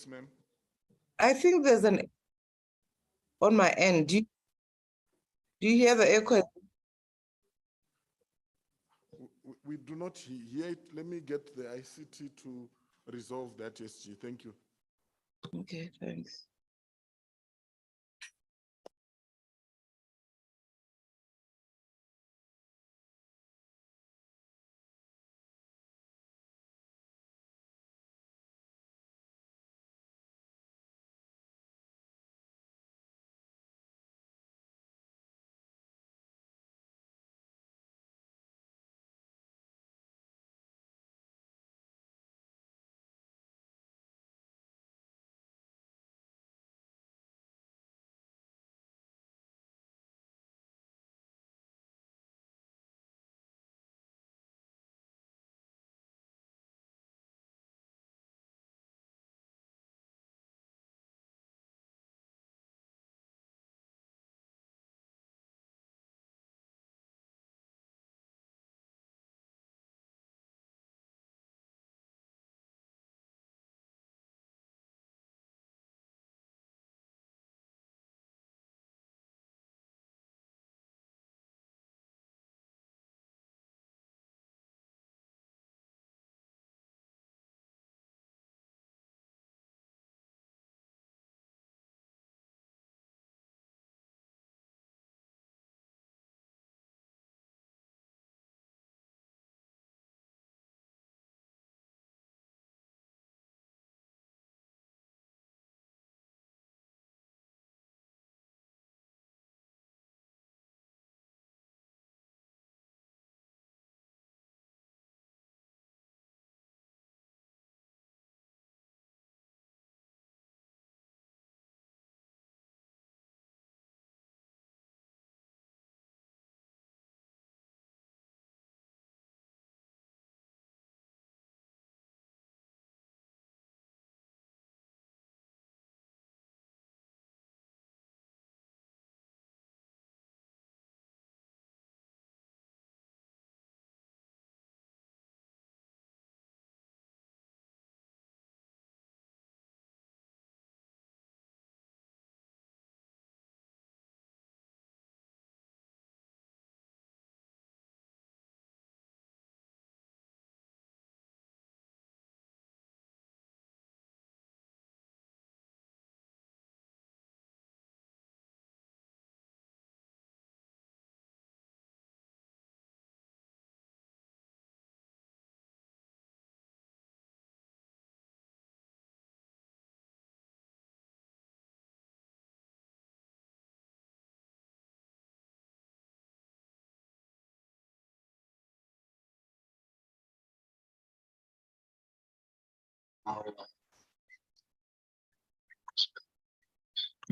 Yes, ma'am. I think there's an on my end. Do you hear the echo? We do not hear it. Let me get the ICT to resolve that, SG. Thank you. Okay, thanks.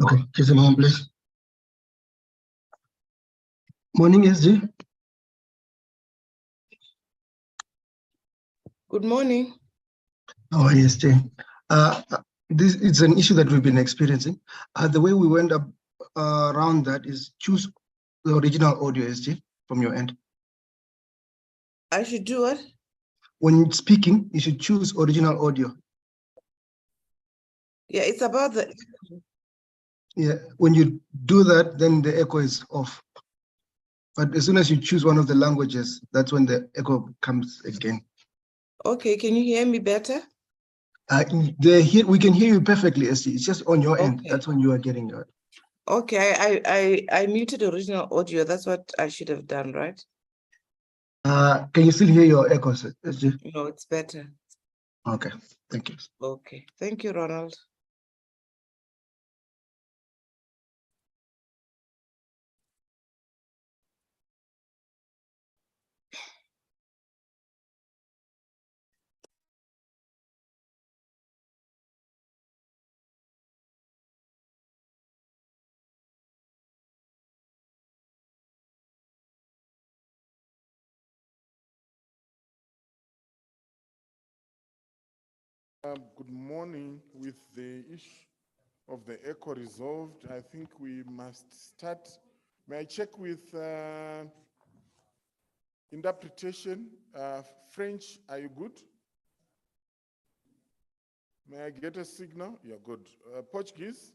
Okay, just a moment, please. Morning, SG. Good morning. Oh, yes, Jane. This is an issue that we've been experiencing. The way we went up around that is choose the original audio, SG, from your end. I should do what? When speaking, you should choose original audio. Yeah, it's about the. Yeah, when you do that, then the echo is off. But as soon as you choose one of the languages, that's when the echo comes again. Okay, can you hear me better? We can hear you perfectly, SG. It's just on your end. Okay. That's when you are getting it. Okay, I muted original audio. That's what I should have done, right? Can you still hear your echoes, SG? No, it's better. Okay, thank you. Okay, thank you, Ronald. Good morning. With the issue of the echo resolved, I think we must start. May I check with interpretation? French, are you good? May I get a signal? Yeah, good. Portuguese?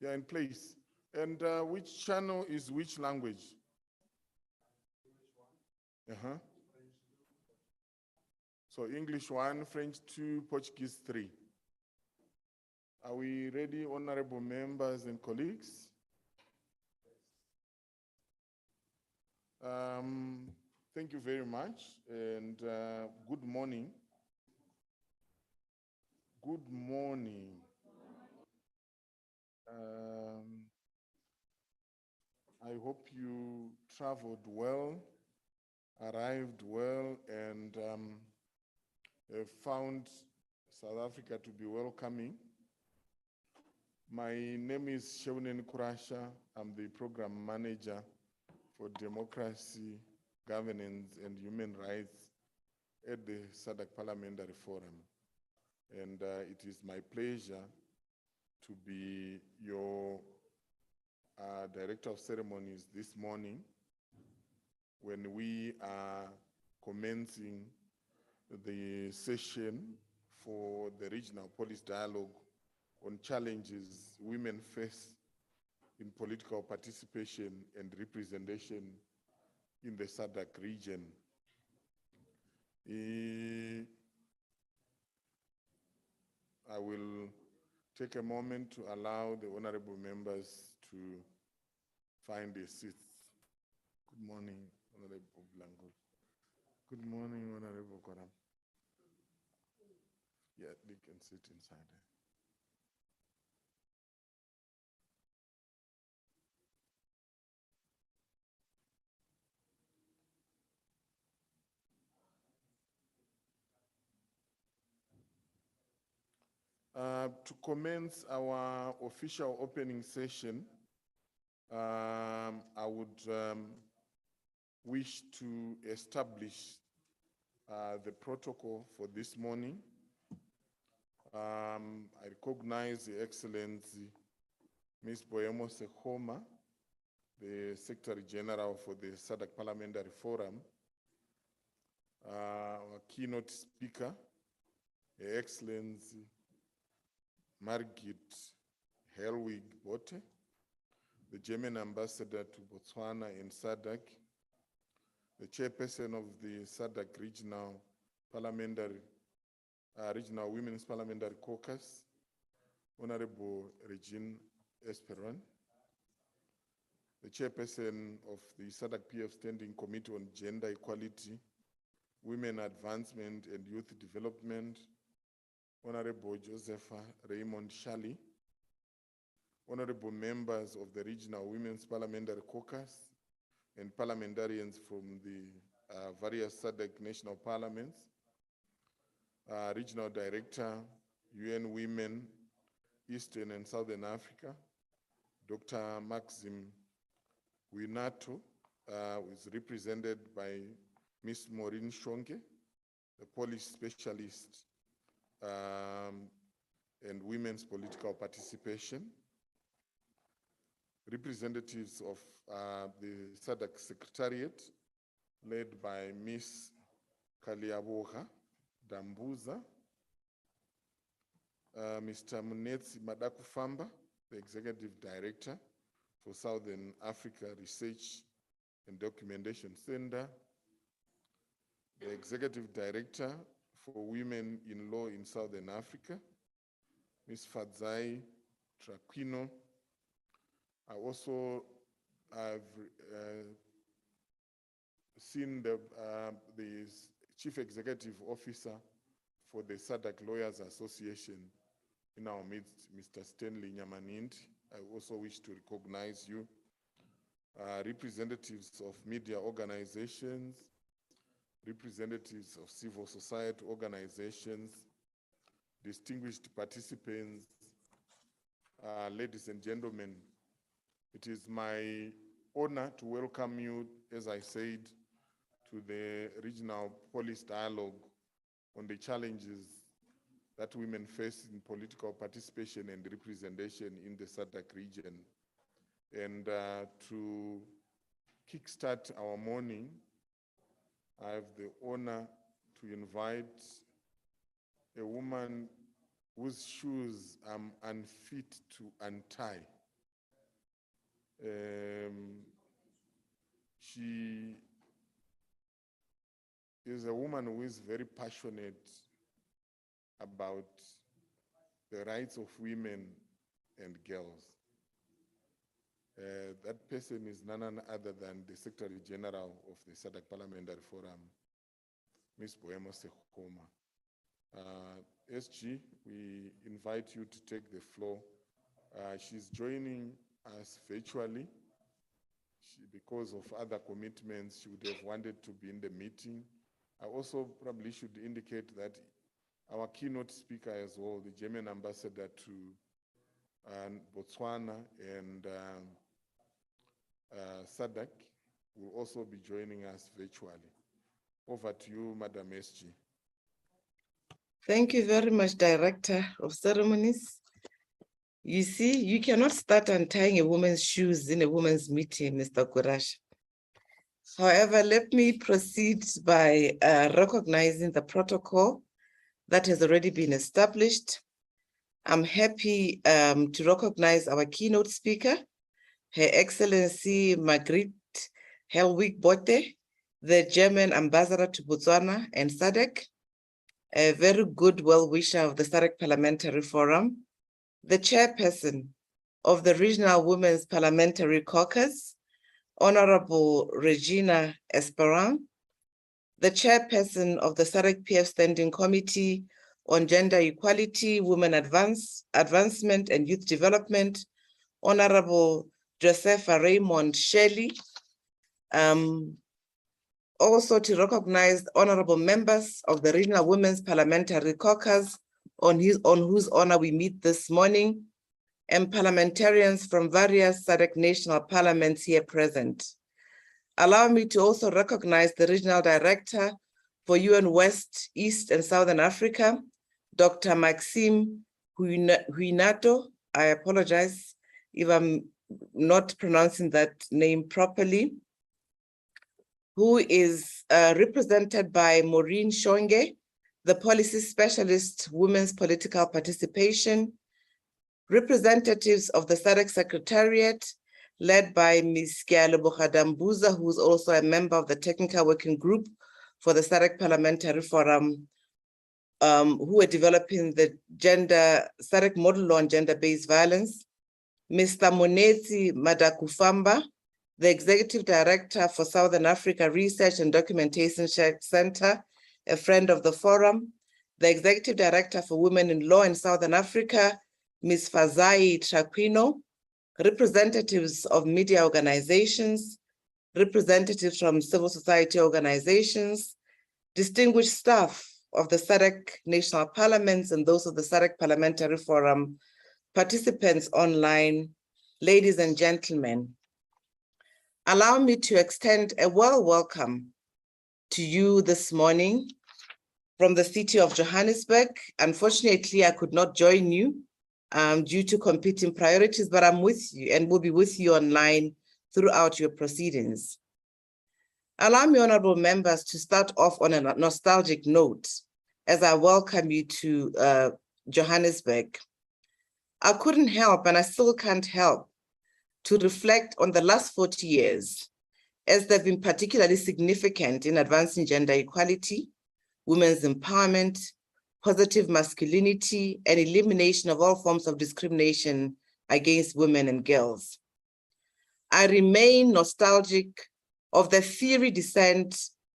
Yeah, in place. And which channel is which language? Uh-huh. So English 1, French 2, Portuguese 3. Are we ready, honorable members and colleagues? Thank you very much, and good morning. Good morning. I hope you traveled well, arrived well, and have found South Africa to be welcoming. My name is Sheunen Kurasha. I'm the program manager for democracy, governance, and human rights at the SADC Parliamentary Forum. And it is my pleasure to be your Director of Ceremonies this morning when we are commencing the session for the Regional Police Dialogue on challenges women face in political participation and representation in the SADC region. I will take a moment to allow the honorable members to find their seats. Good morning, Honorable Blanco. Good morning, Honorable Koram. Yeah, they can sit inside there. To commence our official opening session, I would wish to establish the protocol for this morning. I recognize the Excellency Ms. Boemo Sekoma, the Secretary General for the SADC Parliamentary Forum, our keynote speaker, Her Excellency Margit Helwig Bote, the German ambassador to Botswana and SADC, the chairperson of the SADC Regional Women's Parliamentary Caucus, Honorable Regine Esperon, the chairperson of the SADC PF Standing Committee on Gender Equality, Women Advancement and Youth Development, Honorable Josepha Raymond Shali, honorable members of the Regional Women's Parliamentary Caucus and parliamentarians from the various SADC national parliaments, Regional Director, UN Women, Eastern and Southern Africa, Dr. Maxim Winato, who is represented by Ms. Maureen Shonke, the Polish specialist and women's political participation, representatives of the SADC Secretariat, led by Ms. Kaliaboga Dambuza, Mr. Munetsi Madakufamba, the Executive Director for Southern Africa Research and Documentation Center, the Executive Director for Women in Law in Southern Africa, Ms. Fadzai Traquino. I also have seen the Chief Executive Officer for the SADC Lawyers Association in our midst, Mr. Stanley Nyamanindi. I also wish to recognize you. Representatives of media organizations, representatives of civil society organizations, distinguished participants, ladies and gentlemen, it is my honor to welcome you, as I said, to the Regional Police Dialogue on the challenges that women face in political participation and representation in the SADC region. And to kickstart our morning, I have the honor to invite a woman whose shoes I'm unfit to untie. She is a woman who is very passionate about the rights of women and girls. That person is none other than the Secretary General of the SADC Parliamentary Forum, Ms. Boemo Sekoma. SG, we invite you to take the floor. She's joining us virtually. Because of other commitments, she would have wanted to be in the meeting. I also probably should indicate that our keynote speaker as well, the German ambassador to Botswana and SADC, will also be joining us virtually. Over to you, Madam SG. Thank you very much, Director of Ceremonies. You see, you cannot start untying a woman's shoes in a woman's meeting, Mr. Kurash. However, let me proceed by recognizing the protocol that has already been established. I'm happy to recognize our keynote speaker, Her Excellency Margriet Helwig Bote, the German ambassador to Botswana and SADC, a very good well-wisher of the SADC Parliamentary Forum, the chairperson of the Regional Women's Parliamentary Caucus, Honorable Regina Esperan, the chairperson of the SADC PF Standing Committee on Gender Equality, Women Advancement and Youth Development, Honorable Josepha Raymond Shelley. Also to recognize honorable members of the Regional Women's Parliamentary Caucus on whose honor we meet this morning, and parliamentarians from various SADC national parliaments here present. Allow me to also recognize the Regional Director for UN West, East and Southern Africa, Dr. Maxime Huinato. I apologize if I'm not pronouncing that name properly, who is represented by Maureen Shonge, the Policy Specialist, Women's Political Participation, representatives of the SADC Secretariat, led by Ms. Kialeboga Dambuza, who is also a member of the Technical Working Group for the SADC Parliamentary Forum, who are developing the SADC Model Law on Gender-Based Violence, Mr. Monetsi Madakufamba, the Executive Director for Southern Africa Research and Documentation Center, a friend of the forum, the Executive Director for Women in Law in Southern Africa, Ms. Fazai Traquino, representatives of media organizations, representatives from civil society organizations, distinguished staff of the SADC national parliaments and those of the SADC Parliamentary Forum, participants online, ladies and gentlemen. Allow me to extend a warm welcome to you this morning from the city of Johannesburg. Unfortunately, I could not join you due to competing priorities, but I'm with you and will be with you online throughout your proceedings. Allow me, honorable members, to start off on a nostalgic note as I welcome you to Johannesburg. I couldn't help, and I still can't help, to reflect on the last 40 years, as they've been particularly significant in advancing gender equality, women's empowerment, positive masculinity, and elimination of all forms of discrimination against women and girls. I remain nostalgic of the fiery dissent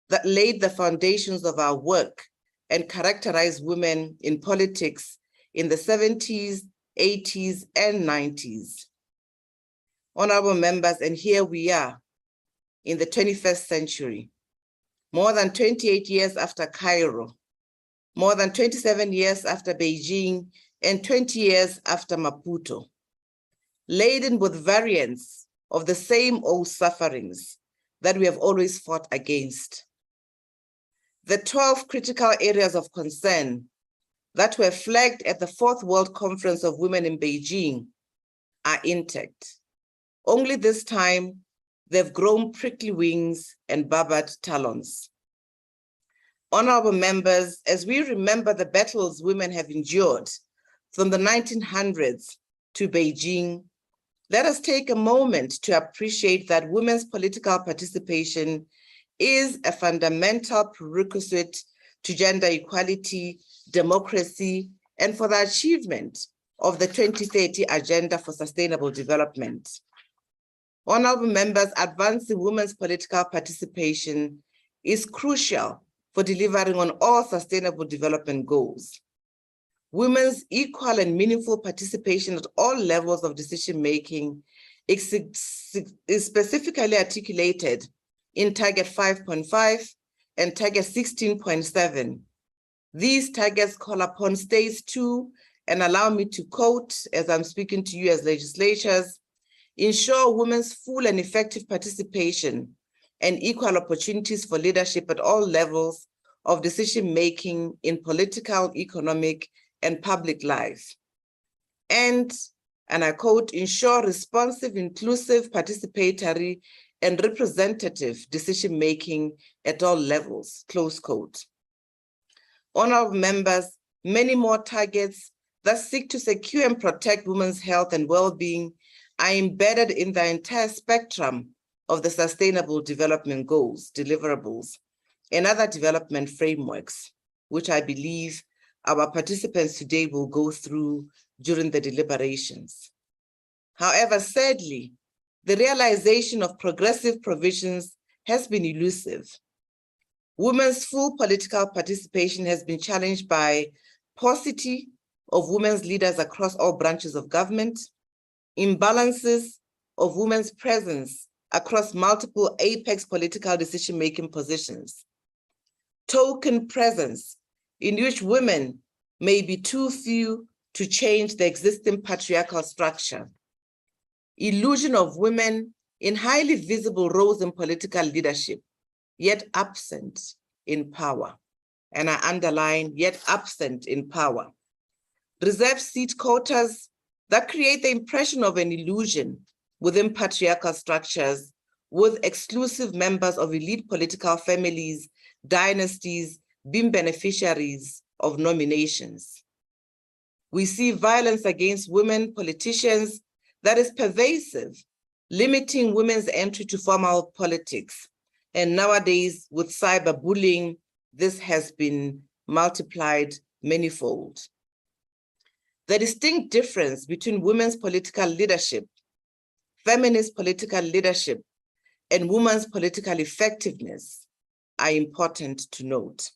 that laid the foundations of our work and characterized women in politics in the 70s, 80s, and 90s. Honorable members, and here we are in the 21st century, more than 28 years after Cairo, more than 27 years after Beijing, and 20 years after Maputo, laden with variants of the same old sufferings that we have always fought against. The 12 critical areas of concern that were flagged at the 4th World Conference of Women in Beijing are intact. Only this time, they've grown prickly wings and barbed talons. Honorable members, as we remember the battles women have endured from the 1900s to Beijing, let us take a moment to appreciate that women's political participation is a fundamental prerequisite to gender equality, democracy, and for the achievement of the 2030 Agenda for Sustainable Development. Honorable members, advancing women's political participation is crucial for delivering on all sustainable development goals. Women's equal and meaningful participation at all levels of decision-making is specifically articulated in Target 5.5 and Target 16.7. These targets call upon states to, and allow me to quote as I'm speaking to you as legislators, ensure women's full and effective participation and equal opportunities for leadership at all levels of decision-making in political, economic, and public life. And I quote, ensure responsive, inclusive, participatory, and representative decision-making at all levels, close quote. Honorable members, many more targets that seek to secure and protect women's health and well-being are embedded in the entire spectrum of the Sustainable Development Goals, deliverables, and other development frameworks, which I believe our participants today will go through during the deliberations. However, sadly, the realization of progressive provisions has been elusive. Women's full political participation has been challenged by paucity of women's leaders across all branches of government, imbalances of women's presence across multiple apex political decision-making positions, token presence in which women may be too few to change the existing patriarchal structure, illusion of women in highly visible roles in political leadership, yet absent in power. And I underline, yet absent in power. Reserved seat quotas that create the impression of an illusion within patriarchal structures with exclusive members of elite political families, dynasties, being beneficiaries of nominations. We see violence against women politicians that is pervasive, limiting women's entry to formal politics. And nowadays, with cyberbullying, this has been multiplied manifold. The distinct difference between women's political leadership, feminist political leadership, and women's political effectiveness are important to note.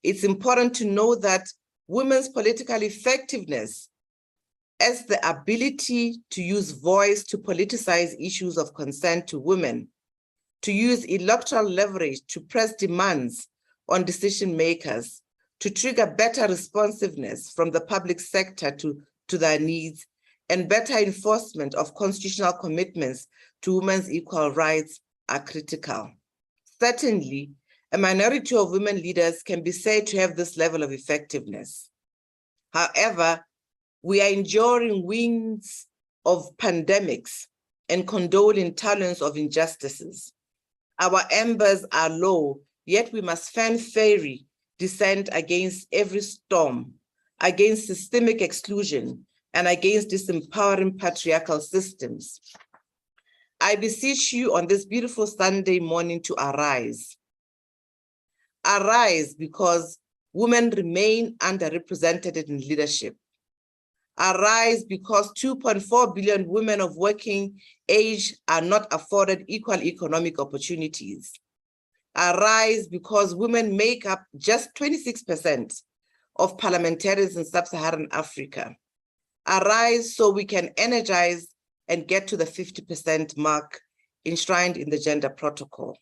It's important to know that women's political effectiveness as the ability to use voice to politicize issues of concern to women, to use electoral leverage to press demands on decision makers, to trigger better responsiveness from the public sector to their needs, and better enforcement of constitutional commitments to women's equal rights are critical. Certainly, a minority of women leaders can be said to have this level of effectiveness. However, we are enduring winds of pandemics and condone intolerance of injustices. Our embers are low, yet we must fan fairy dissent against every storm, against systemic exclusion, and against disempowering patriarchal systems. I beseech you on this beautiful Sunday morning to arise. Arise because women remain underrepresented in leadership. Arise because 2.4 billion women of working age are not afforded equal economic opportunities. Arise because women make up just 26% of parliamentarians in sub-Saharan Africa. Arise so we can energize and get to the 50% mark enshrined in the gender protocol.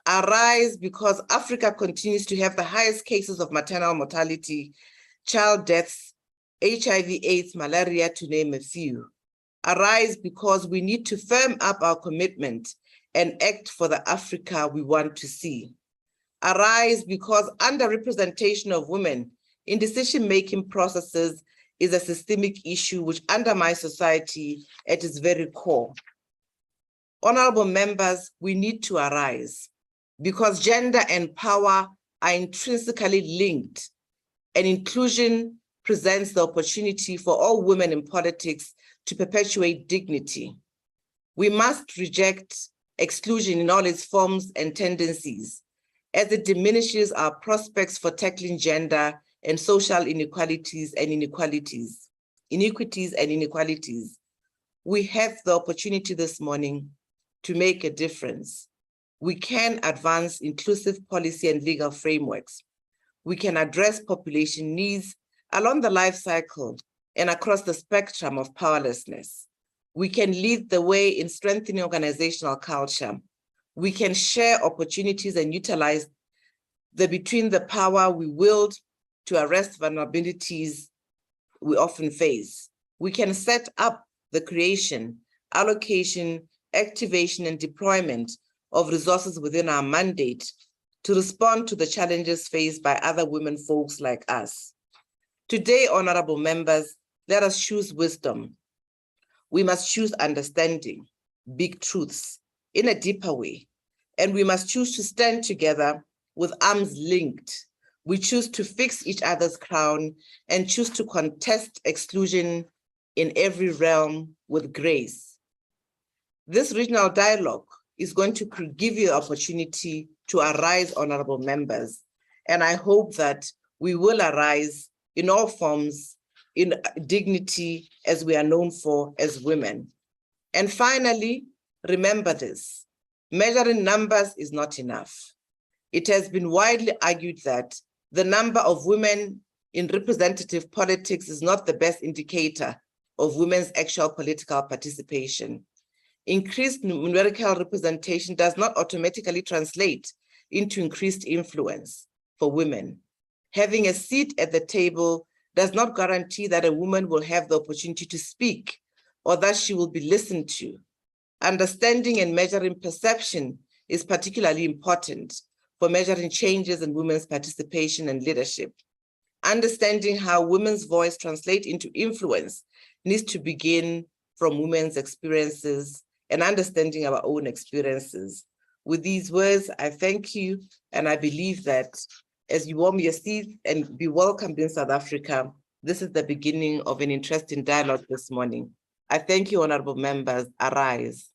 Arise because Africa continues to have the highest cases of maternal mortality, child deaths, HIV/AIDS, malaria, to name a few. Arise because we need to firm up our commitment and act for the Africa we want to see. Arise because underrepresentation of women in decision-making processes is a systemic issue which undermines society at its very core. Honorable members, we need to arise because gender and power are intrinsically linked, and inclusion presents the opportunity for all women in politics to perpetuate dignity. We must reject exclusion in all its forms and tendencies, as it diminishes our prospects for tackling gender and social inequalities and inequalities. We have the opportunity this morning to make a difference. We can advance inclusive policy and legal frameworks. We can address population needs along the life cycle and across the spectrum of powerlessness. We can lead the way in strengthening organizational culture. We can share opportunities and utilize between the power we wield to arrest vulnerabilities we often face. We can set up the creation, allocation, activation, and deployment of resources within our mandate to respond to the challenges faced by other women folks like us. Today, honorable members, let us choose wisdom. We must choose understanding, big truths in a deeper way. And we must choose to stand together with arms linked. We choose to fix each other's crown and choose to contest exclusion in every realm with grace. This regional dialogue is going to give you the opportunity to arise, honorable members. And I hope that we will arise in all forms, in dignity as we are known for as women. And finally, remember this, measuring numbers is not enough. It has been widely argued that the number of women in representative politics is not the best indicator of women's actual political participation. Increased numerical representation does not automatically translate into increased influence for women. Having a seat at the table does not guarantee that a woman will have the opportunity to speak or that she will be listened to. Understanding and measuring perception is particularly important for measuring changes in women's participation and leadership. Understanding how women's voice translates into influence needs to begin from women's experiences and understanding our own experiences. With these words, I thank you, and I believe that as you warm your seats and be welcomed in South Africa, this is the beginning of an interesting dialogue this morning. I thank you, honorable members. Arise.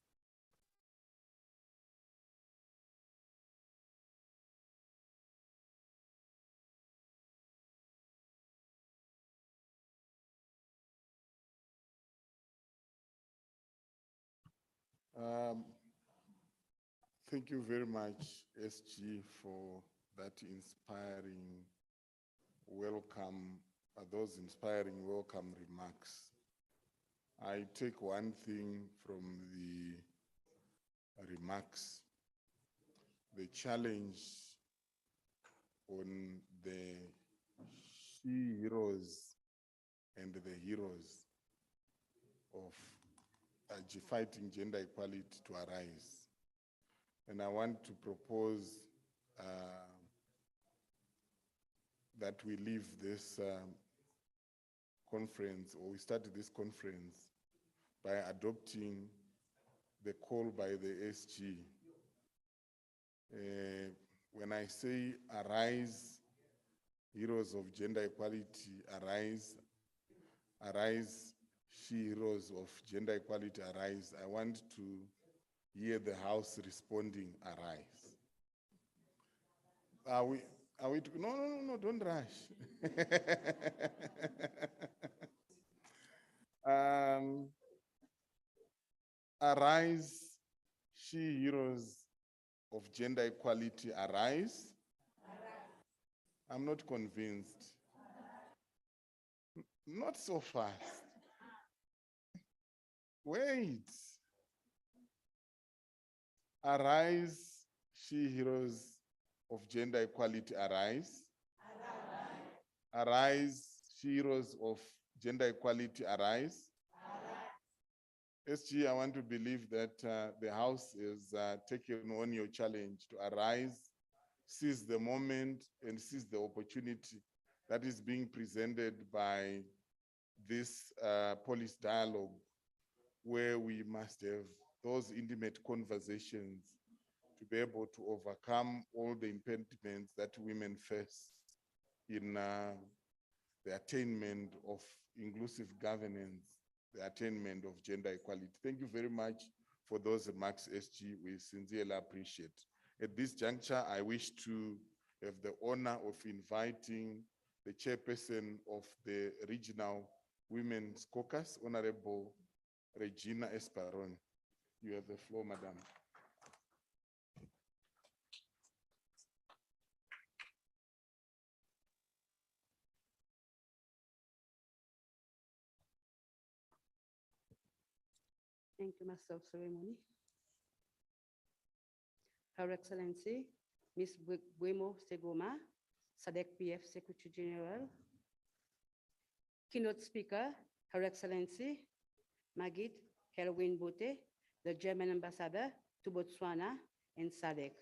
Thank you very much, SG, for that inspiring welcome, those inspiring welcome remarks. I take one thing from the remarks, the challenge on the she-heroes and the heroes of fighting gender equality to arise. And I want to propose that we leave this conference, or we start this conference by adopting the call by the SG. When I say arise, heroes of gender equality, arise, arise, she-heroes of gender equality, arise, I want to hear the House responding, arise. Are we, no, don't rush. Arise, she-heroes of gender equality, arise. I'm not convinced. Not so fast. Wait. Arise, she-heroes of gender equality, arise. Arise, she-heroes of gender equality, arise. SG, I want to believe that the House is taking on your challenge to arise, seize the moment, and seize the opportunity that is being presented by this policy dialogue, where we must have those intimate conversations to be able to overcome all the impediments that women face in the attainment of inclusive governance, the attainment of gender equality. Thank you very much for those remarks, SG. We sincerely appreciate. At this juncture, I wish to have the honor of inviting the chairperson of the Regional Women's Caucus, Honorable Regina Esperon. You have the floor, Madam. Thank you, Master of Ceremony. Her Excellency, Ms. Buemo Segoma, SADC PF Secretary General. Keynote speaker, Her Excellency, Magid Kelwin Bote, the German Ambassador to Botswana and SADC.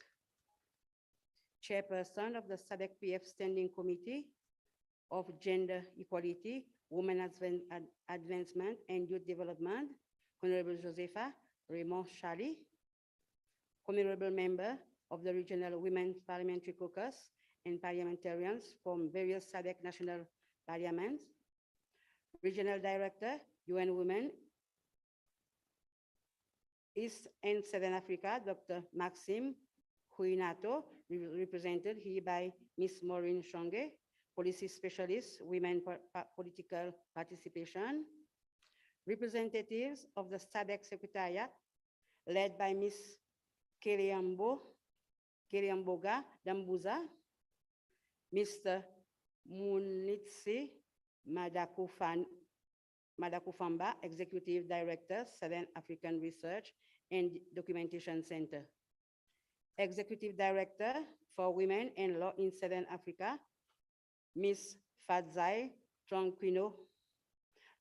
Chairperson of the SADC PF Standing Committee of Gender Equality, Women Advancement and Youth Development, Honorable Josefa Raymond Shali, Honorable Member of the Regional Women's Parliamentary Caucus and parliamentarians from various SADC national parliaments, Regional Director, UN Women, East and Southern Africa, Dr. Maxime Huinato, represented here by Ms. Maureen Shonge, Policy Specialist, Women Political Participation, representatives of the SADC Secretariat, led by Ms. Keriamboga Dambuza, Mr. Munitsi Madakufamba, Executive Director, Southern African Research and Documentation Center. Executive Director for Women and Law in Southern Africa, Ms. Fadzai Tronquino,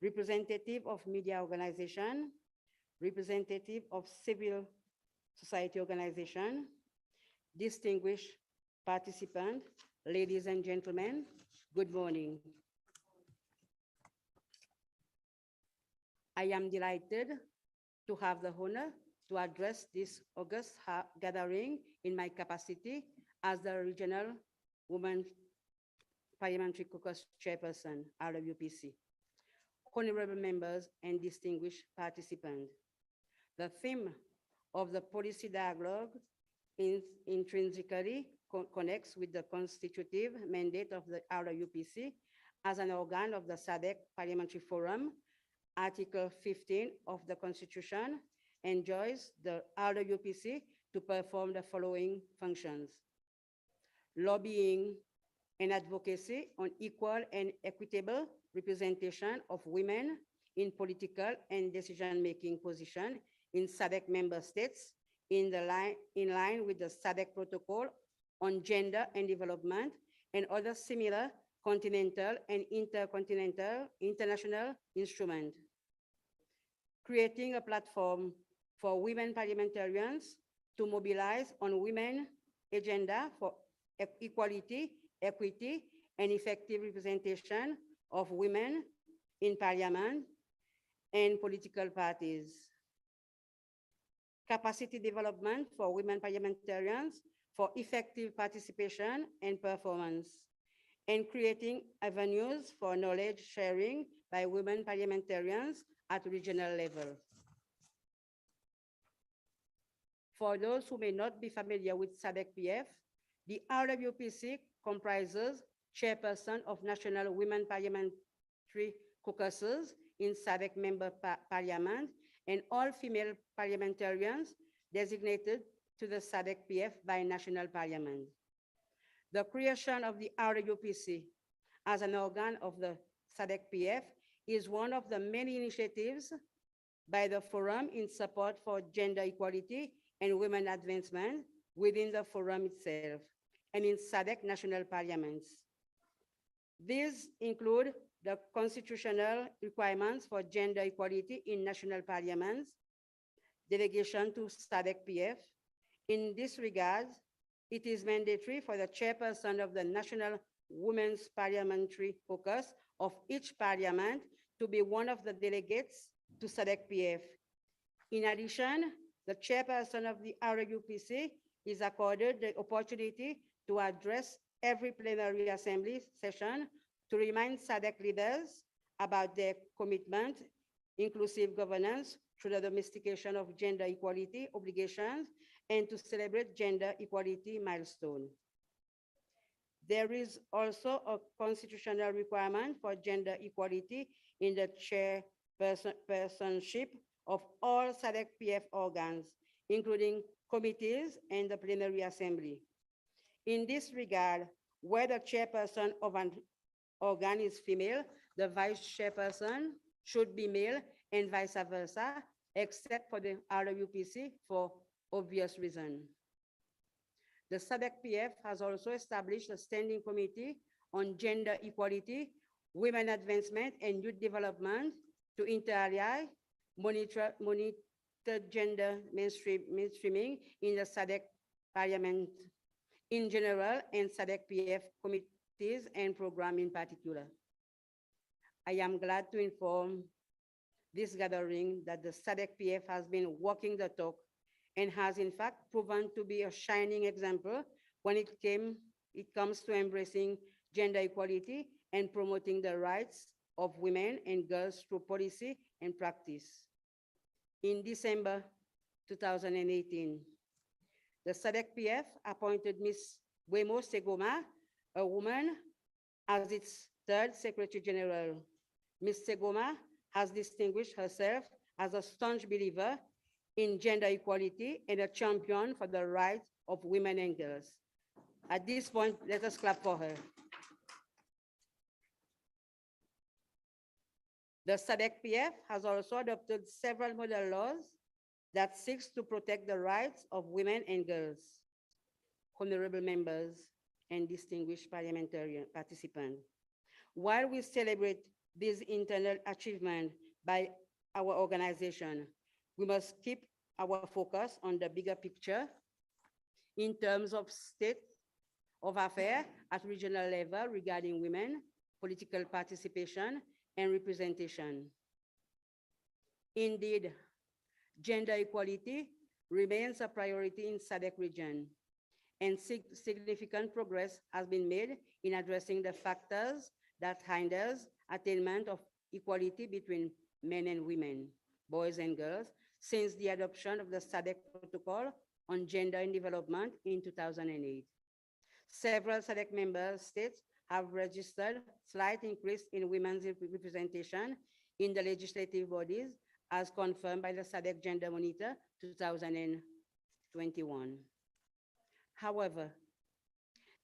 representative of media organization, representative of civil society organization, distinguished participant, ladies and gentlemen, good morning. I am delighted to have the honor to address this august gathering in my capacity as the Regional Women Parliamentary Caucus Chairperson, RWPC. Honorable members and distinguished participants. The theme of the policy dialogue intrinsically connects with the constitutive mandate of the RWPC as an organ of the SADC Parliamentary Forum. Article 15 of the Constitution enjoins the RWPC to perform the following functions: lobbying and advocacy on equal and equitable representation of women in political and decision-making position in SADC member states in line with the SADC Protocol on Gender and Development and other similar continental and intercontinental international instruments. Creating a platform for women parliamentarians to mobilize on women agenda for equality, equity, and effective representation of women in parliament and political parties. Capacity development for women parliamentarians for effective participation and performance, and creating avenues for knowledge sharing by women parliamentarians at regional level. For those who may not be familiar with SADC-PF, the RWPC comprises chairperson of national women parliamentary caucuses in SADC member parliament and all female parliamentarians designated to the SADC-PF by national parliament. The creation of the RWPC as an organ of the SADC-PF is one of the many initiatives by the Forum in support for gender equality and women advancement within the Forum itself and in SADC national parliaments. These include the constitutional requirements for gender equality in national parliaments, delegation to SADC-PF. In this regard, it is mandatory for the chairperson of the National Women's Parliamentary Caucus of each parliament to be one of the delegates to SADC-PF. In addition, the chairperson of the RWPC is accorded the opportunity to address every plenary assembly session to remind SADC leaders about their commitment, inclusive governance through the domestication of gender equality obligations, and to celebrate gender equality milestone. There is also a constitutional requirement for gender equality in the chairpersonship of all SADC-PF organs, including committees and the plenary assembly. In this regard, where the chairperson of an organ is female, the vice chairperson should be male and vice versa, except for the RWPC for obvious reasons. The SADC-PF has also established a standing committee on gender equality, women advancement, and youth development to inter alia monitor gender mainstreaming in the SADC Parliament in general and SADC-PF committees and program in particular. I am glad to inform this gathering that the SADC-PF has been walking the talk and has in fact proven to be a shining example when it comes to embracing gender equality and promoting the rights of women and girls through policy and practice. In December 2018, the SADC-PF appointed Ms. Wemo Segoma, a woman, as its third Secretary General. Ms. Segoma has distinguished herself as a staunch believer in gender equality and a champion for the rights of women and girls. At this point, let us clap for her. The SADC-PF has also adopted several model laws that seeks to protect the rights of women and girls. Honorable members and distinguished parliamentary participants, while we celebrate this internal achievement by our organization, we must keep our focus on the bigger picture in terms of state of affairs at regional level regarding women, political participation, and representation. Indeed, gender equality remains a priority in SADC region, and significant progress has been made in addressing the factors that hinders attainment of equality between men and women, boys and girls, since the adoption of the SADC Protocol on Gender and Development in 2008. Several SADC member states have registered slight increase in women's representation in the legislative bodies, as confirmed by the SADC Gender Monitor 2021. However,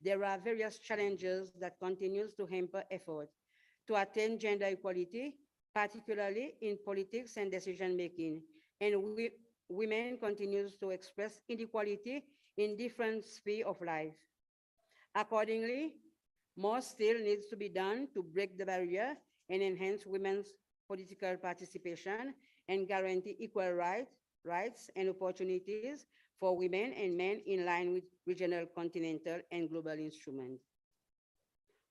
there are various challenges that continues to hamper effort to attain gender equality, particularly in politics and decision-making, and women continues to express inequality in different spheres of life. Accordingly, more still needs to be done to break the barrier and enhance women's political participation and guarantee equal rights and opportunities for women and men in line with regional, continental, and global instruments.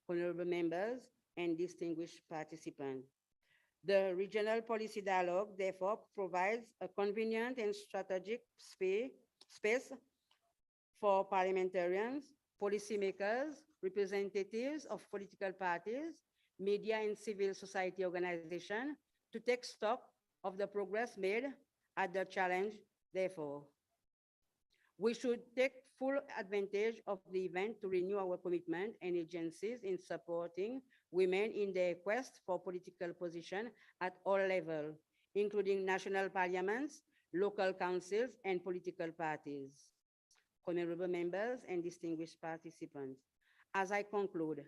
Honorable members and distinguished participants, the regional policy dialogue therefore provides a convenient and strategic space for parliamentarians, policymakers, representatives of political parties, media and civil society organizations to take stock of the progress made at the challenge. Therefore, we should take full advantage of the event to renew our commitment and agencies in supporting women in their quest for political position at all levels, including national parliaments, local councils, and political parties. Honorable members and distinguished participants, as I conclude,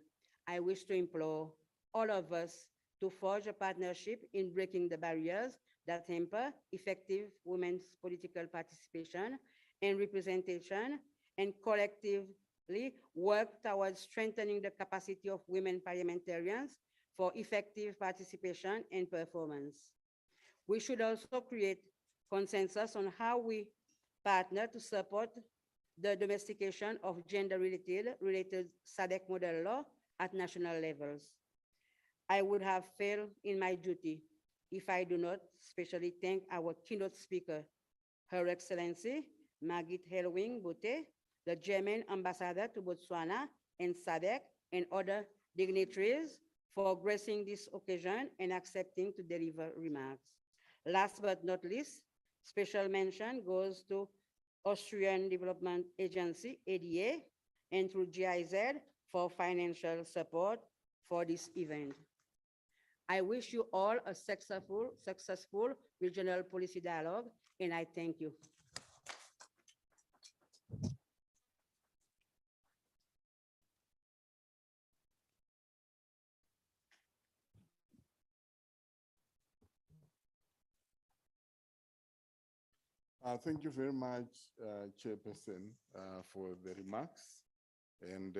I wish to implore all of us to forge a partnership in breaking the barriers that hamper effective women's political participation and representation, and collectively work towards strengthening the capacity of women parliamentarians for effective participation and performance. We should also create consensus on how we partner to support the domestication of gender-related SADC model law at national levels. I would have failed in my duty if I do not specially thank our keynote speaker, Her Excellency Margit Helwing Bote, the German ambassador to Botswana and SADC, and other dignitaries for gracing this occasion and accepting to deliver remarks. Last but not least, special mention goes to Austrian Development Agency, ADA, and through GIZ for financial support for this event. I wish you all a successful regional policy dialogue, and I thank you. Thank you very much, Chairperson, for the remarks. And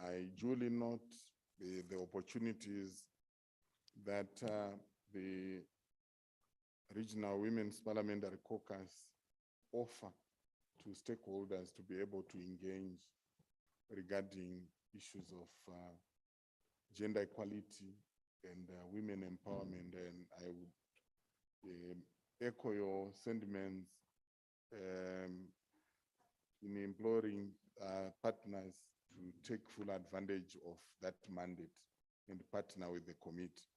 I duly note the opportunities that the Regional Women's Parliamentary Caucus offer to stakeholders to be able to engage regarding issues of gender equality and women empowerment. And I would echo your sentiments in imploring partners to take full advantage of that mandate and partner with the committee.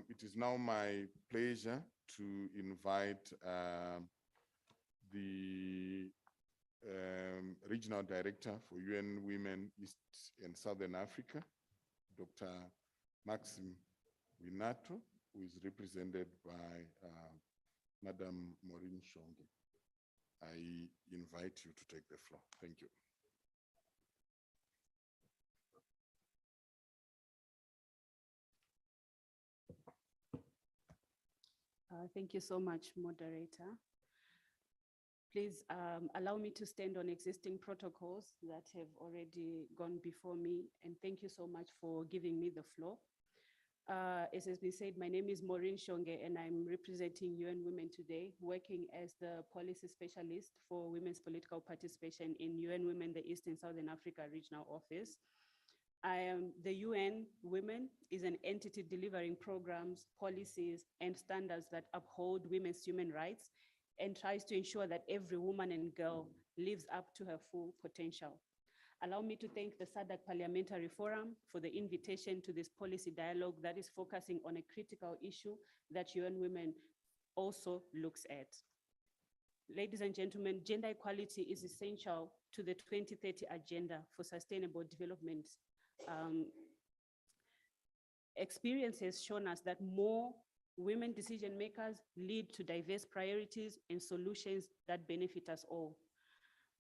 It is now my pleasure to invite the Regional Director for UN Women East and Southern Africa, Dr. Maxim Winato, who is represented by Madam Maureen Shonge. I invite you to take the floor. Thank you. Thank you so much, moderator. Please allow me to stand on existing protocols that have already gone before me, and thank you so much for giving me the floor. As has been said, my name is Maureen Shonge, and I'm representing UN Women today, working as the policy specialist for women's political participation in UN Women, the East and Southern Africa Regional Office. The UN Women is an entity delivering programs, policies, and standards that uphold women's human rights and tries to ensure that every woman and girl lives up to her full potential. Allow me to thank the SADC Parliamentary Forum for the invitation to this policy dialogue that is focusing on a critical issue that UN Women also looks at. Ladies and gentlemen, gender equality is essential to the 2030 Agenda for Sustainable Development. Experience has shown us that more women decision makers lead to diverse priorities and solutions that benefit us all.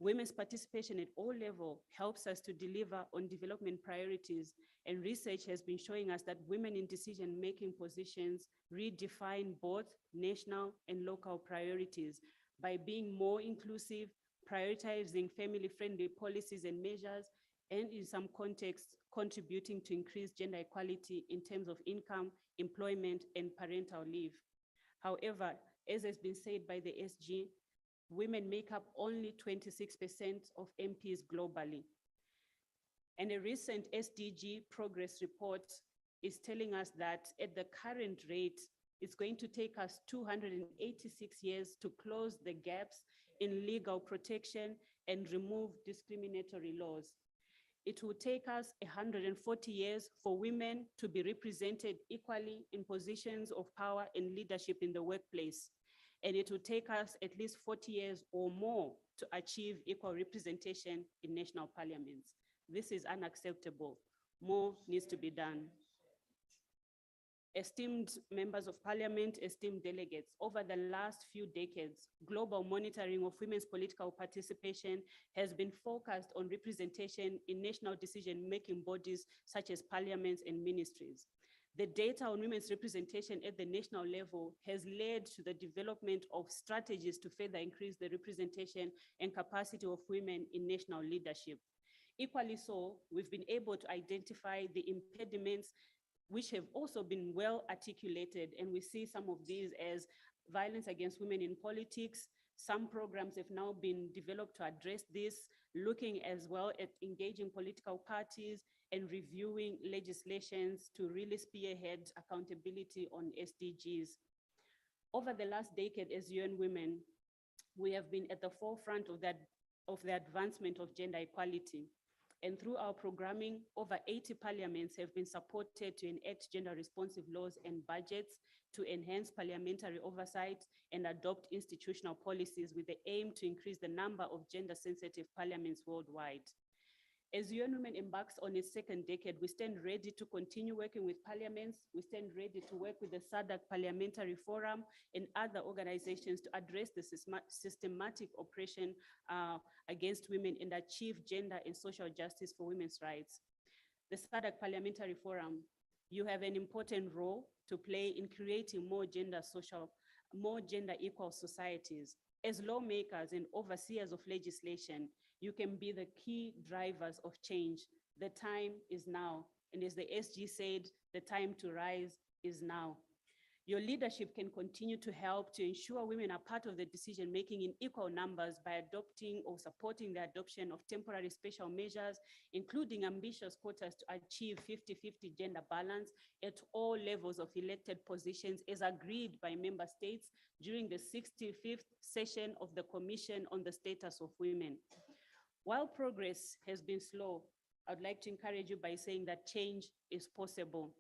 Women's participation at all levels helps us to deliver on development priorities, and research has been showing us that women in decision-making positions redefine both national and local priorities by being more inclusive, prioritizing family-friendly policies and measures, and in some contexts, contributing to increased gender equality in terms of income, employment, and parental leave. However, as has been said by the SG, women make up only 26% of MPs globally. And a recent SDG progress report is telling us that at the current rate, it's going to take us 286 years to close the gaps in legal protection and remove discriminatory laws. It will take us 140 years for women to be represented equally in positions of power and leadership in the workplace. And it will take us at least 40 years or more to achieve equal representation in national parliaments. This is unacceptable. More needs to be done. Esteemed members of parliament, esteemed delegates, over the last few decades, global monitoring of women's political participation has been focused on representation in national decision-making bodies such as parliaments and ministries. The data on women's representation at the national level has led to the development of strategies to further increase the representation and capacity of women in national leadership. Equally so, we've been able to identify the impediments which have also been well articulated, and we see some of these as violence against women in politics. Some programs have now been developed to address this, looking as well at engaging political parties and reviewing legislations to really spearhead accountability on SDGs. Over the last decade as UN Women, we have been at the forefront of that of the advancement of gender equality. And through our programming, over 80 parliaments have been supported to enact gender-responsive laws and budgets to enhance parliamentary oversight and adopt institutional policies with the aim to increase the number of gender-sensitive parliaments worldwide. As UN Women embarks on its second decade, we stand ready to continue working with parliaments. We stand ready to work with the SADC Parliamentary Forum and other organizations to address the systematic oppression against women and achieve gender and social justice for women's rights. The SADC Parliamentary Forum, you have an important role to play in creating more gender equal societies. As lawmakers and overseers of legislation, you can be the key drivers of change. The time is now. And as the SG said, the time to rise is now. Your leadership can continue to help to ensure women are part of the decision-making in equal numbers by adopting or supporting the adoption of temporary special measures, including ambitious quotas to achieve 50-50 gender balance at all levels of elected positions as agreed by member states during the 65th session of the Commission on the Status of Women. While progress has been slow, I'd like to encourage you by saying that change is possible.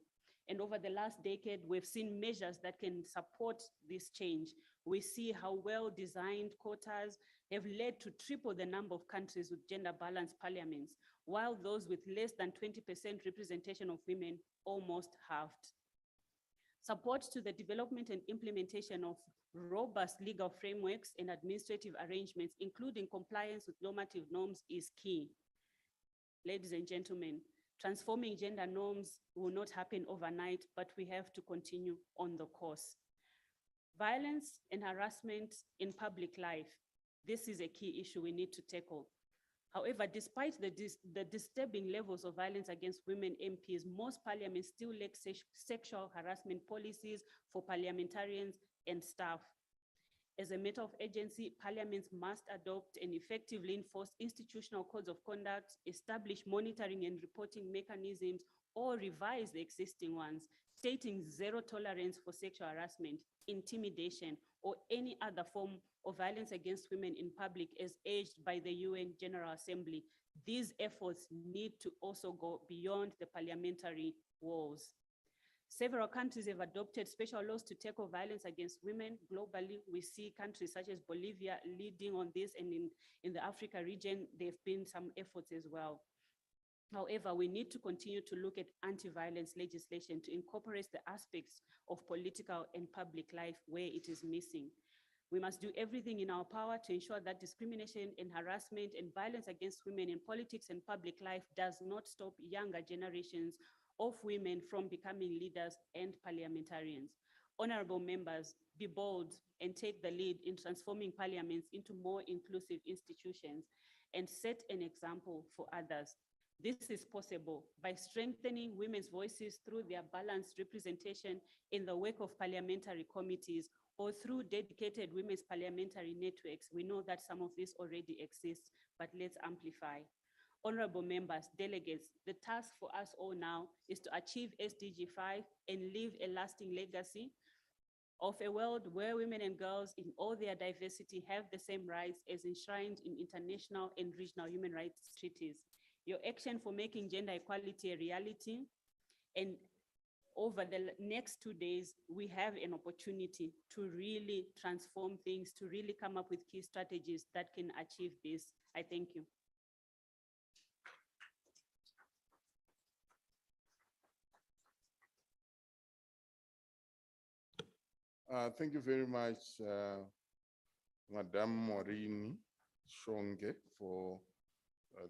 And over the last decade, we've seen measures that can support this change. We see how well-designed quotas have led to triple the number of countries with gender-balanced parliaments, while those with less than 20% representation of women almost halved. Support to the development and implementation of robust legal frameworks and administrative arrangements, including compliance with normative norms, is key. Ladies and gentlemen, transforming gender norms will not happen overnight, but we have to continue on the course. Violence and harassment in public life, this is a key issue we need to tackle. However, despite the disturbing levels of violence against women MPs, most parliaments still lack sexual harassment policies for parliamentarians and staff. As a matter of urgency, parliaments must adopt and effectively enforce institutional codes of conduct, establish monitoring and reporting mechanisms, or revise the existing ones, stating zero tolerance for sexual harassment, intimidation, or any other form of violence against women in public as urged by the UN General Assembly. These efforts need to also go beyond the parliamentary walls. Several countries have adopted special laws to tackle violence against women. Globally, we see countries such as Bolivia leading on this, and in the Africa region, there have been some efforts as well. However, we need to continue to look at anti-violence legislation to incorporate the aspects of political and public life where it is missing. We must do everything in our power to ensure that discrimination and harassment and violence against women in politics and public life does not stop younger generations of women from becoming leaders and parliamentarians. Honorable members, be bold and take the lead in transforming parliaments into more inclusive institutions and set an example for others. This is possible by strengthening women's voices through their balanced representation in the work of parliamentary committees or through dedicated women's parliamentary networks. We know that some of this already exists, but let's amplify. Honorable members, delegates, the task for us all now is to achieve SDG 5 and leave a lasting legacy of a world where women and girls in all their diversity have the same rights as enshrined in international and regional human rights treaties. Your action for making gender equality a reality, and over the next 2 days, we have an opportunity to really transform things, to really come up with key strategies that can achieve this. I thank you. Thank you very much, Madame Maureen Shonge, for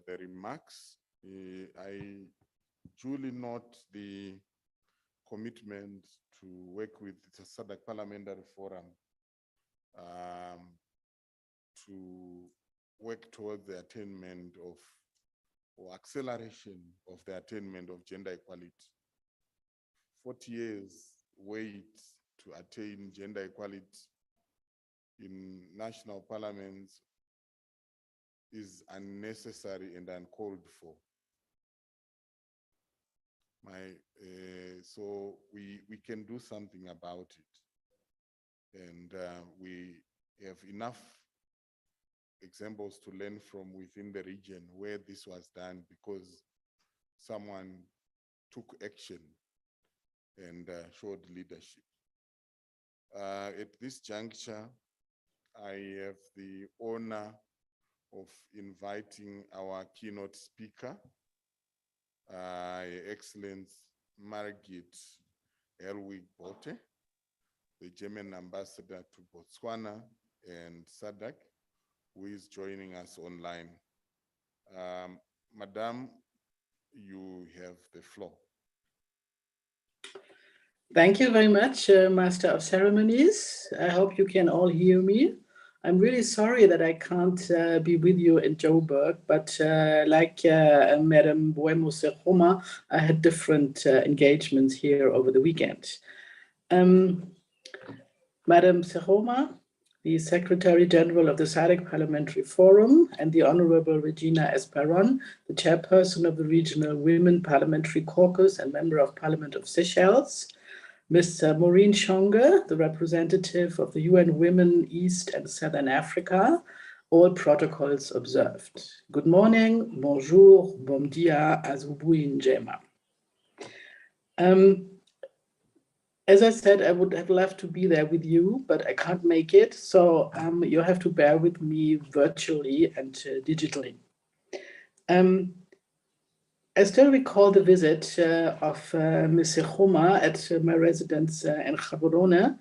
the remarks. I duly note the commitment to work with the SADC Parliamentary Forum to work towards the attainment of, or acceleration of the attainment of gender equality. 40 years wait to attain gender equality in national parliaments is unnecessary and uncalled for. So we can do something about it. And we have enough examples to learn from within the region where this was done because someone took action and showed leadership. At this juncture, I have the honor of inviting our keynote speaker, Her Excellency Margit Helwig Bote, the German ambassador to Botswana and SADC, who is joining us online. Madam, you have the floor. Thank you very much, Master of Ceremonies. I hope you can all hear me. I'm really sorry that I can't be with you in Joburg, but like Madam Boemo Serhoma, I had different engagements here over the weekend. Madam Serhoma, the Secretary General of the SADC Parliamentary Forum, and the Honorable Regina Esperon, the Chairperson of the Regional Women Parliamentary Caucus and Member of Parliament of Seychelles, Ms. Maureen Schonge, the representative of the UN Women East and Southern Africa, all protocols observed. Good morning, bonjour, bom dia, azubuhi njema. As I said, I would have loved to be there with you, but I can't make it. So you have to bear with me virtually and digitally. I still recall the visit of Ms. Serhoma at my residence in Gaborone.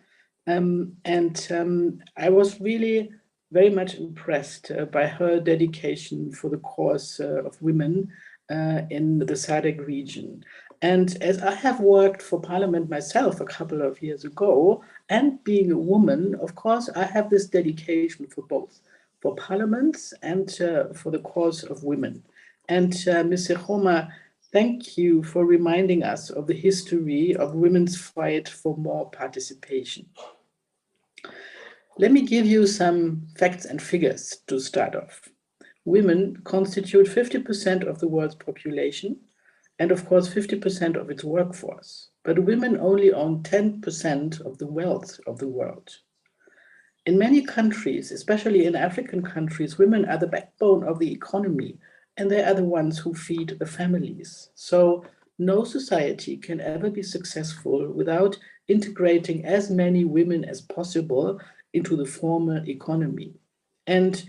I was really very much impressed by her dedication for the cause of women in the SADC region. And as I have worked for Parliament myself a couple of years ago, and being a woman, of course, I have this dedication for both, for parliaments and for the cause of women. And Ms. Serhoma, thank you for reminding us of the history of women's fight for more participation. Let me give you some facts and figures to start off. Women constitute 50% of the world's population, and of course 50% of its workforce, but women only own 10% of the wealth of the world. In many countries, especially in African countries, women are the backbone of the economy, and they are the ones who feed the families. So no society can ever be successful without integrating as many women as possible into the formal economy. And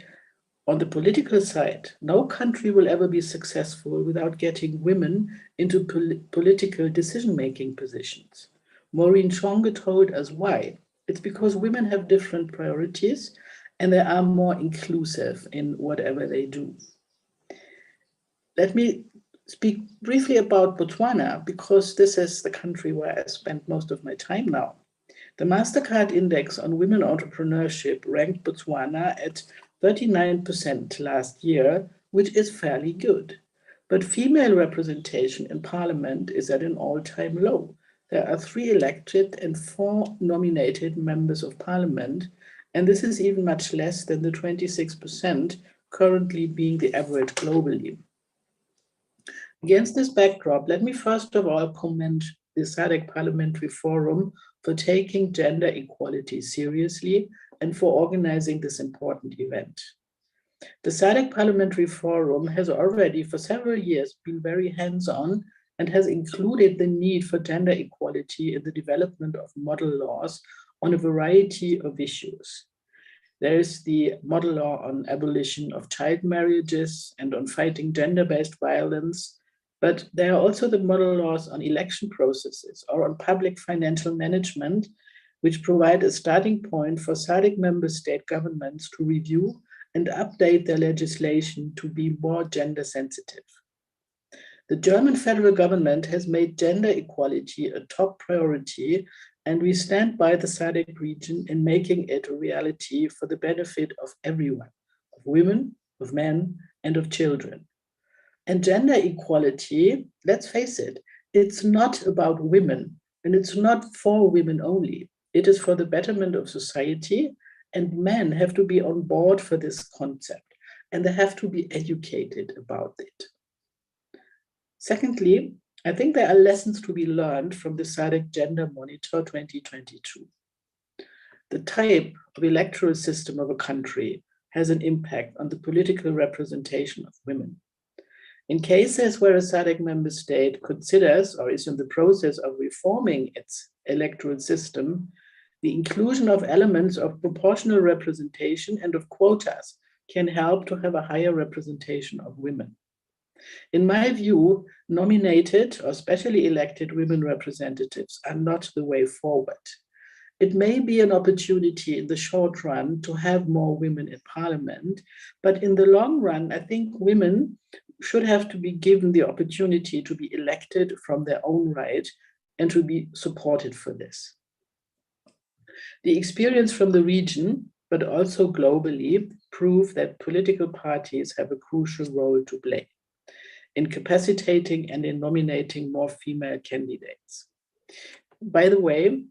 on the political side, no country will ever be successful without getting women into political decision-making positions. Maureen Schonge told us why. It's because women have different priorities and they are more inclusive in whatever they do. Let me speak briefly about Botswana, because this is the country where I spend most of my time now. The Mastercard Index on Women Entrepreneurship ranked Botswana at 39% last year, which is fairly good. But female representation in parliament is at an all-time low. There are 3 elected and 4 nominated members of parliament, and this is even much less than the 26% currently being the average globally. Against this backdrop, let me first of all commend the SADC Parliamentary Forum for taking gender equality seriously and for organizing this important event. The SADC Parliamentary Forum has already for several years been very hands-on and has included the need for gender equality in the development of model laws on a variety of issues. There is the model law on abolition of child marriages and on fighting gender-based violence, but there are also the model laws on election processes or on public financial management, which provide a starting point for SADC member state governments to review and update their legislation to be more gender sensitive. The German federal government has made gender equality a top priority, and we stand by the SADC region in making it a reality for the benefit of everyone, of women, of men, and of children. And gender equality, let's face it, it's not about women, and it's not for women only. It is for the betterment of society, and men have to be on board for this concept, and they have to be educated about it. Secondly, I think there are lessons to be learned from the SADC Gender Monitor 2022. The type of electoral system of a country has an impact on the political representation of women. In cases where a SADC member state considers or is in the process of reforming its electoral system, the inclusion of elements of proportional representation and of quotas can help to have a higher representation of women. In my view, nominated or specially elected women representatives are not the way forward. It may be an opportunity in the short run to have more women in parliament, but in the long run, I think women should have to be given the opportunity to be elected from their own right and to be supported for this. The experience from the region, but also globally, prove that political parties have a crucial role to play in capacitating and in nominating more female candidates. By the way,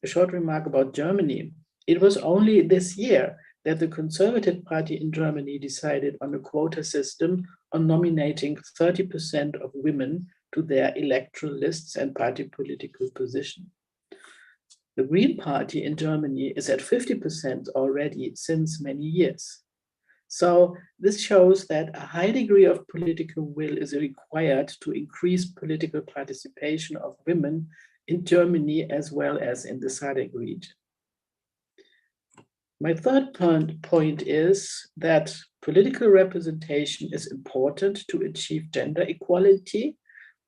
a short remark about Germany. It was only this year that the Conservative Party in Germany decided on a quota system on nominating 30% of women to their electoral lists and party political position. The Green Party in Germany is at 50% already since many years. So this shows that a high degree of political will is required to increase political participation of women in Germany as well as in the SADC region. My third point is that political representation is important to achieve gender equality,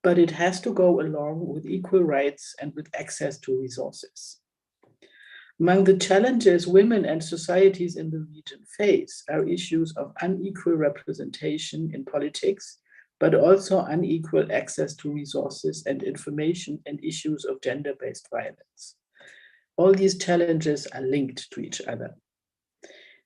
but it has to go along with equal rights and with access to resources. Among the challenges women and societies in the region face are issues of unequal representation in politics, but also unequal access to resources and information and issues of gender-based violence. All these challenges are linked to each other.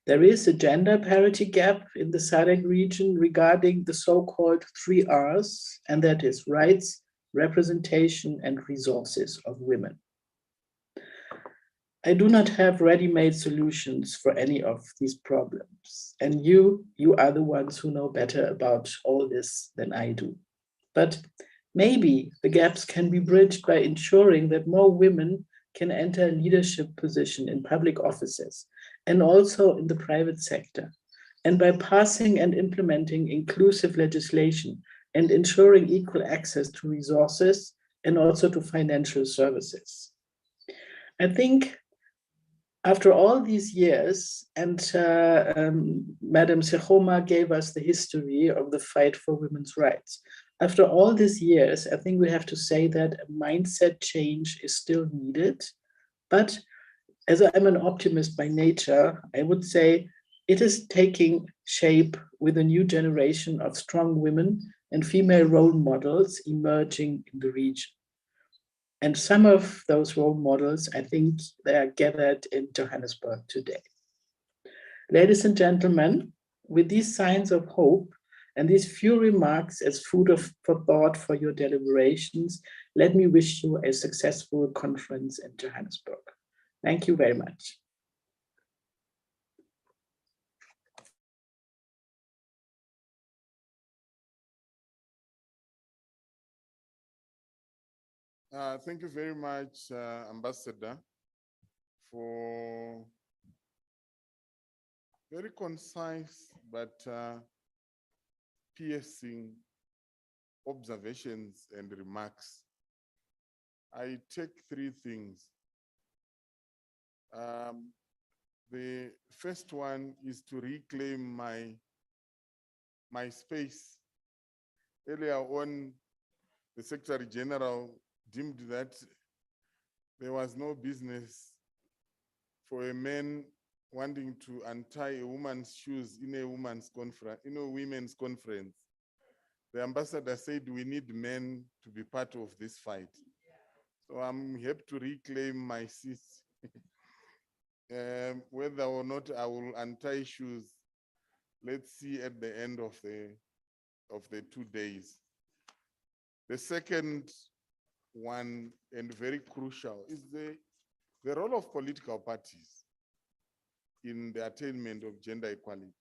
There is a gender parity gap in the SADC region regarding the so-called 3 Rs, and that is rights, representation, and resources of women. I do not have ready-made solutions for any of these problems, and you are the ones who know better about all this than I do. But maybe the gaps can be bridged by ensuring that more women can enter a leadership position in public offices and also in the private sector, and by passing and implementing inclusive legislation and ensuring equal access to resources and also to financial services. I think after all these years, and Madam Sechoma gave us the history of the fight for women's rights. After all these years, I think we have to say that a mindset change is still needed. But as I'm an optimist by nature, I would say it is taking shape with a new generation of strong women and female role models emerging in the region. And some of those role models, I think they are gathered in Johannesburg today. Ladies and gentlemen, with these signs of hope and these few remarks as food for thought for your deliberations, let me wish you a successful conference in Johannesburg. Thank you very much. Thank you very much, Ambassador, for very concise but piercing observations and remarks. I take 3 things. The first one is to reclaim my space. Earlier on, the Secretary General deemed that there was no business for a man wanting to untie a woman's shoes in a women's conference. The ambassador said we need men to be part of this fight. So I'm happy to reclaim my seat. Whether or not I will untie shoes, let's see at the end of the 2 days. The second one, and very crucial, is the role of political parties in the attainment of gender equality.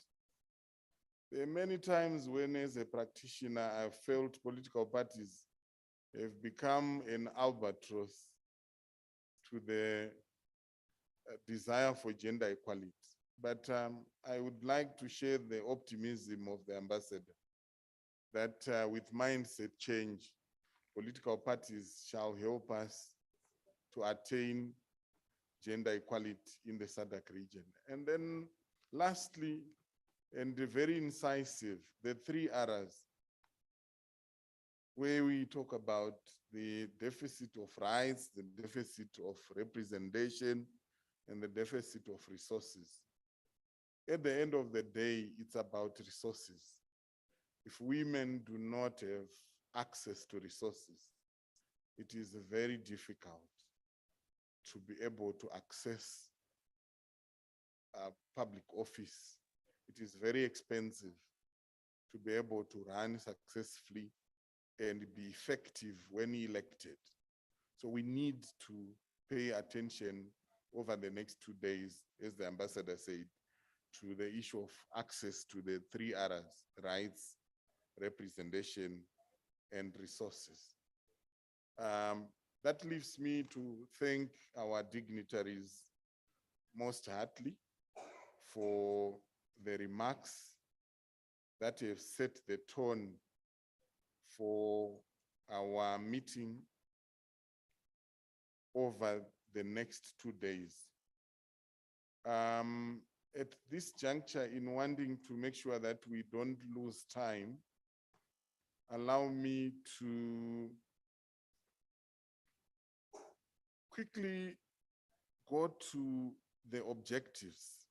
There are many times when, as a practitioner, I've felt political parties have become an albatross to the desire for gender equality. But I would like to share the optimism of the ambassador that with mindset change, political parties shall help us to attain gender equality in the SADC region. And then lastly, and very incisive, the 3 R's, where we talk about the deficit of rights, the deficit of representation, and the deficit of resources. At the end of the day, it's about resources. If women do not have access to resources, it is very difficult to be able to access a public office. It is very expensive to be able to run successfully and be effective when elected. So we need to pay attention over the next 2 days, as the ambassador said, to the issue of access to the 3 R's, rights, representation, and resources. That leaves me to thank our dignitaries most heartily for the remarks that have set the tone for our meeting over the next 2 days. At this juncture, in wanting to make sure that we don't lose time, allow me to quickly go to the objectives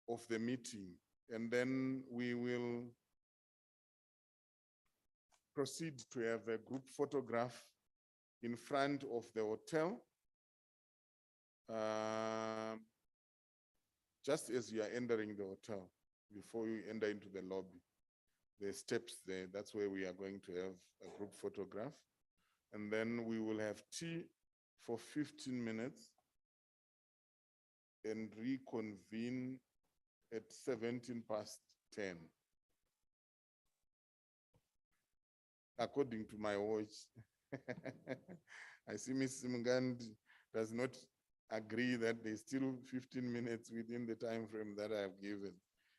of the meeting, and then we will proceed to have a group photograph in front of the hotel. Just as you are entering the hotel, before you enter into the lobby, the steps there, that's where we are going to have a group photograph. And then we will have tea for 15 minutes and reconvene at 10:17. According to my watch. I see Ms. Mungandi does not agree that there's still 15 minutes within the time frame that I have given,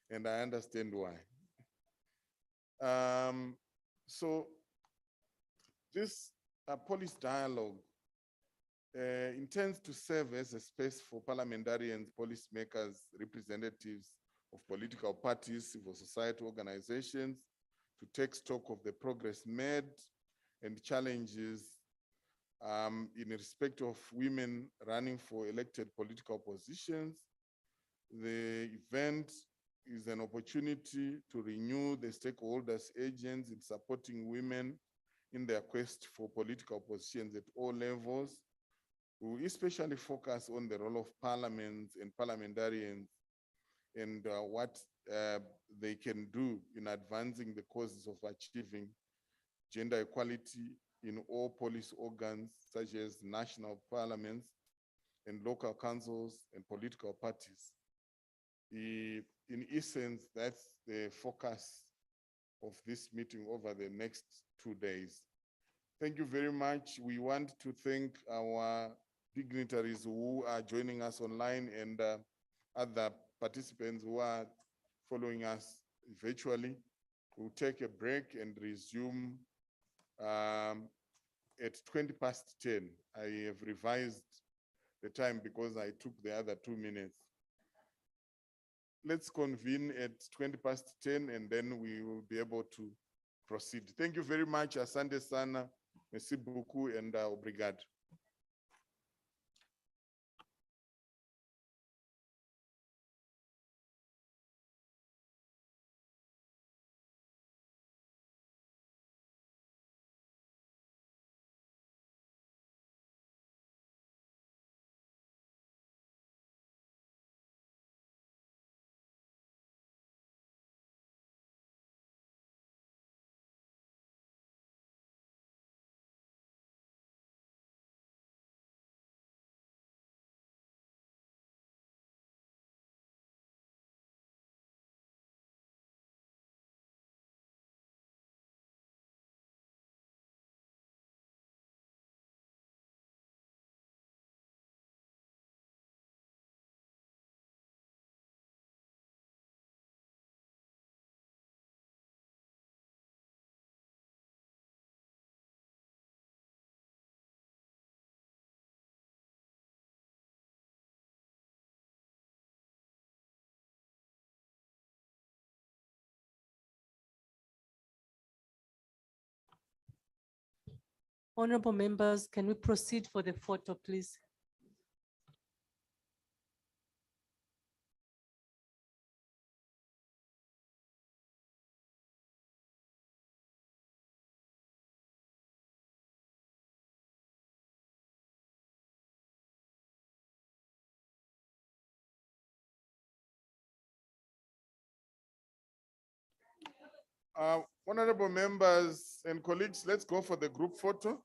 and I understand why. So this policy dialogue intends to serve as a space for parliamentarians, policymakers, representatives of political parties, civil society organizations, to take stock of the progress made and challenges in respect of women running for elected political positions. The event is an opportunity to renew the stakeholders' agents in supporting women in their quest for political positions at all levels. We will especially focus on the role of parliaments and parliamentarians and what they can do in advancing the causes of achieving gender equality in all police organs, such as national parliaments and local councils and political parties. In essence, that's the focus of this meeting over the next 2 days. Thank you very much. We want to thank our dignitaries who are joining us online and other participants who are following us virtually. We'll take a break and resume at 10:20. I have revised the time because I took the other 2 minutes. Let's convene at 10:20 and then we will be able to proceed. Thank you very much. Asante sana, merci beaucoup and obrigado. Honorable members, can we proceed for the photo, please? Honorable members and colleagues, let's go for the group photo.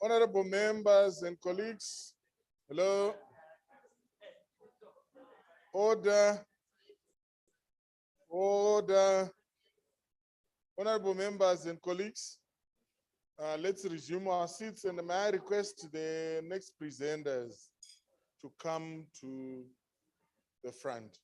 Honorable members and colleagues, hello. Order. Order. Honorable members and colleagues, let's resume our seats, and may I request the next presenters to come to the front.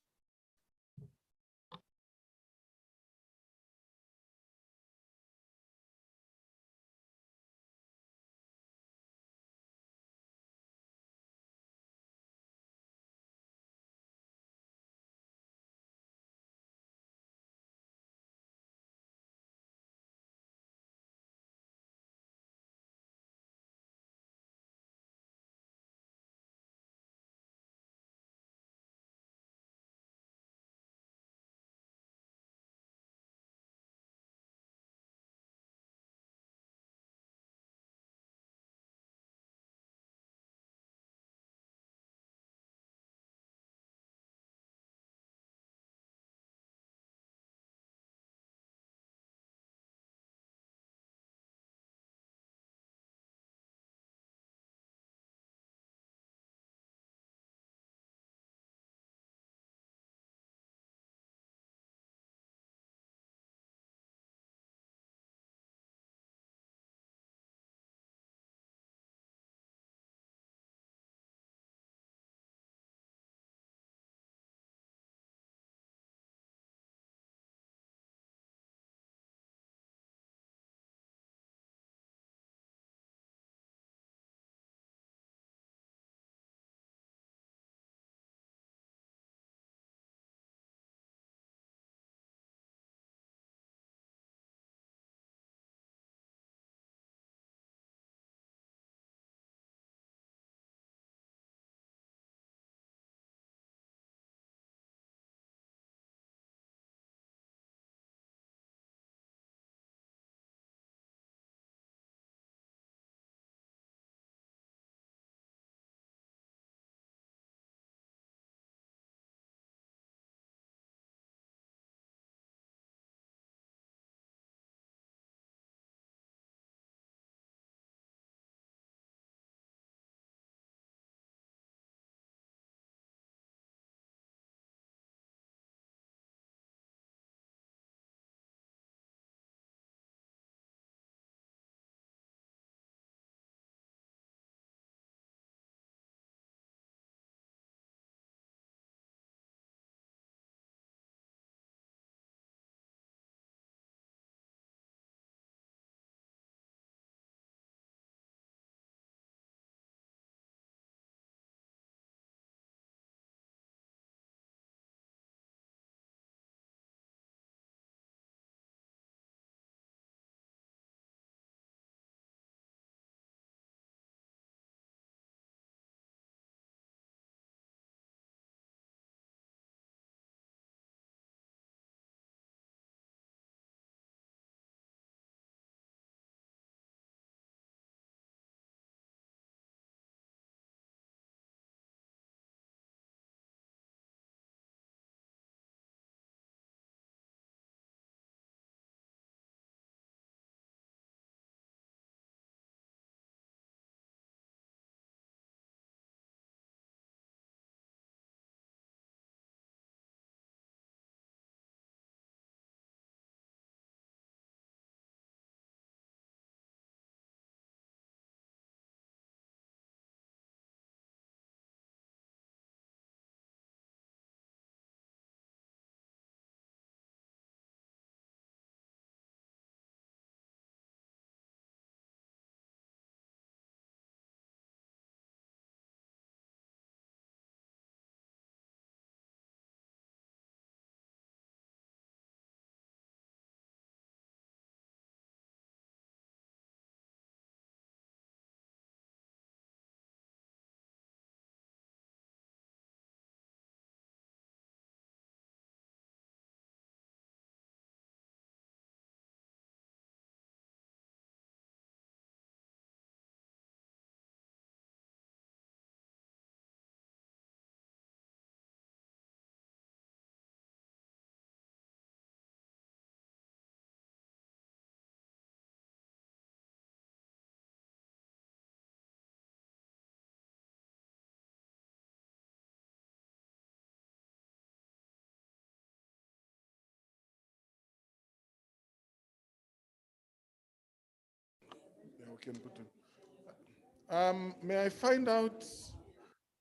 we can put him. May I find out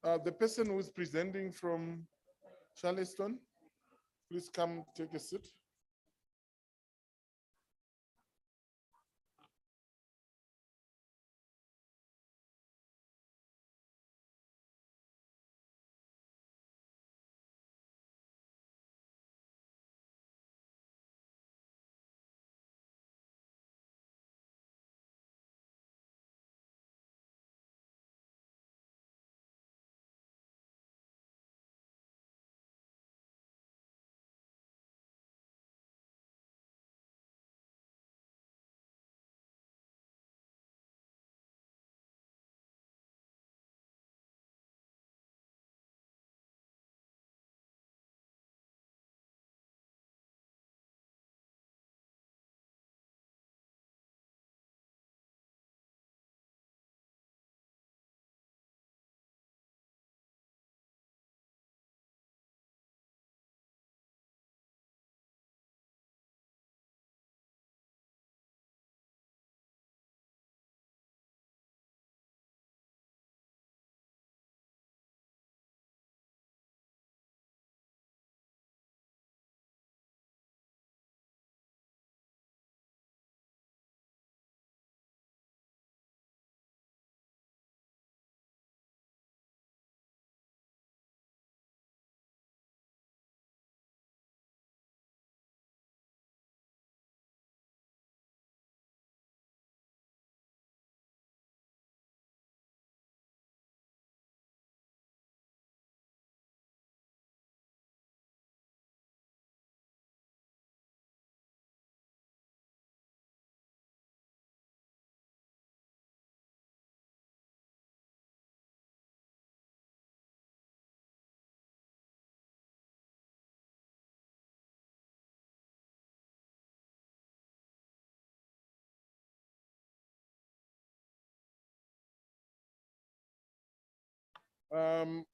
the person who is presenting from Charleston? Please come take a seat.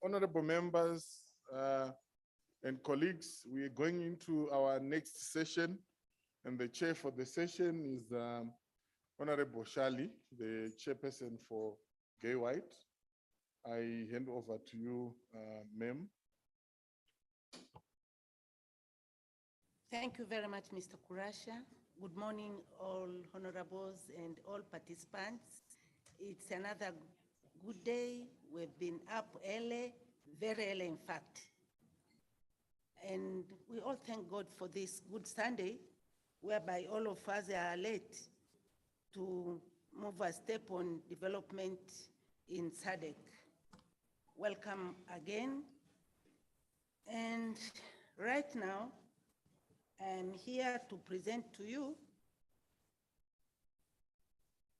Honorable members and colleagues, we are going into our next session, and the chair for the session is Honorable Shali, the chairperson for Gay White. I hand over to you, ma'am. Thank you very much, Mr. Kurasha. Good morning, all honorables and all participants. It's another good day. We've been up early, very early in fact. And we all thank God for this good Sunday, whereby all of us are late to move a step on development in SADC. Welcome again. And right now, I'm here to present to you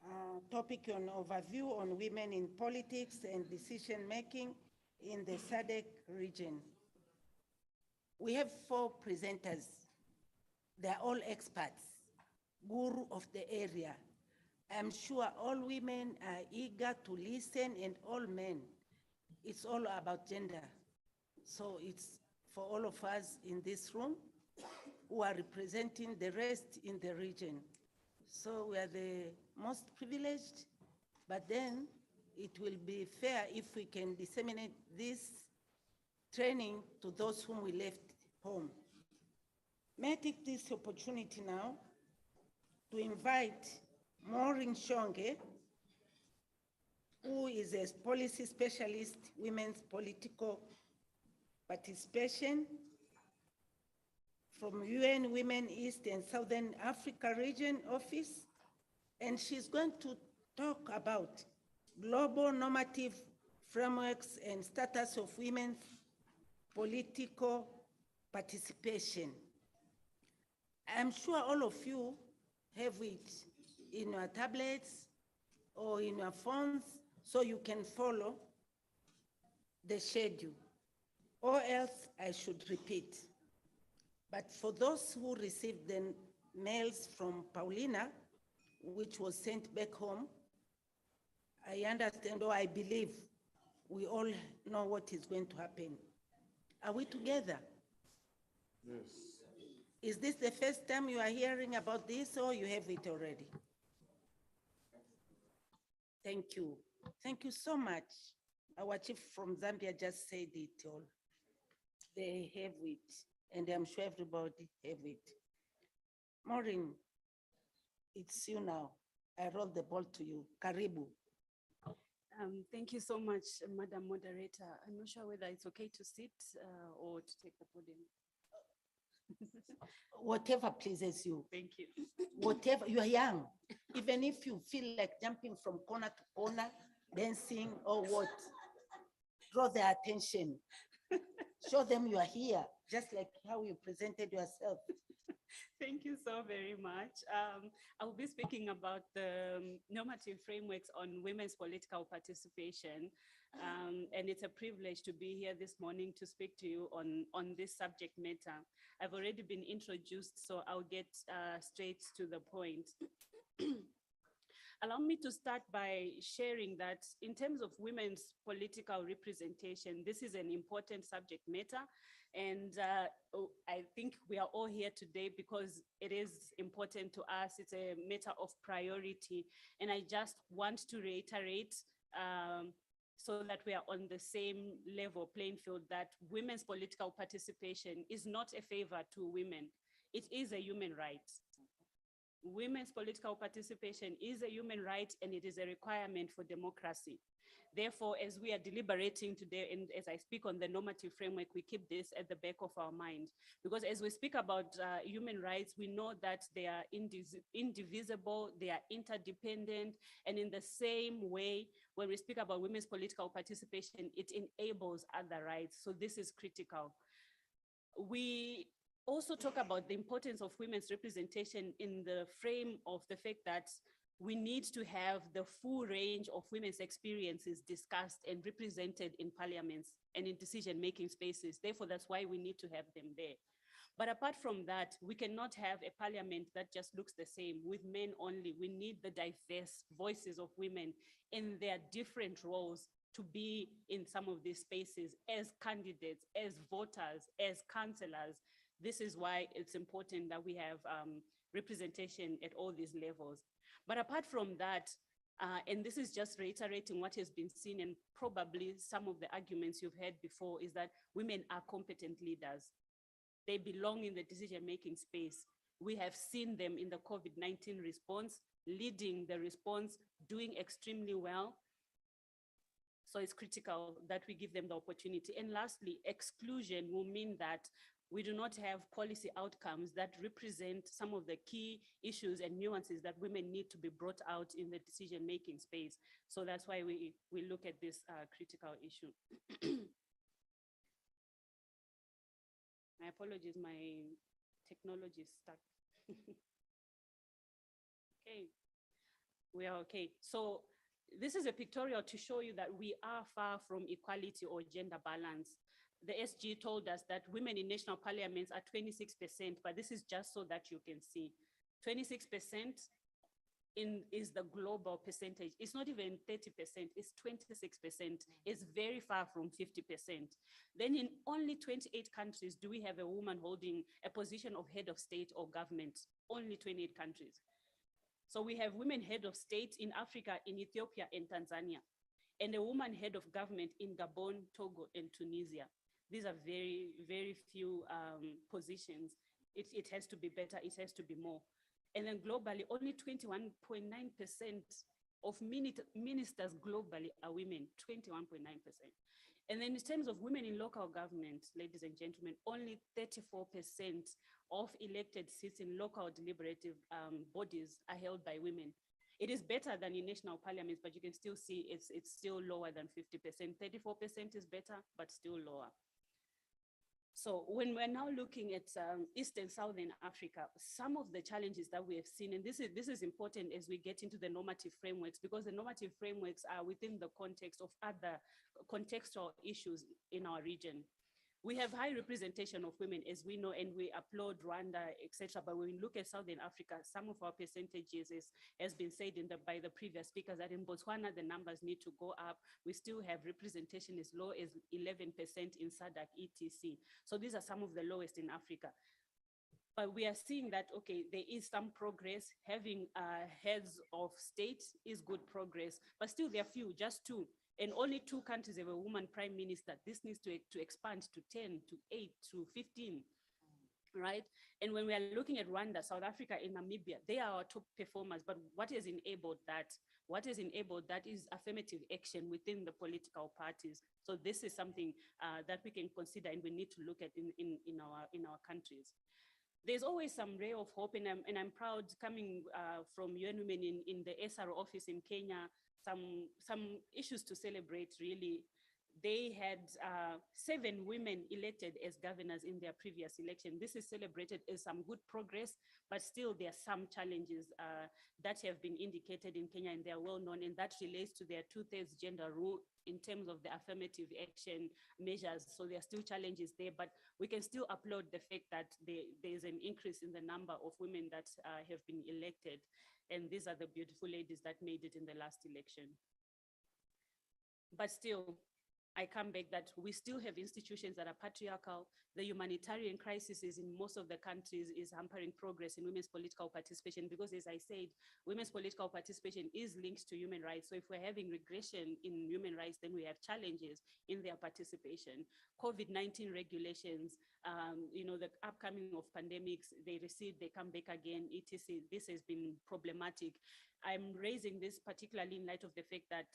a topic on overview on women in politics and decision-making in the SADC region. We have 4 presenters. They're all experts, guru of the area. I'm sure all women are eager to listen, and all men. It's all about gender. So it's for all of us in this room who are representing the rest in the region. So we are the most privileged, but then it will be fair if we can disseminate this training to those whom we left home. May I take this opportunity now to invite Maureen Shonge, who is a policy specialist, women's political participation from UN Women East and Southern Africa Region Office, and she's going to talk about global normative frameworks and status of women's political participation. I'm sure all of you have it in your tablets or in your phones so you can follow the schedule, or else I should repeat. But for those who received the mails from Paulina, which was sent back home, I understand, or I believe we all know what is going to happen. Are we together? Yes. Is this the first time you are hearing about this, or you have it already? Thank you. Thank you so much. Our chief from Zambia just said it all. They have it, and I'm sure everybody have it. Maureen, it's you now. I roll the ball to you. Karibu. Thank you so much, Madam Moderator. I'm not sure whether it's okay to sit or to take the podium. Whatever pleases you. Thank you. Whatever, you are young. Even if you feel like jumping from corner to corner, dancing or what, draw their attention. Show them you are here, just like how you presented yourself. Thank you so very much. I will be speaking about the normative frameworks on women's political participation. And it's a privilege to be here this morning to speak to you on this subject matter. I've already been introduced, so I'll get straight to the point. Allow me to start by sharing that in terms of women's political representation, this is an important subject matter. And I think we are all here today because it is important to us. It's a matter of priority. And I just want to reiterate so that we are on the same level playing field, that women's political participation is not a favor to women. It is a human right. Women's political participation is a human right, and it is a requirement for democracy. Therefore, as we are deliberating today, and as I speak on the normative framework, we keep this at the back of our mind. Because as we speak about human rights, we know that they are indivisible, they are interdependent, and in the same way, when we speak about women's political participation, it enables other rights. So this is critical. We also talk about the importance of women's representation in the frame of the fact that we need to have the full range of women's experiences discussed and represented in parliaments and in decision-making spaces. Therefore, that's why we need to have them there. But apart from that, we cannot have a parliament that just looks the same with men only. We need the diverse voices of women in their different roles to be in some of these spaces as candidates, as voters, as councillors. This is why it's important that we have representation at all these levels. But apart from that, and this is just reiterating what has been seen and probably some of the arguments you've heard before, is that women are competent leaders. They belong in the decision-making space. We have seen them in the COVID-19 response, leading the response, doing extremely well. So it's critical that we give them the opportunity. And lastly, exclusion will mean that we do not have policy outcomes that represent some of the key issues and nuances that women need to be brought out in the decision-making space. So that's why we look at this critical issue. My apologies, my technology is stuck. Okay, we are okay. So this is a pictorial to show you that we are far from equality or gender balance. The SG told us that women in national parliaments are 26%, but this is just so that you can see. 26% is the global percentage. It's not even 30%, it's 26%. It's very far from 50%. Then in only 28 countries do we have a woman holding a position of head of state or government, only 28 countries. So we have women head of state in Africa, in Ethiopia and Tanzania, and a woman head of government in Gabon, Togo and Tunisia. These are very, very few positions. It has to be better, it has to be more. And then globally, only 21.9% of ministers globally are women, 21.9%. And then in terms of women in local government, ladies and gentlemen, only 34% of elected seats in local deliberative bodies are held by women. It is better than in national parliaments, but you can still see it's still lower than 50%. 34% is better, but still lower. So when we're now looking at East and Southern Africa, some of the challenges that we have seen, and this is important as we get into the normative frameworks, because the normative frameworks are within the context of other contextual issues in our region. We have high representation of women, as we know, and we applaud Rwanda, etc. But when we look at Southern Africa, some of our percentages has been said by the previous speakers that in Botswana, the numbers need to go up. We still have representation as low as 11% in SADC, etc. So these are some of the lowest in Africa. But we are seeing that, okay, there is some progress. Having heads of state is good progress, but still there are few, just two. And only 2 countries have a woman prime minister. This needs to expand to 10, to 8, to 15, right? And when we are looking at Rwanda, South Africa, and Namibia, they are our top performers. But what has enabled that? What has enabled that is affirmative action within the political parties. So this is something that we can consider and we need to look at in our countries. There's always some ray of hope, and I'm proud coming from UN Women in the SR office in Kenya, some issues to celebrate really. They had 7 women elected as governors in their previous election. This is celebrated as some good progress, but still there are some challenges that have been indicated in Kenya, and they are well known, and that relates to their 2/3 gender rule in terms of the affirmative action measures. So there are still challenges there, but we can still applaud the fact that there's an increase in the number of women that have been elected. And these are the beautiful ladies that made it in the last election. But still, I come back that we still have institutions that are patriarchal. The humanitarian crisis is in most of the countries is hampering progress in women's political participation because, as I said, women's political participation is linked to human rights. So if we're having regression in human rights, then we have challenges in their participation. COVID-19 regulations, the upcoming of pandemics, they recede, they come back again, etc. This has been problematic. I'm raising this particularly in light of the fact that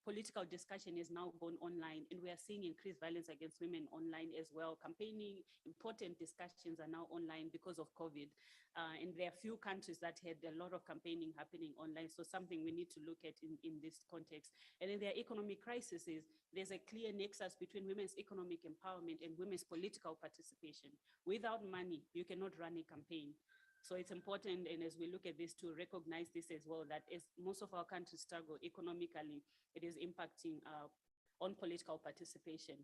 political discussion is now gone online, and we are seeing increased violence against women online as well. Campaigning, important discussions are now online because of COVID. And there are few countries that had a lot of campaigning happening online. So something we need to look at in this context. And then there are economic crises. There's a clear nexus between women's economic empowerment and women's political participation. Without money, you cannot run a campaign. So it's important, and as we look at this, to recognize this as well, that as most of our countries struggle economically, it is impacting on political participation.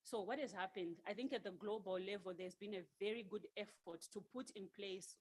So what has happened? I think at the global level, there's been a very good effort to put in place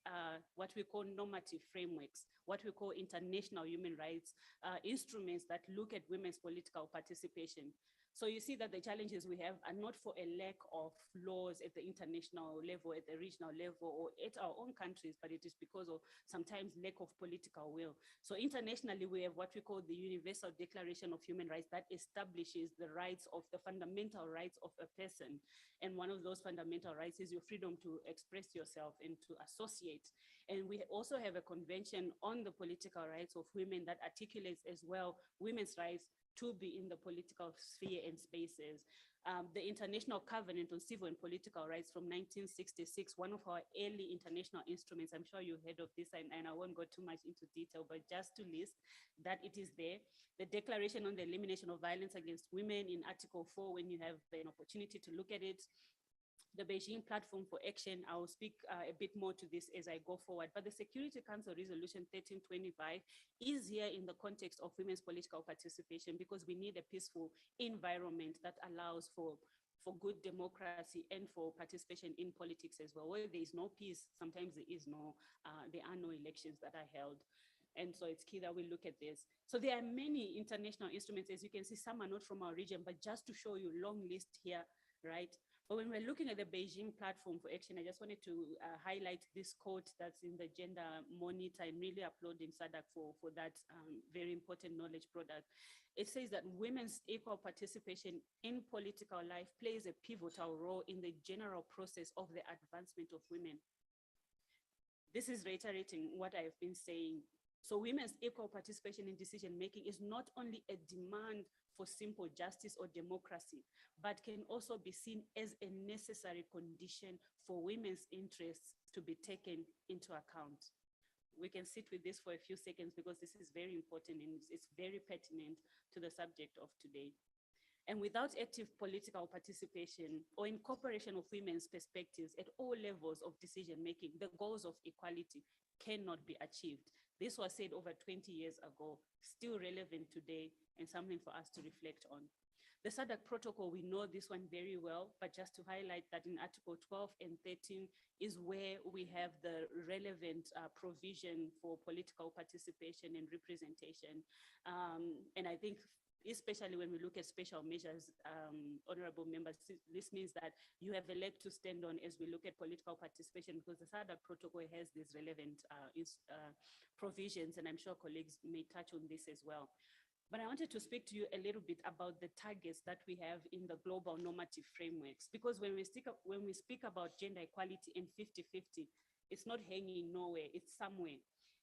what we call normative frameworks, what we call international human rights instruments that look at women's political participation. So you see that the challenges we have are not for a lack of laws at the international level, at the regional level, or at our own countries, but it is because of sometimes lack of political will. So internationally, we have what we call the Universal Declaration of Human Rights that establishes the rights of the fundamental rights of a person. And one of those fundamental rights is your freedom to express yourself and to associate. And we also have a convention on the political rights of women that articulates as well women's rights to be in the political sphere and spaces. The International Covenant on Civil and Political Rights from 1966, one of our early international instruments. I'm sure you heard of this, and I won't go too much into detail, but just to list that it is there. The Declaration on the Elimination of Violence Against Women in Article 4, when you have an opportunity to look at it. The Beijing Platform for Action, I will speak a bit more to this as I go forward, but the Security Council Resolution 1325 is here in the context of women's political participation because we need a peaceful environment that allows for good democracy and for participation in politics as well. Where there is no peace, sometimes there are no elections that are held. And so it's key that we look at this. So there are many international instruments, as you can see, some are not from our region, but just to show you long list here, right? But when we're looking at the Beijing Platform for Action, I just wanted to highlight this quote that's in the Gender Monitor and really applauding SADC for that very important knowledge product. It says that women's equal participation in political life plays a pivotal role in the general process of the advancement of women. This is reiterating what I've been saying. So women's equal participation in decision-making is not only a demand for simple justice or democracy, but can also be seen as a necessary condition for women's interests to be taken into account. We can sit with this for a few seconds because this is very important and it's very pertinent to the subject of today. And without active political participation or incorporation of women's perspectives at all levels of decision-making, the goals of equality cannot be achieved. This was said over 20 years ago, still relevant today, and something for us to reflect on. The SADC protocol, we know this one very well, but just to highlight that in Article 12 and 13 is where we have the relevant provision for political participation and representation. And I think especially when we look at special measures, honorable members, this means that you have a leg to stand on as we look at political participation, because the SADC protocol has these relevant provisions, and I'm sure colleagues may touch on this as well. But I wanted to speak to you a little bit about the targets that we have in the global normative frameworks, because when we speak about gender equality in 50-50, it's not hanging nowhere, it's somewhere.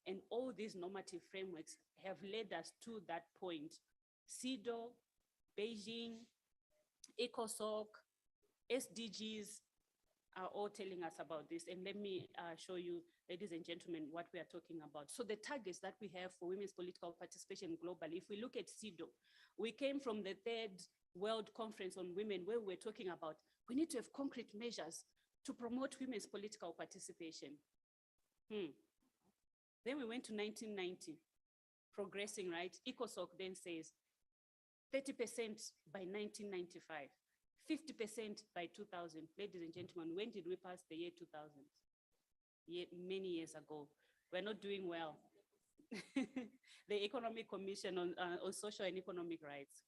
And all these normative frameworks have led us to that point. CEDAW, Beijing, ECOSOC, SDGs are all telling us about this. And let me show you, ladies and gentlemen, what we are talking about. So the targets that we have for women's political participation globally, if we look at CEDAW, we came from the 3rd World Conference on Women, where we're talking about, we need to have concrete measures to promote women's political participation. Then we went to 1990, progressing, right? ECOSOC then says 30% by 1995, 50% by 2000. Ladies and gentlemen, when did we pass the year 2000? Many years ago. We're not doing well. The Economic Commission on Social and Economic Rights.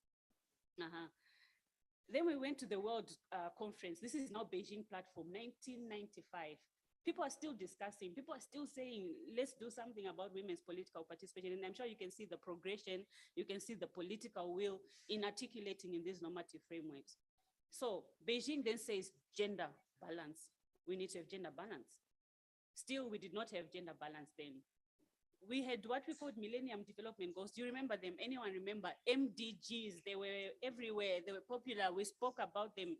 Then we went to the World Conference. This is now Beijing platform, 1995. People are still discussing, people are still saying, let's do something about women's political participation. And I'm sure you can see the progression, you can see the political will in articulating in these normative frameworks. So Beijing then says gender balance. We need to have gender balance. Still, we did not have gender balance then. We had what we called Millennium Development Goals. Do you remember them? Anyone remember? MDGs, they were everywhere, they were popular, we spoke about them.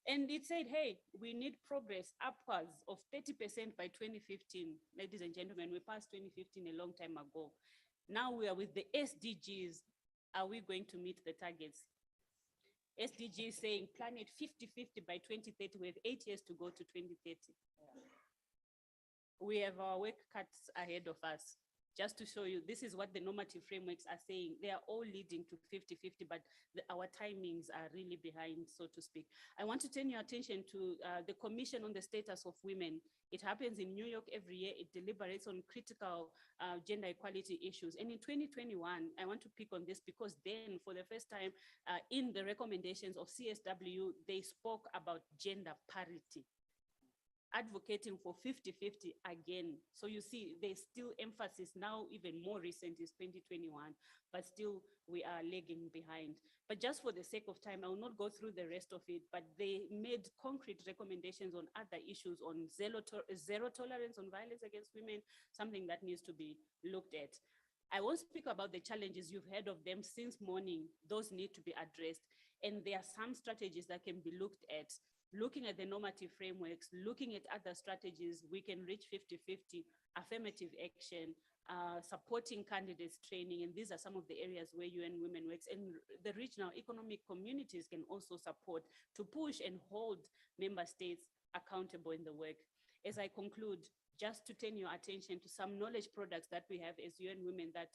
And it said, hey, we need progress upwards of 30% by 2015. Ladies and gentlemen, we passed 2015 a long time ago. Now we are with the SDGs. Are we going to meet the targets? SDG is saying planet 50-50 by 2030. We have 8 years to go to 2030. We have our work cut ahead of us. Just to show you, this is what the normative frameworks are saying. They are all leading to 50-50, but our timings are really behind, so to speak. I want to turn your attention to the Commission on the Status of Women. It happens in New York every year. It deliberates on critical gender equality issues. And in 2021, I want to pick on this because then for the first time in the recommendations of CSW, they spoke about gender parity, advocating for 50-50 again. So you see, there's still emphasis now, even more recent is 2021, but still we are lagging behind. But just for the sake of time, I will not go through the rest of it, but they made concrete recommendations on other issues, on zero tolerance on violence against women, something that needs to be looked at. I won't speak about the challenges, you've heard of them since morning. Those need to be addressed. And there are some strategies that can be looked at. Looking at the normative frameworks, looking at other strategies, we can reach 50-50, affirmative action, supporting candidates training, and these are some of the areas where UN Women works, and the regional economic communities can also support to push and hold member states accountable in the work. As I conclude, just to turn your attention to some knowledge products that we have as UN Women that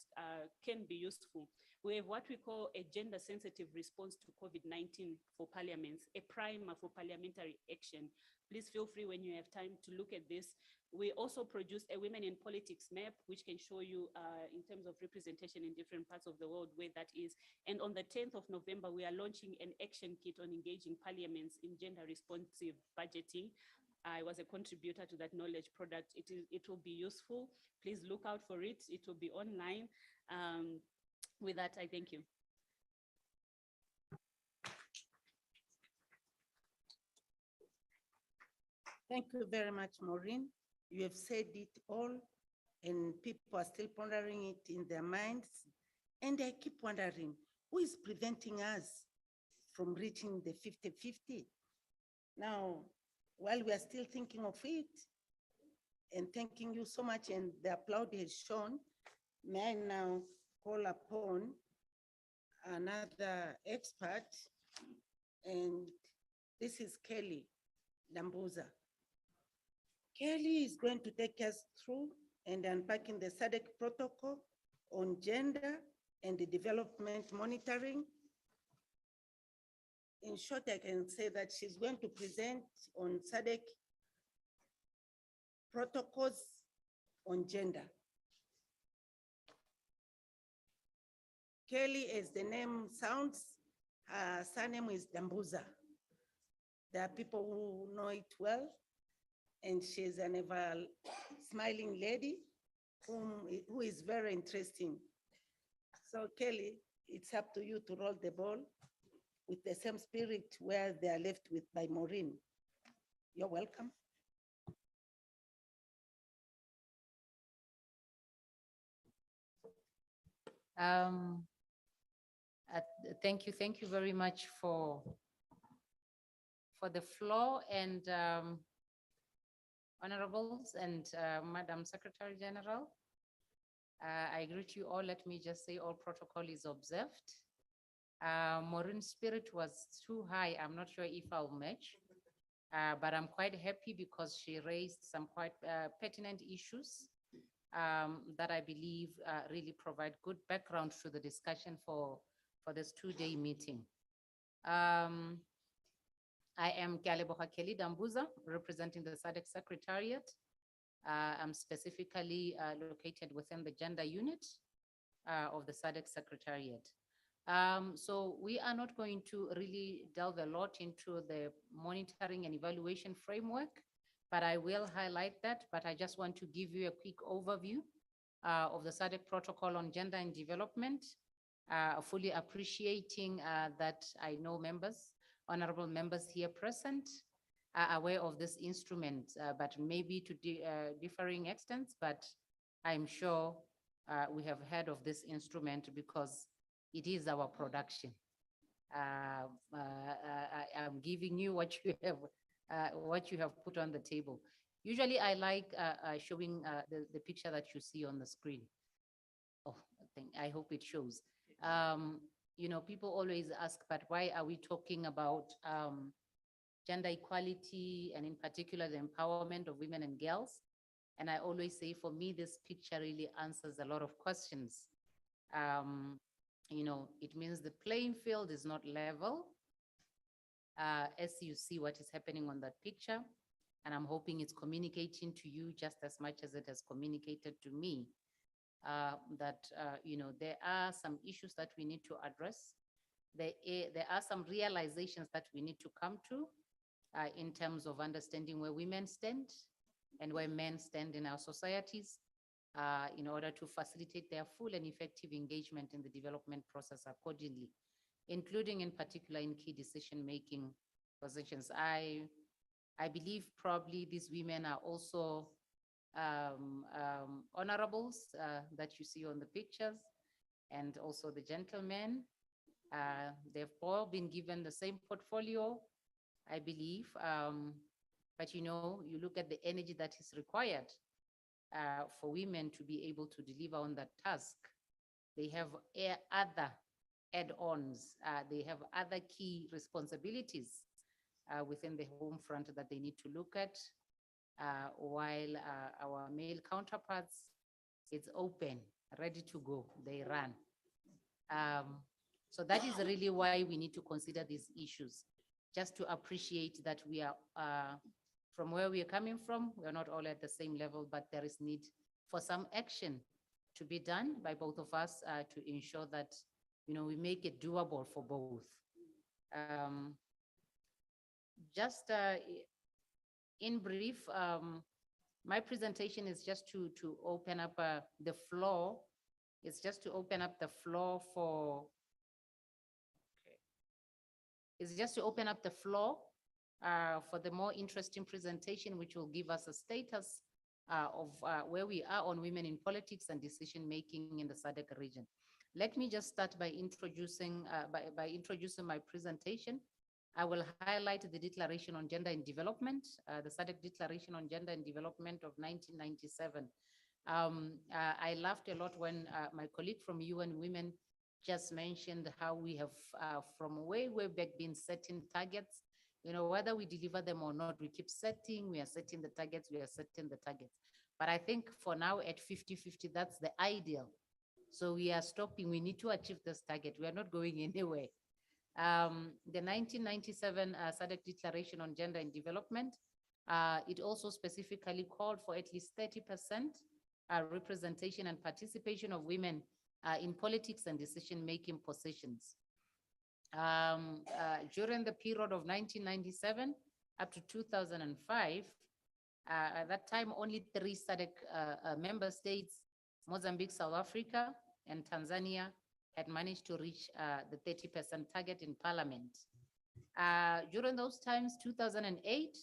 can be useful. We have what we call a gender-sensitive response to COVID-19 for parliaments, a primer for parliamentary action. Please feel free when you have time to look at this. We also produce a Women in Politics map, which can show you in terms of representation in different parts of the world where that is. And on the 10th of November, we are launching an action kit on engaging parliaments in gender-responsive budgeting. I was a contributor to that knowledge product. It will be useful. Please look out for it. It will be online. With that, I thank you. Thank you very much, Maureen. You have said it all, and people are still pondering it in their minds. And I keep wondering, who is preventing us from reaching the 50-50? Now, while we are still thinking of it, and thanking you so much, and the applaud has shown, may I now call upon another expert, and this is Kelly Dambuza. Kelly is going to take us through and unpacking the SADC protocol on gender and the development monitoring. In short, I can say that she's going to present on SADC protocols on gender. Kelly, as the name sounds, her surname is Dambuza. There are people who know it well, and she's an ever smiling lady who is very interesting. So Kelly, it's up to you to roll the ball with the same spirit where they are left with by Maureen. You're welcome. Thank you very much for the floor, and honorables and Madam Secretary General. I greet you all. Let me just say all protocol is observed. Maureen's spirit was too high. I'm not sure if I'll match, but I'm quite happy because she raised some quite pertinent issues that I believe really provide good background to the discussion for this two-day meeting. I am Kaleboha Kelly Dambuza, representing the SADC Secretariat. I'm specifically located within the gender unit of the SADC Secretariat. So we are not going to really delve a lot into the monitoring and evaluation framework, but I will highlight that. But I just want to give you a quick overview of the SADC protocol on gender and development, fully appreciating that I know members, honorable members here present, are aware of this instrument, but maybe to differing extents, but I'm sure we have heard of this instrument because it is our production. I'm giving you what you have put on the table. Usually I like showing the picture that you see on the screen. Oh, I hope it shows. You know, people always ask, but why are we talking about gender equality and in particular the empowerment of women and girls? And I always say, for me, this picture really answers a lot of questions. You know, it means the playing field is not level, as you see what is happening on that picture. And I'm hoping it's communicating to you just as much as it has communicated to me, that, you know, there are some issues that we need to address. There are some realizations that we need to come to in terms of understanding where women stand and where men stand in our societies, in order to facilitate their full and effective engagement in the development process accordingly, including in particular in key decision-making positions. I believe probably these women are also honorables that you see on the pictures, and also the gentlemen. They've all been given the same portfolio, I believe, but you know, you look at the energy that is required for women to be able to deliver on that task. They have other add-ons, they have other key responsibilities within the home front that they need to look at, while our male counterparts, it's open, ready to go, they run. So that is really why we need to consider these issues, just to appreciate that we are, from where we are coming from, we're not all at the same level, but there is need for some action to be done by both of us to ensure that, you know, we make it doable for both. Just in brief, my presentation is just to open up the floor. It's just to open up the floor for, it's just to open up the floor for the more interesting presentation, which will give us a status of where we are on women in politics and decision-making in the SADC region. Let me just start by introducing my presentation. I will highlight the Declaration on Gender and Development, the SADC Declaration on Gender and Development of 1997. I laughed a lot when my colleague from UN Women just mentioned how we have, from way back, been setting targets. You know, whether we deliver them or not, we keep setting, we are setting the targets, But I think for now at 50-50, that's the ideal. So we are stopping, we need to achieve this target. We are not going anywhere. The 1997 SADC Declaration on Gender and Development, it also specifically called for at least 30% representation and participation of women in politics and decision-making positions. During the period of 1997 up to 2005, at that time, only 3 SADC member states, Mozambique, South Africa, and Tanzania, had managed to reach the 30% target in parliament. During those times, 2008,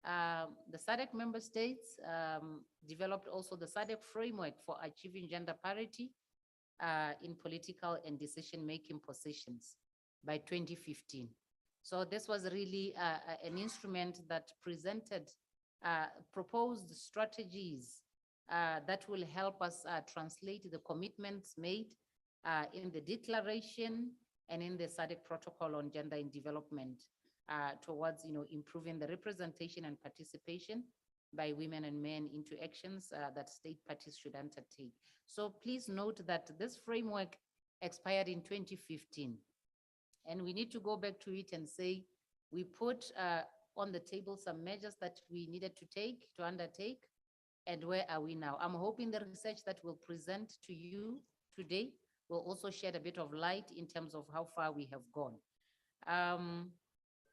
the SADC member states developed also the SADC framework for achieving gender parity in political and decision-making positions by 2015. So this was really an instrument that presented proposed strategies that will help us translate the commitments made in the declaration and in the SADC protocol on gender in development towards, improving the representation and participation by women and men into actions that state parties should undertake. So please note that this framework expired in 2015. And we need to go back to it and say, we put on the table some measures that we needed to undertake, and where are we now? I'm hoping the research that we'll present to you today will also shed a bit of light in terms of how far we have gone.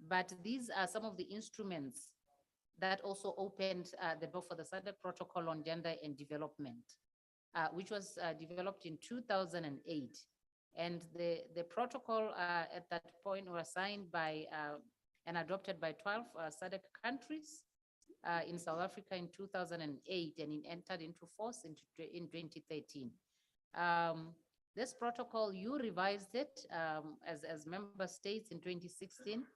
But these are some of the instruments that also opened the door for the SADC protocol on gender and development, which was developed in 2008. And the protocol at that point was signed by and adopted by 12 SADC countries in South Africa in 2008, and it entered into force in 2013. This protocol, you revised it as member states in 2016,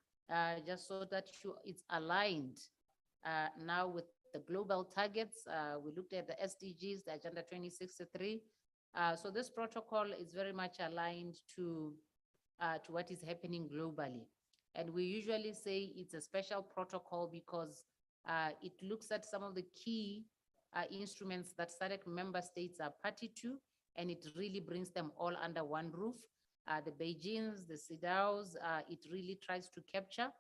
just so that it's aligned now with the global targets. We looked at the SDGs, the Agenda 2063. So this protocol is very much aligned to what is happening globally. And we usually say it's a special protocol because it looks at some of the key instruments that SADC member states are party to, and it really brings them all under one roof. The Beijings, the CEDAWs, it really tries to capture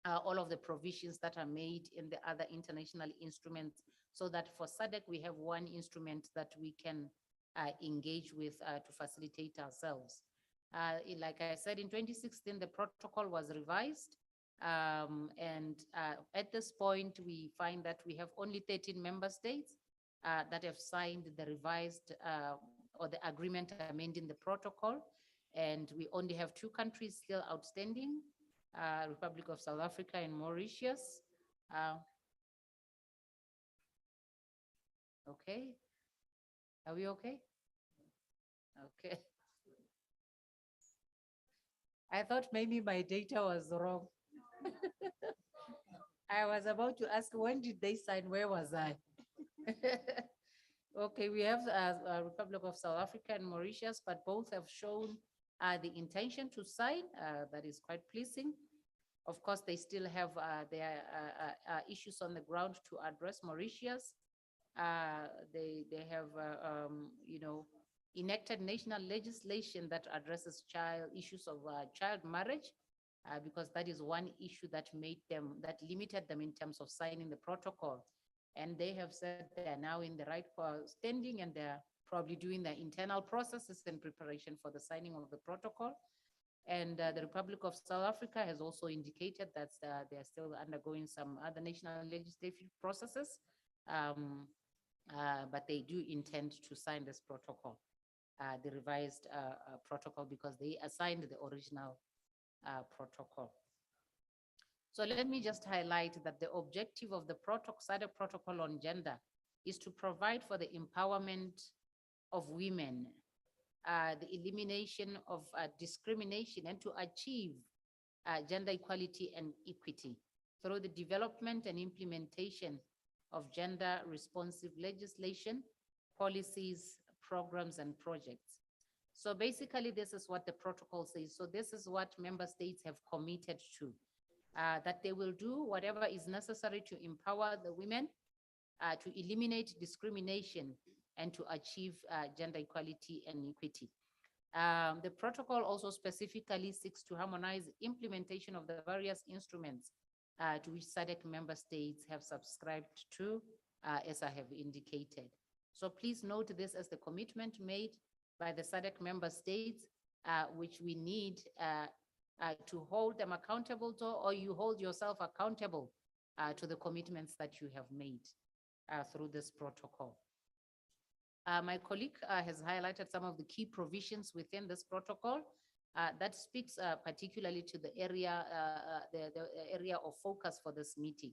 all of the provisions that are made in the other international instruments, so that for SADC, we have one instrument that we can engage with to facilitate ourselves. Like I said, in 2016, the protocol was revised. And at this point, we find that we have only 13 member states that have signed the revised or the agreement amending the protocol. And we only have 2 countries still outstanding, Republic of South Africa and Mauritius. Okay. Are we okay? Okay. I thought maybe my data was wrong. I was about to ask, when did they sign? Where was I? Okay, we have Republic of South Africa and Mauritius, but both have shown the intention to sign. That is quite pleasing. Of course, they still have their issues on the ground to address. Mauritius, they have, enacted national legislation that addresses issues of child marriage, because that is one issue that limited them in terms of signing the protocol. And they have said they are now in the right standing, and they're probably doing their internal processes in preparation for the signing of the protocol. And the Republic of South Africa has also indicated that they are still undergoing some other national legislative processes, but they do intend to sign this protocol, the revised protocol, because they assigned the original protocol. So let me just highlight that the objective of the SADC protocol on gender is to provide for the empowerment of women, the elimination of discrimination, and to achieve gender equality and equity through the development and implementation of gender responsive legislation, policies, programs, and projects. So basically, this is what the protocol says. So this is what member states have committed to, that they will do whatever is necessary to empower the women, to eliminate discrimination, and to achieve gender equality and equity. The protocol also specifically seeks to harmonize implementation of the various instruments to which SADC member states have subscribed to, as I have indicated. So please note this as the commitment made by the SADC member states, which we need to hold them accountable to, or you hold yourself accountable to the commitments that you have made through this protocol. My colleague has highlighted some of the key provisions within this protocol that speaks particularly to the area of focus for this meeting.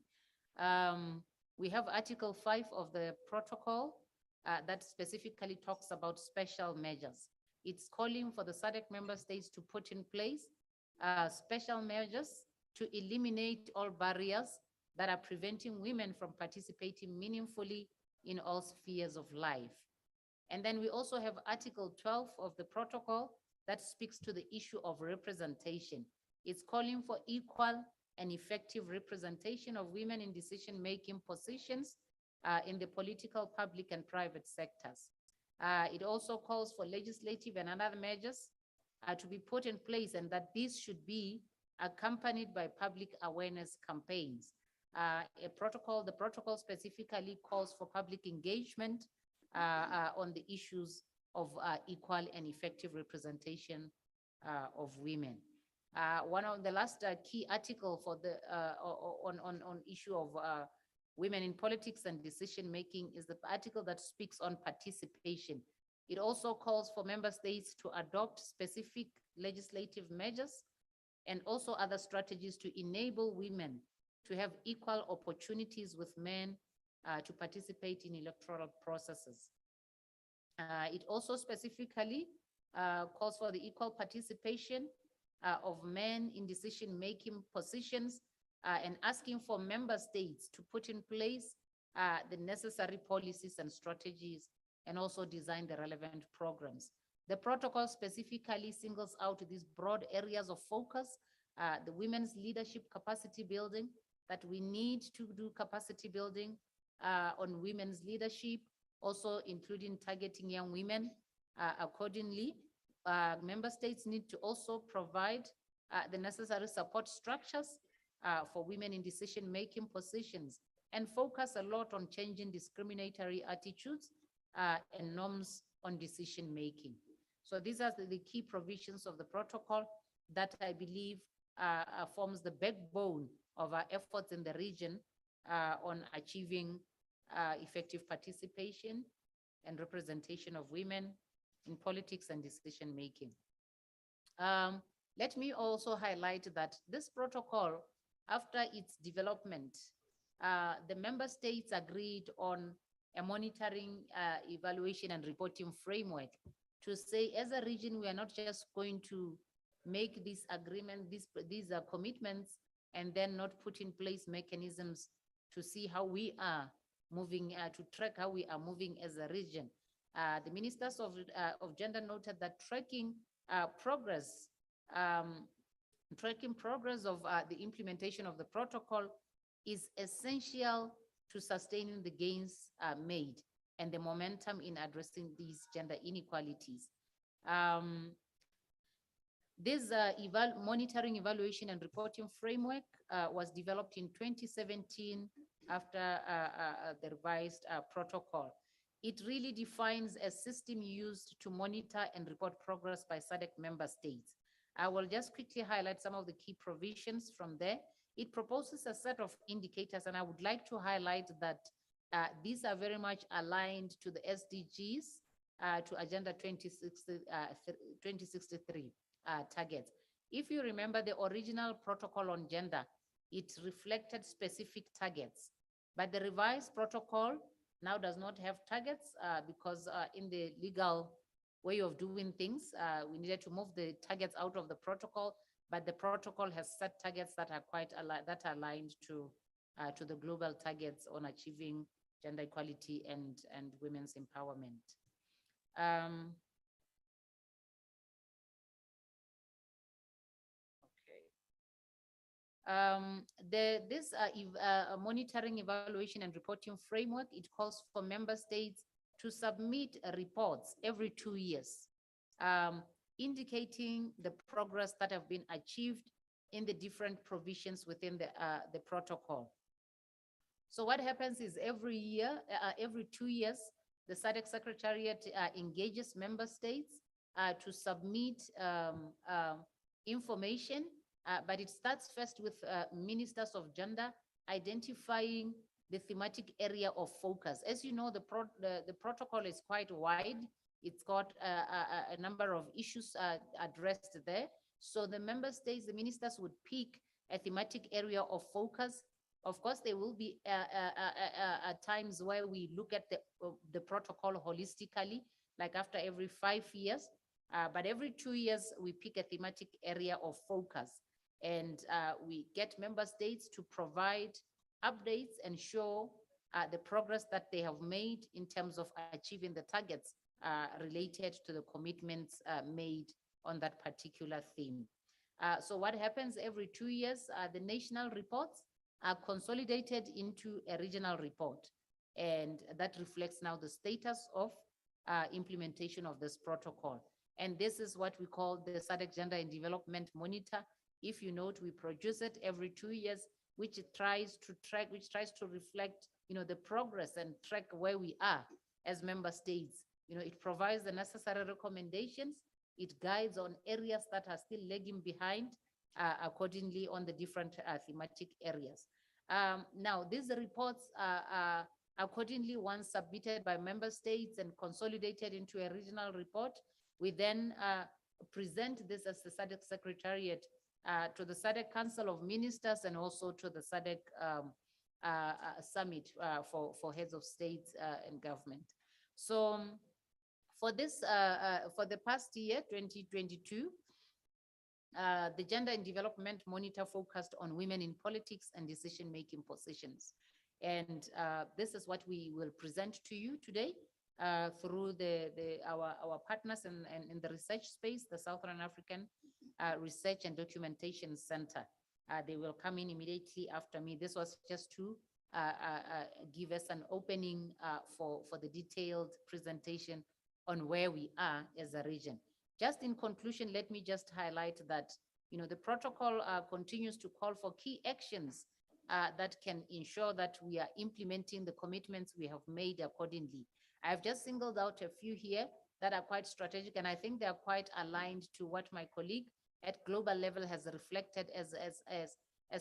We have Article 5 of the protocol that specifically talks about special measures. It's calling for the SADC member states to put in place special measures to eliminate all barriers that are preventing women from participating meaningfully in all spheres of life. And then we also have Article 12 of the protocol that speaks to the issue of representation. It's calling for equal and effective representation of women in decision-making positions in the political, public, and private sectors. It also calls for legislative and other measures to be put in place, and that these should be accompanied by public awareness campaigns. The protocol specifically calls for public engagement on the issues of equal and effective representation of women. One of the last key article for the on issue of women in politics and decision-making is the article that speaks on participation. It also calls for member states to adopt specific legislative measures and also other strategies to enable women to have equal opportunities with men to participate in electoral processes. It also specifically calls for the equal participation of men in decision-making positions and asking for member states to put in place the necessary policies and strategies and also design the relevant programs. The protocol specifically singles out these broad areas of focus, the women's leadership capacity building, that we need to do capacity building on women's leadership, also including targeting young women. Accordingly, member states need to also provide the necessary support structures for women in decision-making positions and focus a lot on changing discriminatory attitudes and norms on decision-making. So these are the key provisions of the protocol that I believe forms the backbone of our efforts in the region on achieving effective participation and representation of women in politics and decision-making. Let me also highlight that this protocol, after its development, the member states agreed on a monitoring, evaluation, and reporting framework to say, as a region, we are not just going to make this agreement, these commitments, and then not put in place mechanisms to see how we are moving, to track how we are moving as a region. The ministers of gender noted that tracking progress of the implementation of the protocol is essential to sustaining the gains made and the momentum in addressing these gender inequalities. This monitoring, evaluation, and reporting framework was developed in 2017 after the revised protocol. It really defines a system used to monitor and report progress by SADC member states. I will just quickly highlight some of the key provisions from there. It proposes a set of indicators, and I would like to highlight that these are very much aligned to the SDGs, to Agenda 2063 targets. If you remember the original protocol on gender, it reflected specific targets, but the revised protocol now does not have targets because in the legal way of doing things, we needed to move the targets out of the protocol, but the protocol has set targets that are quite aligned to the global targets on achieving gender equality and women's empowerment. This monitoring, evaluation, and reporting framework, it calls for member states to submit reports every 2 years, indicating the progress that have been achieved in the different provisions within the protocol. So what happens is every 2 years, the SADC Secretariat engages member states to submit information, but it starts first with ministers of gender identifying the thematic area of focus. As you know, the protocol is quite wide. It's got a number of issues addressed there. So the member states, the ministers would pick a thematic area of focus. Of course, there will be times where we look at the protocol holistically, like after every 5 years, but every 2 years, we pick a thematic area of focus. And we get member states to provide updates and show the progress that they have made in terms of achieving the targets related to the commitments made on that particular theme. So what happens every 2 years, the national reports are consolidated into a regional report. And that reflects now the status of implementation of this protocol. And this is what we call the SADC Gender and Development Monitor. If you note, we produce it every 2 years, which it tries to track, which tries to reflect, the progress and track where we are as member states. It provides the necessary recommendations. It guides on areas that are still lagging behind accordingly on the different thematic areas. Now, these reports are accordingly once submitted by member states and consolidated into a regional report. We then present this as the SADC Secretariat to the SADC Council of Ministers and also to the SADC Summit for heads of states and government. So for this, for the past year, 2022, the Gender and Development Monitor focused on women in politics and decision-making positions. And this is what we will present to you today through our partners in the research space, the Southern African Research and Documentation Center. They will come in immediately after me. This was just to give us an opening for the detailed presentation on where we are as a region. Just in conclusion, let me just highlight that, the protocol continues to call for key actions that can ensure that we are implementing the commitments we have made accordingly. I've just singled out a few here that are quite strategic, and I think they are quite aligned to what my colleague at global level has reflected as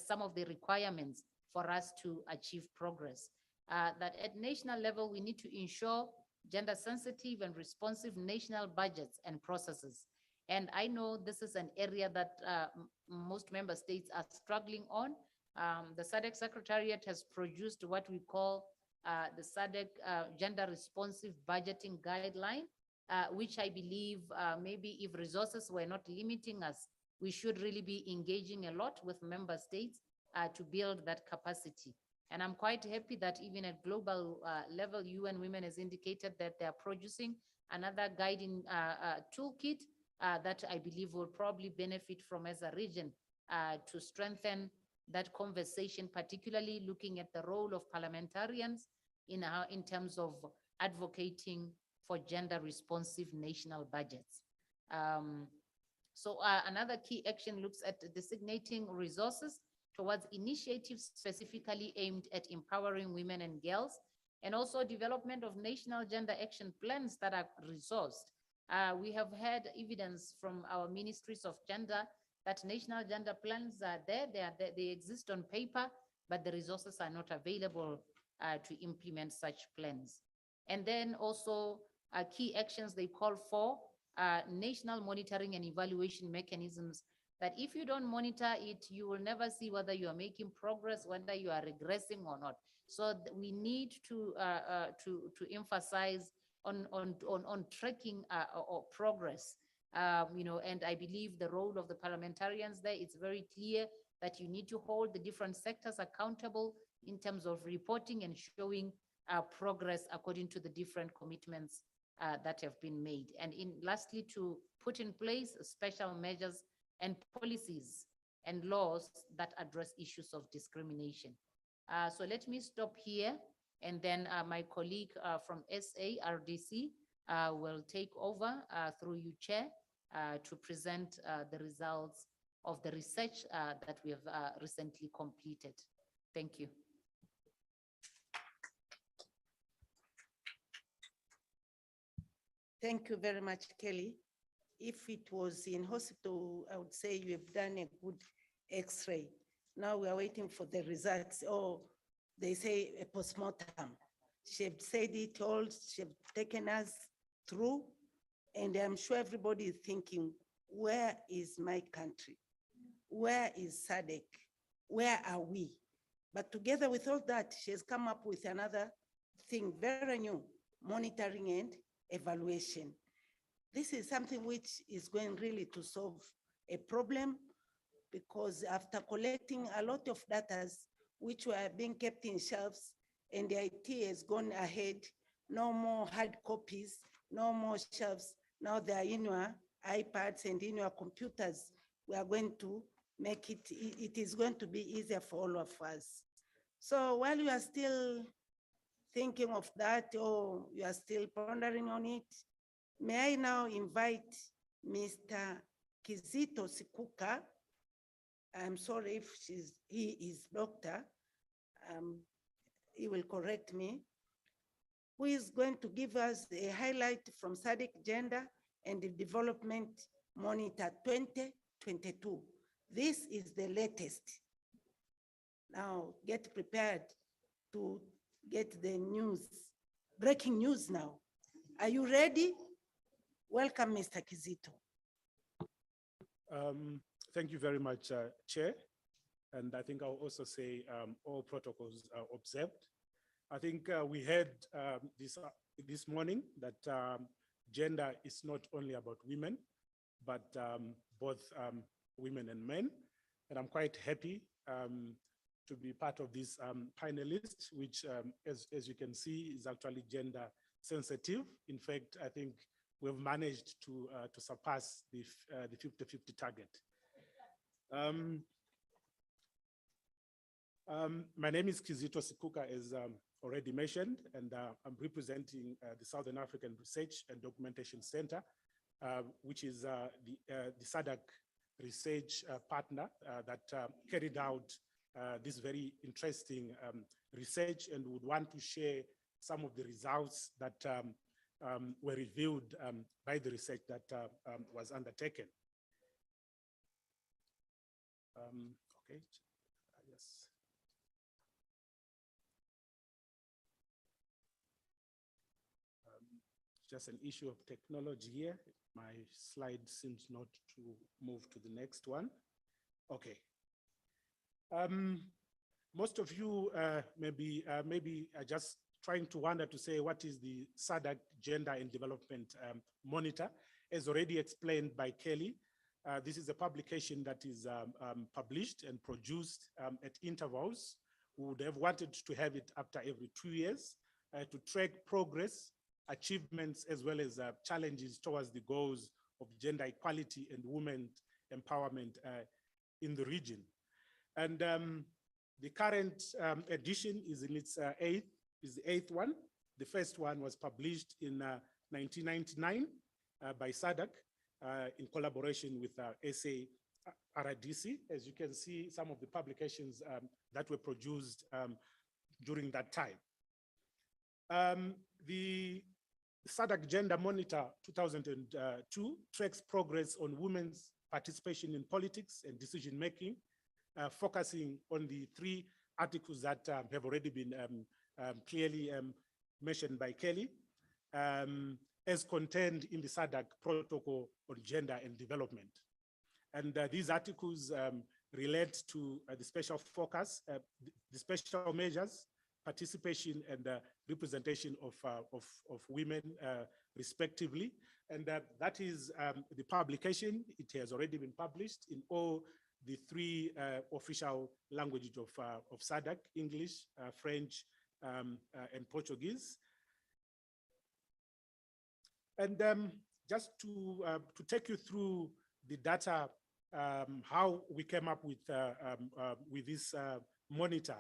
some of the requirements for us to achieve progress. That at national level, we need to ensure gender sensitive and responsive national budgets and processes. And I know this is an area that most member states are struggling on. The SADC Secretariat has produced what we call the SADC Gender Responsive Budgeting Guideline, which I believe maybe if resources were not limiting us, we should really be engaging a lot with member states to build that capacity. And I'm quite happy that even at global level, UN Women has indicated that they are producing another guiding toolkit that I believe will probably benefit from as a region to strengthen that conversation, particularly looking at the role of parliamentarians in terms of advocating for gender responsive national budgets. So another key action looks at designating resources towards initiatives specifically aimed at empowering women and girls, and also development of national gender action plans that are resourced. We have had evidence from our ministries of gender that national gender plans are there, they exist on paper, but the resources are not available to implement such plans. And then also key actions they call for national monitoring and evaluation mechanisms, that if you don't monitor it, you will never see whether you are making progress, whether you are regressing or not. So we need to emphasize on tracking or progress, and I believe the role of the parliamentarians there, it's very clear that you need to hold the different sectors accountable in terms of reporting and showing progress according to the different commitments that have been made. And lastly, to put in place special measures and policies and laws that address issues of discrimination. So let me stop here, and then my colleague from SADC will take over through you, Chair, to present the results of the research that we have recently completed. Thank you. Thank you very much, Kelly. If it was in hospital, I would say you have done a good X-ray. Now we are waiting for the results, or they say a postmortem. She've said it all, she've taken us through, and I'm sure everybody is thinking, where is my country? Where is SADC? Where are we? But together with all that, she has come up with another thing, very new, monitoring and evaluation. This is something which is going really to solve a problem, because after collecting a lot of data which were being kept in shelves, and the IT has gone ahead, no more hard copies, no more shelves. Now they are in your iPads and in your computers. We are going to make it, it is going to be easier for all of us. So while you are still thinking of that, or you are still pondering on it, may I now invite Mr. Kizito Sikuka. I'm sorry if he is doctor. He will correct me, who is going to give us a highlight from SADC Gender and the Development Monitor 2022. This is the latest. Now get prepared to get the news, breaking news now. Are you ready? Welcome, Mr. Kizito. Thank you very much, Chair. And I think I'll also say all protocols are observed. I think we heard this morning that gender is not only about women, but both women and men. And I'm quite happy to be part of this panelist, which, as you can see, is actually gender sensitive. In fact, I think we've managed to surpass the 50-50 target. My name is Kizito Sikuka, as already mentioned, and I'm representing the Southern African Research and Documentation Center, which is the SADC research partner that carried out this very interesting research, and would want to share some of the results that were revealed by the research that was undertaken. Okay, yes. Just an issue of technology here. My slide seems not to move to the next one. Okay. Most of you maybe are just trying to wonder to say, what is the SADC Gender and Development Monitor? As already explained by Kelly, this is a publication that is published and produced at intervals. We would have wanted to have it after every 2 years to track progress, achievements, as well as challenges towards the goals of gender equality and women empowerment in the region. And the current edition is in its the eighth one. The first one was published in 1999 by SADC in collaboration with SADC. As you can see, some of the publications that were produced during that time. The SADC Gender Monitor 2002 tracks progress on women's participation in politics and decision-making, focusing on the 3 articles that have already been clearly mentioned by Kelly, as contained in the SADC Protocol on Gender and Development. And these articles relate to the special focus, the special measures, participation and representation of women respectively. And that is the publication. It has already been published in all the 3 official languages of SADC: English, French, and Portuguese. And just to take you through the data, how we came up with this monitor.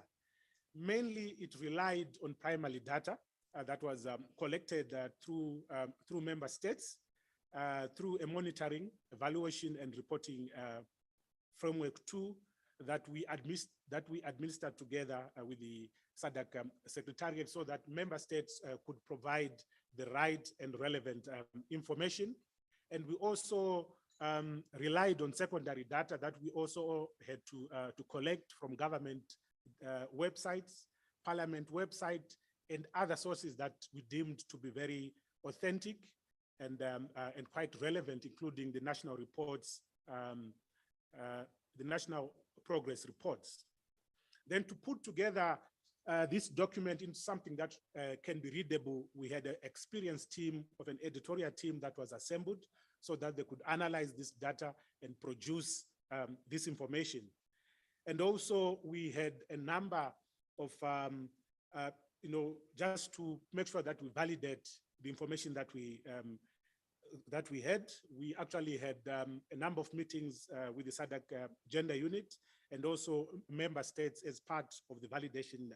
Mainly, it relied on primary data that was collected through member states, through a monitoring, evaluation, and reporting framework tool that we administered together with the SADC Secretariat, so that member states could provide the right and relevant information. And we also relied on secondary data that we also had to collect from government websites, parliament website, and other sources that we deemed to be very authentic and quite relevant, including the national reports, the national progress reports. Then to put together this document into something that can be readable, we had an experienced team of an editorial team that was assembled so that they could analyze this data and produce this information. And also we had a number of, just to make sure that we validate the information that we had. We actually had a number of meetings with the SADC gender unit and also member states as part of the validation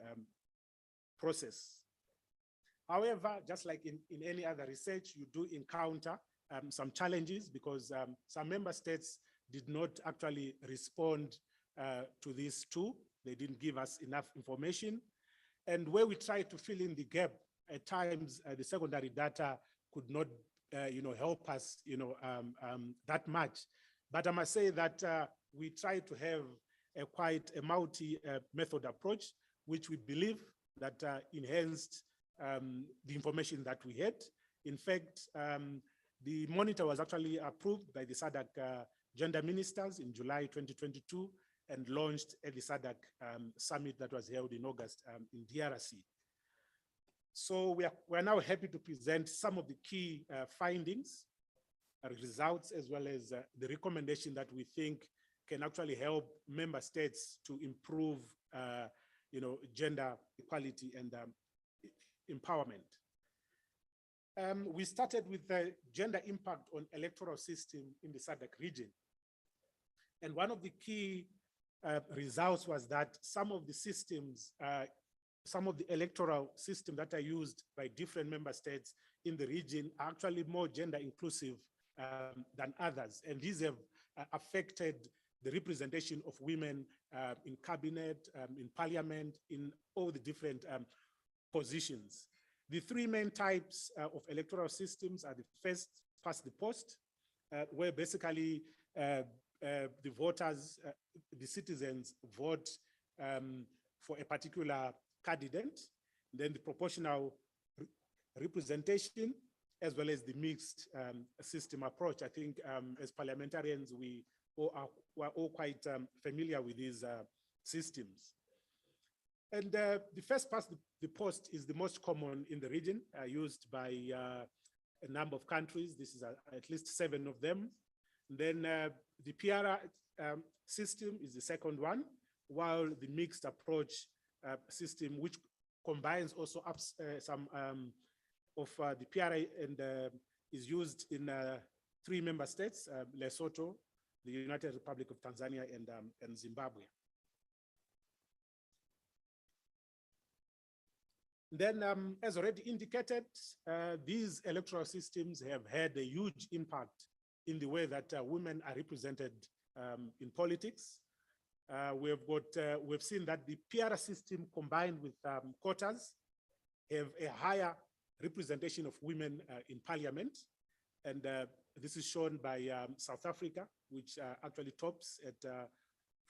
process. However, just like in any other research, you do encounter some challenges because some member states did not actually respond to this tool. They didn't give us enough information. And where we try to fill in the gap, at times the secondary data could not help us that much. But I must say that we try to have quite a multi-method approach, which we believe that enhanced the information that we had. In fact, the monitor was actually approved by the SADC gender ministers in July 2022 and launched at the SADC summit that was held in August in DRC. So we are now happy to present some of the key findings, results, as well as the recommendation that we think can actually help member states to improve gender equality and empowerment. We started with the gender impact on electoral system in the SADC region. And one of the key results was that some of the systems, some of the electoral systems that are used by different member states in the region are actually more gender inclusive than others. And these have affected the representation of women in cabinet, in parliament, in all the different positions. The three main types of electoral systems are the first, past the post, where basically the voters, the citizens vote for a particular candidate, then the proportional representation, as well as the mixed system approach. I think as parliamentarians, we are all quite familiar with these systems. And the first past the post is the most common in the region, used by a number of countries. This is at least 7 of them. And then the PR system is the second one, while the mixed approach system, which combines also some of the PRA and is used in 3 member states, Lesotho, the United Republic of Tanzania, and Zimbabwe. Then, as already indicated, these electoral systems have had a huge impact in the way that women are represented in politics. We've seen that the PR system combined with quotas have a higher representation of women in parliament. And this is shown by South Africa, which actually tops at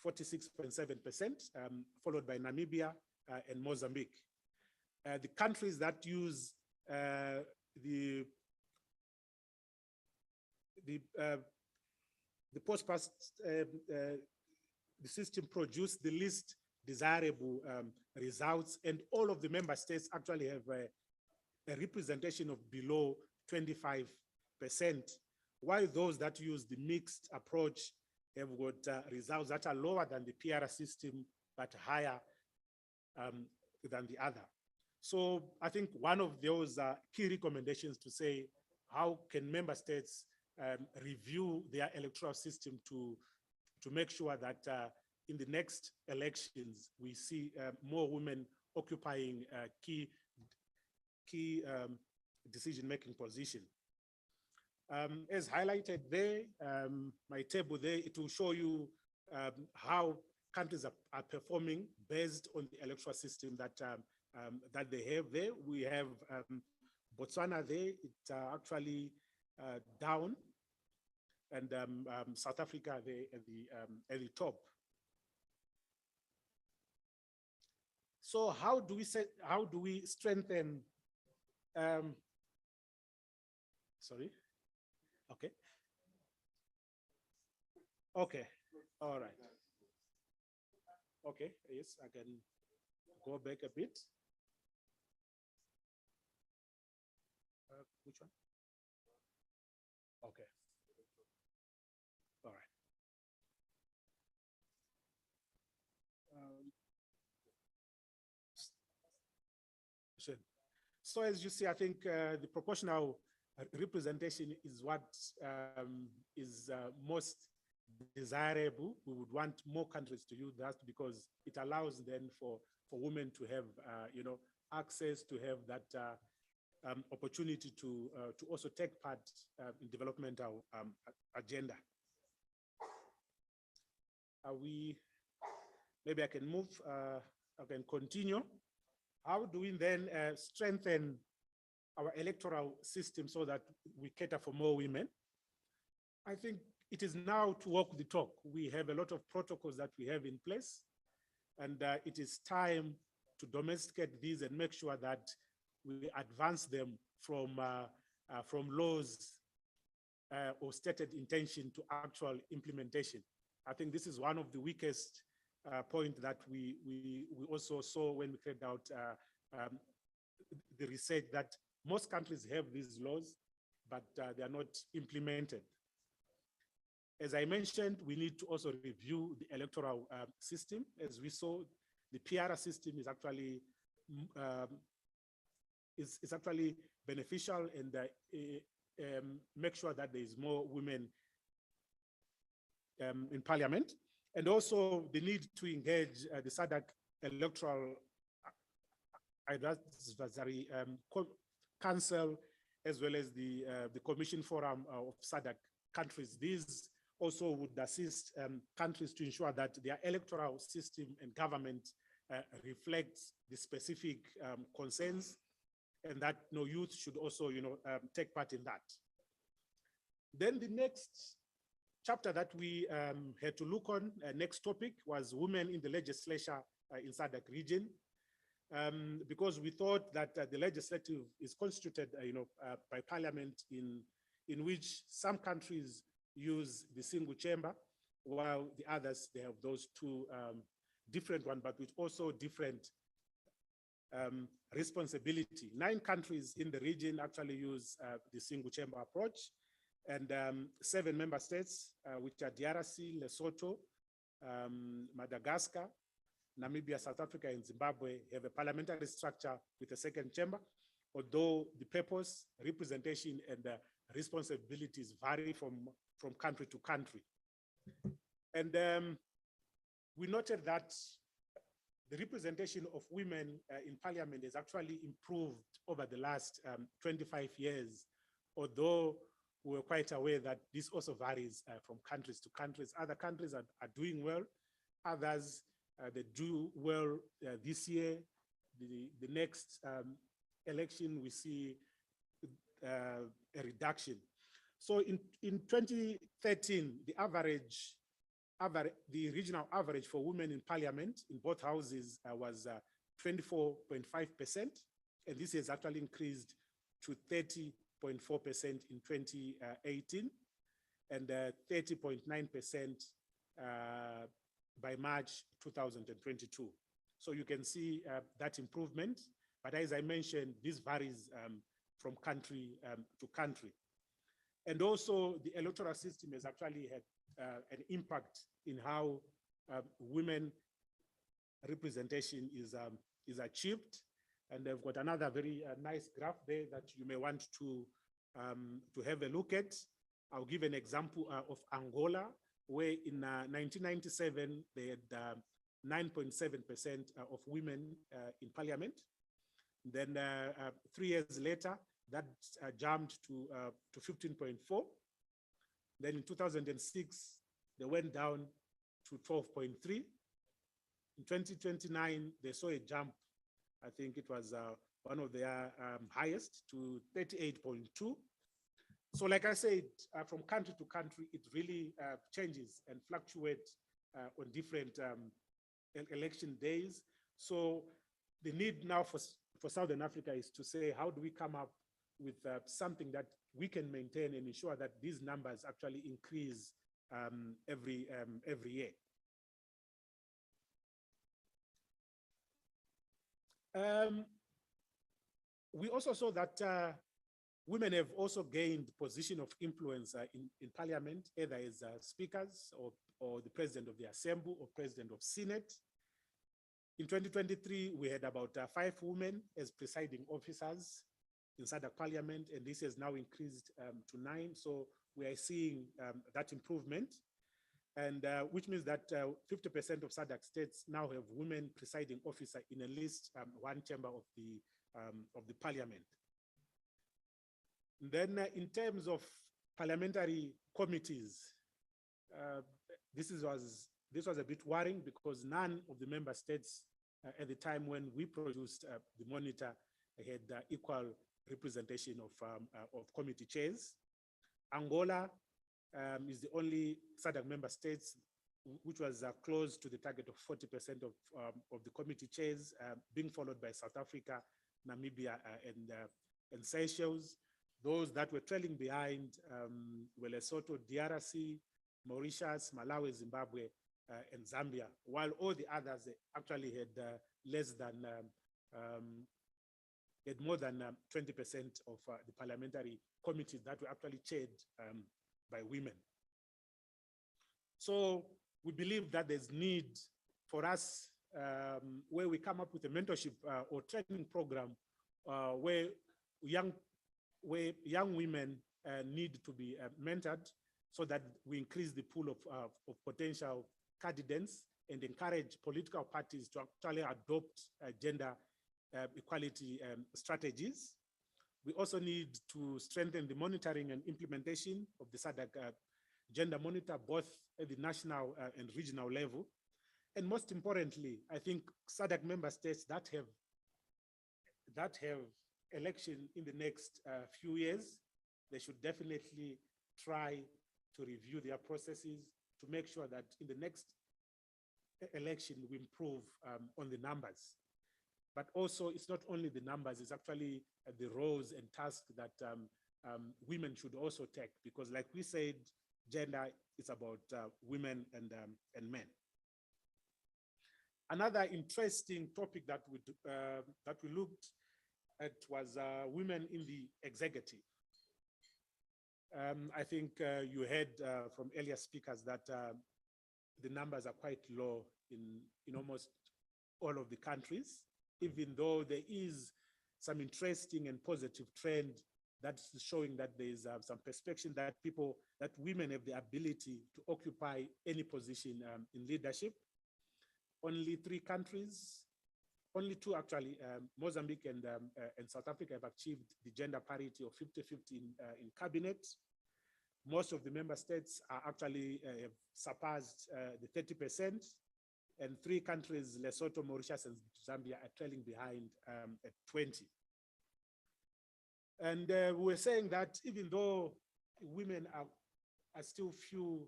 46.7%, followed by Namibia and Mozambique. The countries that use the post-past, the system produced the least desirable results, and all of the member states actually have a representation of below 25%, while those that use the mixed approach have got results that are lower than the PR system, but higher than the other. So I think one of those key recommendations to say, how can member states review their electoral system to make sure that in the next elections, we see more women occupying key decision-making position. As highlighted there, my table there, it will show you how countries are performing based on the electoral system that that they have there. We have Botswana there, it's actually down, and South Africa there at the top. So how do we strengthen? Sorry. Okay. Okay. All right. Okay. Yes, I can go back a bit. Which one? Okay. All right. So as you see, I think the proportional representation is what is most desirable. We would want more countries to use that because it allows then for women to have, access to have that opportunity to also take part in developmental agenda. Maybe I can move, I can continue. How do we then strengthen our electoral system so that we cater for more women? I think it is now to walk the talk. We have a lot of protocols that we have in place, and it is time to domesticate these and make sure that we advance them from laws or stated intention to actual implementation. I think this is one of the weakest point that we also saw when we carried out the research, that most countries have these laws, but they are not implemented. As I mentioned, we need to also review the electoral system. As we saw, the PR system is actually beneficial, and make sure that there is more women in parliament. And also the need to engage the SADC electoral advisory council, as well as the commission forum of SADC countries. These also would assist countries to ensure that their electoral system and government reflects the specific concerns, and that youth should also take part in that. Then the next chapter that we had to look on, next topic, was women in the legislature in SADC region, because we thought that the legislative is constituted by parliament in which some countries use the single chamber, while the others, they have those two different ones, but with also different responsibility. 9 countries in the region actually use the single chamber approach, and 7 member states, which are DRC, Lesotho, Madagascar, Namibia, South Africa, and Zimbabwe, have a parliamentary structure with a second chamber, although the purpose, representation, and the responsibilities vary from country to country. And we noted that the representation of women in parliament has actually improved over the last 25 years, although we were quite aware that this also varies from countries to countries. Other countries are doing well, others they do well this year. The next election, we see a reduction. So in 2013, the regional average for women in parliament in both houses was 24.5%, and this has actually increased to 30.4% in 2018, and 30.9% by March 2022. So you can see that improvement, but as I mentioned, this varies from country to country. And also the electoral system has actually had an impact in how women representation is achieved. And I've got another very nice graph there that you may want to have a look at. I'll give an example of Angola, where in 1997, they had 9.7% of women in parliament. Then 3 years later, that jumped to 15.4. Then in 2006, they went down to 12.3. In 2029, they saw a jump. I think it was one of their highest, to 38.2. So like I said, from country to country, it really changes and fluctuates on different election days. So the need now for Southern Africa is to say, how do we come up with something that we can maintain and ensure that these numbers actually increase every year. We also saw that women have also gained position of influence in parliament, either as speakers or the president of the assembly or president of Senate. In 2023, we had about 5 women as presiding officers in SADC parliament, and this has now increased to 9. So we are seeing that improvement, and which means that 50% of SADC states now have women presiding officer in at least one chamber of the parliament. And then in terms of parliamentary committees, this was a bit worrying because none of the member states at the time when we produced the monitor had equal representation of committee chairs. Angola is the only SADC member states which was close to the target of 40% of the committee chairs, being followed by South Africa, Namibia, and Seychelles. Those that were trailing behind were Lesotho, DRC, Mauritius, Malawi, Zimbabwe, and Zambia, while all the others actually had had more than 20% of the parliamentary committees that were actually chaired by women. So we believe that there's need for us where we come up with a mentorship or training program where young women need to be mentored so that we increase the pool of potential candidates and encourage political parties to actually adopt gender equality strategies. We also need to strengthen the monitoring and implementation of the SADC gender monitor, both at the national and regional level. And most importantly, I think SADC member states that have election in the next few years, they should definitely try to review their processes to make sure that in the next election we improve on the numbers. But also it's not only the numbers, it's actually the roles and tasks that women should also take, because like we said, gender is about women and men. Another interesting topic that we looked at was women in the executive. I think you heard from earlier speakers that the numbers are quite low in almost all of the countries, even though there is some interesting and positive trend that's showing that there is some perspective that women have the ability to occupy any position in leadership. Only 3 countries, only 2 actually, Mozambique and South Africa have achieved the gender parity of 50-50 in cabinet. Most of the member states are actually have surpassed the 30%, and 3 countries, Lesotho, Mauritius, and Zambia, are trailing behind at 20. And we were saying that even though women are still few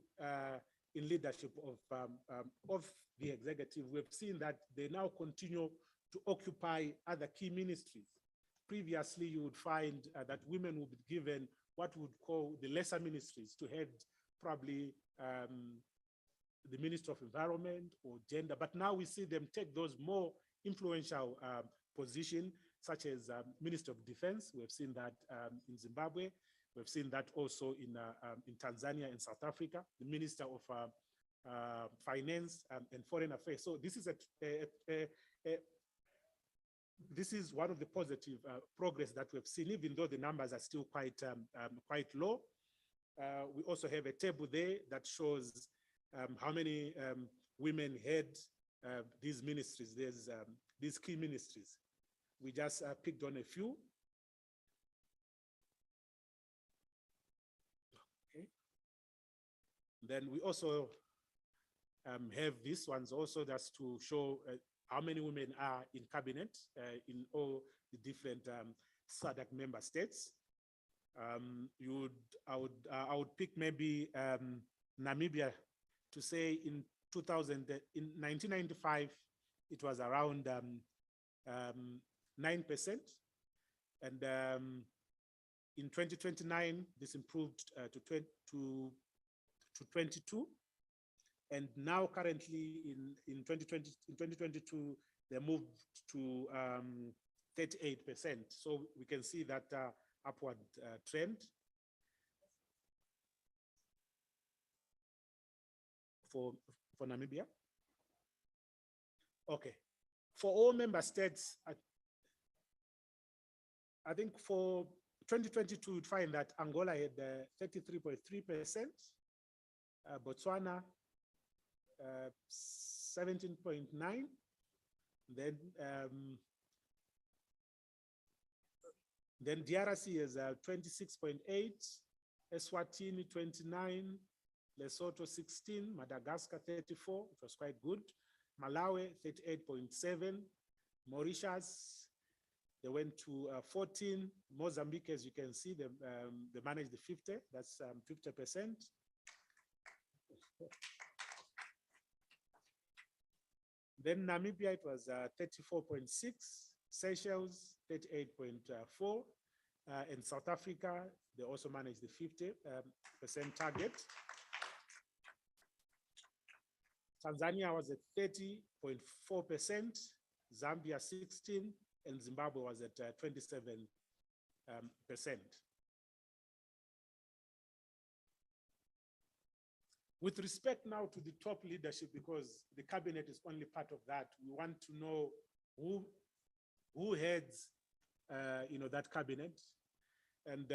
in leadership of the executive, we've seen that they now continue to occupy other key ministries. Previously, you would find that women would be given what we would call the lesser ministries to head probably the Minister of Environment or Gender, but now we see them take those more influential positions, such as Minister of Defense. We've seen that in Zimbabwe. We've seen that also in Tanzania and South Africa, the Minister of Finance and Foreign Affairs. So this is one of the positive progress that we've seen, even though the numbers are still quite low. We also have a table there that shows how many women head these ministries. There's these key ministries. We just picked on a few. Okay. Then we also have these ones also just to show how many women are in cabinet in all the different SADC member states. I would pick maybe Namibia to say in 1995, it was around 9%. And in 2029, this improved to 22. And now currently in 2022, they moved to 38%. So we can see that upward trend. For Namibia. Okay, for all member states, I think for 2022, you'd find that Angola had 33.3%, Botswana 17.9%, then DRC is 26.8%, Eswatini 29%, Lesotho 16%, Madagascar 34%, it was quite good. Malawi 38.7%, Mauritius, they went to 14%. Mozambique, as you can see, they managed the 50%, that's 50%. Then Namibia, it was 34.6%, Seychelles 38.4%, and South Africa, they also managed the 50% target. Tanzania was at 30.4%, Zambia 16%, and Zimbabwe was at 27%. With respect now to the top leadership, because the cabinet is only part of that, we want to know who heads that cabinet. And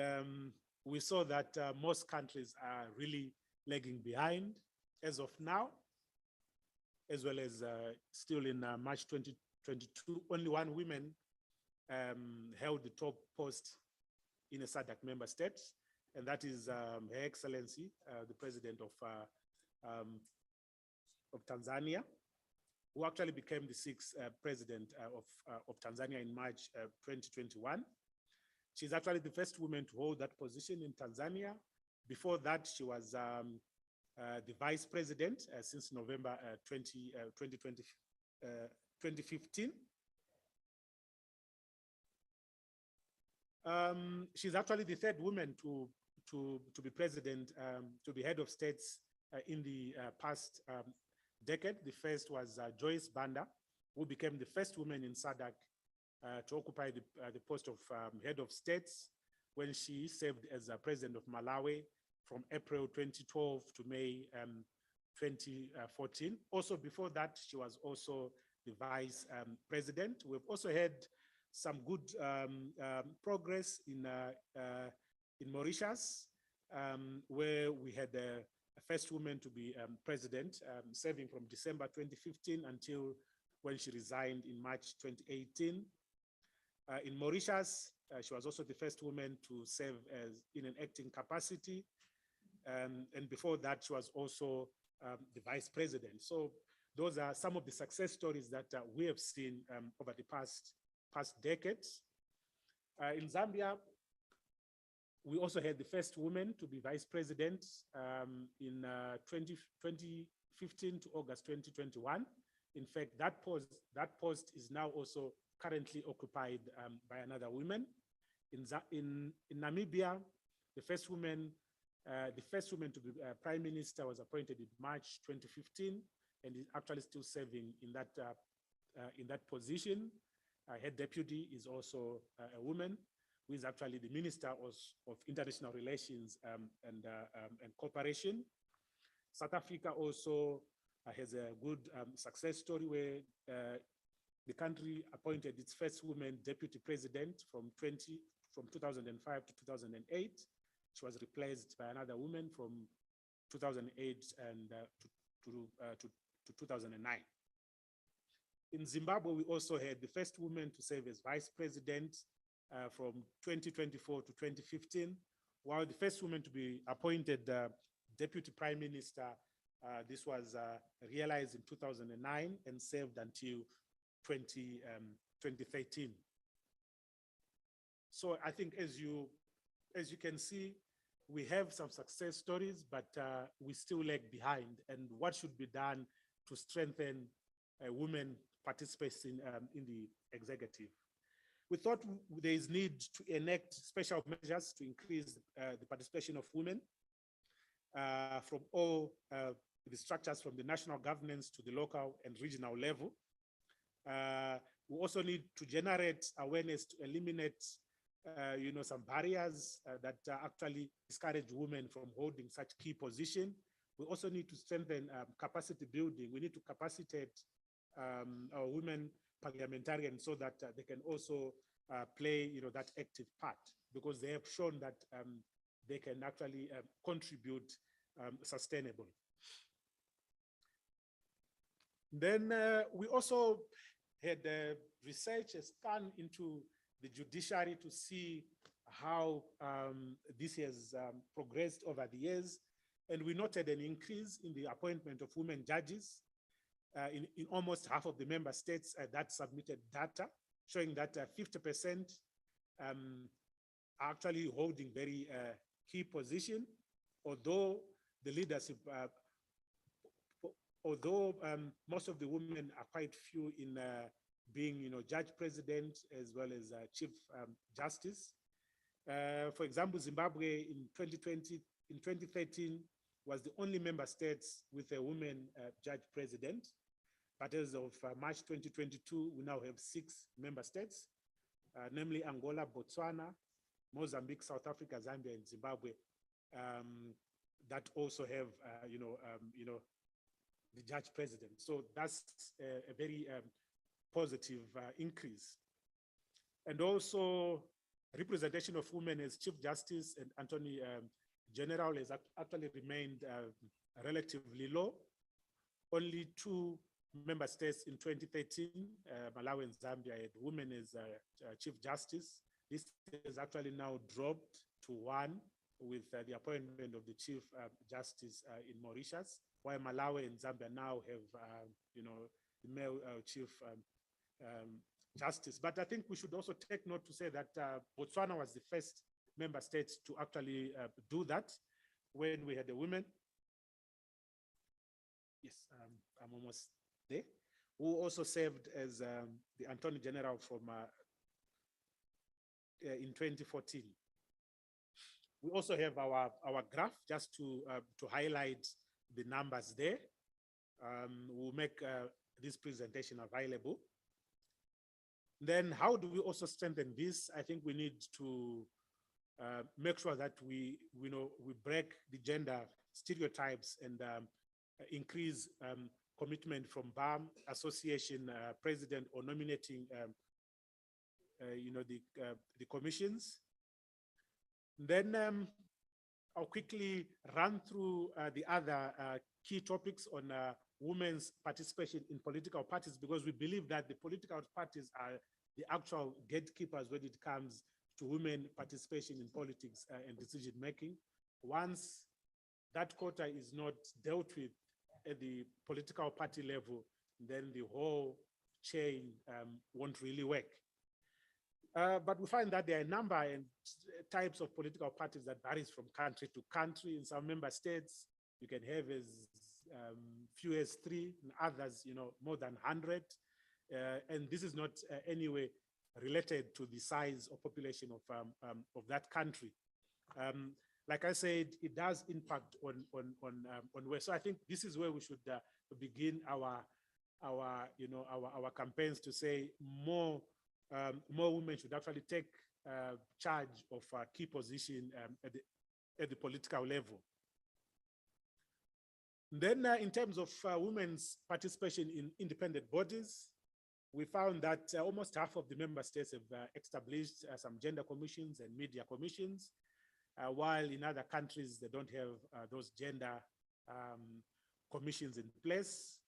we saw that most countries are really lagging behind as of now, as well as still in March 2022, only one woman held the top post in a SADC member state, and that is Her Excellency, the President of Tanzania, who actually became the 6th President of Tanzania in March 2021. She's actually the first woman to hold that position in Tanzania. Before that, she was the Vice President since November 2015. She's actually the 3rd woman to be president, to be head of states in the past decade. The first was Joyce Banda, who became the first woman in SADC to occupy the post of head of states when she served as president of Malawi from April 2012 to May 2014. Also before that, she was also the vice president. We've also had some good progress in Mauritius, where we had the first woman to be president, serving from December 2015 until when she resigned in March 2018. In Mauritius, she was also the first woman to serve as in an acting capacity. And before that, she was also the vice president. So those are some of the success stories that we have seen over the past decades. In Zambia, we also had the first woman to be vice president in 2015 to August 2021. In fact, that post is now also currently occupied by another woman. In Namibia, the first woman to be prime minister was appointed in March 2015, and is actually still serving in that position. Her deputy is also a woman, who is actually the Minister of International Relations and Cooperation. South Africa also has a good success story where the country appointed its first woman deputy president from 2005 to 2008. She was replaced by another woman from 2008 and to 2009. In Zimbabwe, we also had the first woman to serve as vice president from 2024 to 2015, while the first woman to be appointed deputy prime minister, this was realized in 2009 and served until 2013. So I think as you can see, we have some success stories, but we still lag behind. And what should be done to strengthen women participation in the executive? We thought there is need to enact special measures to increase the participation of women from all the structures, from the national governance to the local and regional level. We also need to generate awareness to eliminate some barriers that actually discourage women from holding such key position. We also need to strengthen capacity building. We need to capacitate our women parliamentarians so that they can also play that active part, because they have shown that they can actually contribute sustainably. Then we also had research, a scan into the judiciary to see how this has progressed over the years. And we noted an increase in the appointment of women judges in almost half of the member states that submitted data, showing that 50% are actually holding very key position, although the leadership, most of the women are quite few in being, judge president as well as chief justice. For example, Zimbabwe in 2013 was the only member states with a woman judge president. But as of March 2022, we now have 6 member states, namely Angola, Botswana, Mozambique, South Africa, Zambia, and Zimbabwe, that also have, the judge president. So that's a very positive increase. And also representation of women as Chief Justice and Attorney General has actually remained relatively low. Only 2 member states in 2013, Malawi and Zambia, had women as Chief Justice. This has actually now dropped to 1 with the appointment of the Chief Justice in Mauritius, while Malawi and Zambia now have, the male Chief Justice. But I think we should also take note to say that Botswana was the first member state to actually do that when we had a woman. Yes, I'm almost there. Who also served as the Attorney General from in 2014. We also have our graph just to highlight the numbers there. We'll make this presentation available. Then how do we also strengthen this? I think we need to make sure that we break the gender stereotypes and increase commitment from bar association president or nominating the commissions. Then I'll quickly run through the other key topics on women's participation in political parties, because we believe that the political parties are the actual gatekeepers when it comes to women participation in politics and decision making. Once that quota is not dealt with at the political party level, then the whole chain won't really work. But we find that there are a number and types of political parties that varies from country to country. In some member states, you can have as few as 3, in others, more than 100. And this is not anyway related to the size or population of that country. Like I said, it does impact on where. So I think this is where we should begin our campaigns to say more women should actually take charge of a key position at the political level. Then in terms of women's participation in independent bodies, we found that almost half of the member states have established some gender commissions and media commissions, while in other countries, they don't have those gender commissions in place.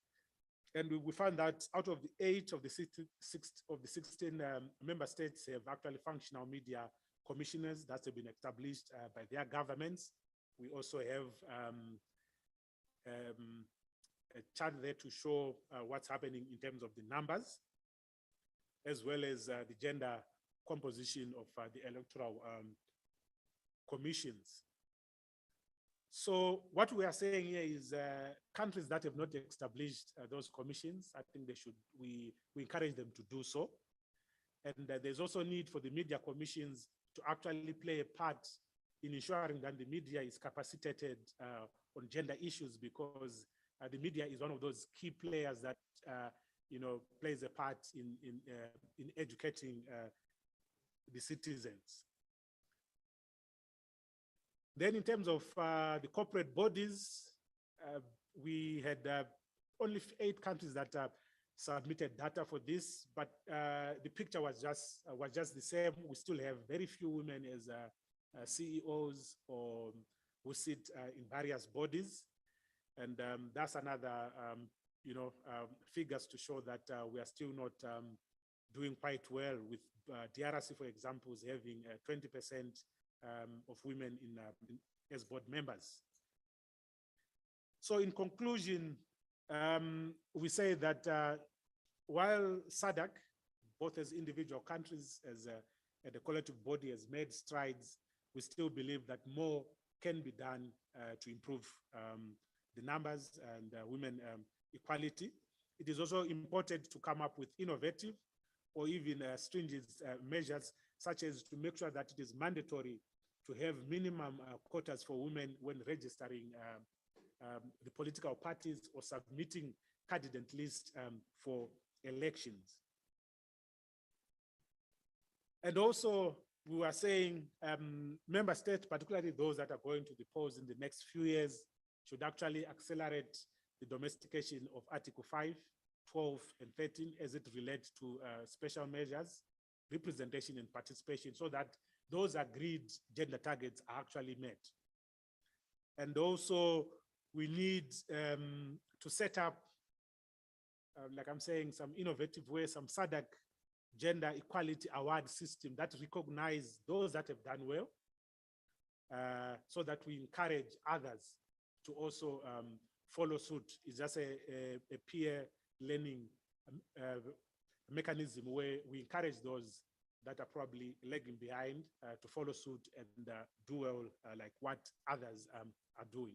And we found that out of the 8 of the 16 member states have actually functional media commissioners that have been established by their governments. We also have a chart there to show what's happening in terms of the numbers. as well as the gender composition of the electoral commissions. So what we are saying here is countries that have not established those commissions, I think we encourage them to do so. And there's also need for the media commissions to actually play a part in ensuring that the media is capacitated on gender issues, because the media is one of those key players that plays a part in educating the citizens. Then in terms of the corporate bodies, we had only 8 countries that submitted data for this, but the picture was just the same. We still have very few women as CEOs or who sit in various bodies, and that's another figures to show that we are still not doing quite well, with DRC, for example, is having 20% of women as board members. So in conclusion, we say that while SADC, both as individual countries as a collective body, has made strides, we still believe that more can be done to improve the numbers and women equality. It is also important to come up with innovative or even stringent measures, such as to make sure that it is mandatory to have minimum quotas for women when registering the political parties or submitting candidate lists for elections. And also, we were saying member states, particularly those that are going to the polls in the next few years, should actually accelerate the domestication of Article 5, 12, and 13 as it relates to special measures, representation and participation, so that those agreed gender targets are actually met. And also, we need to set up, like I'm saying, some innovative ways, some SADC gender equality award system that recognize those that have done well, so that we encourage others to also follow suit. It's just a peer learning mechanism where we encourage those that are probably lagging behind to follow suit and do well like what others are doing.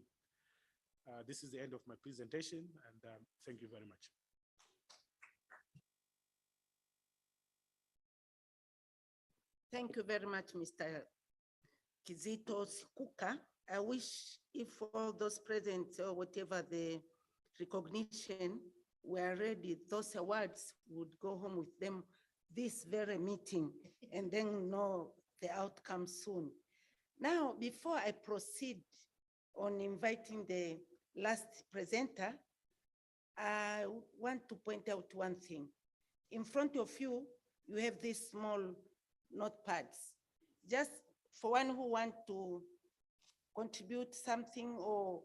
This is the end of my presentation, and thank you very much. Thank you very much, Mr. Kizito Sikuka. I wish if all those present or whatever the recognition were ready, those awards would go home with them this very meeting and then know the outcome soon. Now, before I proceed on inviting the last presenter, I want to point out one thing. In front of you, you have these small notepads. Just for one who want to contribute something or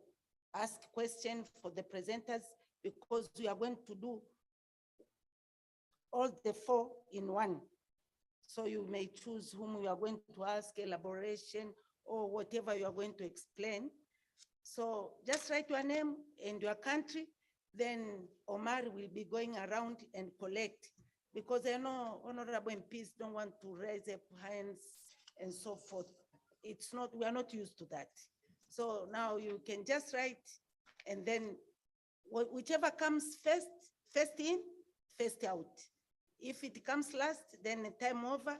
ask question for the presenters, because we are going to do all the 4 in one. So you may choose whom you are going to ask, elaboration, or whatever you are going to explain. So just write your name and your country, then Omar will be going around and collect, because I know honorable MPs don't want to raise up hands and so forth. It's not, we are not used to that. So now you can just write, and then whichever comes first in, first out. If it comes last, then the time over,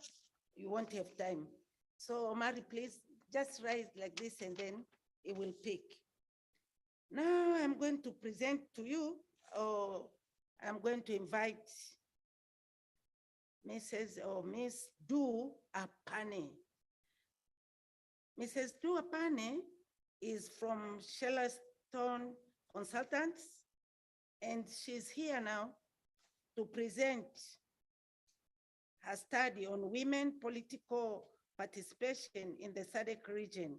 you won't have time. So Omar, please just write like this and then it will pick. Now I'm going to present to you, or I'm going to invite Mrs. or Miss Du Apane. Mrs. Du Apane is from Shellstone Consultants, and she's here now to present her study on women political participation in the SADC region.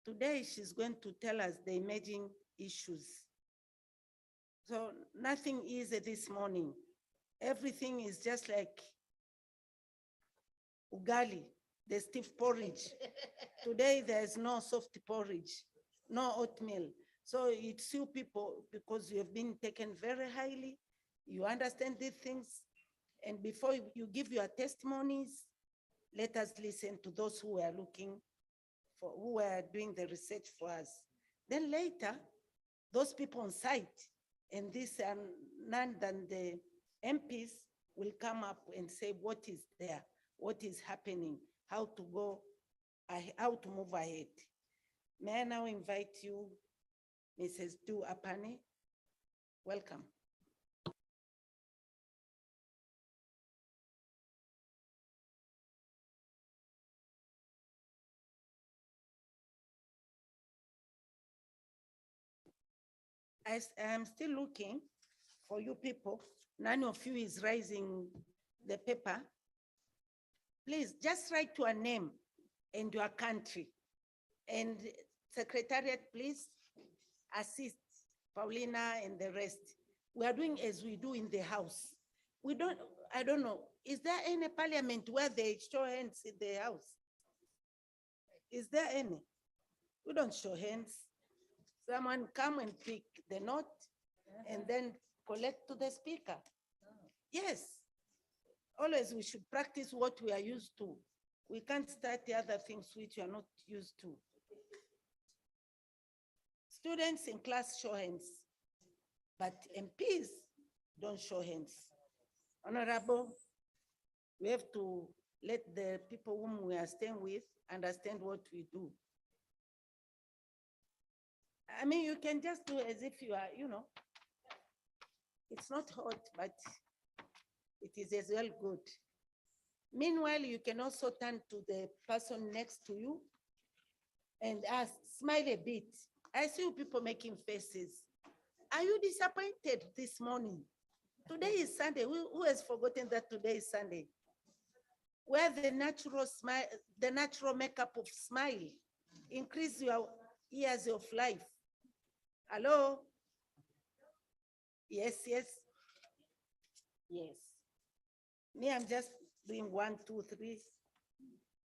Today, she's going to tell us the emerging issues. So nothing easy this morning. Everything is just like ugali, the stiff porridge. Today, there's no soft porridge, no oatmeal. So it's you people, because you have been taken very highly, You understand these things? And before you give your testimonies, let us listen to those who are looking for, who are doing the research for us. Then later, those people on site, and these are none than the MPs, will come up and say what is there, what is happening, how to go, how to move ahead. May I now invite you, Mrs. Du Apane? Welcome. I'm still looking for you people. None of you is raising the paper. Please just write your name and your country. And Secretariat, please assist Paulina and the rest. We are doing as we do in the House. I don't know, is there any parliament where they show hands in the House? Is there any? We don't show hands. Someone come and pick the note and then collect to the speaker. Yes. Always we should practice what we are used to. We can't start the other things which we are not used to. Students in class show hands, but MPs don't show hands. Honorable, we have to let the people whom we are staying with understand what we do. I mean, you can just do as if you are, it's not hot, but it is as well good. Meanwhile, you can also turn to the person next to you and ask, smile a bit. I see you people making faces. Are you disappointed this morning? Today is Sunday. Who has forgotten that today is Sunday? Wear the natural smile, the natural makeup of smile. Increase your years of life. Hello? Yes, yes. Yes. Me, I'm just doing 1, 2, 3.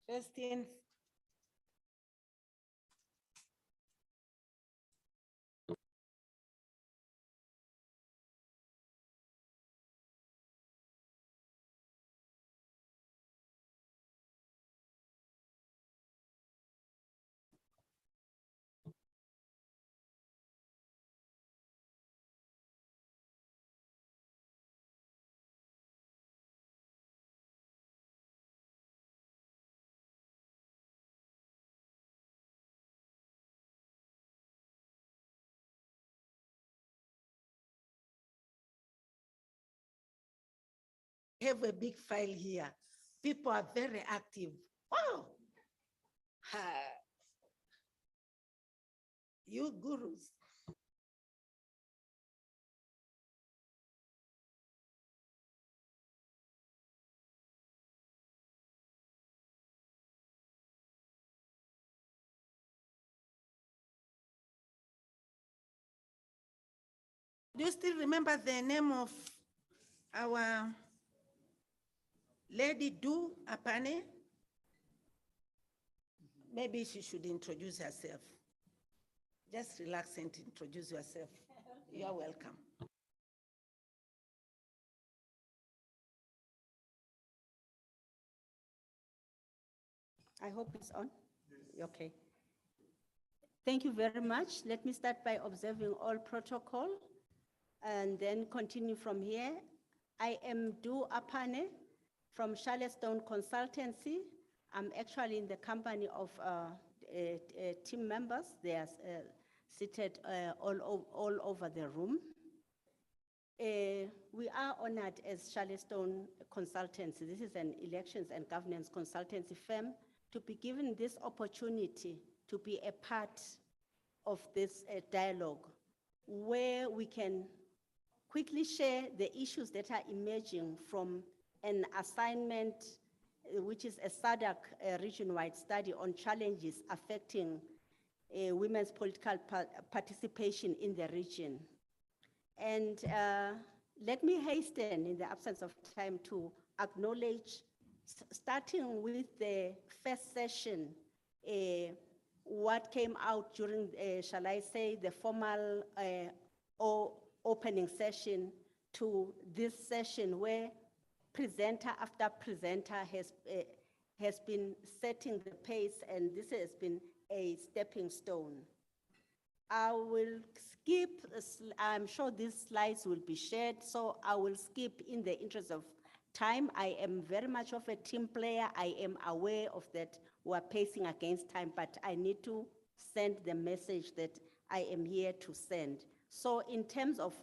First in. Have a big file here. People are very active. Wow. You gurus. Do you still remember the name of our Lady Du Apane? Maybe she should introduce herself. Just relax and introduce yourself. You're welcome. I hope it's on. Okay. Thank you very much. Let me start by observing all protocol and then continue from here. I am Du Apane from Charlottestone Consultancy. I'm actually in the company of team members. They are seated all over the room. We are honored as Charlottestone Consultancy. This is an elections and governance consultancy firm to be given this opportunity to be a part of this dialogue where we can quickly share the issues that are emerging from an assignment, which is a SADC region-wide study on challenges affecting women's political participation in the region. And let me hasten, in the absence of time, to acknowledge, starting with the first session, what came out during, shall I say, the formal opening session to this session where presenter after presenter has been setting the pace, and this has been a stepping stone. I will skip, I'm sure these slides will be shared, so I will skip in the interest of time. I am very much of a team player. I am aware of that we're pacing against time, but I need to send the message that I am here to send. So in terms of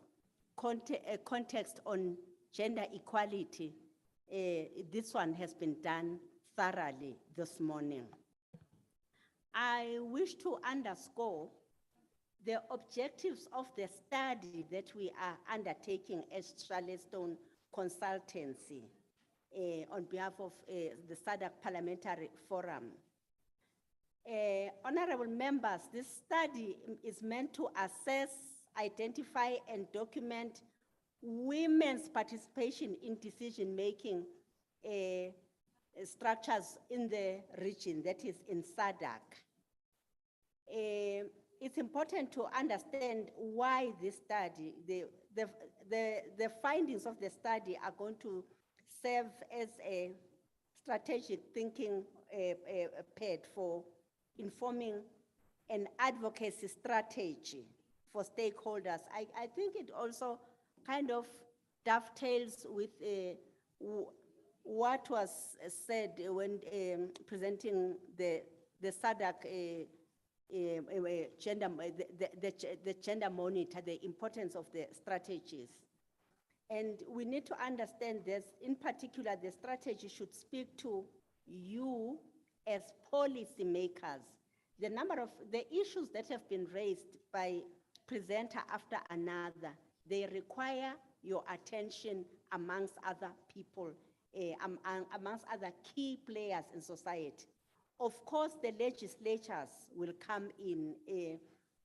context on gender equality, this one has been done thoroughly this morning. I wish to underscore the objectives of the study that we are undertaking as Charlottestone Consultancy on behalf of the SADC Parliamentary Forum. Honorable members, this study is meant to assess, identify, and document women's participation in decision-making structures in the region, that is in SADC. It's important to understand why this study, the findings of the study are going to serve as a strategic thinking pad for informing an advocacy strategy for stakeholders. I think it also kind of dovetails with what was said when presenting the SADC gender, the gender monitor, the importance of the strategies. And we need to understand this, in particular, the strategy should speak to you as policy makers. The number of the issues that have been raised by presenter after another, they require your attention amongst other people, amongst other key players in society. Of course, the legislatures will come in.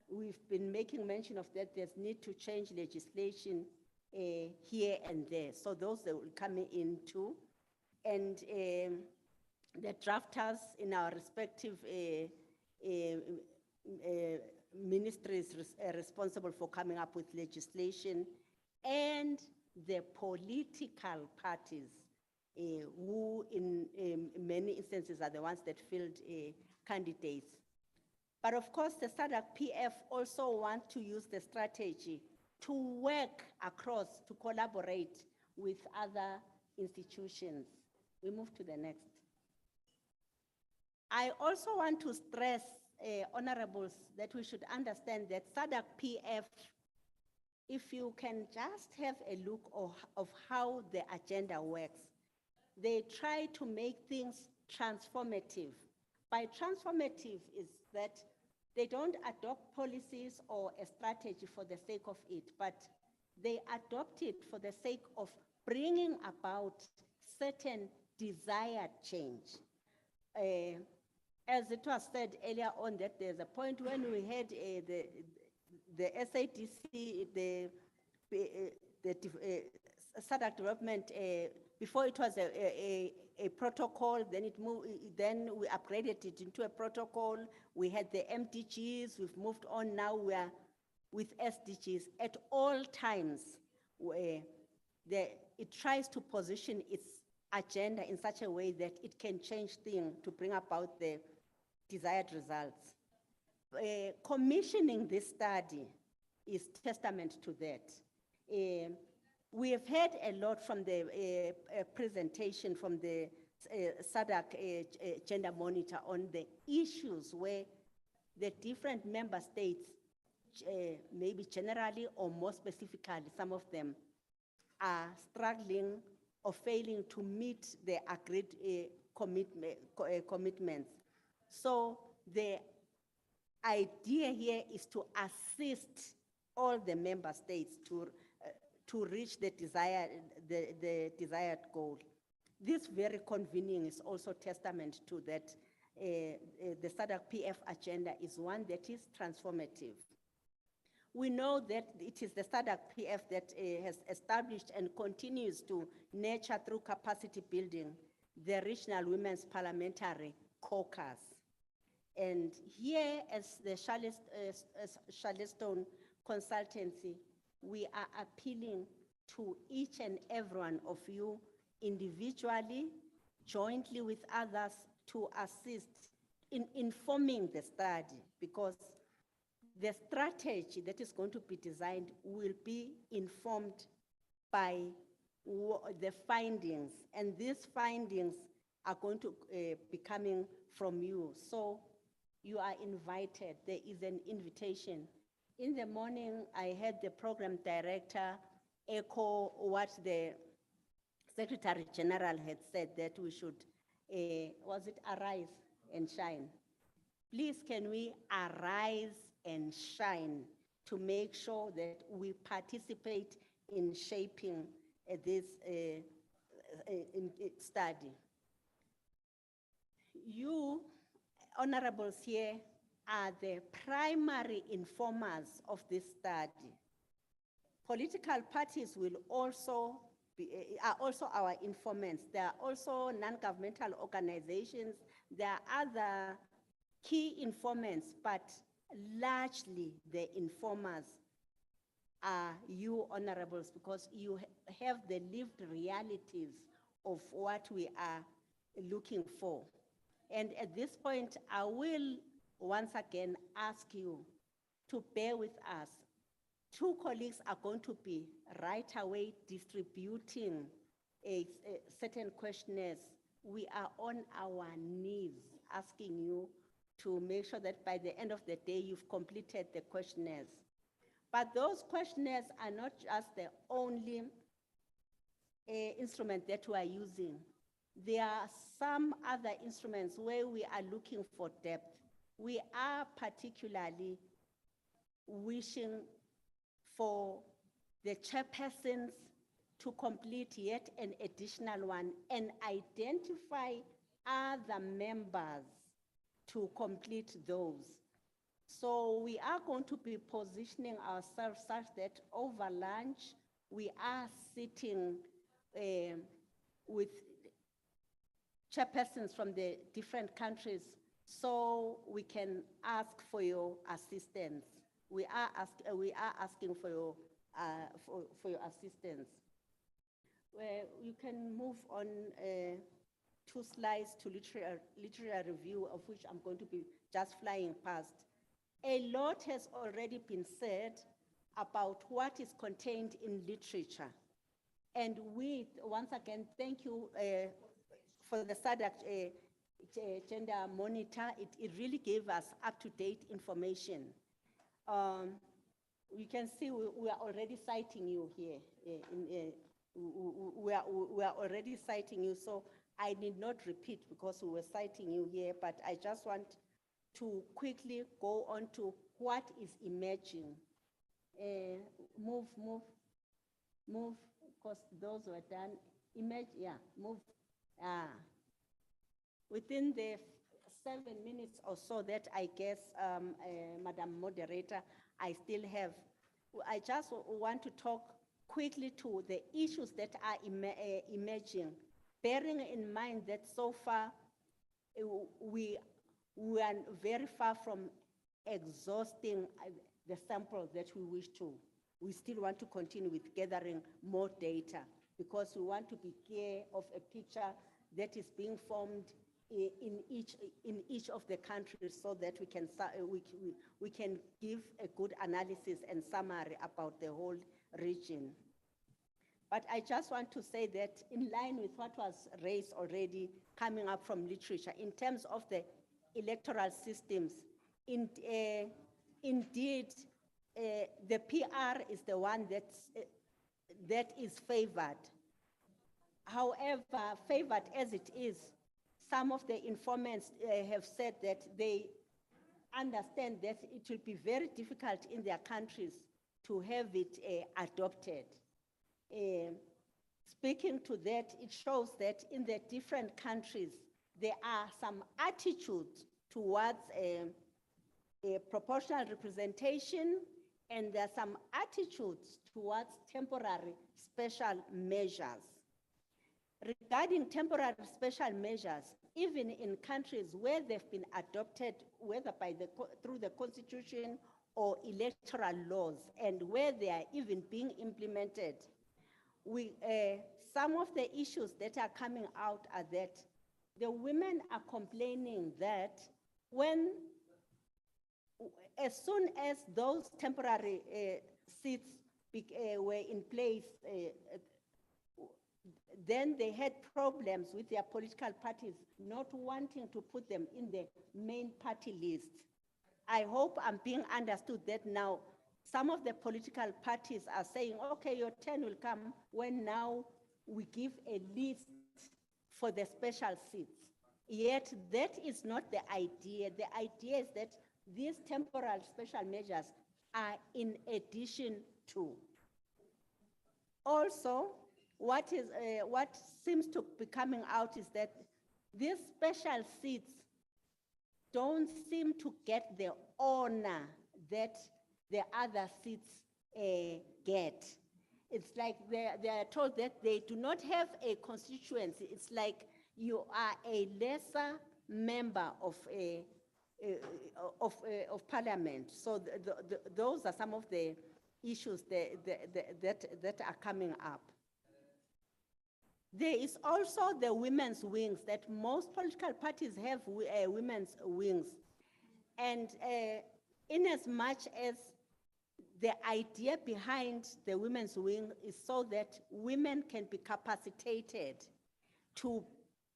We've been making mention of that. There's need to change legislation here and there. So those that will come in too. And the drafters in our respective ministries responsible for coming up with legislation, and the political parties who in many instances are the ones that field candidates. But of course, the SADC PF also want to use the strategy to work across, to collaborate with other institutions. We move to the next. I also want to stress, honorables, that we should understand that SADC PF, if you can just have a look of how the agenda works, they try to make things transformative. By transformative is that they don't adopt policies or a strategy for the sake of it, but they adopt it for the sake of bringing about certain desired change. As it was said earlier on, that there's a point when we had the SADC, the SADC development, before it was a protocol, then it moved, then we upgraded it into a protocol. We had the MDGs, we've moved on, now we are with SDGs. At all times, it tries to position its agenda in such a way that it can change things to bring about the desired results. Commissioning this study is testament to that. We have heard a lot from the presentation from the SADC gender monitor on the issues where the different member states, maybe generally or more specifically, some of them are struggling or failing to meet the agreed commitments. So the idea here is to assist all the member states to reach the desired goal. This very convening is also testament to that. The SADC PF agenda is one that is transformative. We know that it is the SADC PF that has established and continues to nurture through capacity building the Regional Women's Parliamentary Caucus. And here, as the Charlottestone Consultancy, we are appealing to each and every one of you individually, jointly with others, to assist in informing the study, because the strategy that is going to be designed will be informed by the findings, and these findings are going to be coming from you. So you are invited. There is an invitation. In the morning, I had the program director echo what the Secretary General had said, that we should, was it arise and shine? Please, can we arise and shine to make sure that we participate in shaping this study? You, honorables here, are the primary informers of this study. Political parties will also are also our informants. There are also non-governmental organizations. There are other key informants, but largely the informers are you, honorables, because you have the lived realities of what we are looking for. And at this point, I will once again ask you to bear with us. Two colleagues are going to be right away distributing certain questionnaires. We are on our knees asking you to make sure that by the end of the day, you've completed the questionnaires. But those questionnaires are not just the only instrument that we are using. There are some other instruments where we are looking for depth. We are particularly wishing for the chairpersons to complete yet an additional one and identify other members to complete those. So we are going to be positioning ourselves such that over lunch, we are sitting with chairpersons from the different countries so we can ask for your assistance. We are asking for your assistance. You can move on 2 slides to literary review, of which I'm going to be just flying past. A lot has already been said about what is contained in literature. And once again, thank you for the SADC gender monitor. It really gave us up-to-date information. You can see we are already citing you here. We are already citing you, so I need not repeat because we were citing you here, but I just want to quickly go on to what is emerging. Move, because those were done. Move. Within the 7 minutes or so that I guess, Madam Moderator, I still have, I just want to talk quickly to the issues that are emerging, bearing in mind that so far we are very far from exhausting the samples that we wish to. We still want to continue with gathering more data because we want to be clear of a picture that is being formed in each of the countries, so that we can give a good analysis and summary about the whole region. But I just want to say that in line with what was raised already coming up from literature in terms of the electoral systems, indeed the PR is the one that is favored. However, favored as it is, some of the informants have said that they understand that it will be very difficult in their countries to have it adopted. Speaking to that, it shows that in the different countries, there are some attitudes towards a proportional representation, and there are some attitudes towards temporary special measures. Regarding temporary special measures, even in countries where they've been adopted, whether through the constitution or electoral laws, and where they are even being implemented, some of the issues that are coming out are that the women are complaining that when, as soon as those temporary seats were in place, then they had problems with their political parties not wanting to put them in the main party list. I hope I'm being understood that now some of the political parties are saying, okay, your turn will come when now we give a list for the special seats. Yet that is not the idea. The idea is that these temporal special measures are in addition to. Also, what seems to be coming out is that these special seats don't seem to get the honor that the other seats get. It's like they are told that they do not have a constituency. It's like you are a lesser member of parliament. So those are some of the issues that are coming up. There is also the women's wings, that most political parties have women's wings. And in as much as the idea behind the women's wing is so that women can be capacitated to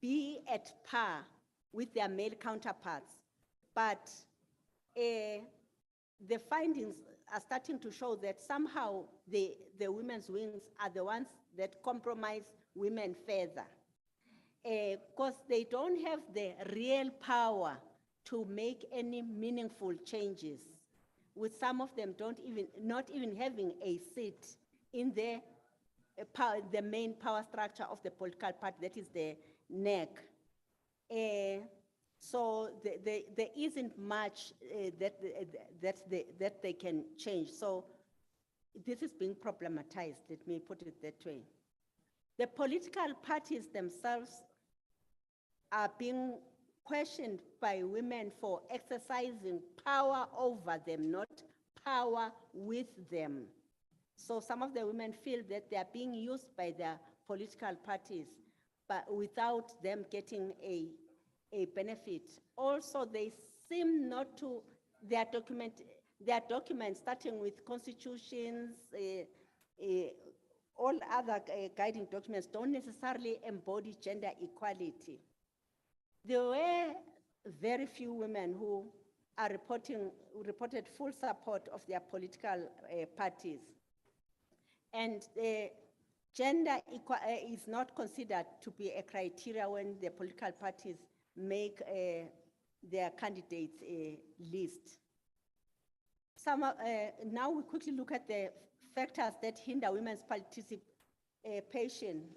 be at par with their male counterparts. But the findings are starting to show that somehow the women's wings are the ones that compromise women further, because they don't have the real power to make any meaningful changes, with some of them not even having a seat in the main power structure of the political party, that is the NEC. So there isn't much that they can change. So this is being problematized, let me put it that way. The political parties themselves are being questioned by women for exercising power over them, not power with them. So some of the women feel that they are being used by their political parties, but without them getting a benefit. Also, they seem not to, their documents starting with constitutions, all other guiding documents don't necessarily embody gender equality. There were very few women who are reported full support of their political parties. And gender is not considered to be a criteria when the political parties make their candidates list. Now we quickly look at the factors that hinder women's participation.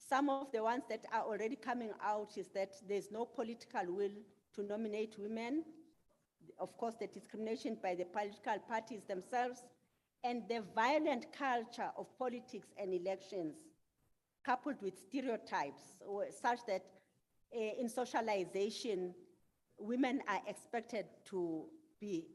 Some of the ones that are already coming out is that there's no political will to nominate women. Of course, the discrimination by the political parties themselves, and the violent culture of politics and elections, coupled with stereotypes, such that in socialization, women are expected to be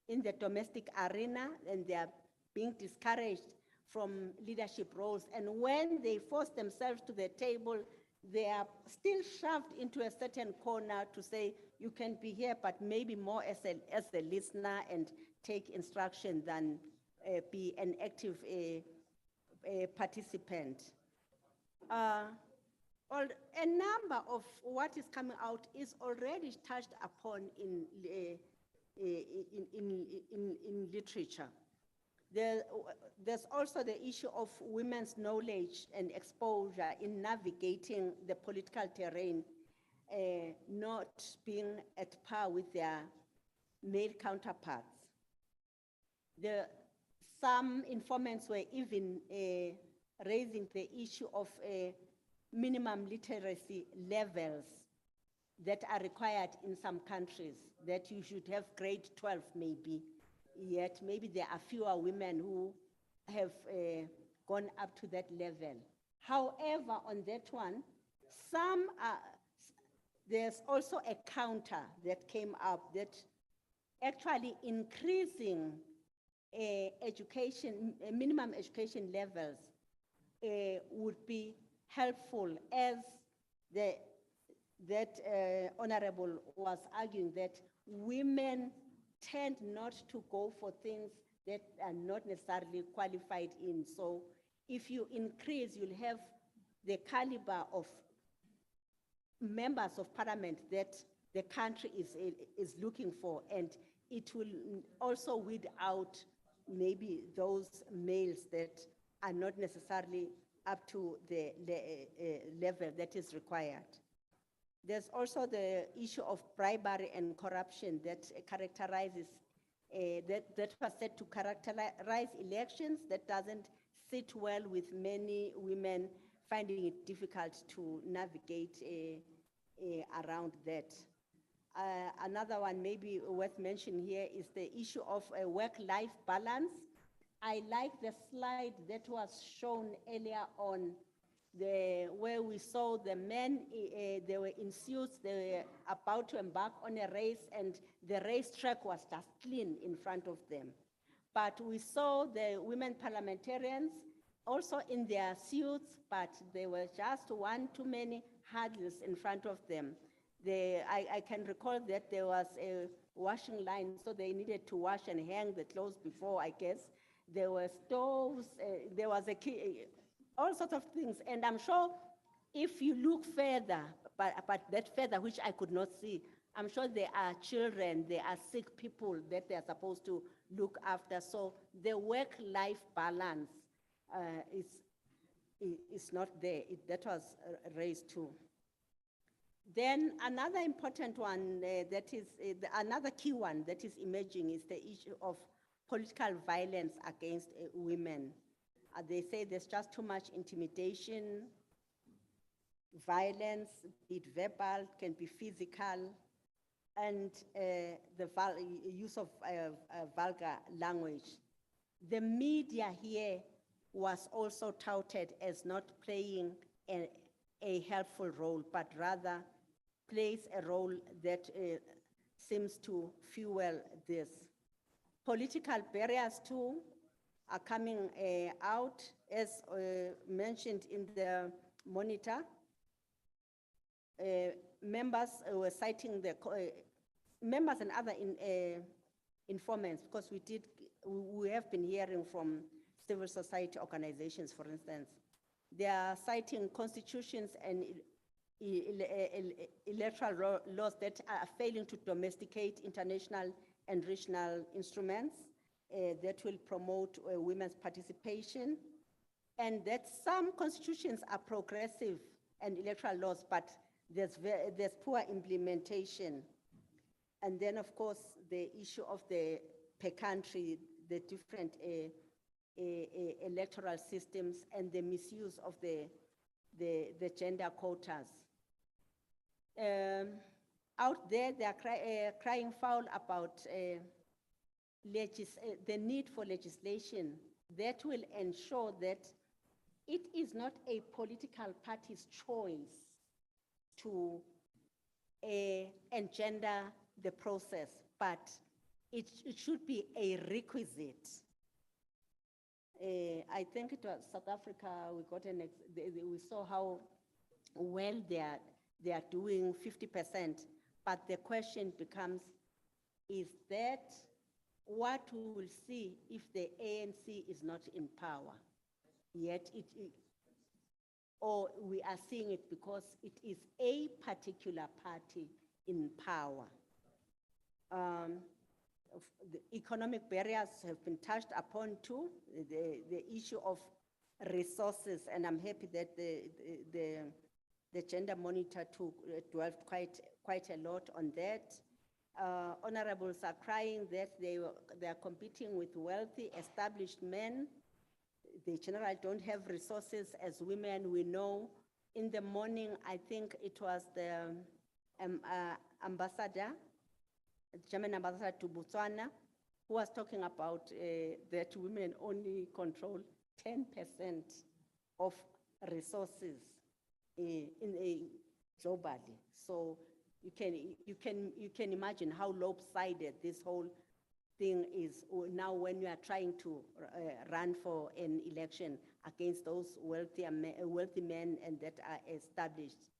in the domestic arena, and they are being discouraged from leadership roles. And when they force themselves to the table, they are still shoved into a certain corner to say, you can be here, but maybe more as a listener and take instruction than be an active participant. A number of what is coming out is already touched upon in literature. There's also the issue of women's knowledge and exposure in navigating the political terrain, not being at par with their male counterparts. Some informants were even raising the issue of minimum literacy levels that are required in some countries, that you should have grade 12 maybe, yet maybe there are fewer women who have gone up to that level. However, on that one, there's also a counter that came up that actually increasing minimum education levels would be helpful, as honorable was arguing that women tend not to go for things that are not necessarily qualified in. So if you increase, you'll have the caliber of members of parliament that the country is looking for, and it will also weed out maybe those males that are not necessarily up to the level that is required. There's also the issue of bribery and corruption that characterizes, that was said to characterize elections, that doesn't sit well with many women, finding it difficult to navigate around that. Another one maybe worth mentioning here is the issue of a work-life balance. I like the slide that was shown earlier on, where we saw the men, they were in suits, they were about to embark on a race, and the racetrack was just clean in front of them. But we saw the women parliamentarians also in their suits, but there were just one too many hurdles in front of them. I can recall that there was a washing line, so they needed to wash and hang the clothes before, I guess. There were stoves, there was a key, all sorts of things. And I'm sure if you look further, but that further, which I could not see, I'm sure there are children, there are sick people that they're supposed to look after. So the work-life balance is not there. That was raised too. Then another important one that is, another key one that is emerging is the issue of political violence against women. They say there's just too much intimidation, violence, be it verbal, can be physical, and the use of vulgar language. The media here was also touted as not playing a helpful role, but rather plays a role that seems to fuel this. Political barriers too are coming out, as mentioned in the monitor. Members were citing the members and other informants, because we have been hearing from civil society organizations, for instance. They are citing constitutions and electoral laws that are failing to domesticate international and regional instruments that will promote women's participation, and that some constitutions are progressive and electoral laws, but there's poor implementation. And then, of course, the issue of the per country, the different electoral systems, and the misuse of the gender quotas. Out there, they are crying foul about the need for legislation that will ensure that it is not a political party's choice to engender the process, but it should be a requisite. I think it was South Africa, we saw how well they are doing 50%, but the question becomes, is that what we will see if the ANC is not in power? Yet or we are seeing it because it is a particular party in power. The economic barriers have been touched upon too, the issue of resources, and I'm happy that the gender monitor dwelled quite a lot on that. Honorables are crying that they are competing with wealthy, established men. They generally don't have resources. As women, we know. In the morning, I think it was the ambassador, the German ambassador to Botswana, who was talking about that women only control 10% of resources globally. So you can imagine how lopsided this whole thing is now when you are trying to run for an election against those wealthy men and that are established.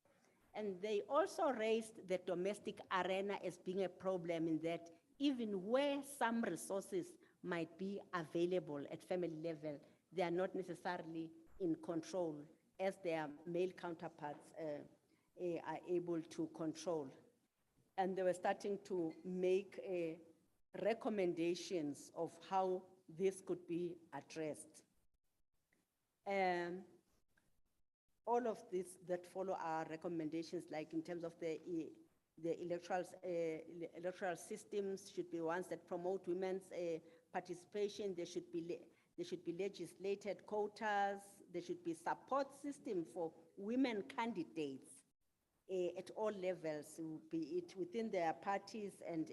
And they also raised the domestic arena as being a problem in that even where some resources might be available at family level, they are not necessarily in control as their male counterparts are able to control. And they were starting to make recommendations of how this could be addressed. All of this that follow our recommendations, like in terms of the electoral systems should be ones that promote women's participation. There should be legislated quotas. There should be support system for women candidates at all levels, be it within their parties and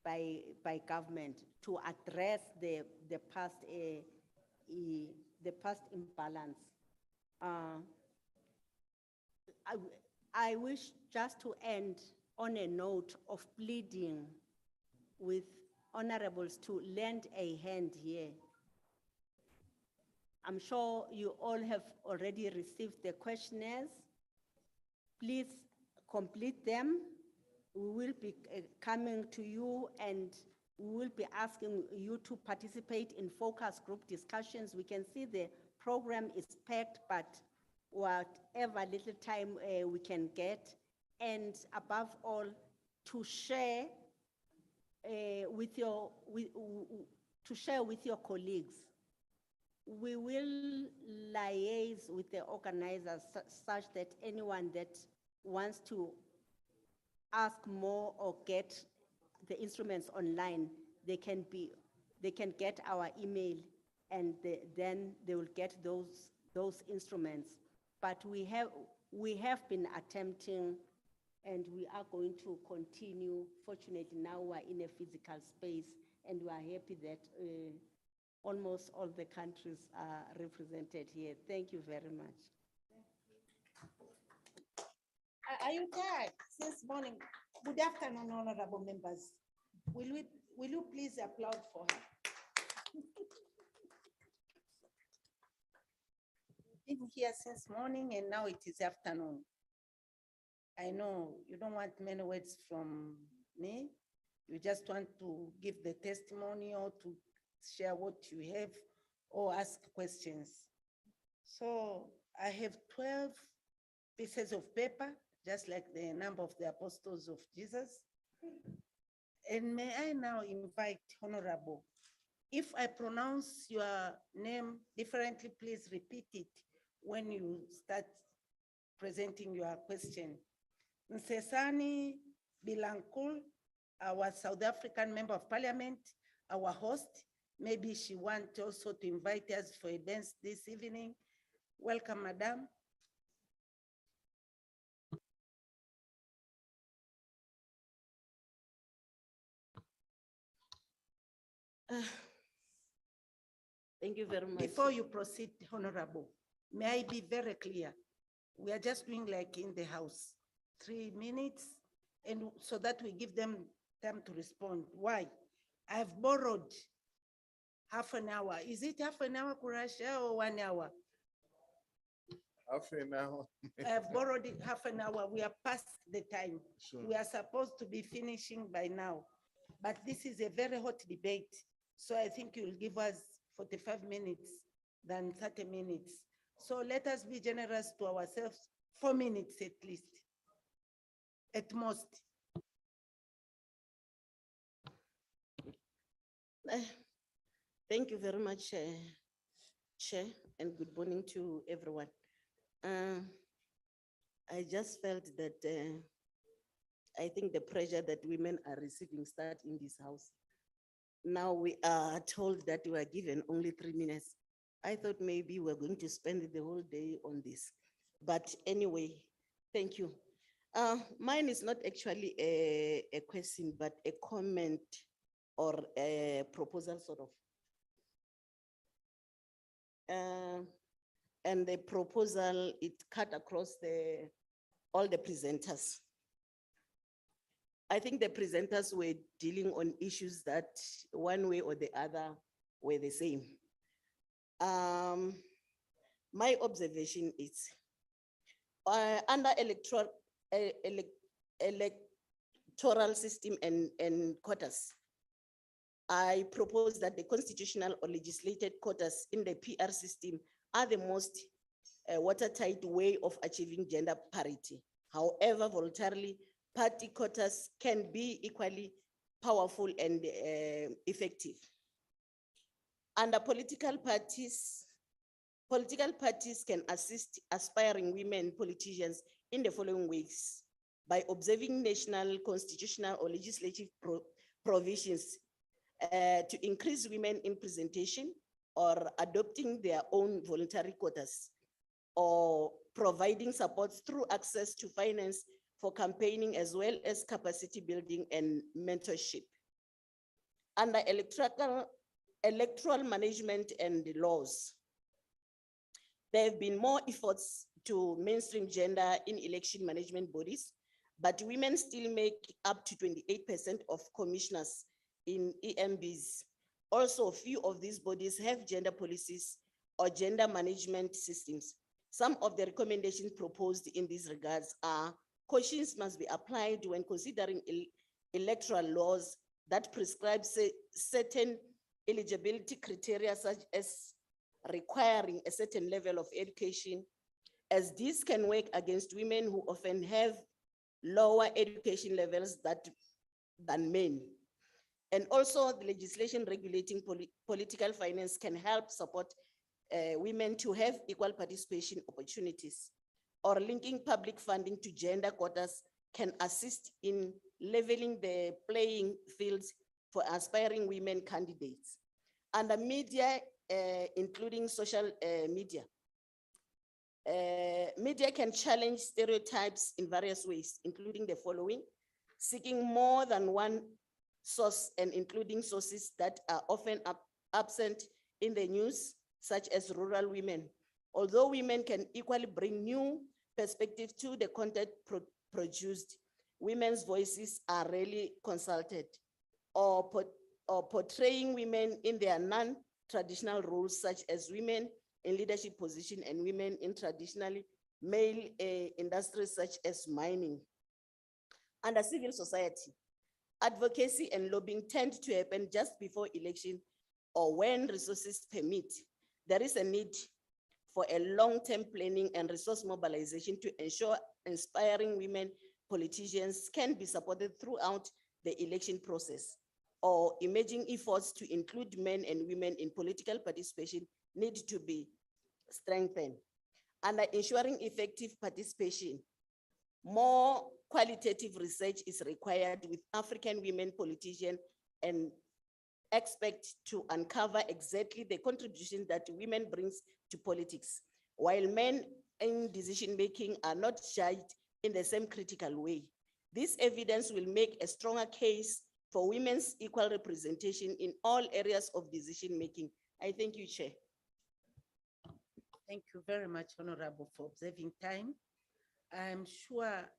by government, to address the past imbalance. I wish just to end on a note of pleading with honorables to lend a hand here. I'm sure you all have already received the questionnaires. Please complete them. We will be coming to you and we will be asking you to participate in focus group discussions. We can see the program is packed, but whatever little time we can get, and above all, to share with your colleagues. We will liaise with the organizers such that anyone that wants to ask more or get the instruments online, they can get our email, and then they will get those instruments. But we have been attempting, and we are going to continue. Fortunately, now we're in a physical space, and we are happy that almost all the countries are represented here. Thank you very much. Are you tired since morning? Good afternoon, honorable members. Will you please applaud for her? Been here since morning and now it is afternoon. I know you don't want many words from me. You just want to give the testimony or to share what you have or ask questions. So I have 12 pieces of paper, just like the number of the apostles of Jesus. And may I now invite Honorable, if I pronounce your name differently, please repeat it when you start presenting your question. Nsesani Bilankul, our South African Member of Parliament, our host, maybe she wants also to invite us for a dance this evening. Welcome, Madam. Thank you very much. Before you proceed, Honorable, may I be very clear? We are just doing like in the House, 3 minutes, and so that we give them time to respond. Why? I've borrowed half an hour. Is it half an hour, Kurasha, or 1 hour? Half an hour. I've borrowed it half an hour. We are past the time. Sure. We are supposed to be finishing by now. But this is a very hot debate. So I think you'll give us 45 minutes than 30 minutes. So let us be generous to ourselves, 4 minutes at least, at most. Thank you very much, Chair, and good morning to everyone. I just felt that I think the pressure that women are receiving start in this house. Now we are told that we are given only 3 minutes. I thought maybe we're going to spend the whole day on this. But anyway, thank you. Mine is not actually a question, but a comment or a proposal sort of. And the proposal, it cut across all the presenters. I think the presenters were dealing on issues that one way or the other were the same. My observation is under electoral system and quotas, I propose that the constitutional or legislated quotas in the PR system are the most watertight way of achieving gender parity. However, voluntarily, party quotas can be equally powerful and effective. Under political parties can assist aspiring women politicians in the following ways: by observing national, constitutional, or legislative provisions to increase women in presentation, or adopting their own voluntary quotas, or providing support through access to finance for campaigning, as well as capacity building and mentorship. Under electoral management and the laws, there have been more efforts to mainstream gender in election management bodies, but women still make up to 28% of commissioners in EMBs. Also, few of these bodies have gender policies or gender management systems. Some of the recommendations proposed in these regards are: cautions must be applied when considering electoral laws that prescribe certain eligibility criteria, such as requiring a certain level of education, as this can work against women who often have lower education levels than men. And also, the legislation regulating political finance can help support women to have equal participation opportunities, or linking public funding to gender quotas can assist in leveling the playing fields for aspiring women candidates. Under media, including social media, media can challenge stereotypes in various ways, including the following: seeking more than one source and including sources that are often absent in the news, such as rural women. Although women can equally bring new perspective to the content produced, women's voices are rarely consulted, or portraying women in their non-traditional roles, such as women in leadership position and women in traditionally male industries such as mining. Under civil society, advocacy and lobbying tend to happen just before election or when resources permit. There is a need for a long-term planning and resource mobilization to ensure inspiring women politicians can be supported throughout the election process, or emerging efforts to include men and women in political participation need to be strengthened. Under ensuring effective participation, more qualitative research is required with African women politicians and expect to uncover exactly the contribution that women brings to politics, while men in decision-making are not judged in the same critical way. This evidence will make a stronger case for women's equal representation in all areas of decision-making. I thank you, Chair. Thank you very much, Honorable, for observing time. I'm sure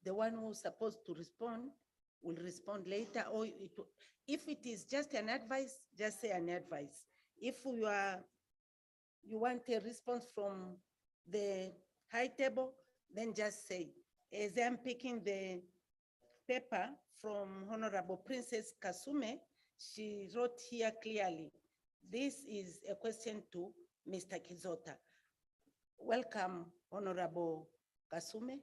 the one who's supposed to respond will respond later, or if it is just an advice, just say an advice. If you want a response from the high table, then just say. As I'm picking the paper from Honorable Princess Kasume, she wrote here clearly, this is a question to Mr. Kizota. Welcome, Honorable Kasume.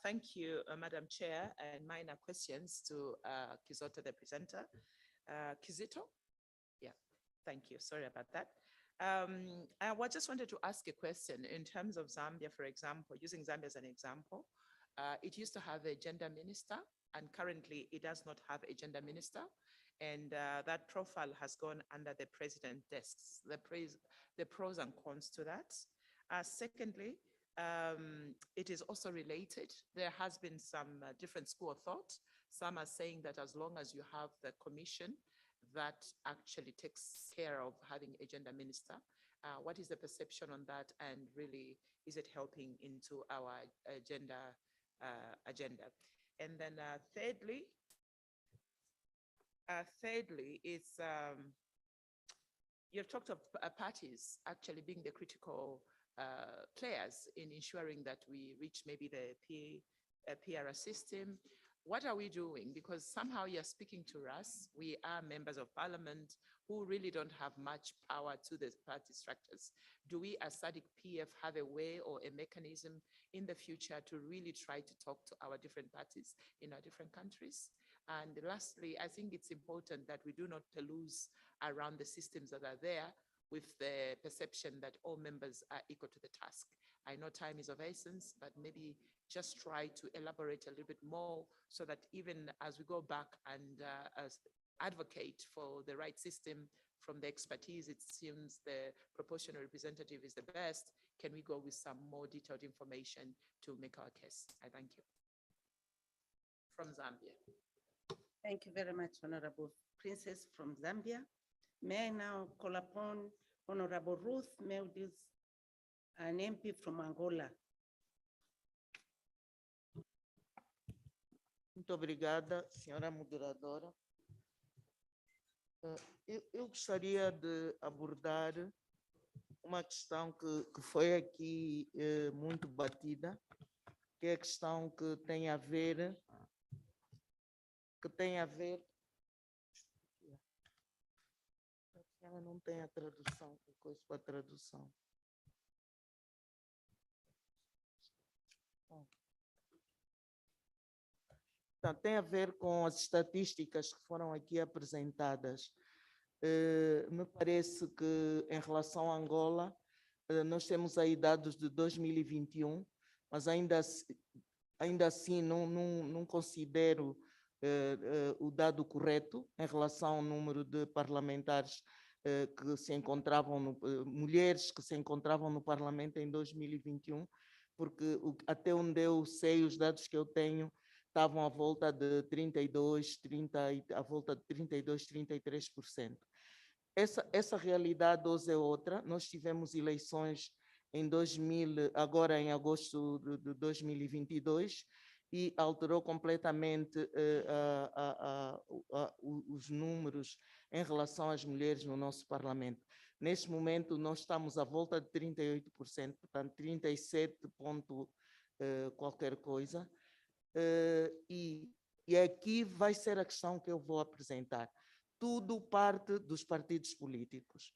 Thank you, Madam Chair, and mine are questions to Kizota, the presenter. Kizito? Yeah, thank you. Sorry about that. I just wanted to ask a question in terms of Zambia, for example, using Zambia as an example. It used to have a gender minister, and currently it does not have a gender minister. And that profile has gone under the president's desks, the pros and cons to that. Secondly, it is also related. There has been some different school of thought. Some are saying that as long as you have the commission, that actually takes care of having a gender minister? What is the perception on that? And really, is it helping into our gender agenda? And then thirdly, it's you've talked of parties actually being the critical players in ensuring that we reach maybe the PR system. What are we doing? Because somehow you're speaking to us. We are members of parliament who really don't have much power to the party structures. Do we as SADC PF have a way or a mechanism in the future to really try to talk to our different parties in our different countries? And lastly, I think it's important that we do not lose around the systems that are there with the perception that all members are equal to the task. I know time is of essence, but maybe just try to elaborate a little bit more so that even as we go back and advocate for the right system from the expertise, it seems the proportional representative is the best. Can we go with some more detailed information to make our case? I thank you. From Zambia. Thank you very much, Honorable Princess from Zambia. May I now call upon Honorable Ruth Meldis, an MP from Angola. Muito obrigada, senhora moderadora. Eu gostaria de abordar uma questão que foi aqui muito batida, que é a questão que tem a ver ela não tem a tradução, coisa para tradução. Então, tem a ver com as estatísticas que foram aqui apresentadas. Me parece que, em relação a Angola, nós temos aí dados de 2021, mas ainda assim não considero o dado correto em relação ao número de parlamentares que se encontravam, mulheres que se encontravam no Parlamento em 2021, porque até onde eu sei, os dados que eu tenho, estavam à volta de 33%. Essa realidade hoje é outra. Nós tivemos eleições agora em agosto de 2022 e alterou completamente os números em relação às mulheres no nosso Parlamento. Neste momento, nós estamos à volta de 38%, portanto, 37 ponto qualquer coisa. E aqui vai ser a questão que eu vou apresentar. Tudo parte dos partidos políticos.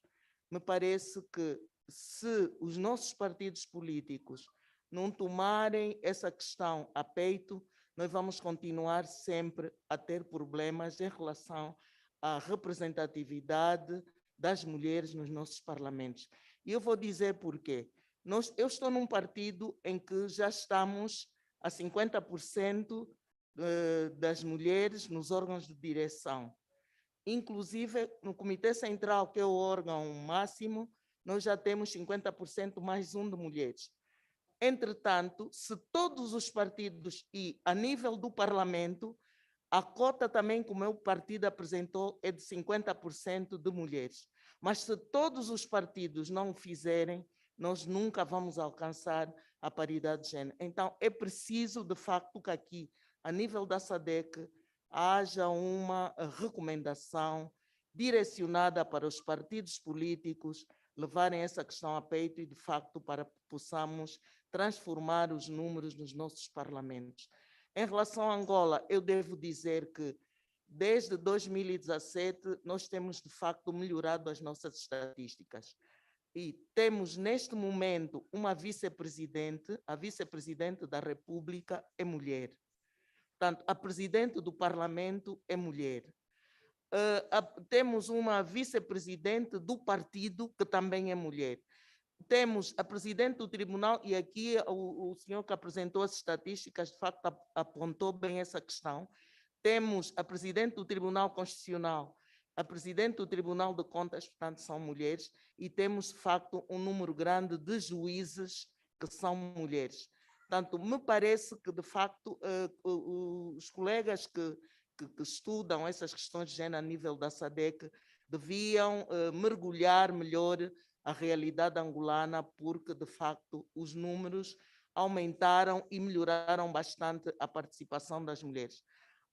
Me parece que se os nossos partidos políticos não tomarem essa questão a peito, nós vamos continuar sempre a ter problemas em relação à representatividade das mulheres nos nossos parlamentos. E eu vou dizer por quê. Eu estou num partido em que já estamos a 50% das mulheres nos órgãos de direção. Inclusive, no Comitê Central, que é o órgão máximo, nós já temos 50% mais um de mulheres. Entretanto, se todos os partidos e a nível do Parlamento, a cota também, como o partido apresentou, é de 50% de mulheres. Mas se todos os partidos não o fizerem, nós nunca vamos alcançar a paridade de gênero. Então, é preciso, de facto, que aqui, a nível da SADC, haja uma recomendação direcionada para os partidos políticos levarem essa questão a peito e, de facto, para que possamos transformar os números nos nossos parlamentos. Em relação a Angola, eu devo dizer que, desde 2017, nós temos, de facto, melhorado as nossas estatísticas. E temos, neste momento, uma vice-presidente, a vice-presidente da República é mulher. Portanto, a presidente do Parlamento é mulher. Temos uma vice-presidente do partido que também é mulher. Temos a presidente do tribunal, e aqui o senhor que apresentou as estatísticas, de facto, apontou bem essa questão. Temos a presidente do Tribunal Constitucional, a presidente do Tribunal de Contas, portanto, são mulheres, e temos, de facto, um número grande de juízes que são mulheres. Portanto, me parece que, de facto, os colegas que estudam essas questões de género a nível da SADC deviam mergulhar melhor a realidade angolana, porque, de facto, os números aumentaram e melhoraram bastante a participação das mulheres.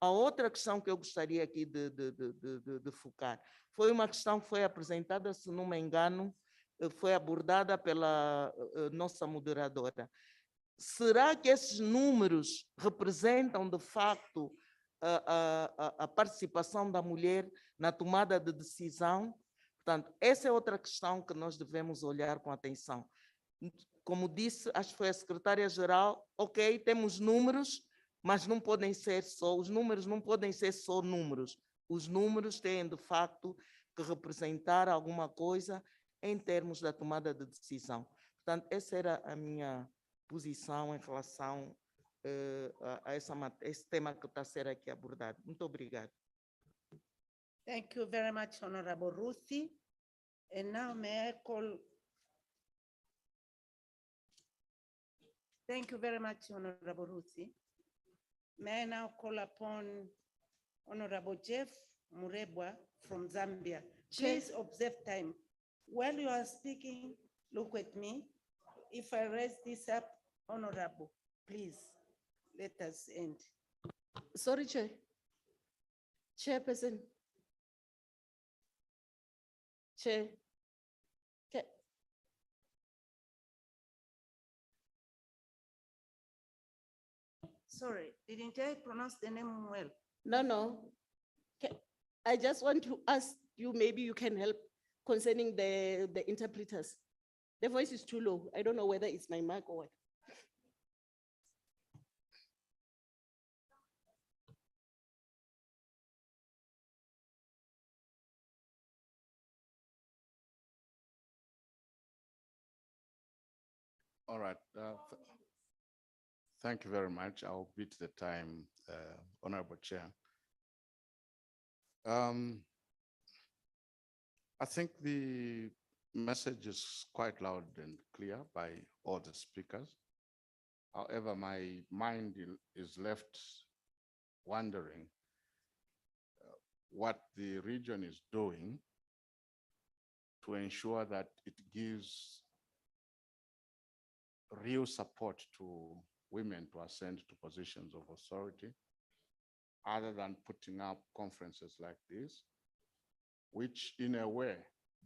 A outra questão que eu gostaria aqui de focar foi uma questão que foi apresentada, se não me engano, foi abordada pela nossa moderadora. Será que esses números representam, de facto, a participação da mulher na tomada de decisão? Portanto, essa é outra questão que nós devemos olhar com atenção. Como disse, acho que foi a secretária-geral, ok, temos números, mas não podem ser só, os números não podem ser só números. Os números têm, de facto, que representar alguma coisa em termos da tomada de decisão. Portanto, essa era a minha posição em relação a esse tema que está a ser aqui abordado. Muito obrigado. Thank you very much, Honorable Ruthie. And now may I call. Thank you very much, Honorable Ruthie. May I now call upon Honorable Jeff Murebwa from Zambia. Please observe time. While you are speaking, look at me. If I raise this up, Honorable, please let us end. Sorry, Chair. Chairperson. Chair. Sorry, didn't I pronounce the name well? No. I just want to ask you, maybe you can help concerning the interpreters. The voice is too low. I don't know whether it's my mic or what. All right. Thank you very much. I'll beat the time, Honorable Chair. I think the message is quite loud and clear by all the speakers. However, my mind is left wondering what the region is doing to ensure that it gives real support to women to ascend to positions of authority, other than putting up conferences like this, which in a way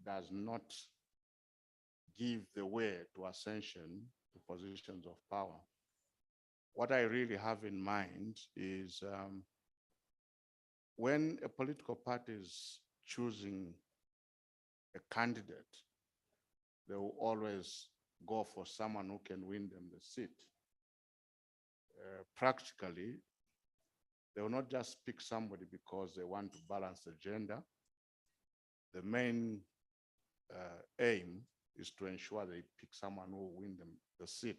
does not give the way to ascension to positions of power. What I really have in mind is when a political party is choosing a candidate, they will always go for someone who can win them the seat. Practically, they will not just pick somebody because they want to balance the gender. The main aim is to ensure they pick someone who will win them the seat.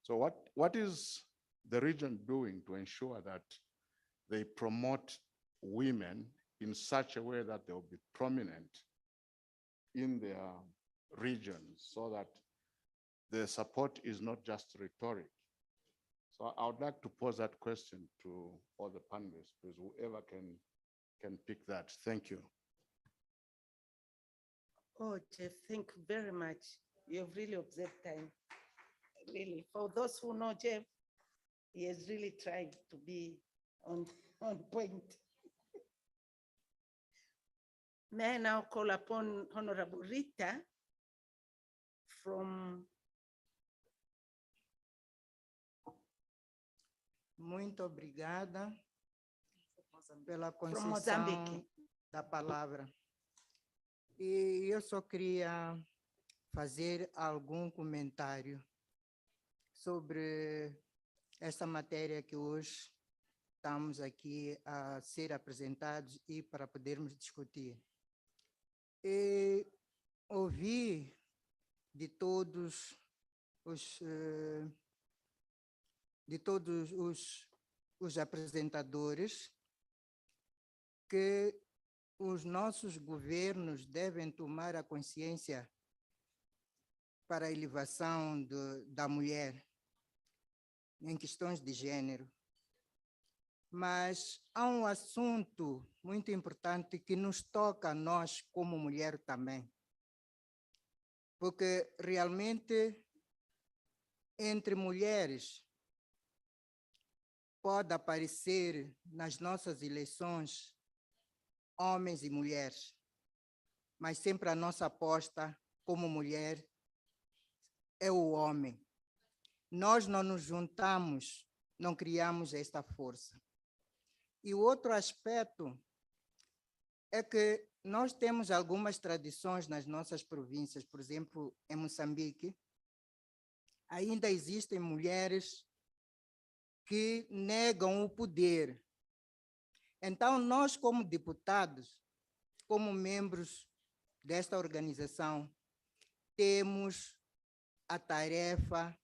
So what is the region doing to ensure that they promote women in such a way that they will be prominent in their regions, so that the support is not just rhetoric? So I would like to pose that question to all the panelists, please, whoever can pick that. Thank you. Oh, Jeff, thank you very much. You have really observed time. Really, for those who know Jeff, he has really tried to be on point. May I now call upon Honorable Rita from. Muito obrigada pela From concessão Mozambique. da palavra. E eu só queria fazer algum comentário sobre esta matéria que hoje estamos aqui a ser apresentados e para podermos discutir. E ouvi de todos os apresentadores que os nossos governos devem tomar a consciência para a elevação da mulher em questões de gênero. mas há um assunto muito importante que nos toca a nós como mulher também. Porque realmente, entre mulheres, pode aparecer nas nossas eleições homens e mulheres, mas sempre a nossa aposta como mulher é o homem. Nós não nos juntamos, não criamos esta força. E o outro aspecto é que nós temos algumas tradições nas nossas províncias, por exemplo, em Moçambique, ainda existem mulheres que negam o poder. Então, nós, como deputados, como membros desta organização, temos a tarefa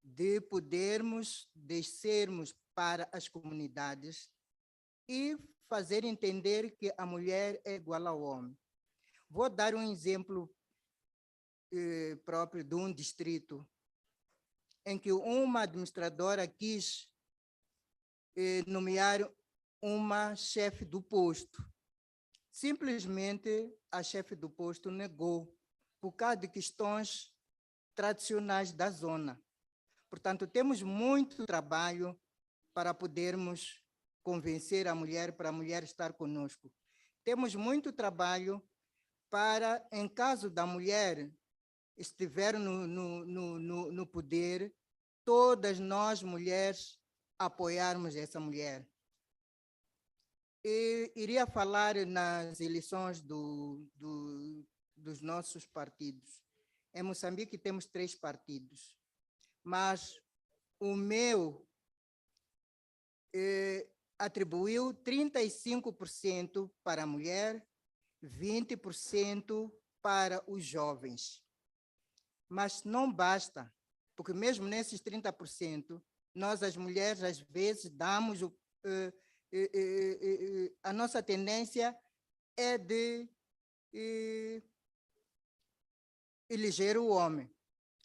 de podermos descermos para as comunidades e fazer entender que a mulher é igual ao homem. Vou dar um exemplo próprio de um distrito em que uma administradora quis nomear uma chefe do posto. Simplesmente a chefe do posto negou, por causa de questões tradicionais da zona. Portanto, temos muito trabalho para podermos convencer a mulher, para a mulher estar conosco. Temos muito trabalho para, em caso da mulher estiver no poder, todas nós, mulheres, apoiarmos essa mulher. E iria falar nas eleições dos nossos partidos. Em Moçambique temos 3 partidos, mas o meu atribuiu 35% para a mulher, 20% para os jovens. Mas não basta, porque mesmo nesses 30%, nós, as mulheres, às vezes, damos a nossa tendência é de eleger o homem.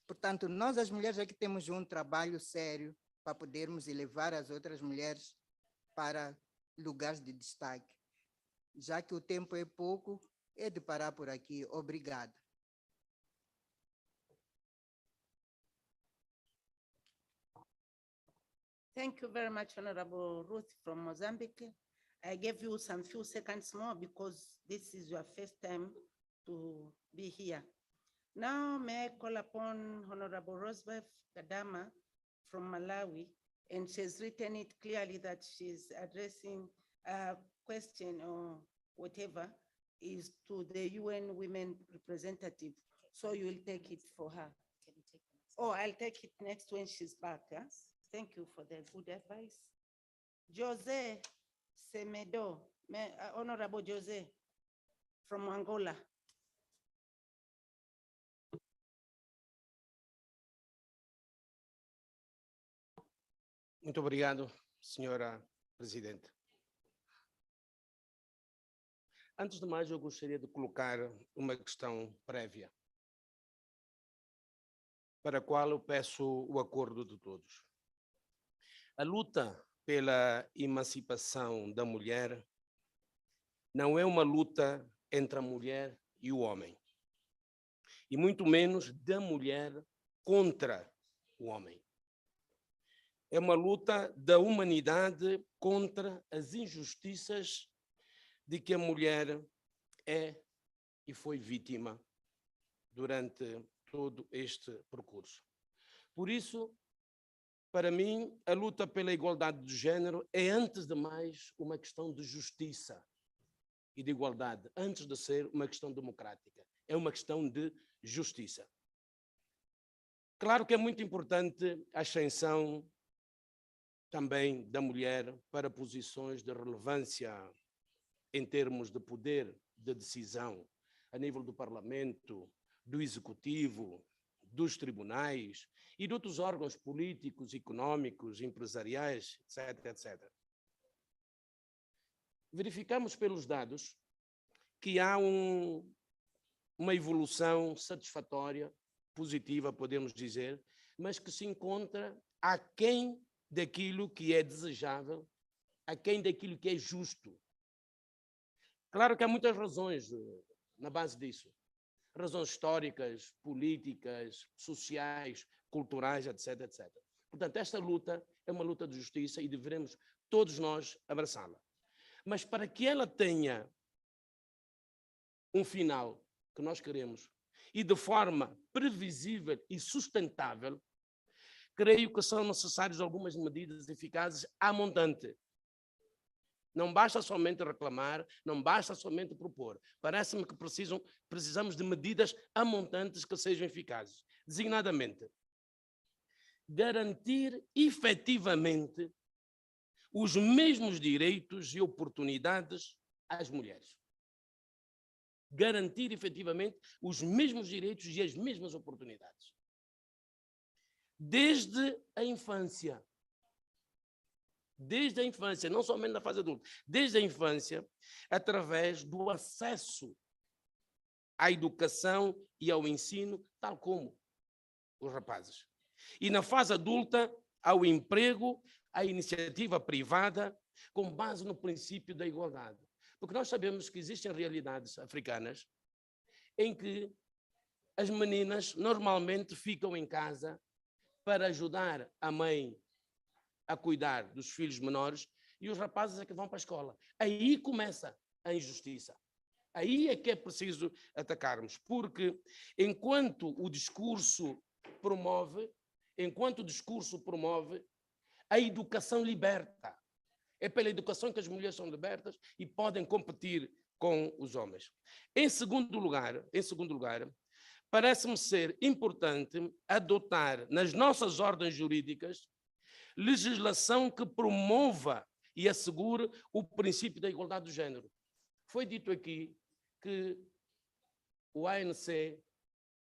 Portanto, nós, as mulheres, aqui temos um trabalho sério para podermos elevar as outras mulheres para lugares de destaque. Já que o tempo é pouco, é de parar por aqui. Obrigada. Thank you very much, Honorable Ruth from Mozambique. I gave you some few seconds more because this is your first time to be here. Now, may I call upon Honorable Rosebeth Gadama from Malawi, and she's written it clearly that she's addressing a question or whatever is to the UN Women Representative. So you will take it for her. Oh, I'll take it next when she's back. Yes? Thank you for the good advice. Jose Semedo, Honorable Jose from Angola. Muito obrigado, senhora Presidente. Antes de mais, eu gostaria de colocar uma questão prévia, para a qual eu peço o acordo de todos. A luta pela emancipação da mulher não é uma luta entre a mulher e o homem, e muito menos da mulher contra o homem. É uma luta da humanidade contra as injustiças de que a mulher é e foi vítima durante todo este percurso. Por isso, para mim, a luta pela igualdade de género é, antes de mais, uma questão de justiça e de igualdade, antes de ser uma questão democrática. É uma questão de justiça. Claro que é muito importante a ascensão também da mulher para posições de relevância em termos de poder de decisão a nível do Parlamento, do Executivo, dos tribunais e de outros órgãos políticos, econômicos, empresariais, etc., etc. Verificamos pelos dados que há uma evolução satisfatória, positiva, podemos dizer, mas que se encontra aquém daquilo que é desejável aquém daquilo que é justo. Claro que há muitas razões na base disso. Razões históricas, políticas, sociais, culturais, etc, etc. Portanto, esta luta é uma luta de justiça e devemos todos nós abraçá-la. Mas para que ela tenha um final que nós queremos e de forma previsível e sustentável, creio que são necessárias algumas medidas eficazes à montante. Não basta somente reclamar, não basta somente propor. Parece-me que precisamos de medidas a montantes que sejam eficazes. Designadamente, garantir efetivamente os mesmos direitos e oportunidades às mulheres. Garantir efetivamente os mesmos direitos e as mesmas oportunidades. Desde a infância. Desde a infância, não somente na fase adulta, desde a infância, através do acesso à educação e ao ensino, tal como os rapazes. E na fase adulta, ao emprego, à iniciativa privada, com base no princípio da igualdade. Porque nós sabemos que existem realidades africanas em que as meninas normalmente ficam em casa para ajudar a mãe a cuidar dos filhos menores e os rapazes é que vão para a escola. Aí começa a injustiça. Aí é que é preciso atacarmos, porque enquanto o discurso promove, a educação liberta. É pela educação que as mulheres são libertas e podem competir com os homens. Em segundo lugar, parece-me ser importante adotar nas nossas ordens jurídicas legislação que promova e assegure o princípio da igualdade do género. Foi dito aqui que o ANC,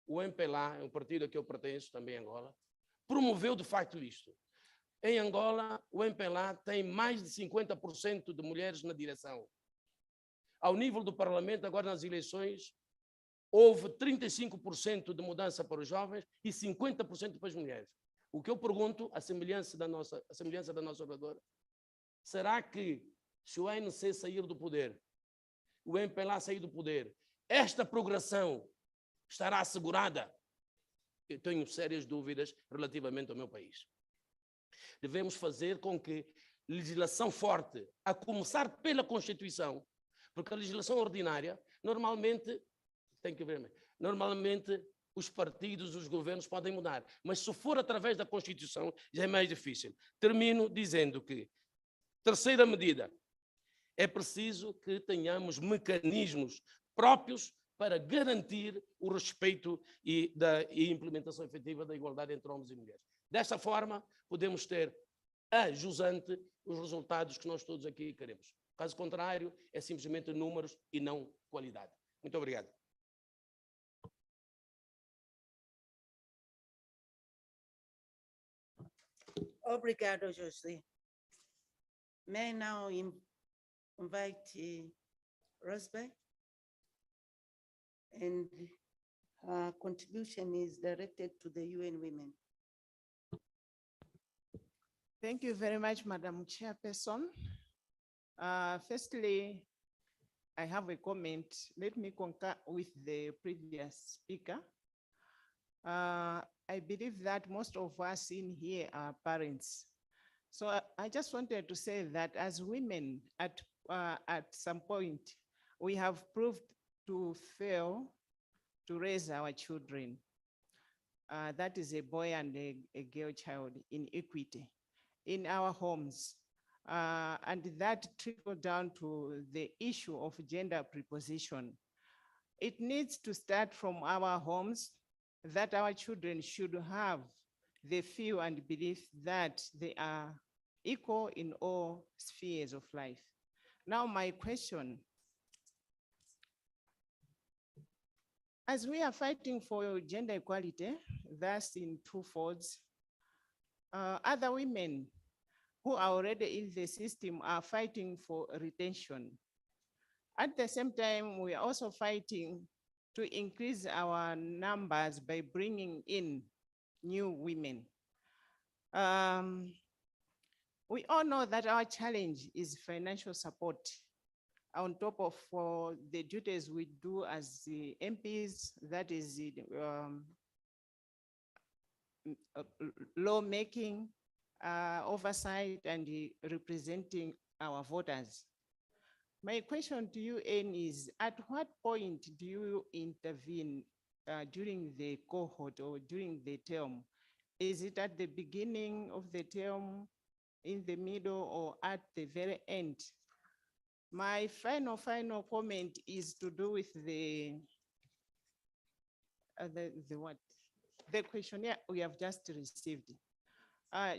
o MPLA, é um partido a que eu pertenço, também em Angola, promoveu de facto isto. Em Angola, o MPLA tem mais de 50% de mulheres na direção. Ao nível do Parlamento, agora nas eleições, houve 35% de mudança para os jovens e 50% para as mulheres. O que eu pergunto, a semelhança da nossa oradora, será que se o ANC sair do poder, o MPLA sair do poder, esta progressão estará assegurada? Eu tenho sérias dúvidas relativamente ao meu país. Devemos fazer com que legislação forte, a começar pela Constituição, porque a legislação ordinária, normalmente os partidos, os governos podem mudar, mas se for através da Constituição, já é mais difícil. Termino dizendo que, terceira medida, é preciso que tenhamos mecanismos próprios para garantir o respeito e implementação efetiva da igualdade entre homens e mulheres. Desta forma, podemos ter a jusante os resultados que nós todos aqui queremos. Caso contrário, é simplesmente números e não qualidade. Muito obrigado. Obrigado, José. May I now invite Rosberg? And her contribution is directed to the UN Women. Thank you very much, Madam Chairperson. Firstly, I have a comment. Let me concur with the previous speaker. I believe that most of us in here are parents. So I just wanted to say that as women at some point, we have proved to fail to raise our children. That is a boy and a girl child in equity in our homes. And that trickled down to the issue of gender preposition. It needs to start from our homes, that our children should have the feel and belief that they are equal in all spheres of life. Now, my question, as we are fighting for gender equality, thus in two folds, other women who are already in the system are fighting for retention. At the same time, we are also fighting to increase our numbers by bringing in new women. We all know that our challenge is financial support on top of the duties we do as the MPs, that is the lawmaking, oversight, and representing our voters. My question to you, Anne, is at what point do you intervene during the cohort or during the term? Is it at the beginning of the term, in the middle, or at the very end? My final comment is to do with the what? The questionnaire we have just received.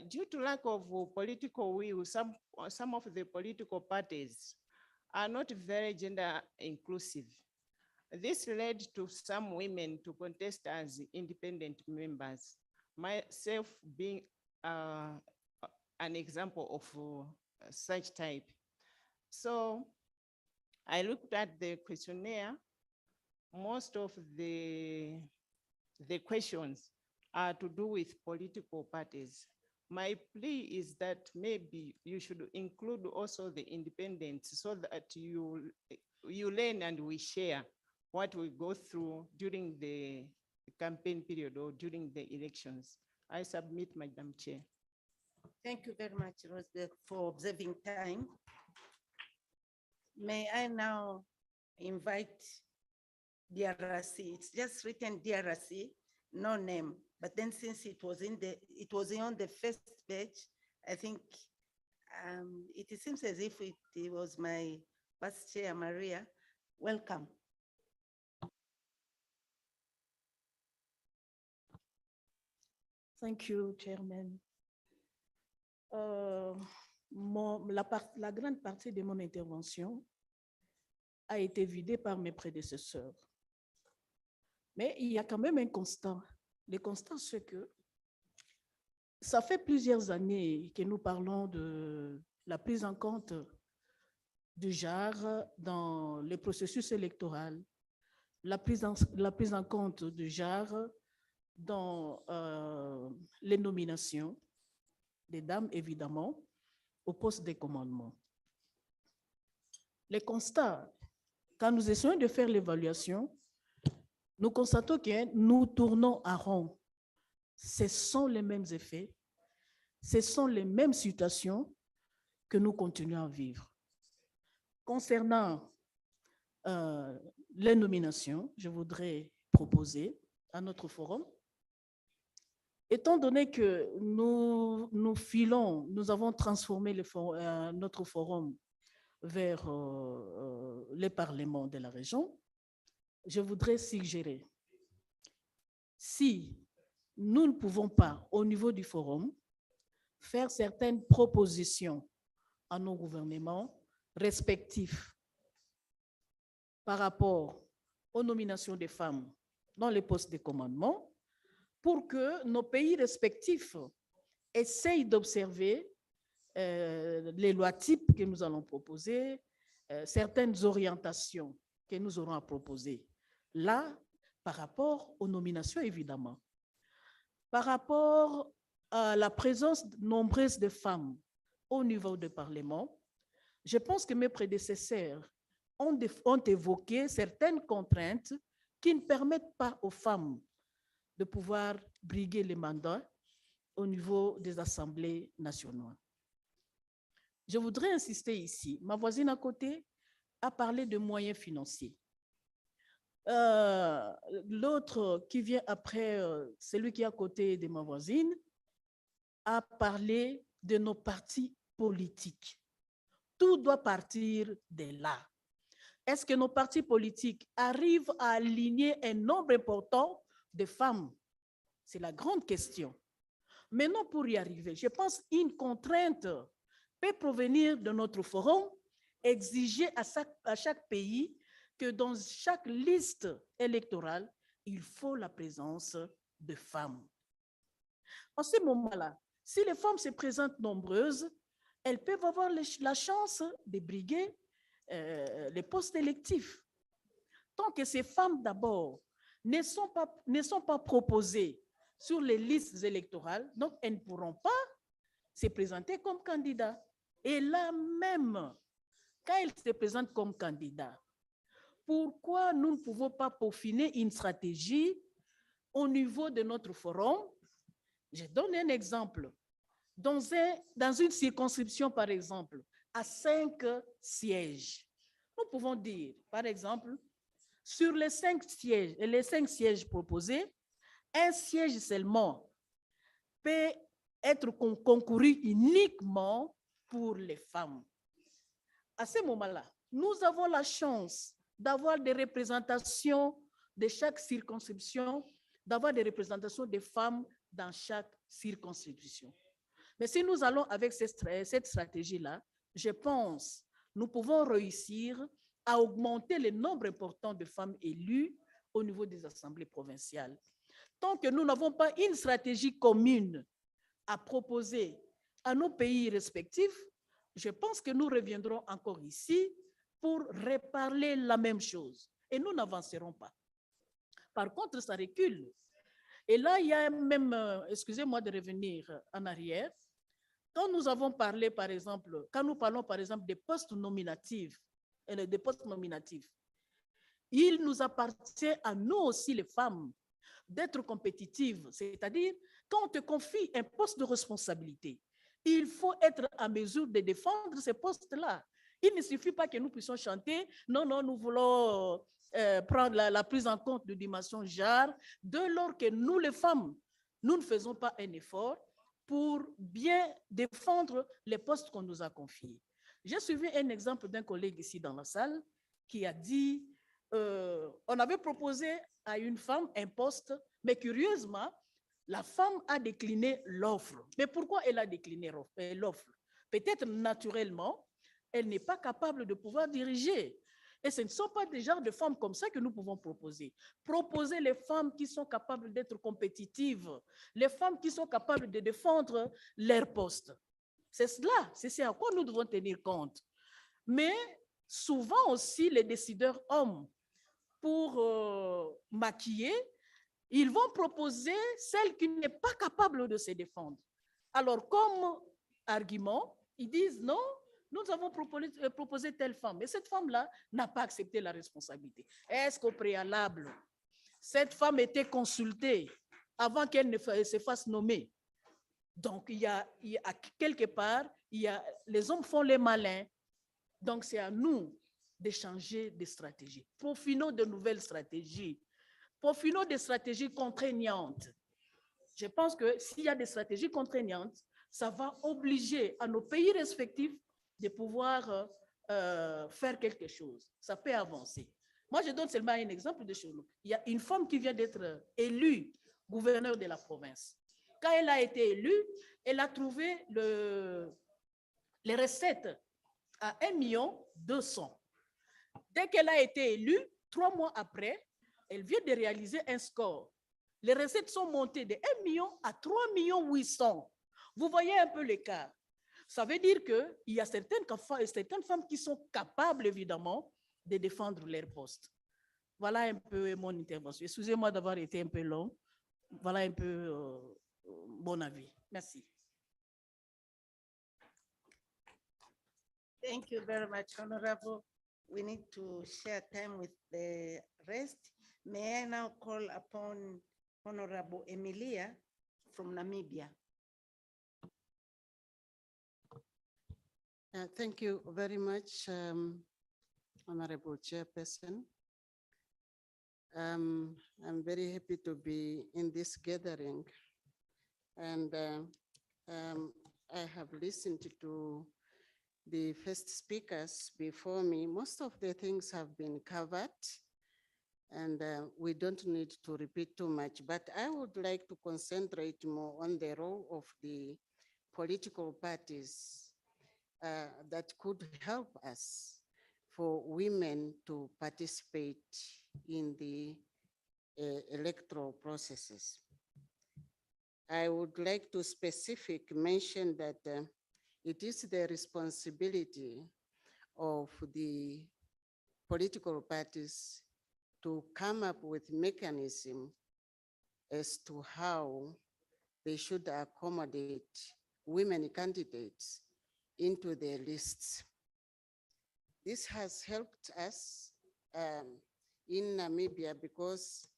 Due to lack of political will, some of the political parties are not very gender inclusive. This led to some women to contest as independent members, myself being an example of such type. So I looked at the questionnaire. Most of the questions are to do with political parties. My plea is that maybe you should include also the independents so that you learn and we share what we go through during the campaign period or during the elections. I submit, Madam Chair. Thank you very much, Rose, for observing time. May I now invite DRC? It's just written DRC, no name. But then since it was on the first page, I think it seems as if it was my past chair, Maria. Welcome. Thank you, Chairman. La grande partie de mon intervention a été vidée par mes prédécesseurs. Mais il y a quand même un constat. Le constat, c'est que ça fait plusieurs années que nous parlons de la prise en compte du genre dans le processus électoral, la prise en compte du genre dans les nominations des dames, évidemment, au poste de commandement. Les constats, quand nous essayons de faire l'évaluation, nous constatons que nous tournons en rond. Ce sont les mêmes effets, ce sont les mêmes situations que nous continuons à vivre. Concernant les nominations, je voudrais proposer à notre forum, étant donné que nous avons transformé notre forum vers les parlements de la région, je voudrais suggérer, si nous ne pouvons pas, au niveau du forum, faire certaines propositions à nos gouvernements respectifs par rapport aux nominations des femmes dans les postes de commandement, pour que nos pays respectifs essayent d'observer les lois types que nous allons proposer, certaines orientations que nous aurons à proposer. Là, par rapport aux nominations, évidemment. Par rapport à la présence nombreuse de femmes au niveau du Parlement, je pense que mes prédécesseurs ont évoqué certaines contraintes qui ne permettent pas aux femmes de pouvoir briguer les mandats au niveau des assemblées nationales. Je voudrais insister ici, ma voisine à côté a parlé de moyens financiers. L'autre qui vient après, celui qui est à côté de ma voisine, a parlé de nos partis politiques. Tout doit partir de là. Est-ce que nos partis politiques arrivent à aligner un nombre important de femmes? C'est la grande question. Maintenant, pour y arriver, je pense qu'une contrainte peut provenir de notre forum, exiger à chaque pays que dans chaque liste électorale, il faut la présence de femmes. En ce moment-là, si les femmes se présentent nombreuses, elles peuvent avoir la chance de briguer les postes électifs. Tant que ces femmes, d'abord, ne sont pas proposées sur les listes électorales, donc elles ne pourront pas s'est présenté comme candidat. Et là même, quand il se présente comme candidat, pourquoi nous ne pouvons pas peaufiner une stratégie au niveau de notre forum? Je donne un exemple. Dans une circonscription, par exemple, à 5 sièges, nous pouvons dire, par exemple, sur les 5 sièges proposés, un siège seulement peut être concouru uniquement pour les femmes. À ce moment-là, nous avons la chance d'avoir des représentations de chaque circonscription, d'avoir des représentations des femmes dans chaque circonscription. Mais si nous allons avec cette stratégie-là, je pense nous pouvons réussir à augmenter le nombre important de femmes élues au niveau des assemblées provinciales. Tant que nous n'avons pas une stratégie commune à proposer à nos pays respectifs, je pense que nous reviendrons encore ici pour reparler la même chose et nous n'avancerons pas. Par contre, ça recule. Et là, il y a même, excusez-moi de revenir en arrière, quand nous avons parlé, par exemple, quand nous parlons, par exemple, des postes nominatifs, il nous appartient à nous aussi, les femmes, d'être compétitives. C'est-à-dire, quand on te confie un poste de responsabilité, il faut être en mesure de défendre ces postes-là. Il ne suffit pas que nous puissions chanter, non, non, nous voulons prendre la prise en compte de dimension genre, dès lors que nous, les femmes, nous ne faisons pas un effort pour bien défendre les postes qu'on nous a confiés. J'ai suivi un exemple d'un collègue ici dans la salle qui a dit, on avait proposé à une femme un poste, mais curieusement, la femme a décliné l'offre. Mais pourquoi elle a décliné l'offre? Peut-être naturellement, elle n'est pas capable de pouvoir diriger. Et ce ne sont pas des genres de femmes comme ça que nous pouvons proposer. Proposer les femmes qui sont capables d'être compétitives, les femmes qui sont capables de défendre leur poste. C'est cela, c'est à quoi nous devons tenir compte. Mais souvent aussi, les décideurs hommes, pour maquiller, ils vont proposer celle qui n'est pas capable de se défendre. Alors, comme argument, ils disent non, nous avons proposé telle femme, mais cette femme-là n'a pas accepté la responsabilité. Est-ce qu'au préalable, cette femme était consultée avant qu'elle ne se fasse nommer? Donc, il y a quelque part, les hommes font les malins. Donc, c'est à nous de changer de stratégie. Peaufinons de nouvelles stratégies. Peaufinons des stratégies contraignantes. Je pense que s'il y a des stratégies contraignantes, ça va obliger à nos pays respectifs de pouvoir faire quelque chose. Ça peut avancer. Moi, je donne seulement un exemple de chez nous. Il y a une femme qui vient d'être élue gouverneur de la province. Quand elle a été élue, elle a trouvé les recettes à 1,2 million. Dès qu'elle a été élue, 3 mois après, elle vient de réaliser un score. Les recettes sont montées de 1 million à 3,8 millions. Vous voyez un peu l'écart. Ça veut dire qu'il y a certaines femmes qui sont capables, évidemment, de défendre leur poste. Voilà un peu mon intervention. Excusez-moi d'avoir été un peu long. Voilà un peu mon avis. Merci. Thank you very much, Honorable. We need to share time with the rest. May I now call upon Honorable Emilia from Namibia. Thank you very much, Honorable Chairperson. I'm very happy to be in this gathering, and I have listened to the first speakers before me. Most of the things have been covered, and we don't need to repeat too much, but I would like to concentrate more on the role of the political parties that could help us for women to participate in the electoral processes. I would like to mention that it is the responsibility of the political parties to come up with mechanism as to how they should accommodate women candidates into their lists. This has helped us in Namibia because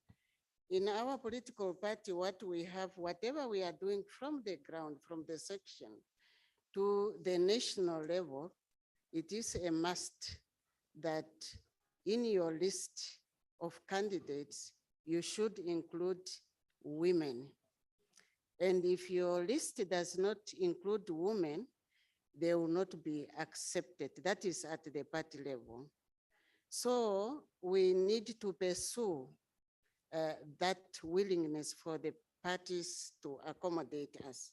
in our political party, what we have, whatever we are doing from the ground, from the section to the national level, it is a must that in your list of candidates, you should include women. And if your list does not include women, they will not be accepted. That is at the party level. So we need to pursue that willingness for the parties to accommodate us.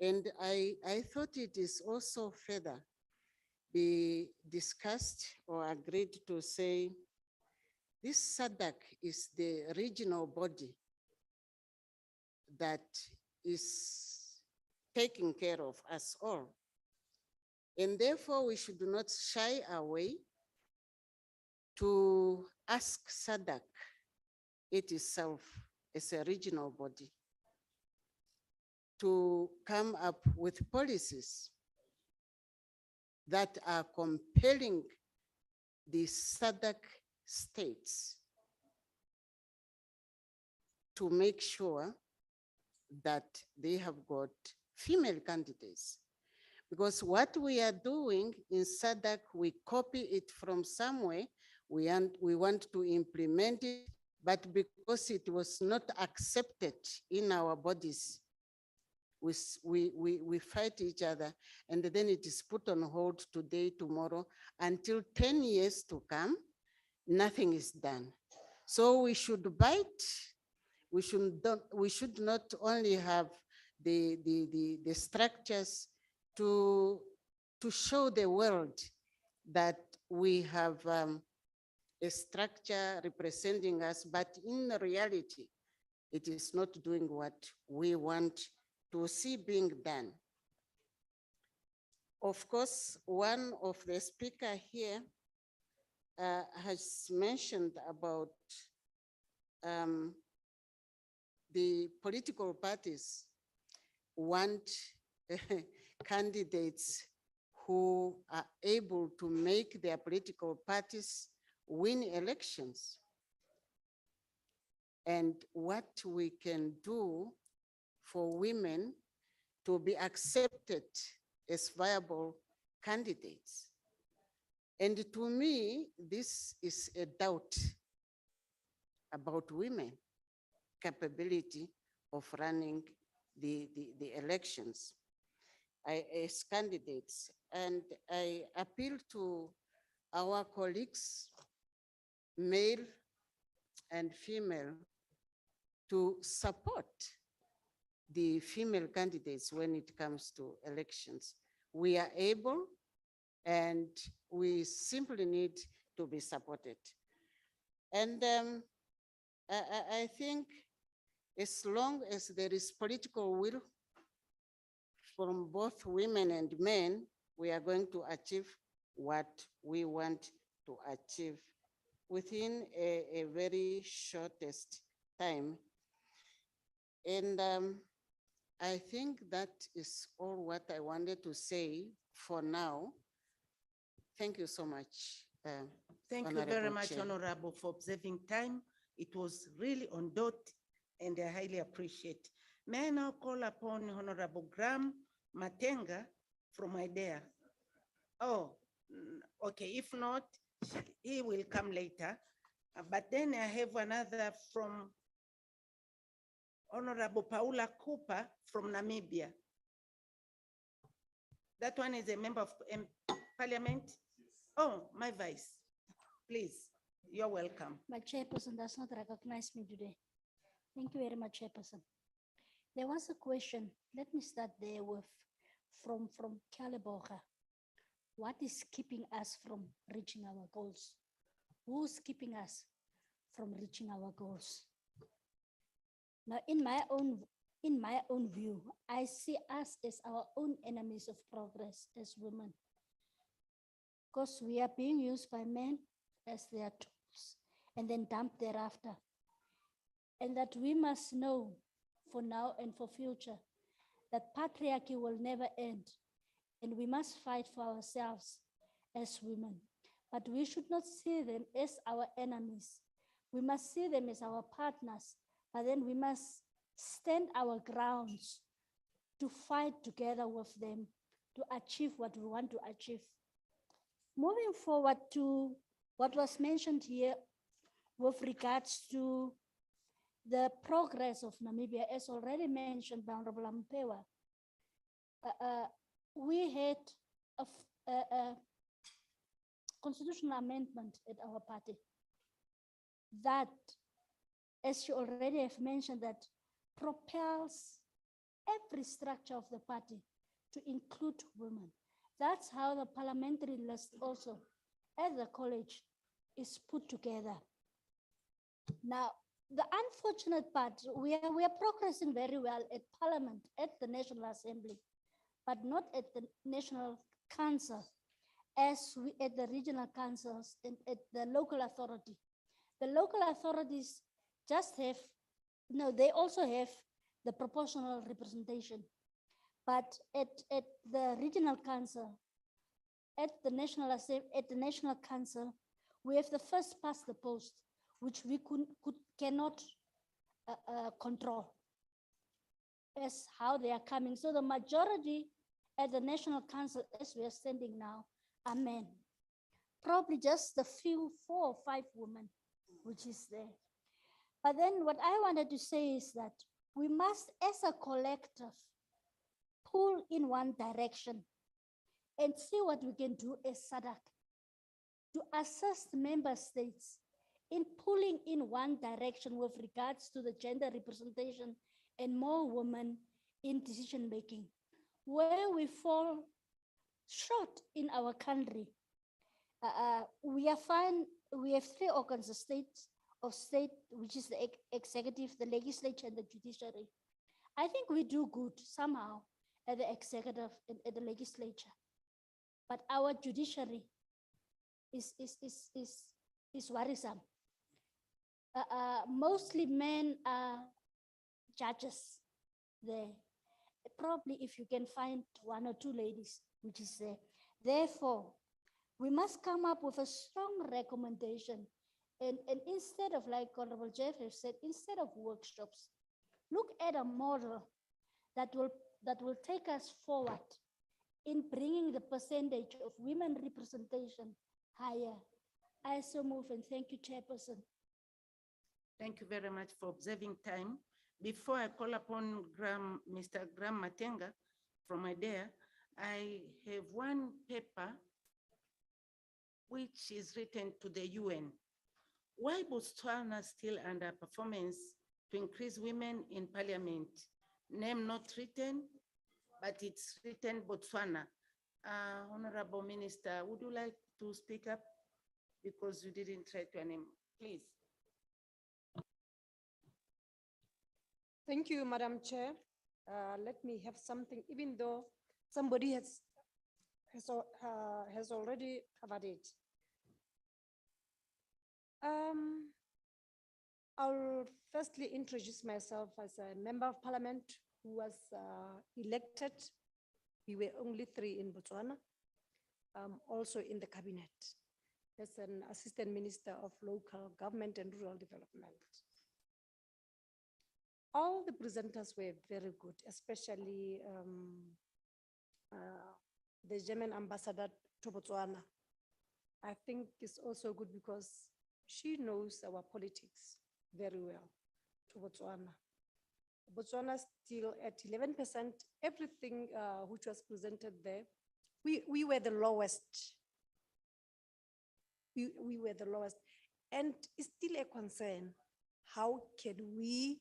And I thought it is also further be discussed or agreed to say, this SADC is the regional body that is taking care of us all. And therefore we should not shy away to ask SADC it itself as a regional body to come up with policies that are compelling the SADC states to make sure that they have got female candidates. Because what we are doing in SADC, we copy it from somewhere, we want to implement it, but because it was not accepted in our bodies, we fight each other, and then it is put on hold today, tomorrow, until 10 years to come, nothing is done. So we should bite. We should not only have the structures to show the world that we have a structure representing us, but in reality, it is not doing what we want to see being done. Of course, one of the speakers here has mentioned about the political parties want candidates who are able to make their political parties win elections. And what we can do for women to be accepted as viable candidates. And to me, this is a doubt about women capability of running the elections as candidates. And I appeal to our colleagues, male and female, to support the female candidates when it comes to elections. We are able, and we simply need to be supported. And I think as long as there is political will from both women and men, we are going to achieve what we want to achieve within a very shortest time. And I think that is all what I wanted to say for now. Thank you so much. Thank you very Honorable much, Chair. Honorable, for observing time. It was really on dot, and I highly appreciate. May I now call upon Honorable Graham Matenga from IDEA? Oh, okay, if not, he will come later. But then I have another from Honorable Paula Cooper from Namibia. That one is a member of Parliament? Oh, my vice. Please, you're welcome. My chairperson does not recognize me today. Thank you very much, chairperson. There was a question. Let me start there with from Kaleboga. What is keeping us from reaching our goals? Who's keeping us from reaching our goals? Now, in my own view, I see us as our own enemies of progress as women, because we are being used by men as their tools and then dumped thereafter. And that we must know for now and for future that patriarchy will never end, and we must fight for ourselves as women. But we should not see them as our enemies. We must see them as our partners, but then we must stand our grounds to fight together with them to achieve what we want to achieve. Moving forward to what was mentioned here with regards to the progress of Namibia, as already mentioned by Honorable Ampewa, we had a constitutional amendment at our party that, as you already have mentioned, that propels every structure of the party to include women. That's how the parliamentary list also at the college is put together. Now, the unfortunate part, we are progressing very well at Parliament, at the National Assembly, but not at the National Council, as we at the regional councils and at the local authority. The local authorities just have, no, they also have the proportional representation. But at the regional council, at the National Assembly, at the National Council, we have the first past the post, which we cannot control as how they are coming. So the majority at the National Council, as we are standing now, are men. Probably just the few 4 or 5 women, which is there. But then what I wanted to say is that we must, as a collective, pull in one direction and see what we can do as SADC to assist member states in pulling in one direction with regards to the gender representation and more women in decision making. Where we fall short in our country, we have 3 organs of state, which is the executive, the legislature, and the judiciary. I think we do good somehow at the executive and at the legislature, but our judiciary is worrisome. Mostly men are judges there. Probably if you can find 1 or 2 ladies, which is there. Therefore, we must come up with a strong recommendation. And instead of, like Honorable Jeff has said, instead of workshops, look at a model that will take us forward in bringing the percentage of women representation higher. I so move, and thank you, Chairperson. Thank you very much for observing time. Before I call upon Mr. Graham Matenga from IDEA, I have one paper which is written to the UN. Why Botswana still underperformance to increase women in parliament? Name not written, but it's written Botswana. Honorable Minister, would you like to speak up? Because you didn't write your name, please. Thank you, Madam Chair. Let me have something, even though somebody has already covered it. I'll firstly introduce myself as a member of parliament who was elected. We were only 3 in Botswana, also in the cabinet as an assistant minister of local government and rural development. All the presenters were very good, especially the German ambassador to Botswana. I think it's also good because she knows our politics very well to Botswana. Botswana still at 11%, everything which was presented there, we were the lowest. We were the lowest. And it's still a concern. How can we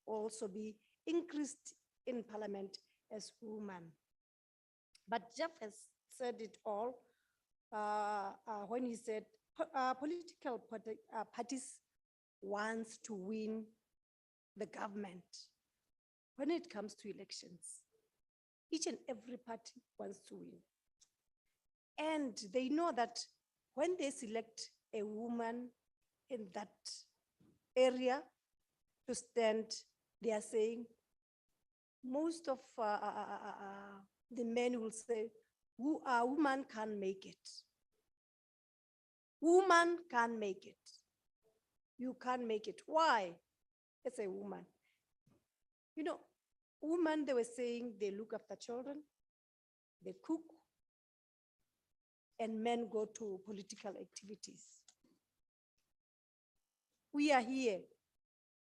also be increased in parliament as women? But Jeff has said it all when he said political parties wants to win the government. When it comes to elections, each and every party wants to win. And they know that when they select a woman in that area to stand, they are saying most of the men will say, a woman can't make it. Woman can't make it. You can't make it. Why? It's a woman. You know, women, they were saying they look after children, they cook, and men go to political activities. We are here.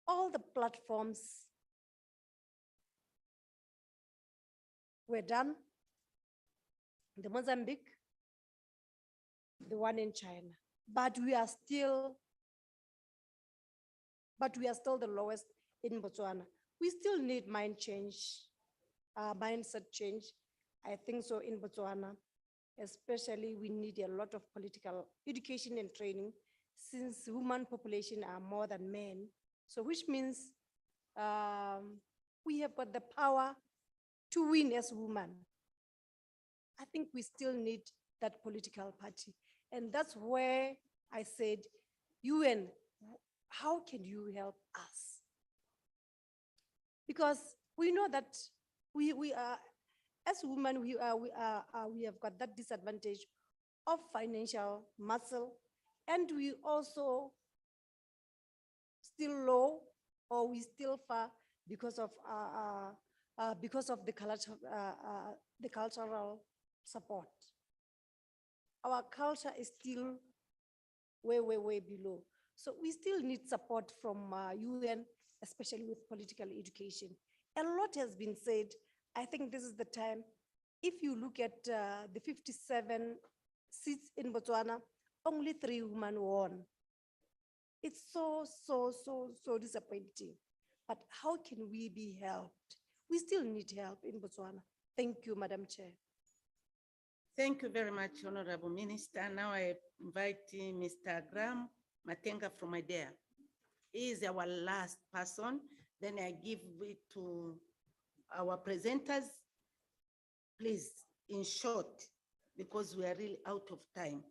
All the platforms were done. The Mozambique, the one in China. But we are still the lowest in Botswana. We still need mind change, mindset change. I think so in Botswana, especially we need a lot of political education and training since women population are more than men. So which means we have got the power to win as women. I think we still need that political party. And that's where I said, UN, how can you help us? Because we know that we are, as women, we have got that disadvantage of financial muscle, and we also still low, or we still far because of the cultural support. Our culture is still way, way, way below. So we still need support from UN, especially with political education. A lot has been said. I think this is the time. If you look at the 57 seats in Botswana, only 3 women won. It's so disappointing. But how can we be helped? We still need help in Botswana. Thank you, Madam Chair. Thank you very much, Honorable Minister. Now I invite Mr. Graham Matenga from IDEA. He is our last person. Then I give it to our presenters. Please, in short, because we are really out of time.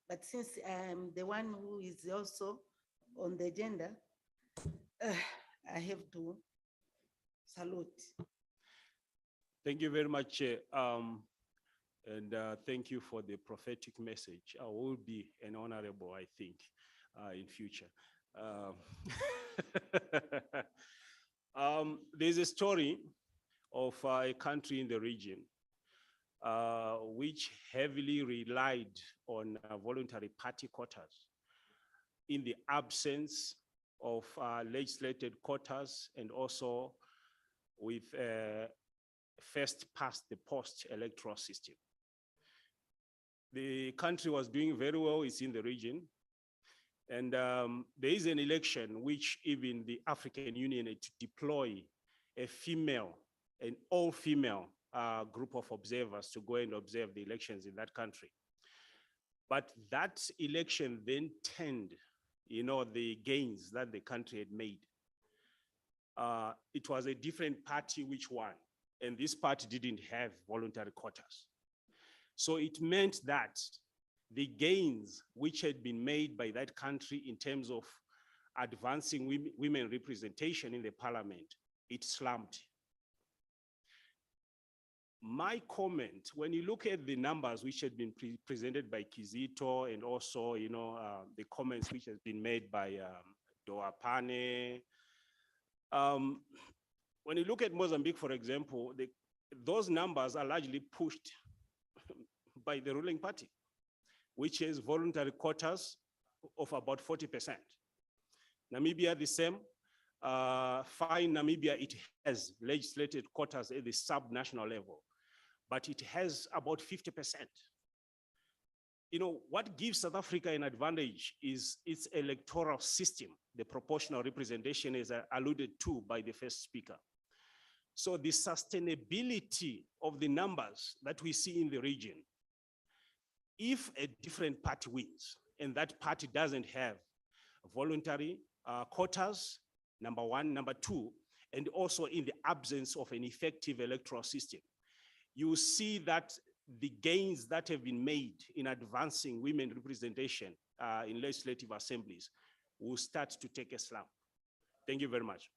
But since I'm the one who is also on the agenda, I have to salute. Thank you very much. And thank you for the prophetic message. I will be an honorable, I think, in future. There's a story of a country in the region which heavily relied on voluntary party quotas in the absence of legislated quotas, and also with first past the post electoral system. The country was doing very well, it's in the region. And there is an election which even the African Union had to deploy a female, an all-female group of observers to go and observe the elections in that country. But that election then turned, the gains that the country had made. It was a different party which won, and this party didn't have voluntary quotas. So it meant that the gains which had been made by that country in terms of advancing women representation in the parliament, it slumped. My comment, when you look at the numbers which had been presented by Kizito, and also, the comments which has been made by Doa Pane, when you look at Mozambique, for example, those numbers are largely pushed by the ruling party, which has voluntary quotas of about 40%. Namibia, the same. Fine, Namibia, it has legislated quotas at the sub-national level, but it has about 50%. What gives South Africa an advantage is its electoral system, the proportional representation is alluded to by the first speaker. So the sustainability of the numbers that we see in the region, if a different party wins and that party doesn't have voluntary quotas, number one, number two, and also in the absence of an effective electoral system, you see that the gains that have been made in advancing women representation in legislative assemblies will start to take a slump. Thank you very much.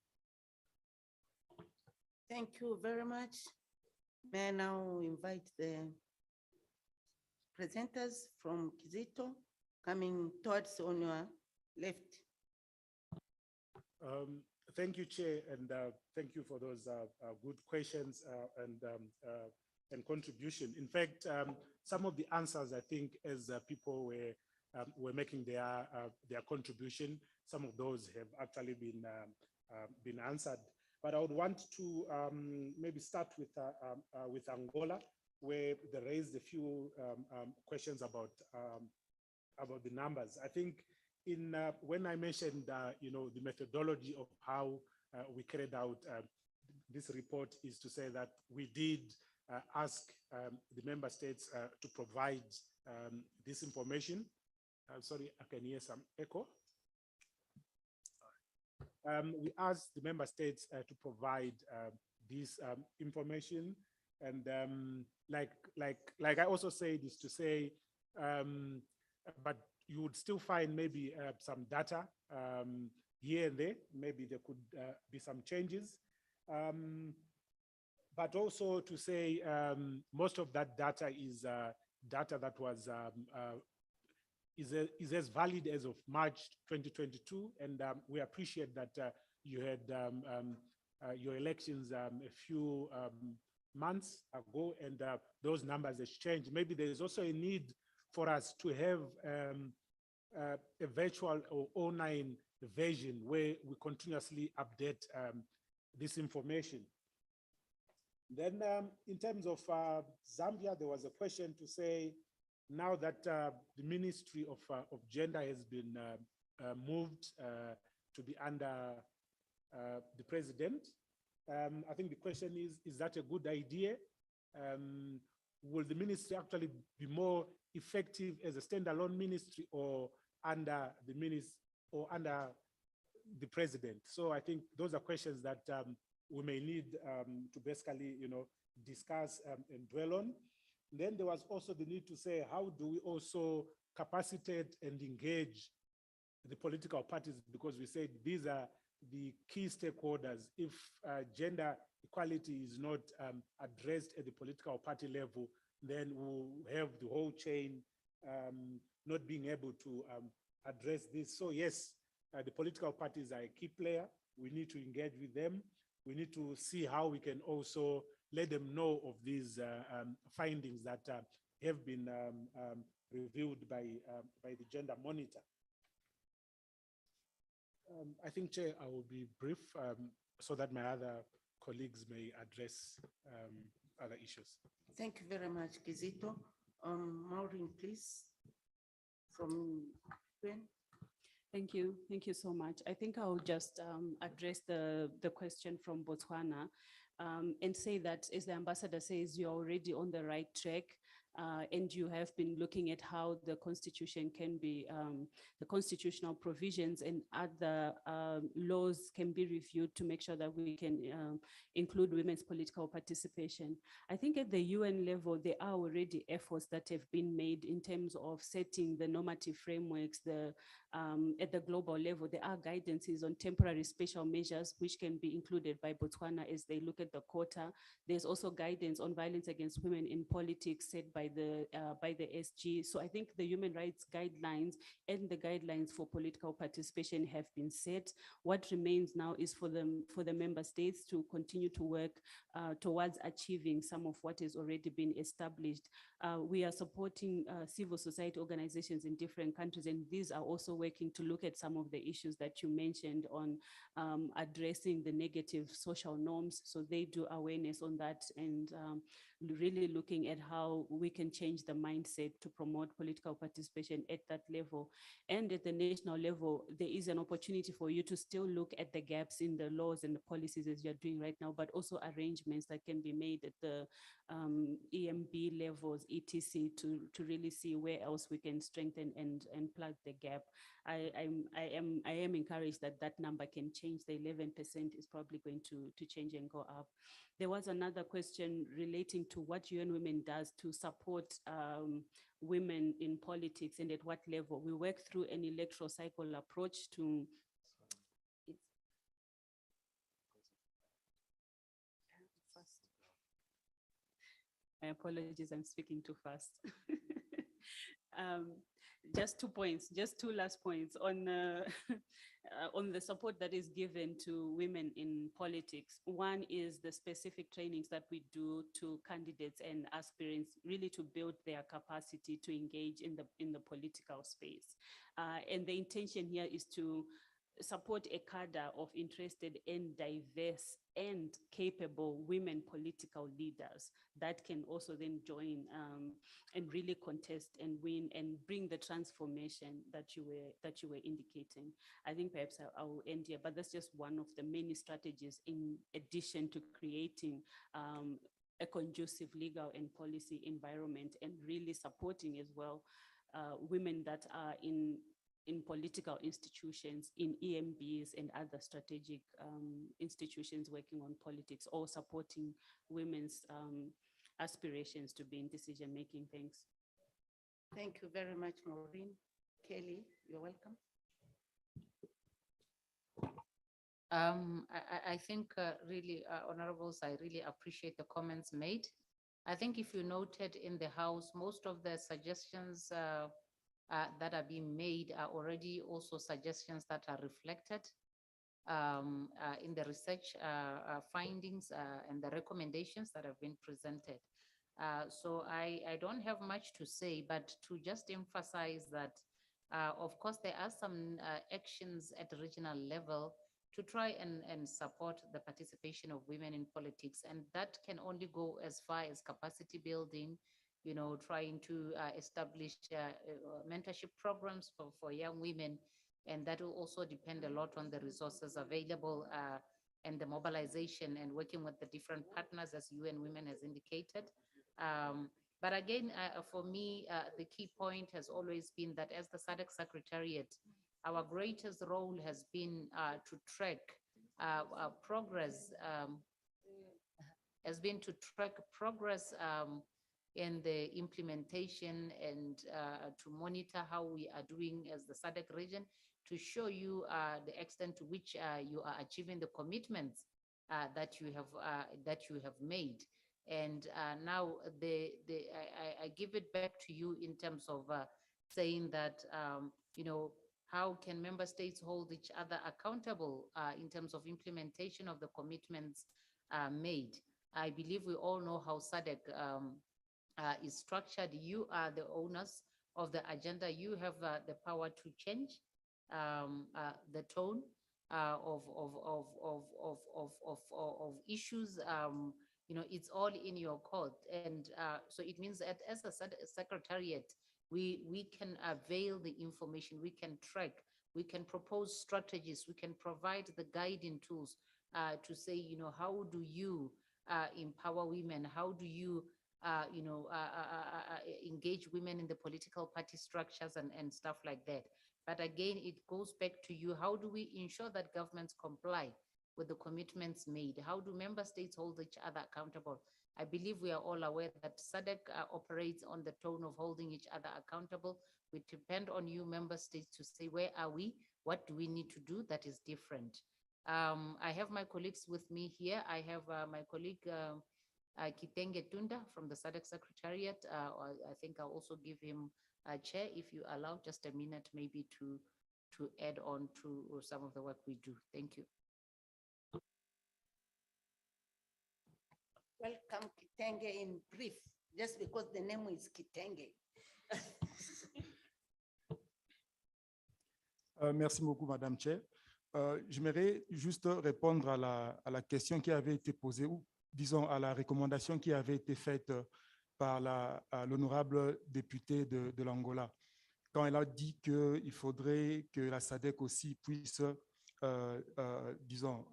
Thank you very much. May I now invite the presenters from Kizito coming towards on your left. Thank you, Chair, and thank you for those good questions and contribution. In fact, some of the answers, I think, as people were making their contribution, some of those have actually been answered. But I would want to maybe start with Angola, where they raised a few questions about the numbers. I think when I mentioned the methodology of how we carried out this report is to say that we did ask the member states to provide this information. Sorry, I can hear some echo. We asked the member states to provide this information, and like I also said, is to say, but you would still find maybe some data here and there. Maybe there could be some changes, but also to say most of that data is data that was is as valid as of March 2022, and we appreciate that you had your elections a few months ago, and those numbers has changed. Maybe there is also a need for us to have a virtual or online version where we continuously update this information. Then in terms of Zambia, there was a question to say, now that the Ministry of Gender has been moved to be under the president, I think the question is that a good idea? Will the ministry actually be more effective as a standalone ministry or under the ministry or under the president? So I think those are questions that we may need to basically, discuss and dwell on. Then there was also the need to say, how do we also capacitate and engage the political parties? Because we said these are the key stakeholders. If gender equality is not addressed at the political party level, then we'll have the whole chain not being able to address this. So yes, the political parties are a key player. We need to engage with them. We need to see how we can also let them know of these findings that have been reviewed by the Gender Monitor. I think, Chair, I will be brief so that my other colleagues may address other issues. Thank you very much, Kizito. Maureen, please, from Gwen. Thank you so much. I think I'll just address the question from Botswana and say that, as the ambassador says, you're already on the right track. And you have been looking at how the constitution can be, the constitutional provisions and other laws can be reviewed to make sure that we can include women's political participation. I think at the UN level, there are already efforts that have been made in terms of setting the normative frameworks. At the global level, there are guidances on temporary special measures, which can be included by Botswana as they look at the quota. There's also guidance on violence against women in politics set by the SG. So I think the human rights guidelines and the guidelines for political participation have been set. What remains now is for the member states to continue to work towards achieving some of what has already been established. We are supporting civil society organizations in different countries, and these are also working to look at some of the issues that you mentioned on addressing the negative social norms. So they do awareness on that and really looking at how we can change the mindset to promote political participation at that level. And at the national level, there is an opportunity for you to still look at the gaps in the laws and the policies as you're doing right now, but also arrangements that can be made at the EMB levels, etc., to really see where else we can strengthen and plug the gap. I am encouraged that that number can change. The 11% is probably going to change and go up. There was another question relating to what UN Women does to support women in politics and at what level. We work through an electoral cycle approach to My apologies, I'm speaking too fast. Just 2 points, just 2 last points on on the support that is given to women in politics. One is the specific trainings that we do to candidates and aspirants, really to build their capacity to engage in the political space. And the intention here is to support a cadre of interested and diverse and capable women political leaders that can also then join and really contest and win and bring the transformation that you were indicating. I think perhaps I will end here, but that's just one of the many strategies in addition to creating a conducive legal and policy environment and really supporting as well women that are in political institutions, in EMBs and other strategic institutions working on politics, or supporting women's aspirations to be in decision-making. Thanks. Thank you very much, Maureen. Kelly, you're welcome. I think really, honorables, I really appreciate the comments made. I think if you noted in the House, most of the suggestions that are being made are already also suggestions that are reflected in the research findings and the recommendations that have been presented. So I don't have much to say, but to just emphasize that, of course, there are some actions at the regional level to try and support the participation of women in politics. And that can only go as far as capacity building, you know, trying to establish mentorship programs for young women. And that will also depend a lot on the resources available and the mobilization and working with the different partners, as UN Women has indicated. But again, for me, the key point has always been that as the SADC Secretariat, our greatest role has been to track progress, in the implementation and to monitor how we are doing as the SADC region, to show you the extent to which you are achieving the commitments that you have made. And now I give it back to you in terms of saying that, you know, how can member states hold each other accountable in terms of implementation of the commitments made? I believe we all know how SADC is structured. You are the owners of the agenda. You have the power to change the tone of issues. You know, it's all in your court. And so it means that as a secretariat, we can avail the information, we can track, we can propose strategies, we can provide the guiding tools to say, you know, how do you empower women? How do you, you know, engage women in the political party structures and stuff like that? But again, it goes back to you. How do we ensure that governments comply with the commitments made? How do member states hold each other accountable? I believe we are all aware that SADC operates on the tone of holding each other accountable. We depend on you member states to say, where are we? What do we need to do that is different? I have my colleagues with me here. I have my colleague Kitenge Tunda from the SADC Secretariat. I think I'll also give him a chair if you allow just a minute maybe to add on to some of the work we do. Thank you. Welcome, Kitenge, in brief, just because the name is Kitenge. Merci beaucoup, Madame Chair. J'aimerais juste répondre à la question qui avait été posée, ou disons à la recommandation qui avait été faite par l'honorable députée de l'Angola, quand elle a dit qu'il faudrait que la SADC aussi puisse, disons,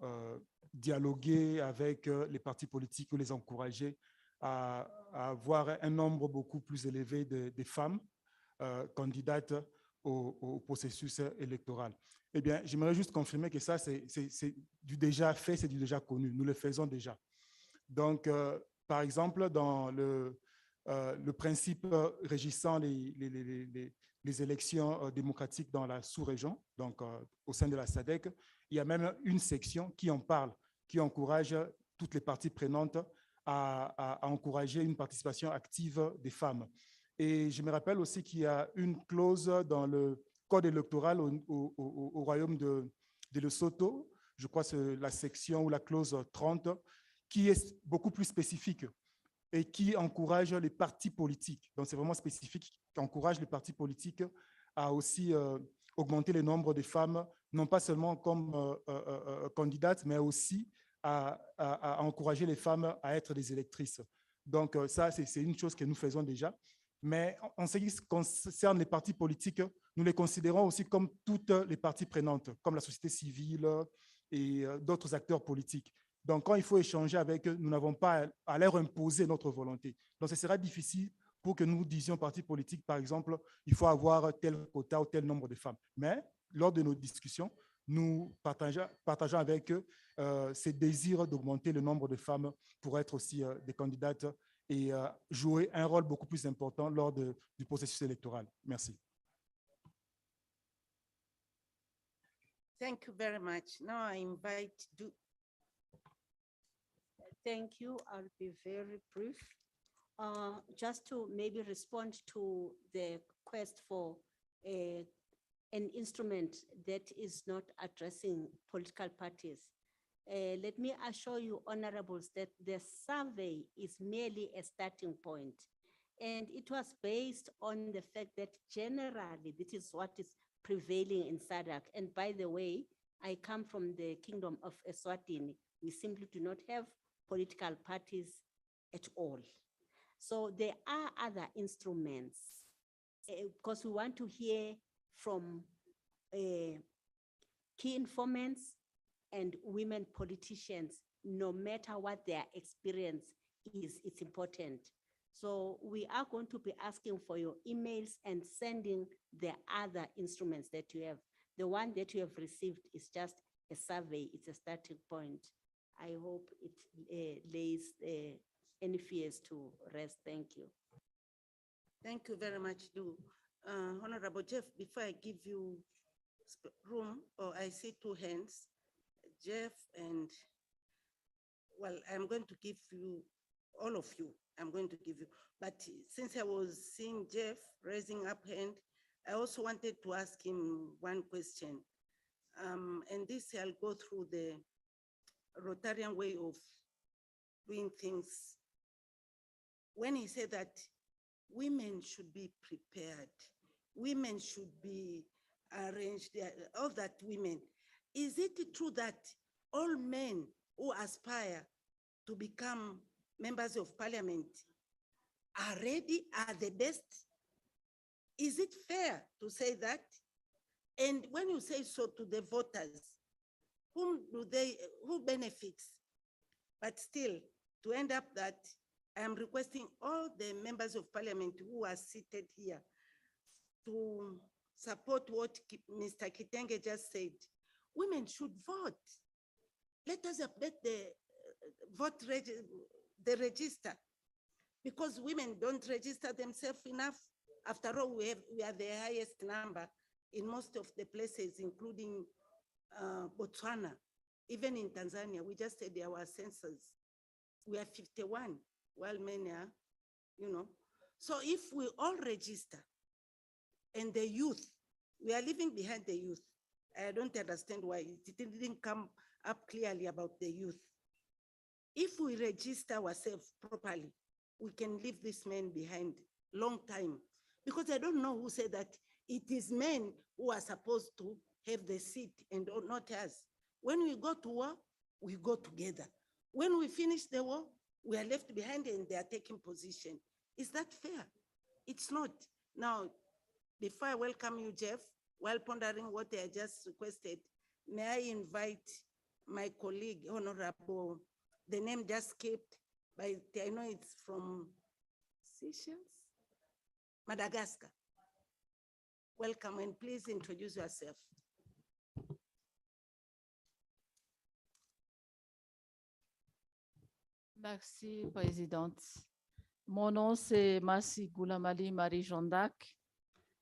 dialoguer avec les partis politiques ou les encourager à avoir un nombre beaucoup plus élevé de femmes candidates au processus électoral. Eh bien, j'aimerais juste confirmer que ça, c'est du déjà fait, c'est du déjà connu. Nous le faisons déjà. Donc, par exemple, dans le principe régissant les élections démocratiques dans la sous-région, donc au sein de la SADC, il y a même une section qui en parle, qui encourage toutes les parties prenantes à encourager une participation active des femmes. Et je me rappelle aussi qu'il y a une clause dans le code électoral au royaume de Lesotho, je crois que c'est la section ou la clause 30, qui est beaucoup plus spécifique et qui encourage les partis politiques. Donc, c'est vraiment spécifique, qui encourage les partis politiques à aussi augmenter le nombre de femmes, non pas seulement comme candidates, mais aussi à encourager les femmes à être des électrices. Donc, ça, c'est une chose que nous faisons déjà. Mais en ce qui concerne les partis politiques, nous les considérons aussi comme toutes les parties prenantes, comme la société civile et d'autres acteurs politiques. Donc, quand il faut échanger avec eux, nous n'avons pas à leur imposer notre volonté. Donc, ce sera difficile pour que nous disions partis politiques, par exemple, il faut avoir tel quota ou tel nombre de femmes. Mais lors de nos discussions, nous partageons avec eux ces désirs d'augmenter le nombre de femmes pour être aussi des candidates et jouer un rôle beaucoup plus important lors du processus électoral. Merci. Thank you very much. Now I invite Du. Thank you. I'll be very brief. Just to maybe respond to the quest for an instrument that is not addressing political parties. Let me assure you, honorables, that the survey is merely a starting point. And it was based on the fact that generally this is what is prevailing in SADC. And by the way, I come from the Kingdom of Eswatini. We simply do not have political parties at all. So there are other instruments because we want to hear from key informants and women politicians, no matter what their experience is, it's important. So we are going to be asking for your emails and sending the other instruments that you have. The one that you have received is just a survey, it's a starting point. I hope it lays any fears to rest. Thank you. Thank you very much, Du. Honorable Jeff, before I give you room, or I see two hands, Jeff and, well, I'm going to give you, all of you, I'm going to give you, but since I was seeing Jeff raising up hand, I also wanted to ask him one question. And this I'll go through the Rotarian way of doing things. When he said that women should be prepared, women should be arranged, all that women, is it true that all men who aspire to become members of parliament are ready, are the best? Is it fair to say that? And when you say so to the voters, who benefits? But still, to end up that, I am requesting all the members of parliament who are seated here to support what Mr. Kitenge just said. Women should vote. Let us update the register, because women don't register themselves enough. After all, we are the highest number in most of the places, including Botswana, even in Tanzania. We just said our census, we are 51, while men are, you know. So if we all register, and the youth, we are leaving behind the youth. I don't understand why it didn't come up clearly about the youth. If we register ourselves properly, we can leave these men behind long time. Because I don't know who said that it is men who are supposed to have the seat and not us. When we go to war, we go together. When we finish the war, we are left behind and they are taking position. Is that fair? It's not. Now, before I welcome you, Jeff, while pondering what I just requested, may I invite my colleague, Honorable, the name just skipped, but I know it's from Seychelles, Madagascar. Welcome, and please introduce yourself. Merci, Présidente. Mon nom, c'est Massi Goulamali Marie-Jondac.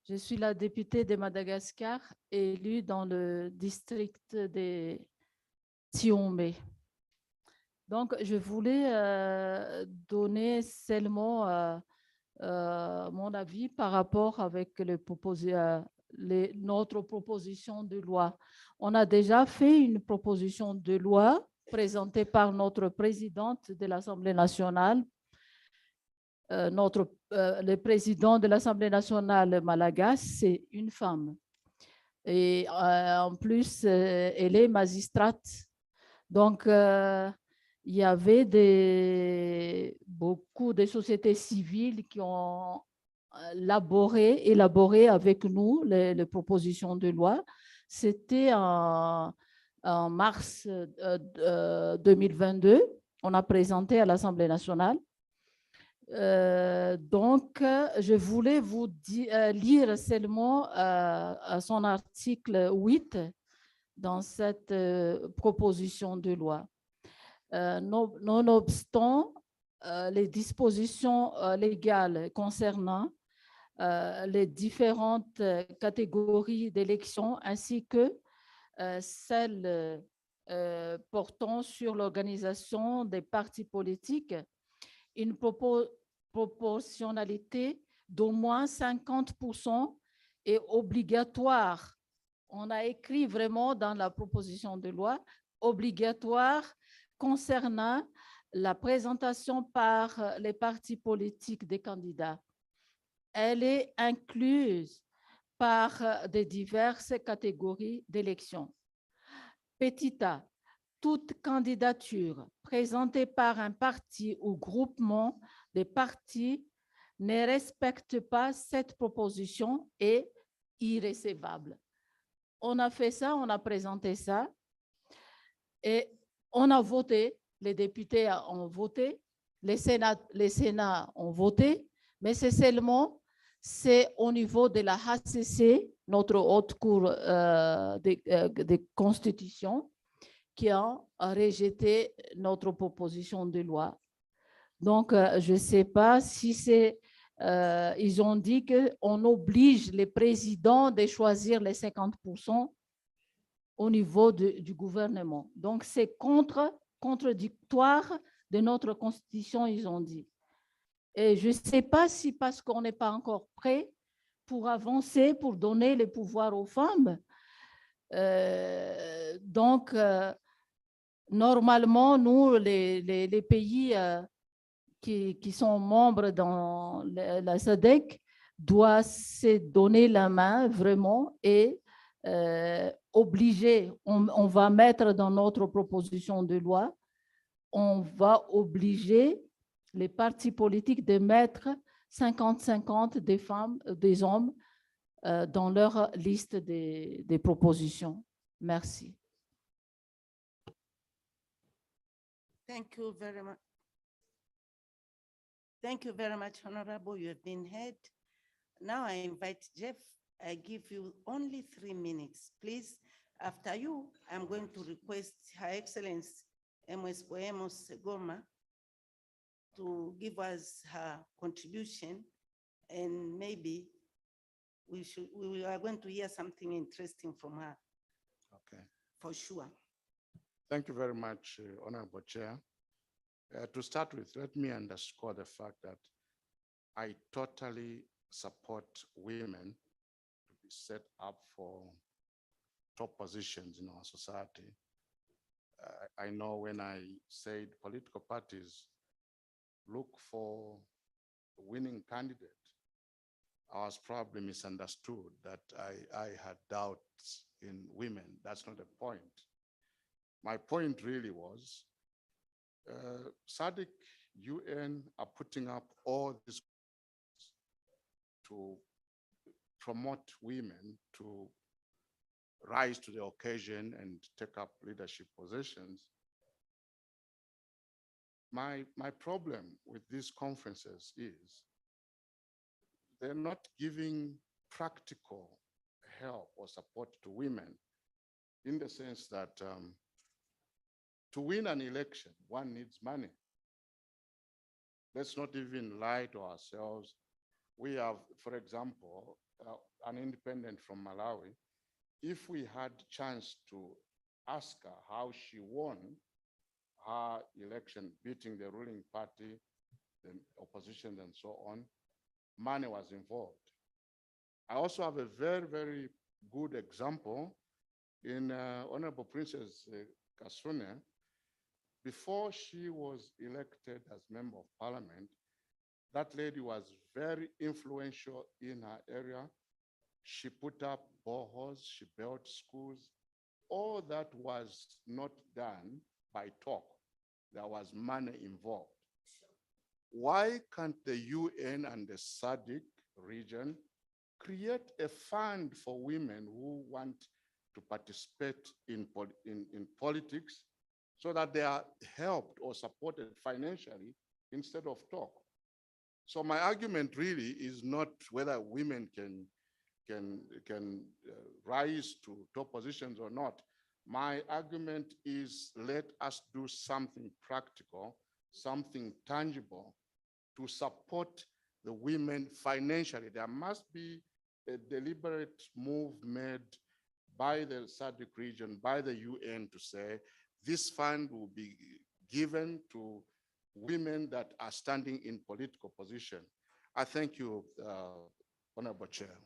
Je suis la députée de Madagascar, élue dans le district de Tiomé. Donc, je voulais donner seulement mon avis par rapport avec notre proposition de loi. On a déjà fait une proposition de loi présentée par notre présidente de l'Assemblée nationale. Le président de l'Assemblée nationale malagasy, c'est une femme. Et en plus, elle est magistrate. Donc, il y avait beaucoup de sociétés civiles qui ont élaboré avec nous les propositions de loi. C'était en mars 2022. On a présenté à l'Assemblée nationale. Donc, je voulais vous lire seulement son article 8 dans cette proposition de loi. Nonobstant les dispositions légales concernant les différentes catégories d'élections ainsi que celles portant sur l'organisation des partis politiques, une proportionnalité d'au moins 50% est obligatoire. On a écrit vraiment dans la proposition de loi obligatoire concernant la présentation par les partis politiques des candidats. Elle est incluse par des diverses catégories d'élections. Petit a, toute candidature présentée par un parti ou groupement de partis ne respecte pas cette proposition est irrécevable. On a fait ça, on a présenté ça et on a voté, les députés ont voté, les Sénats ont voté, mais c'est seulement au niveau de la HCC, notre haute cour de constitution, qui a rejeté notre proposition de loi. Donc, je ne sais pas si c'est... ils ont dit qu'on oblige les présidents de choisir les 50% au niveau du gouvernement. Donc, c'est contradictoire de notre constitution, ils ont dit. Et je ne sais pas si parce qu'on n'est pas encore prêt pour avancer, pour donner les pouvoirs aux femmes. Donc, normalement, nous, les pays qui sont membres dans la SADC doivent se donner la main vraiment et obliger, on va mettre dans notre proposition de loi, on va obliger les partis politiques de mettre 50-50 des femmes, des hommes dans leur liste des propositions. Merci. Thank you very much. Thank you very much, Honorable. You have been heard. Now I invite Jeff. I give you only 3 minutes, please. After you, I'm going to request Her Excellency M.S. Boemos Goma to give us her contribution, and maybe we are going to hear something interesting from her. Okay. For sure. Thank you very much, Honorable Chair. To start with, let me underscore the fact that I totally support women to be set up for top positions in our society. I know when I said political parties look for a winning candidate, I was probably misunderstood that I had doubts in women. That's not the point. My point really was SADC, UN are putting up all this to promote women to rise to the occasion and take up leadership positions. My problem with these conferences is they're not giving practical help or support to women in the sense that to win an election, one needs money. Let's not even lie to ourselves. We have, for example, an independent from Malawi. If we had chance to ask her how she won, her election, beating the ruling party, the opposition, and so on, money was involved. I also have a very, very good example in Honorable Princess Kasune. Before she was elected as Member of Parliament, that lady was very influential in her area. She put up boreholes, she built schools. All that was not done by talk. There was money involved. Why can't the UN and the SADC region create a fund for women who want to participate in politics so that they are helped or supported financially instead of talk? So my argument really is not whether women can rise to top positions or not. My argument is let us do something practical, something tangible to support the women financially. There must be a deliberate move made by the SADC region, by the UN to say, this fund will be given to women that are standing in political position. I thank you, Honorable Chair.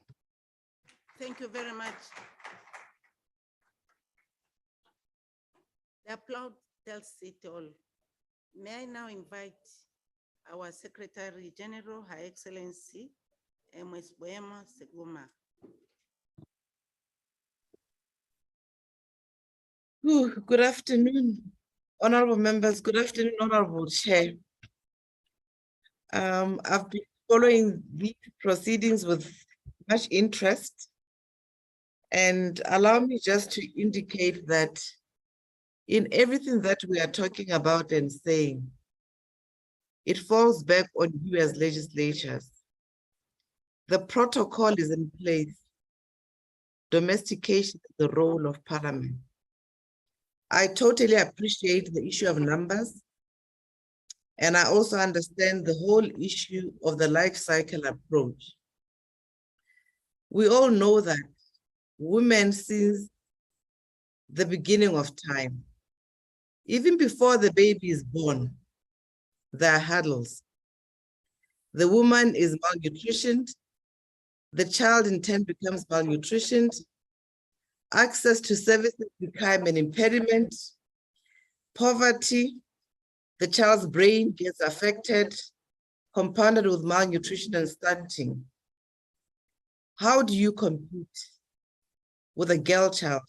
Thank you very much. The applause tells it all. May I now invite our Secretary General, Her Excellency, Ms. Boema Seguma. Good afternoon, honorable members. Good afternoon, honorable Chair. I've been following these proceedings with much interest, and allow me just to indicate that in everything that we are talking about and saying, it falls back on you as legislatures. The protocol is in place. Domestication is the role of Parliament. I totally appreciate the issue of numbers, and I also understand the whole issue of the life cycle approach. We all know that women, since the beginning of time, even before the baby is born, there are hurdles. The woman is malnutritioned, the child in turn becomes malnutritioned, access to services become an impediment, poverty, the child's brain gets affected, compounded with malnutrition and stunting. How do you compete with a girl child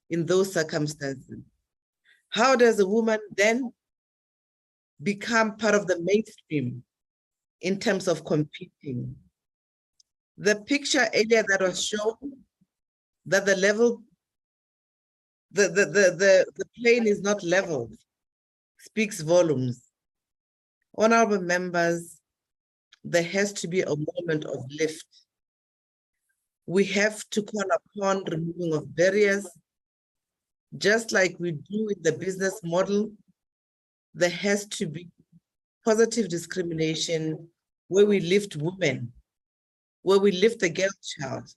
in those circumstances? How does a woman then become part of the mainstream in terms of competing? The picture earlier that was shown, that the level, the plane is not leveled, speaks volumes. Honorable members, there has to be a moment of lift. We have to call upon removing of barriers, just like we do in the business model. There has to be positive discrimination where we lift women, where we lift the girl child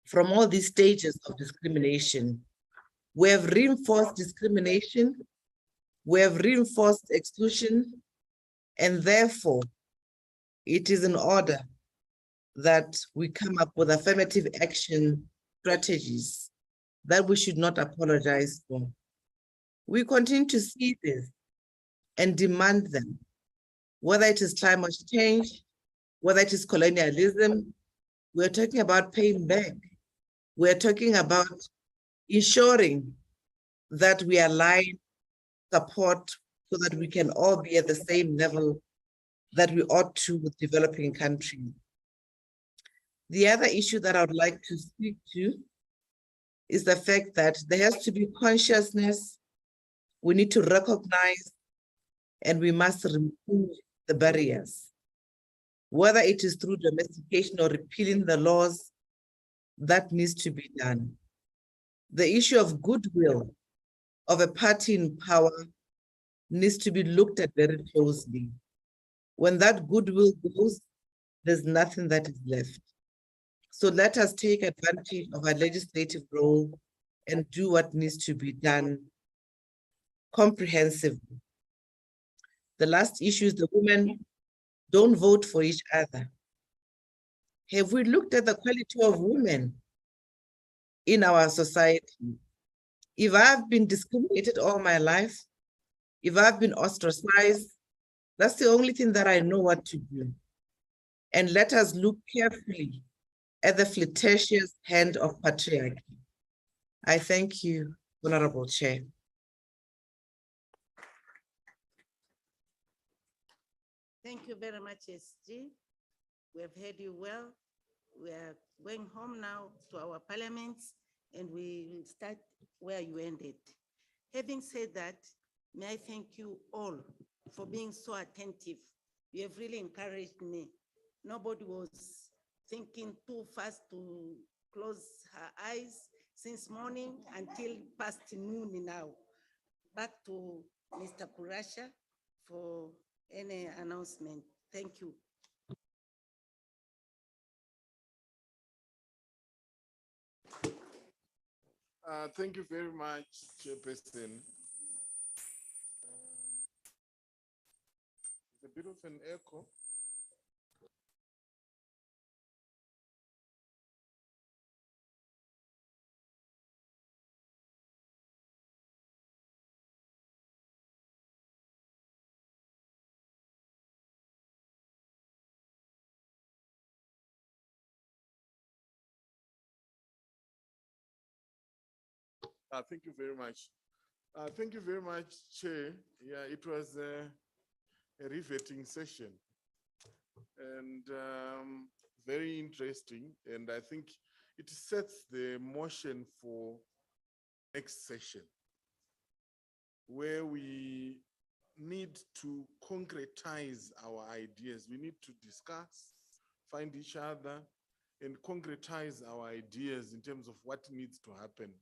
from all these stages of discrimination. We have reinforced discrimination, we have reinforced exclusion, and therefore it is in order that we come up with affirmative action strategies that we should not apologize for. We continue to see this and demand them, whether it is climate change, whether it is colonialism. We're talking about paying back. We're talking about ensuring that we align support so that we can all be at the same level that we ought to with developing countries. The other issue that I would like to speak to is the fact that there has to be consciousness. We need to recognize and we must remove the barriers, whether it is through domestication or repealing the laws. That needs to be done. The issue of goodwill of a party in power needs to be looked at very closely. When that goodwill goes, there's nothing that is left. So let us take advantage of our legislative role and do what needs to be done comprehensively. The last issue is the women don't vote for each other. Have we looked at the quality of women in our society? If I've been discriminated all my life, if I've been ostracized, that's the only thing that I know what to do. And let us look carefully at the flirtatious hand of patriarchy. I thank you, Honorable Chair. Thank you very much, SG. We have heard you well. We are going home now to our parliaments, and we will start where you ended. Having said that, may I thank you all for being so attentive. You have really encouraged me. Nobody was thinking too fast to close her eyes since morning until past noon now. Back to Mr. Kurasha for any announcement. Thank you. Thank you very much, Chairperson. A bit of an echo. Thank you very much. Thank you very much, Chair. Yeah, it was a riveting session and very interesting. And I think it sets the motion for next session, where we need to concretize our ideas. We need to discuss, find each other, and concretize our ideas in terms of what needs to happen,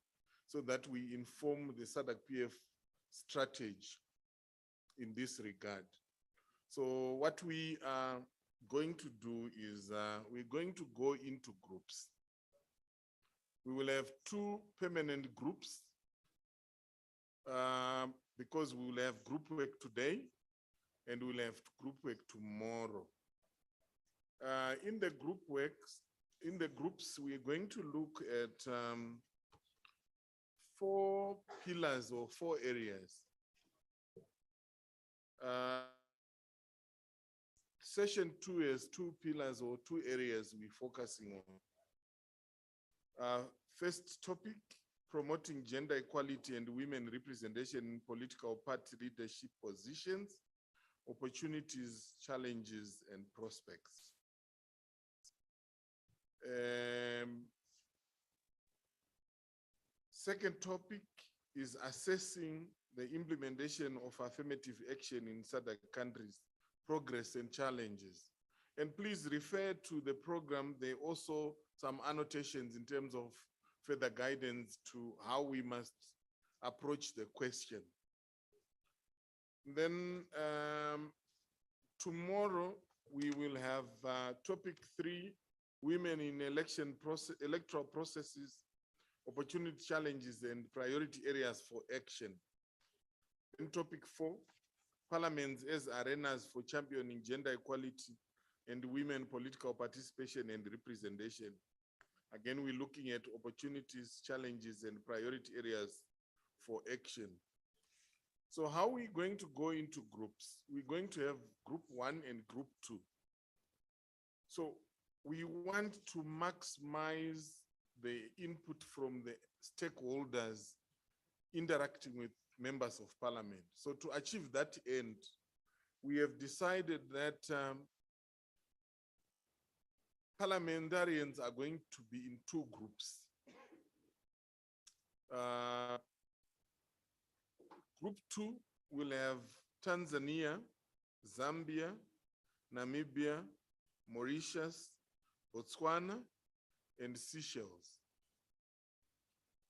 so that we inform the SADC-PF strategy in this regard. So what we are going to do is we're going to go into groups. We will have 2 permanent groups because we will have group work today and we'll have group work tomorrow. In the groups, we're going to look at 4 pillars or 4 areas. Session 2 has 2 pillars or 2 areas we're focusing on. First topic, promoting gender equality and women representation in political party leadership positions, opportunities, challenges, and prospects. Second topic is assessing the implementation of affirmative action in SADC countries, progress and challenges. And please refer to the program. There are also some annotations in terms of further guidance to how we must approach the question. Then tomorrow we will have topic 3, women in electoral processes, opportunity, challenges, and priority areas for action. In topic 4, parliaments as arenas for championing gender equality and women political participation and representation. Again, we're looking at opportunities, challenges, and priority areas for action. So how are we going to go into groups? We're going to have group 1 and group 2. So we want to maximize the input from the stakeholders interacting with members of parliament. So to achieve that end, we have decided that parliamentarians are going to be in 2 groups. Group 2 will have Tanzania, Zambia, Namibia, Mauritius, Botswana, and Seychelles.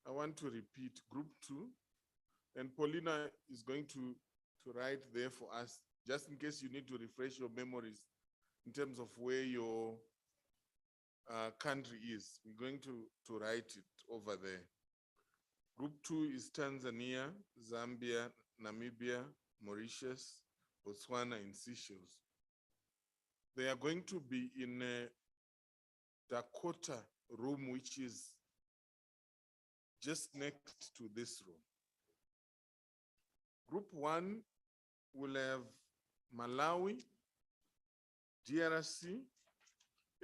I want to repeat group 2, and Paulina is going to write there for us, just in case you need to refresh your memories in terms of where your country is. We're going to write it over there. Group 2 is Tanzania, Zambia, Namibia, Mauritius, Botswana, and Seychelles. They are going to be in a Dakota room, which is just next to this room. Group 1 will have Malawi, DRC,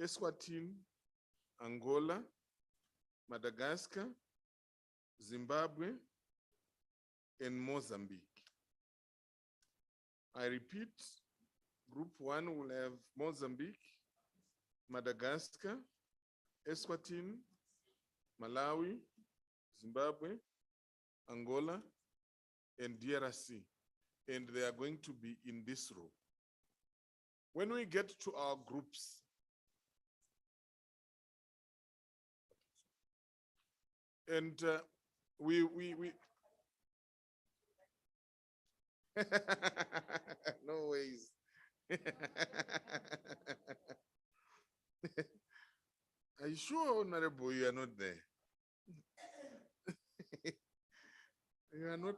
Eswatini, Angola, Madagascar, Zimbabwe, and Mozambique. I repeat, Group 1 will have Mozambique, Madagascar, Eswatini, Malawi, Zimbabwe, Angola, and DRC. And they are going to be in this row. When we get to our groups, and we no ways. Are you sure, Honorable, you are not there? You are not.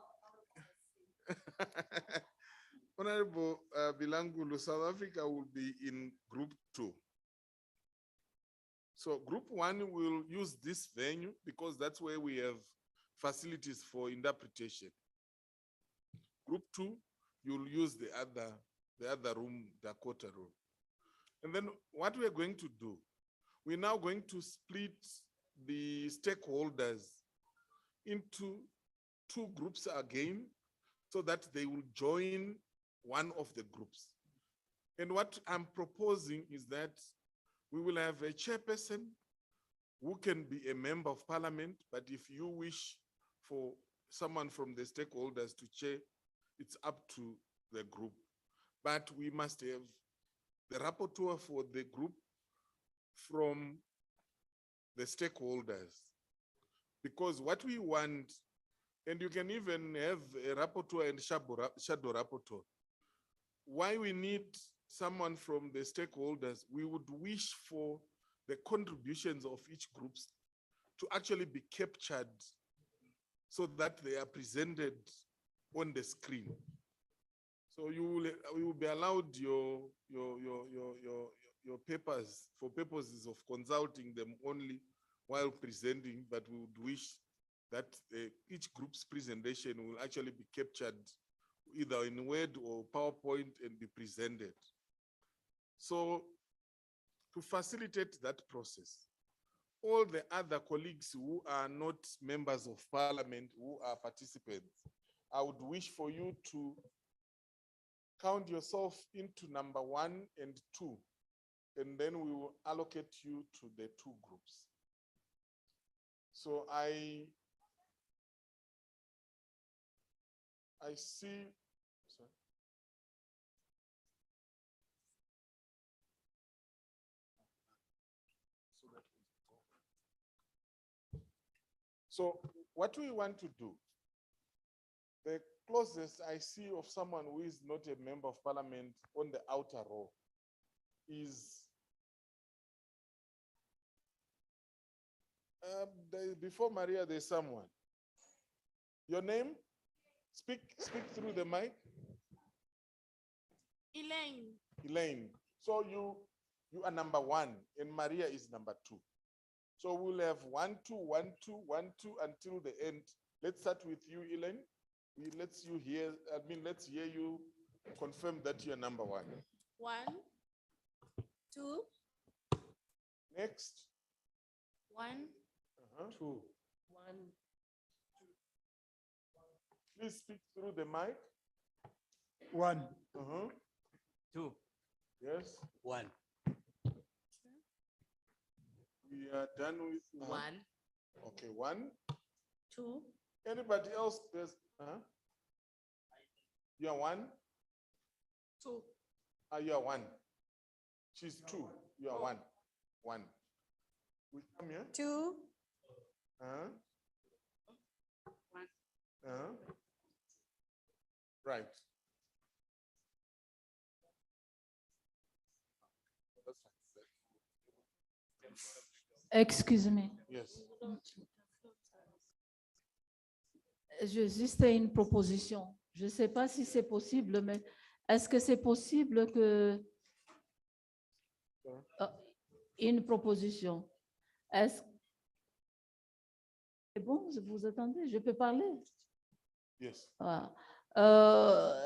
Honorable Bilangulu, South Africa will be in Group 2. So Group 1 will use this venue because that's where we have facilities for interpretation. Group 2, you'll use the other room, Dakota room. And then what we're going to do, we're now going to split the stakeholders into 2 groups again, so that they will join one of the groups. And what I'm proposing is that we will have a chairperson who can be a member of parliament, but if you wish for someone from the stakeholders to chair, it's up to the group. But we must have the rapporteur for the group from the stakeholders. Because what we want, and you can even have a rapporteur and shadow rapporteur. Why we need someone from the stakeholders, we would wish for the contributions of each group to actually be captured so that they are presented on the screen. So you will be allowed your papers for purposes of consulting them only while presenting, but we would wish that each group's presentation will actually be captured either in Word or PowerPoint and be presented. So to facilitate that process, all the other colleagues who are not members of parliament, who are participants, I would wish for you to count yourself into number 1 and 2, and then we will allocate you to the 2 groups. So I see, sorry. So what we want to do, the closest I see of someone who is not a member of parliament on the outer row is before Maria, there's someone. Your name? Speak through the mic. Elaine. Elaine. So you are number 1 and Maria is number 2. So we'll have 1, 2, 1, 2, 1, 2 until the end. Let's start with you, Elaine. Let's hear you confirm that you're number 1. 1, 2. Next. 1, 2. 1. Please speak through the mic. 1. 2. Yes. 1. We are done with 1. Okay, 1. 2. Anybody else? You are 1. 2. You are 1. She's 2. You are 1. 1. We come here. 2. 1. Right. Excuse me. Yes. Juste une proposition. Je ne sais pas si c'est possible, mais est-ce que c'est possible que une proposition? Est-ce c'est bon, vous attendez, je peux parler? Yes. Voilà.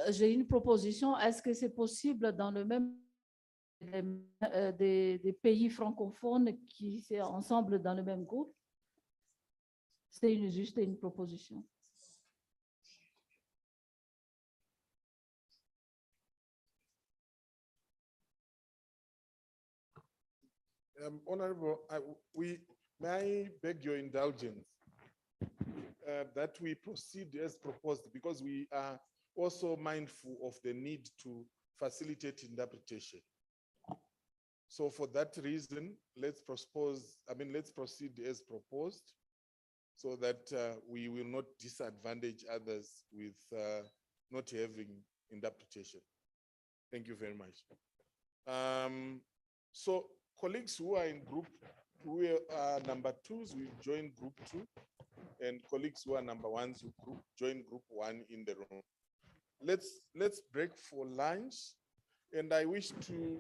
J'ai une proposition. Est-ce que c'est possible dans le même des pays francophones qui sont ensemble dans le même groupe? C'est juste une proposition. Honorable, may I beg your indulgence that we proceed as proposed because we are also mindful of the need to facilitate interpretation. So for that reason, let's proceed as proposed so that we will not disadvantage others with not having interpretation. Thank you very much. So colleagues who are in group, who are number twos, will join group 2, and colleagues who are number ones will join group 1 in the room. Let's break for lunch, and I wish to,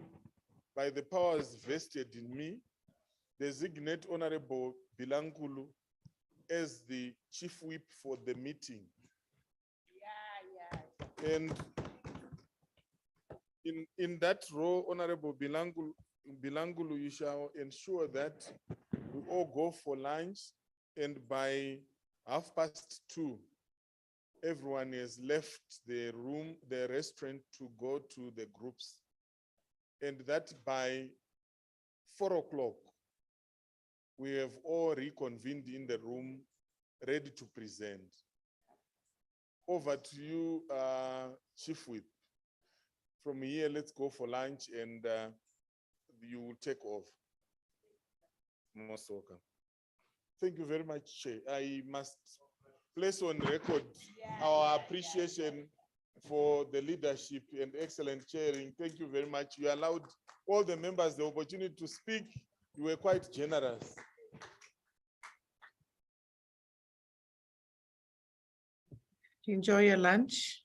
by the powers vested in me, designate Honorable Bilangulu as the chief whip for the meeting. And in that role, Honorable Bilangulu, you shall ensure that we all go for lunch, and by 2:30, everyone has left the room, the restaurant, to go to the groups. And that by 4 o'clock, we have all reconvened in the room, ready to present. Over to you, Chief Whip. From here, let's go for lunch, and you will take off. Most welcome. Thank you very much, Chair. I must place on record our appreciation for the leadership and excellent chairing. Thank you very much. You allowed all the members the opportunity to speak. You were quite generous. Enjoy your lunch.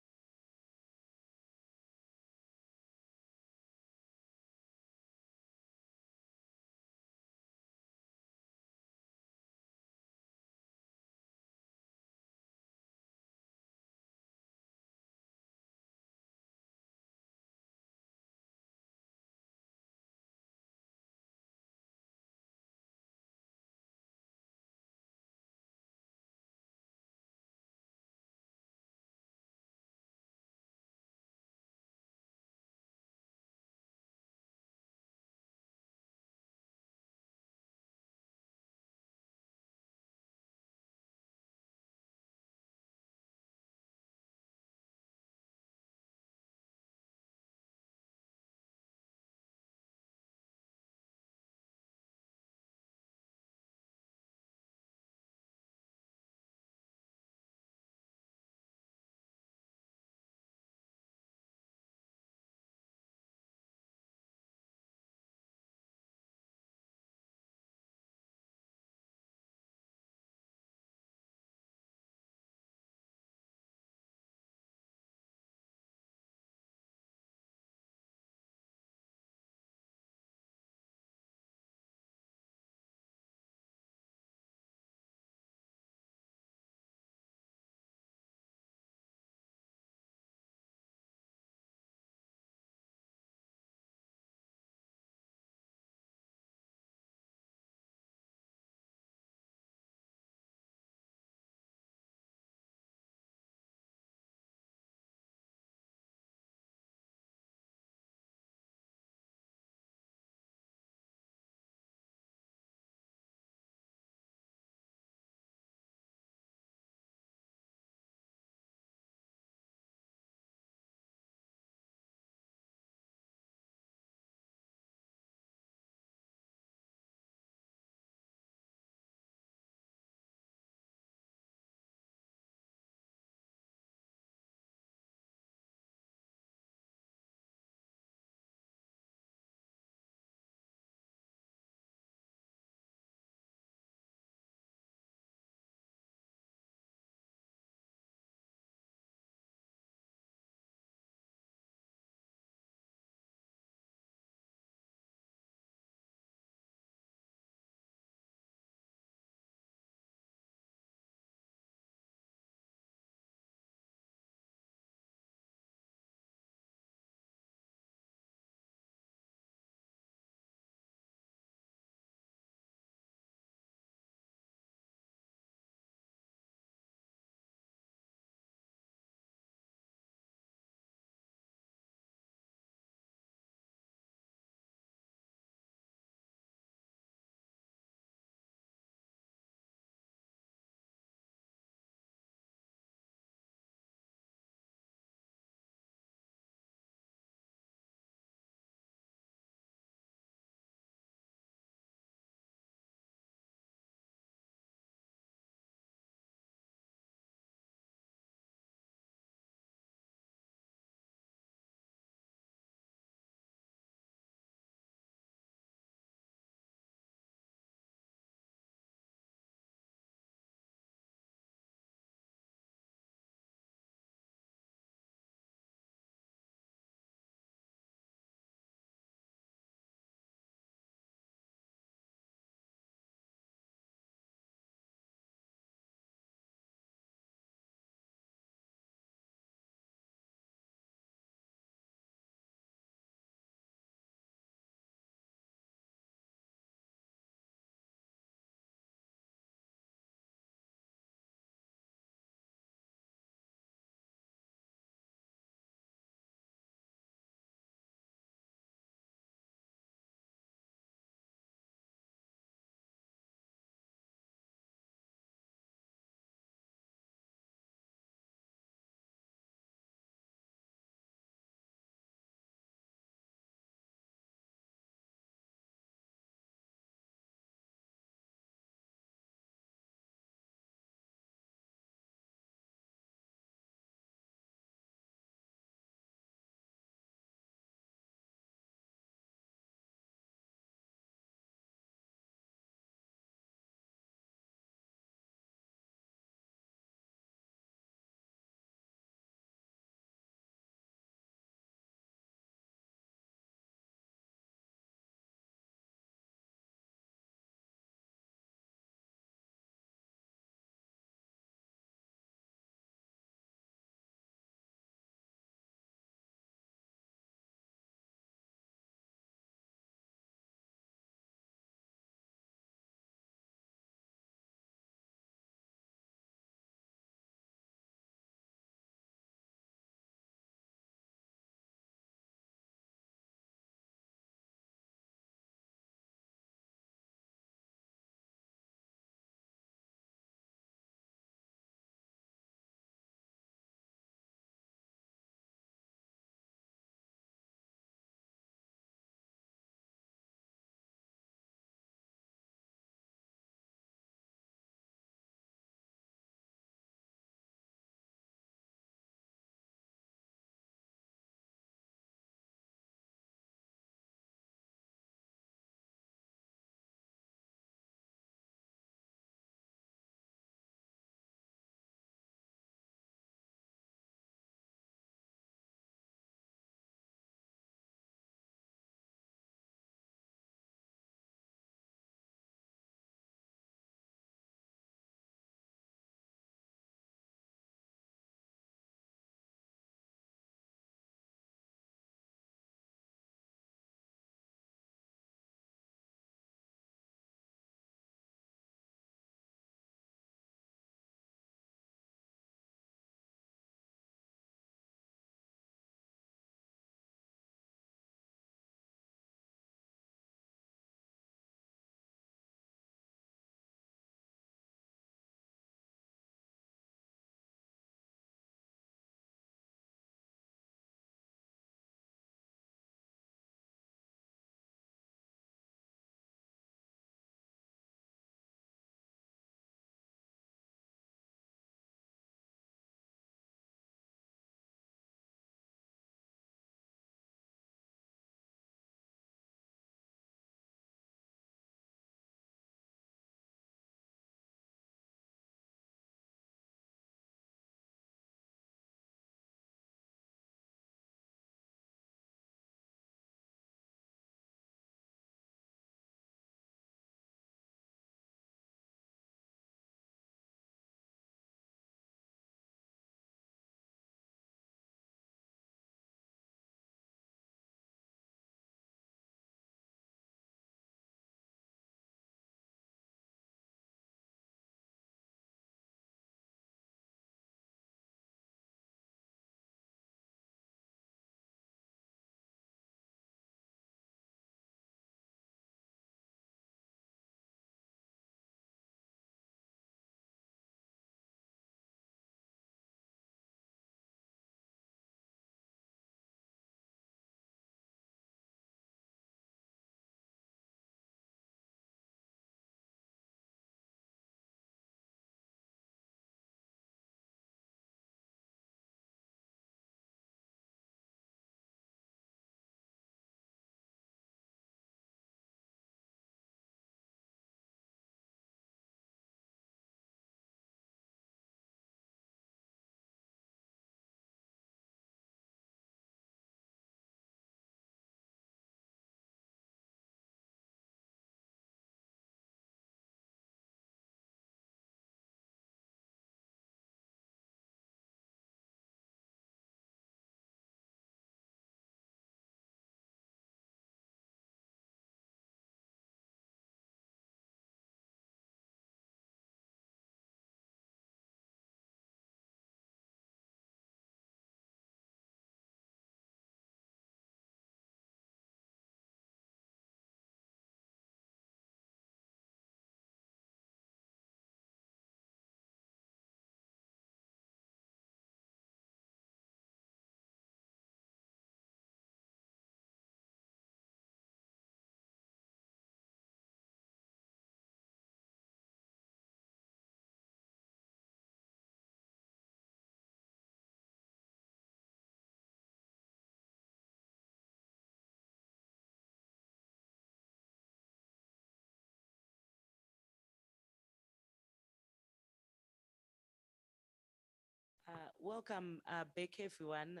Welcome back, everyone,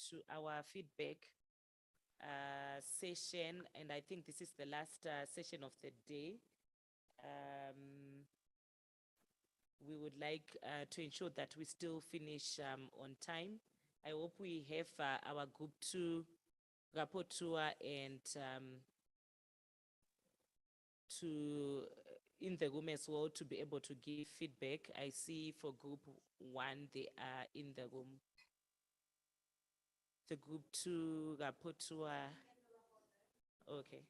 to our feedback session, and I think this is the last session of the day. We would like to ensure that we still finish on time. I hope we have our Group 2 rapporteur and in the room as well to be able to give feedback. I see for Group 1, they are in the room. The Group 2 rapporteur, okay.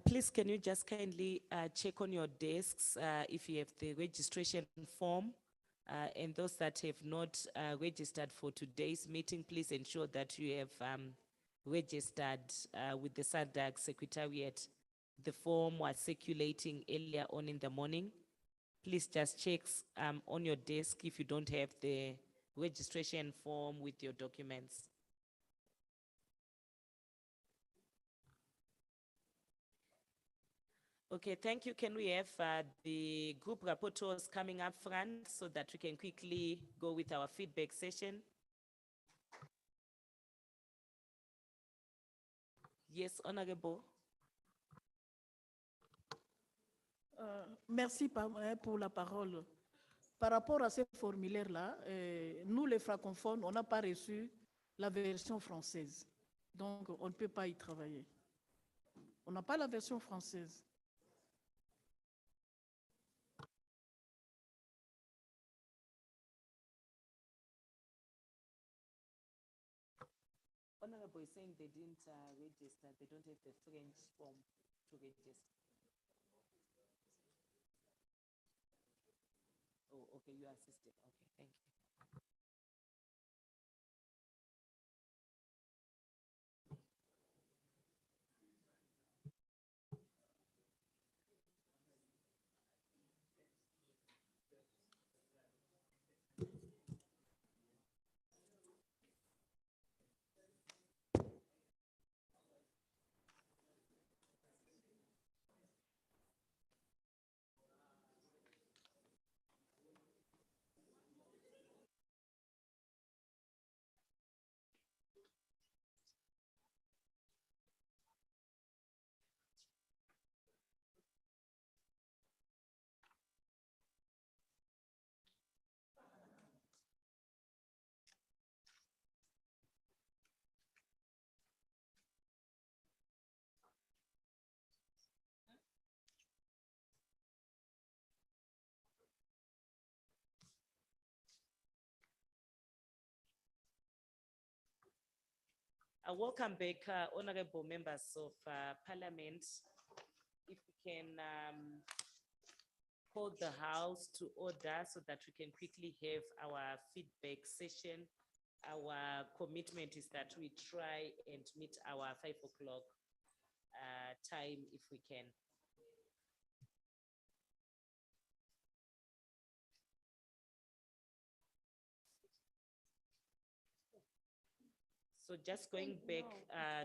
Please, can you just kindly check on your desks if you have the registration form? And those that have not registered for today's meeting, please ensure that you have registered with the SADC Secretariat. The form was circulating earlier on in the morning. Please just check on your desk if you don't have the registration form with your documents. Okay, thank you. Can we have the group rapporteurs coming up front so that we can quickly go with our feedback session? Yes, Honorable. Merci pour la parole. Par rapport à ce formulaire-là, nous les francophones, on n'a pas reçu la version française. Donc, on ne peut pas y travailler. On n'a pas la version française. Honorable is saying they didn't register, they don't have the French form to register. Oh, okay, you assisted. Okay, thank you. Welcome back, honorable members of parliament. If we can hold the house to order so that we can quickly have our feedback session. Our commitment is that we try and meet our 5 o'clock time if we can. So just going back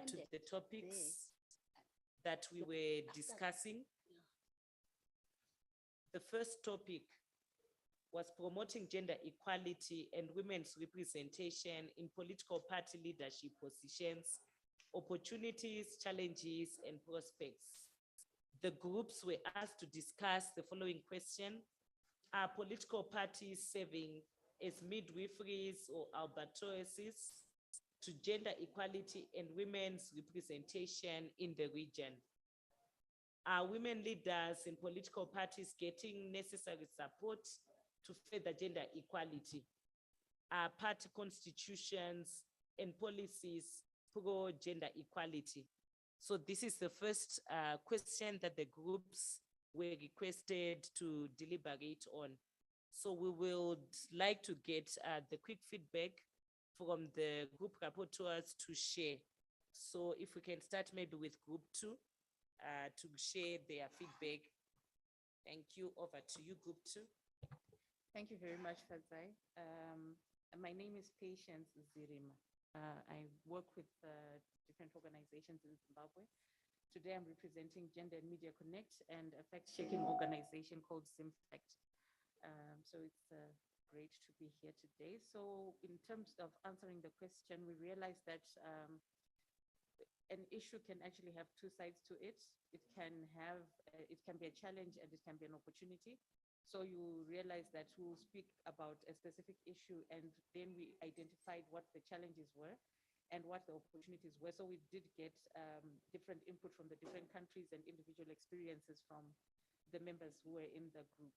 to the topics that we were discussing. The first topic was promoting gender equality and women's representation in political party leadership positions, opportunities, challenges, and prospects. The groups were asked to discuss the following question: are political parties serving as midwiferys or albatrosses to gender equality and women's representation in the region? Are women leaders in political parties getting necessary support to further gender equality? Are party constitutions and policies pro gender equality? So this is the first question that the groups were requested to deliberate on. So we would like to get the quick feedback from the group rapporteurs to share. So if we can start maybe with group 2 to share their feedback. Thank you. Over to you, group 2. Thank you very much, Fadzai. My name is Patience Zirima. I work with different organizations in Zimbabwe. Today I'm representing Gender and Media Connect and a fact-checking organization called ZimFact. So it's great to be here today. So in terms of answering the question, we realized that an issue can actually have two sides to it. It can be a challenge and it can be an opportunity. So you realize that we'll speak about a specific issue and then we identified what the challenges were and what the opportunities were. So we did get different input from the different countries and individual experiences from the members who were in the group.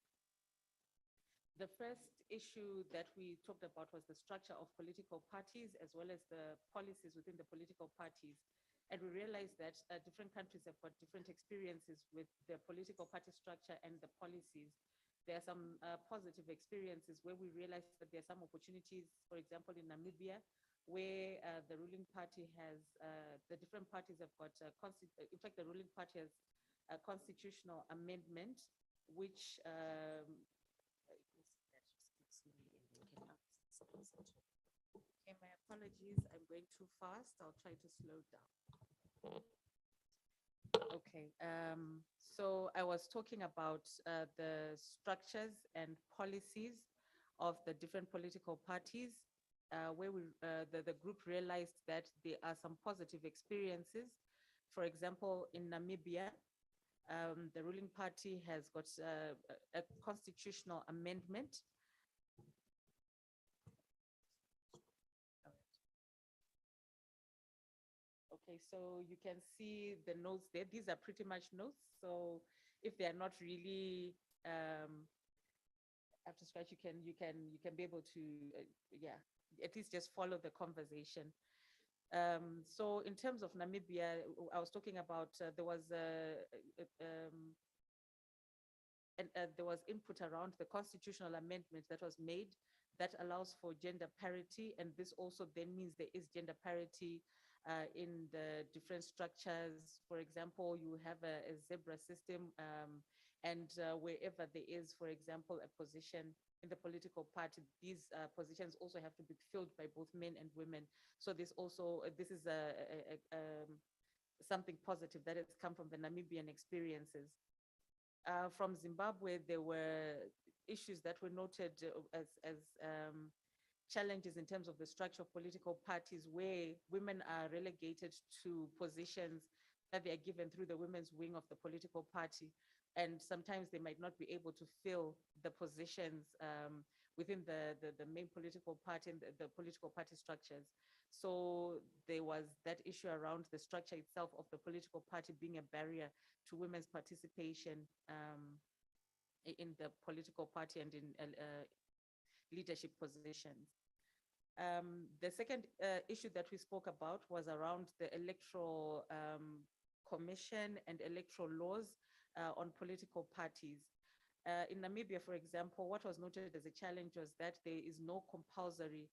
The first issue that we talked about was the structure of political parties as well as the policies within the political parties. And we realized that different countries have got different experiences with their political party structure and the policies. There are some positive experiences where we realized that there are some opportunities, for example, in Namibia, where the ruling party has, the different parties have got, in fact, the ruling party has a constitutional amendment, which, okay, my apologies, I'm going too fast. I'll try to slow down. Okay, so I was talking about the structures and policies of the different political parties, where the group realized that there are some positive experiences. For example, in Namibia, the ruling party has got a constitutional amendment. Okay, so you can see the notes there. These are pretty much notes. So if they are not really up to scratch, you can be able to, yeah, at least just follow the conversation. So in terms of Namibia, I was talking about there was input around the constitutional amendment that was made that allows for gender parity, and this also then means there is gender parity in the different structures. For example, you have a zebra system, and wherever there is, for example, a position in the political party, these positions also have to be filled by both men and women. So this also, this is something positive that has come from the Namibian experiences. From Zimbabwe, there were issues that were noted as challenges in terms of the structure of political parties, where women are relegated to positions that they are given through the women's wing of the political party. And sometimes they might not be able to fill the positions within the main political party and the political party structures. So there was that issue around the structure itself of the political party being a barrier to women's participation in the political party and in leadership positions. The second issue that we spoke about was around the electoral commission and electoral laws on political parties. In Namibia, for example, what was noted as a challenge was that there is no compulsory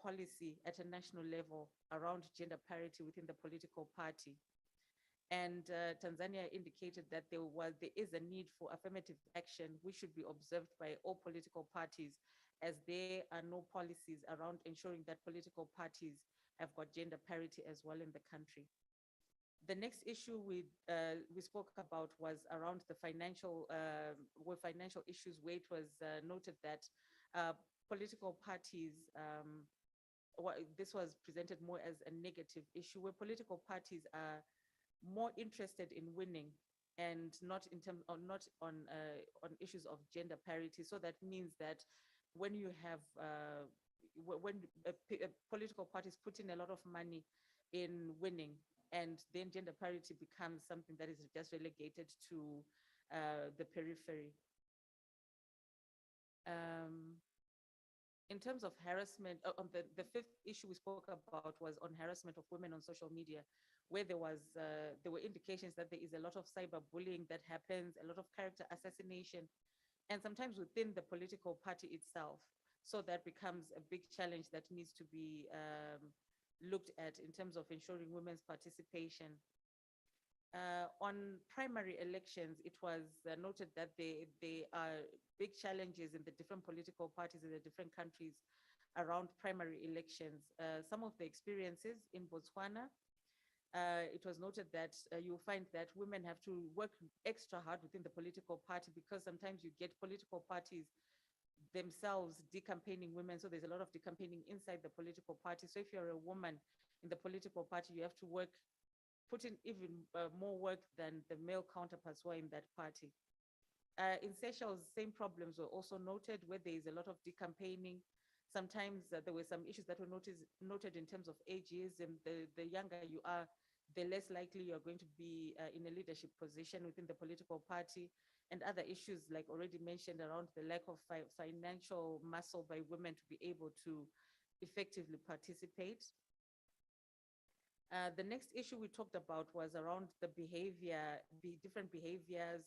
policy at a national level around gender parity within the political party. And Tanzania indicated that there is a need for affirmative action which should be observed by all political parties, as there are no policies around ensuring that political parties have got gender parity as well in the country. The next issue we spoke about was around the financial issues, where it was noted that political parties, this was presented more as a negative issue, where political parties are more interested in winning and not in terms of not on issues of gender parity. So that means that when you have when political parties put in a lot of money in winning and then gender parity becomes something that is just relegated to the periphery. In terms of harassment, the fifth issue we spoke about was on harassment of women on social media, where there were indications that there is a lot of cyberbullying that happens, a lot of character assassination, and sometimes within the political party itself. So that becomes a big challenge that needs to be looked at in terms of ensuring women's participation. On primary elections, it was noted that there are big challenges in the different political parties in the different countries around primary elections. Some of the experiences in Botswana, it was noted that you'll find that women have to work extra hard within the political party because sometimes you get political parties themselves decampaigning women. So there's a lot of decampaigning inside the political party. So if you're a woman in the political party, you have to put in even more work than the male counterparts who are in that party. In Seychelles, same problems were also noted where there is a lot of decampaigning. Sometimes there were some issues that were noted in terms of ageism. The younger you are, the less likely you're going to be in a leadership position within the political party, and other issues like already mentioned around the lack of financial muscle by women to be able to effectively participate. The next issue we talked about was around the different behaviors,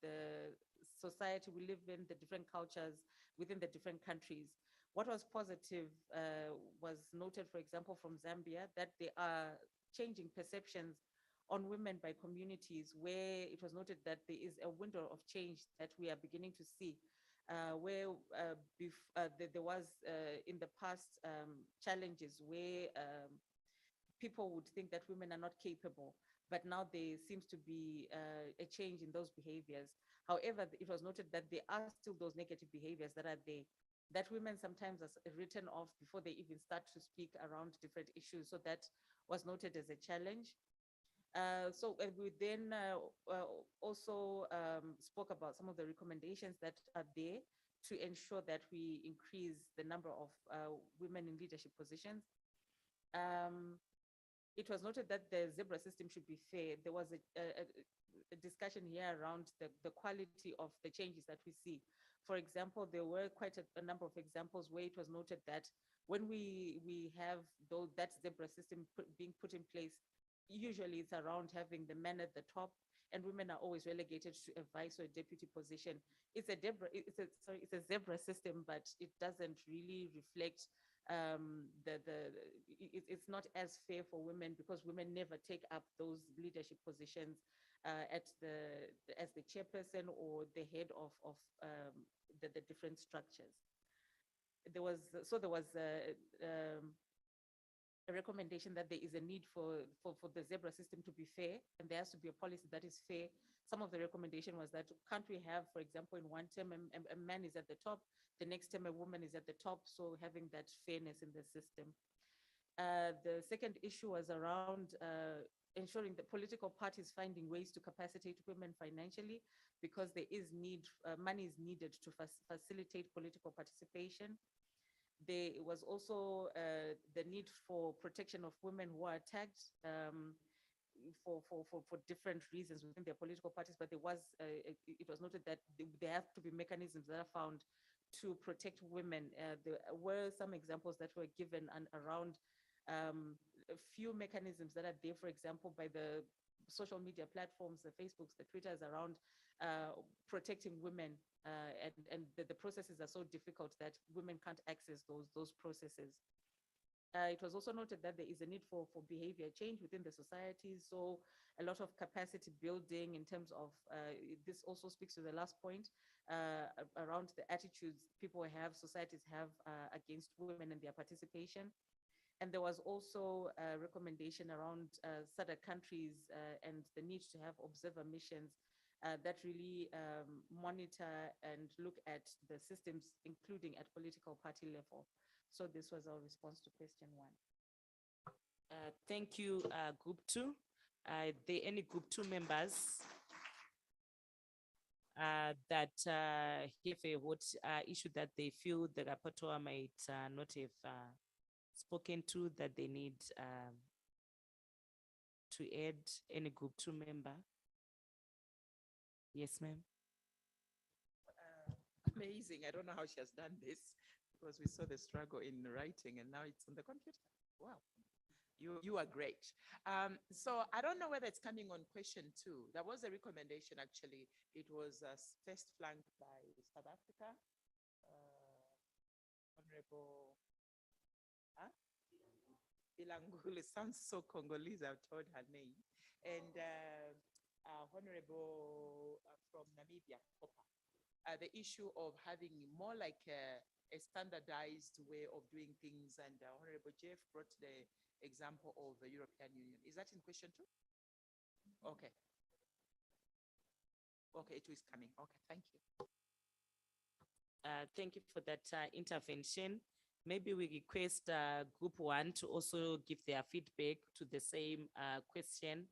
the society we live in, the different cultures within the different countries. What was positive was noted, for example, from Zambia, that there are changing perceptions on women by communities, where it was noted that there is a window of change that we are beginning to see, where there was in the past challenges where people would think that women are not capable, but now there seems to be a change in those behaviors. However, it was noted that there are still those negative behaviors that are there, that women sometimes are written off before they even start to speak around different issues. So that was noted as a challenge. So we then also spoke about some of the recommendations that are there to ensure that we increase the number of women in leadership positions. It was noted that the zebra system should be fair. There was a discussion here around the quality of the changes that we see. For example, there were quite a number of examples where it was noted that when we have that zebra system being put in place, usually it's around having the men at the top, and women are always relegated to a vice or a deputy position. It's a zebra system, but it doesn't really reflect it's not as fair for women, because women never take up those leadership positions as the chairperson or the head of the different structures. There was a recommendation that there is a need for the zebra system to be fair, and there has to be a policy that is fair. Some of the recommendation was that can't we have, for example, in one term a man is at the top, the next term a woman is at the top, so having that fairness in the system. The second issue was around ensuring that political parties finding ways to capacitate women financially, because there is money is needed to facilitate political participation. There was also the need for protection of women who are attacked for different reasons within their political parties, but it was noted that there have to be mechanisms that are found to protect women. There were some examples that were given around a few mechanisms that are there, for example, by the social media platforms, the Facebooks, the Twitters, around protecting women, and the processes are so difficult that women can't access those processes. It was also noted that there is a need for behavior change within the society, so a lot of capacity building in terms of, this also speaks to the last point, around the attitudes people have, societies have against women and their participation. And there was also a recommendation around SADC countries and the need to have observer missions that really monitor and look at the systems, including at political party level. So this was our response to question 1. Thank you, Group 2. Are there any Group 2 members that have a issue that they feel the rapporteur might not have spoken to, that they need to add any group 2 member? Yes, ma'am. Amazing. I don't know how she has done this because we saw the struggle in writing and now it's on the computer. Wow. You are great. So I don't know whether it's coming on question 2. There was a recommendation, actually. It was first flanked by South Africa. Honorable Ilangule sounds so Congolese, I've told her name. And Honorable from Namibia, Kopa. The issue of having more like a standardized way of doing things, and Honorable Jeff brought the example of the European Union. Is that in question 2? Okay. Okay, it is coming. Okay, thank you. Thank you for that intervention. Maybe we request group 1 to also give their feedback to the same question.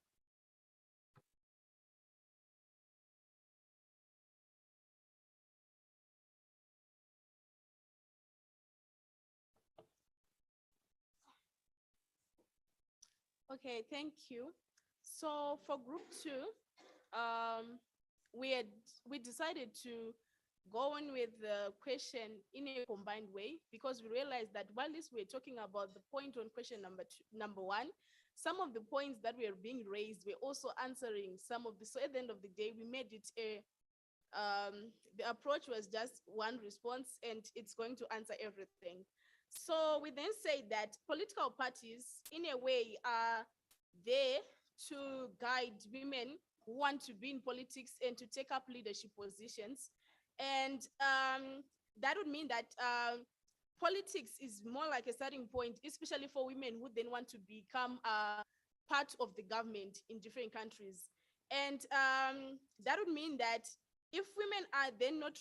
Okay, thank you. So for group 2, we decided to go on with the question in a combined way because we realized that while this we're talking about the point on question number 1, some of the points that were being raised were also answering some of the, so at the end of the day, we made it the approach was just one response and it's going to answer everything. So we then say that political parties, in a way, are there to guide women who want to be in politics and to take up leadership positions. And that would mean that politics is more like a starting point, especially for women who then want to become part of the government in different countries. And that would mean that if women are then not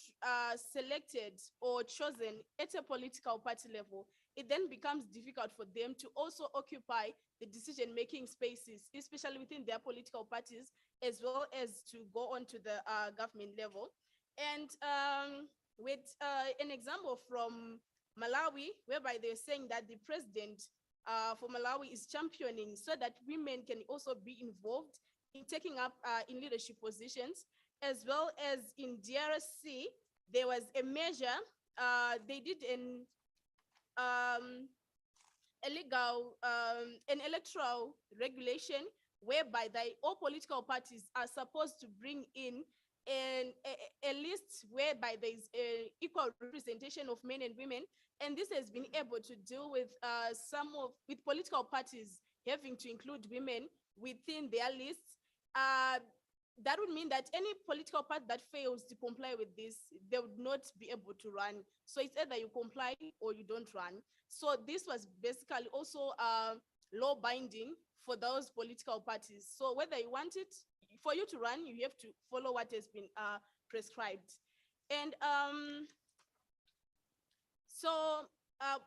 selected or chosen at a political party level, it then becomes difficult for them to also occupy the decision-making spaces, especially within their political parties, as well as to go on to the government level. And with an example from Malawi, whereby they're saying that the president for Malawi is championing so that women can also be involved in taking up in leadership positions, as well as in DRC, there was a measure, they did an electoral regulation whereby all political parties are supposed to bring in a list whereby there is equal representation of men and women, and this has been able to deal with with political parties having to include women within their lists. That would mean that any political party that fails to comply with this, they would not be able to run. So it's either you comply or you don't run. So this was basically also law binding for those political parties. So whether you want it, for you to run, you have to follow what has been prescribed. And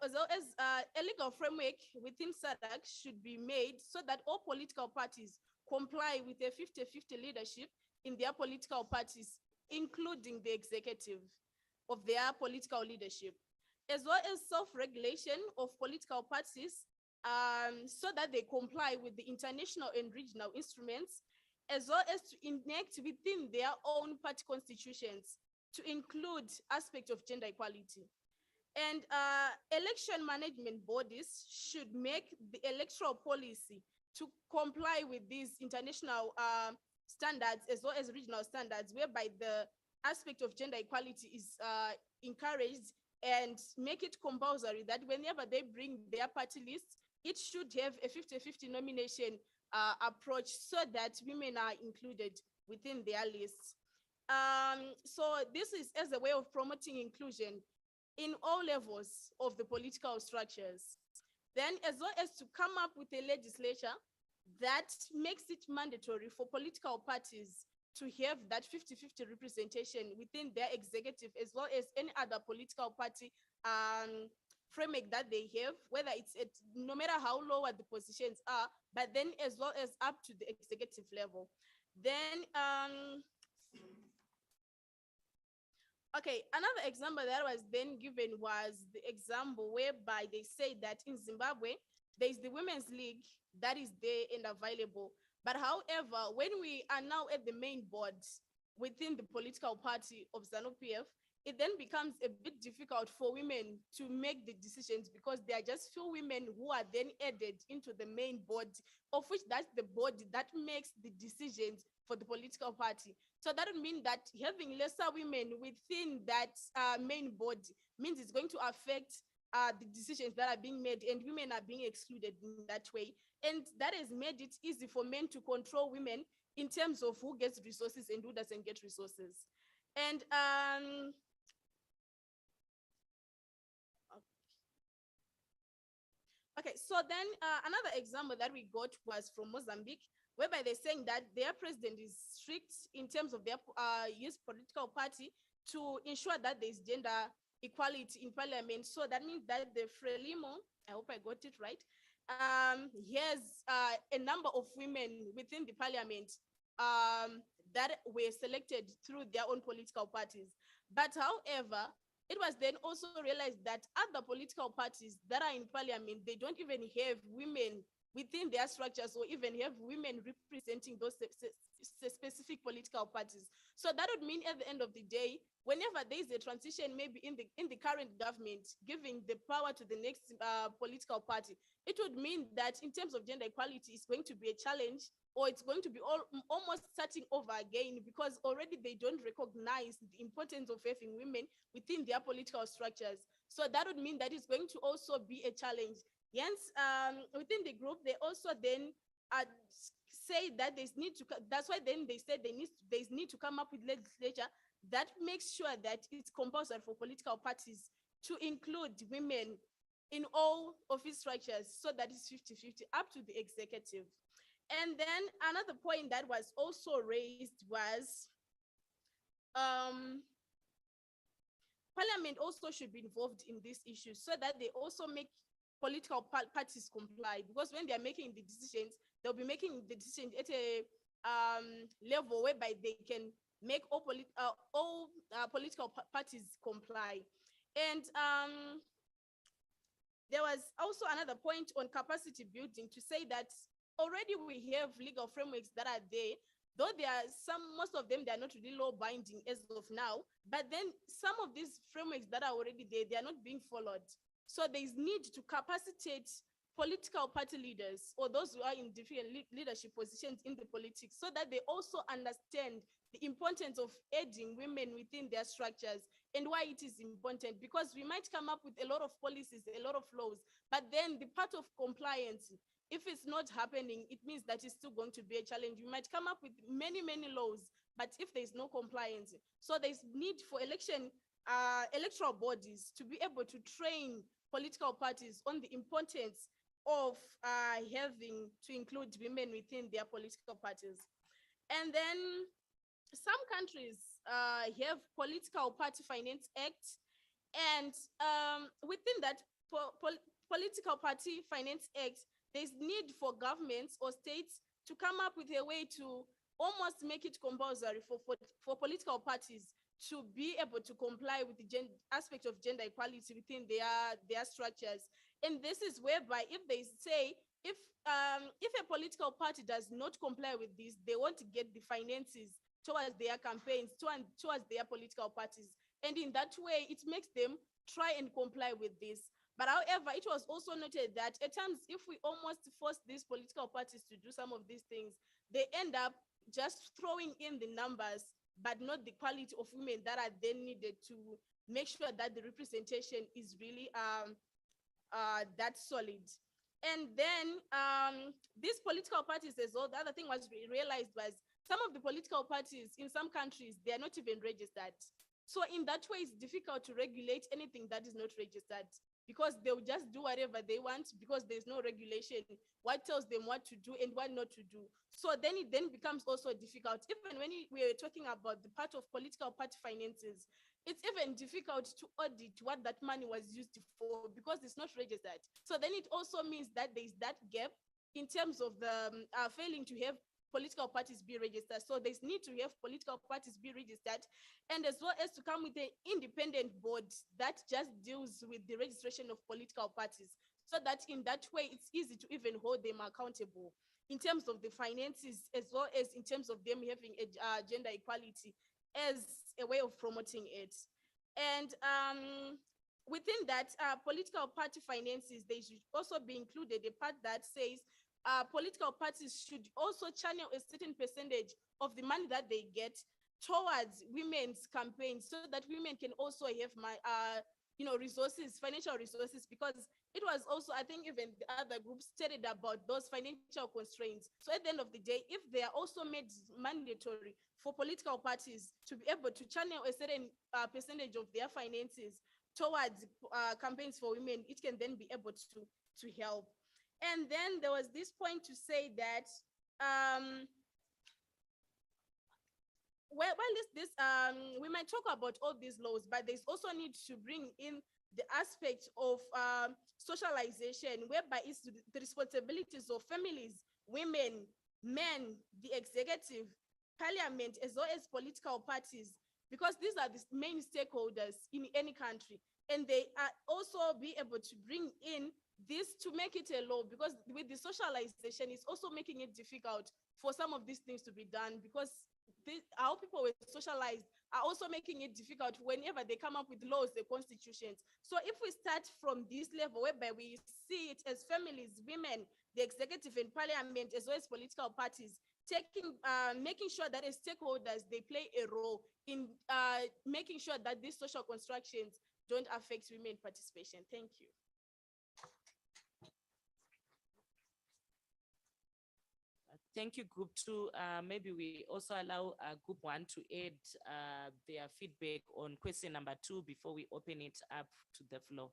as well as a legal framework within SADC should be made so that all political parties comply with a 50-50 leadership in their political parties, including the executive of their political leadership, as well as self-regulation of political parties so that they comply with the international and regional instruments, as well as to enact within their own party constitutions to include aspects of gender equality. And election management bodies should make the electoral policy to comply with these international standards as well as regional standards, whereby the aspect of gender equality is encouraged, and make it compulsory that whenever they bring their party lists, it should have a 50-50 nomination approach so that women are included within their lists. So this is as a way of promoting inclusion in all levels of the political structures. Then, as well as to come up with a legislature that makes it mandatory for political parties to have that 50-50 representation within their executive, as well as any other political party framework that they have, whether it's no matter how lower the positions are, but then as well as up to the executive level. Then, okay, another example that was then given was the example whereby they say that in Zimbabwe, there is the Women's League that is there and available. But however, when we are now at the main board within the political party of ZANU-PF, it then becomes a bit difficult for women to make the decisions because there are just few women who are then added into the main board, of which that's the body that makes the decisions for the political party. So that would mean that having lesser women within that main body means it's going to affect the decisions that are being made, and women are being excluded in that way. And that has made it easy for men to control women in terms of who gets resources and who doesn't get resources. And okay, so then another example that we got was from Mozambique, whereby they're saying that their president is strict in terms of their youth political party to ensure that there's gender equality in parliament. So that means that the Frelimo, I hope I got it right, he has a number of women within the parliament that were selected through their own political parties. But however, it was then also realized that other political parties that are in parliament, they don't even have women within their structures or even have women representing those specific political parties. So that would mean at the end of the day, whenever there is a transition, maybe in the current government, giving the power to the next political party, it would mean that in terms of gender equality, it's going to be a challenge, or it's going to be almost starting over again, because already they don't recognize the importance of having women within their political structures. So that would mean that it's going to also be a challenge. Hence, within the group, they also then say that that's why then they said they need to come up with legislature that makes sure that it's compulsory for political parties to include women in all office structures, so that it's 50-50 up to the executive. And then another point that was also raised was Parliament also should be involved in these issues so that they also make political parties comply, because when they are making the decisions, they'll be making the decisions at a level whereby they can make all political parties comply. And there was also another point on capacity building to say that already we have legal frameworks that are there, though there are most of them, they are not really law binding as of now, but then some of these frameworks that are already there, they are not being followed. So there is need to capacitate political party leaders or those who are in different leadership positions in the politics, so that they also understand the importance of aiding women within their structures and why it is important. Because we might come up with a lot of policies, a lot of laws, but then the part of compliance, if it's not happening, it means that it's still going to be a challenge. We might come up with many laws, but if there's no compliance, so there's need for electoral bodies to be able to train political parties on the importance of having to include women within their political parties. And then some countries have Political Party Finance Act, and within that Political Party Finance Act, there's need for governments or states to come up with a way to almost make it compulsory for political parties to be able to comply with the aspect of gender equality within their structures. And this is whereby if they say, if a political party does not comply with this, they want to get the finances towards their campaigns, towards their political parties. And in that way, it makes them try and comply with this. But however, it was also noted that at times, if we almost force these political parties to do some of these things, they end up just throwing in the numbers, but not the quality of women that are then needed to make sure that the representation is really that solid. And then these political parties as well, the other thing was realized was some of the political parties in some countries, they are not even registered. So in that way, it's difficult to regulate anything that is not registered, because they'll just do whatever they want because there's no regulation. What tells them what to do and what not to do. So then it becomes also difficult. Even when we were talking about the part of political party finances, it's even difficult to audit what that money was used for because it's not registered. So then it also means that there's that gap in terms of the failing to have political parties be registered. So there's need to have political parties be registered, and as well as to come with an independent board that just deals with the registration of political parties, so that in that way it's easy to even hold them accountable in terms of the finances, as well as in terms of them having a, gender equality as a way of promoting it. And within that, political party finances, they should also be included, a part that says political parties should also channel a certain percentage of the money that they get towards women's campaigns, so that women can also have resources, financial resources, because it was also, I think even the other groups stated about those financial constraints. So at the end of the day, if they are also made mandatory for political parties to be able to channel a certain percentage of their finances towards campaigns for women, it can then be able to help. And then there was this point to say that well, we might talk about all these laws, but there's also need to bring in the aspect of socialization, whereby it's the responsibilities of families, women, men, the executive, parliament, as well as political parties, because these are the main stakeholders in any country, and they are also be able to bring in this to make it a law, because with the socialization, it's also making it difficult for some of these things to be done, because how people were socialized are also making it difficult whenever they come up with laws, the constitutions. So if we start from this level, whereby we see it as families, women, the executive and parliament, as well as political parties, making sure that as stakeholders, they play a role in making sure that these social constructions don't affect women participation. Thank you. Thank you, Group 2. Maybe we also allow Group 1 to add their feedback on question number 2 before we open it up to the floor.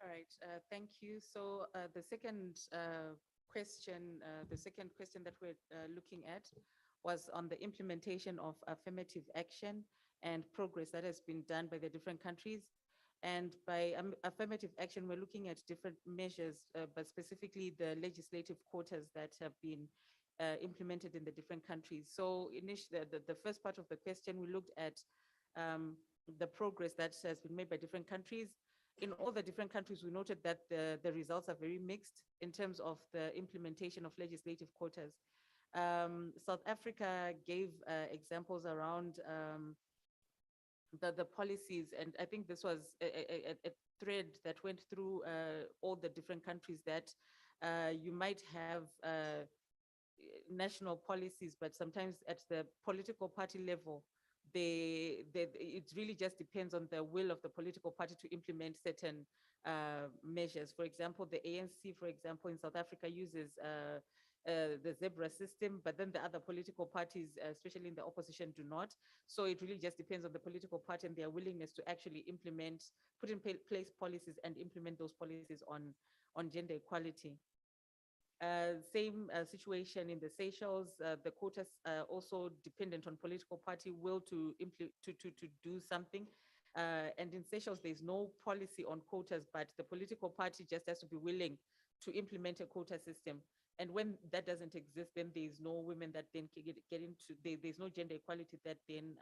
All right, thank you. So the second question that we're looking at was on the implementation of affirmative action and progress that has been done by the different countries. And by affirmative action, we're looking at different measures, but specifically the legislative quotas that have been implemented in the different countries. So initially, the first part of the question, we looked at the progress that has been made by different countries. In all the different countries, we noted that the results are very mixed in terms of the implementation of legislative quotas. South Africa gave examples around the policies, and I think this was a thread that went through all the different countries, that you might have national policies, but sometimes at the political party level, it really just depends on the will of the political party to implement certain measures. For example, the ANC, for example, in South Africa uses the zebra system, but then the other political parties, especially in the opposition, do not. So it really just depends on the political party and their willingness to actually put in place policies and implement those policies on gender equality. Same situation in the Seychelles. The quotas are also dependent on political party will to do something. And in Seychelles, there's no policy on quotas, but the political party just has to be willing to implement a quota system. And when that doesn't exist, then there's no women that then can get into, there's no gender equality that then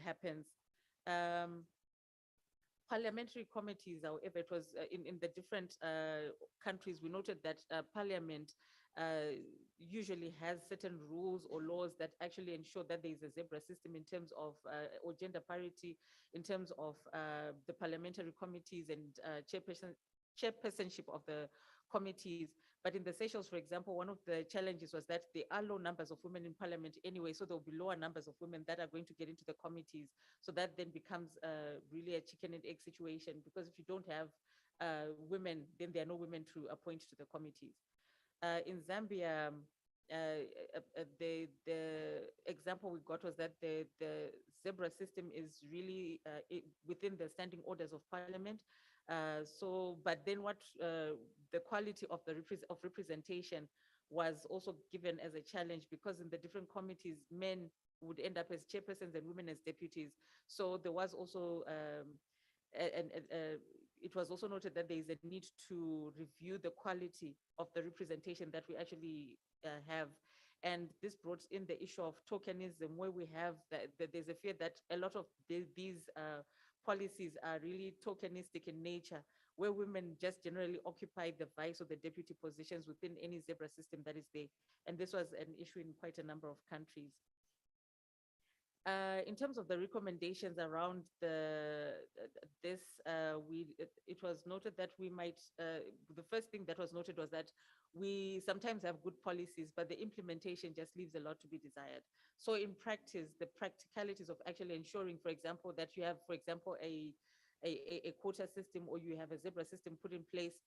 happens. Parliamentary committees, however, it was in the different countries, we noted that parliament usually has certain rules or laws that actually ensure that there is a zebra system in terms of, or gender parity in terms of the parliamentary committees and chairpersonship of the committees. But in the Seychelles, for example, one of the challenges was that there are low numbers of women in parliament anyway, so there will be lower numbers of women that are going to get into the committees. So that then becomes really a chicken and egg situation, because if you don't have women, then there are no women to appoint to the committees. In Zambia, the example we got was that the zebra system is really within the standing orders of parliament. But then what the quality of representation was also given as a challenge, because in the different committees, men would end up as chairpersons and women as deputies. So there was also it was also noted that there is a need to review the quality of the representation that we actually have. And this brought in the issue of tokenism, where we have that there's a fear that a lot of these policies are really tokenistic in nature, where women just generally occupy the vice or the deputy positions within any zebra system that is there. And this was an issue in quite a number of countries. In terms of the recommendations around it was noted that we might, the first thing that was noted was that we sometimes have good policies, but the implementation just leaves a lot to be desired. So in practice, the practicalities of actually ensuring, for example, that you have, for example, a quota system, or you have a zebra system put in place,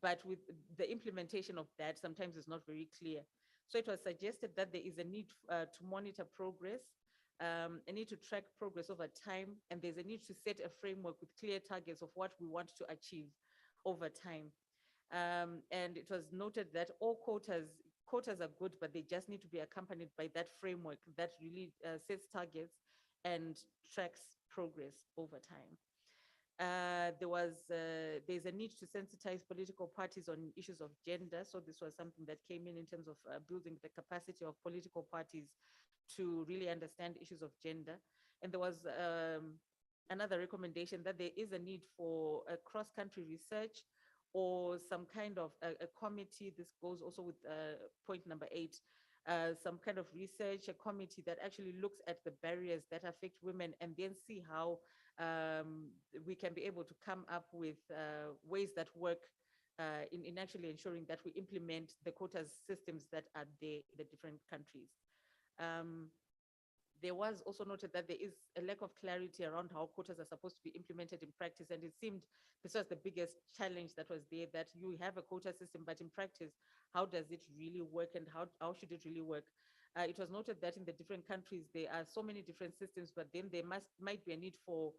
but with the implementation of that sometimes is not very clear. So it was suggested that there is a need to monitor progress, a need to track progress over time, and there's a need to set a framework with clear targets of what we want to achieve over time. And it was noted that all quotas are good, but they just need to be accompanied by that framework that really sets targets and tracks progress over time. There's a need to sensitize political parties on issues of gender. So this was something that came in terms of building the capacity of political parties to really understand issues of gender. And there was another recommendation that there is a need for a cross-country research or some kind of a committee. This goes also with point number 8, some kind of research, a committee that actually looks at the barriers that affect women, and then see how we can be able to come up with ways that work in actually ensuring that we implement the quotas systems that are there in the different countries. There was also noted that there is a lack of clarity around how quotas are supposed to be implemented in practice. And it seemed this was the biggest challenge that was there, that you have a quota system, but in practice, how does it really work, and how should it really work? It was noted that in the different countries, there are so many different systems, but then there might be a need for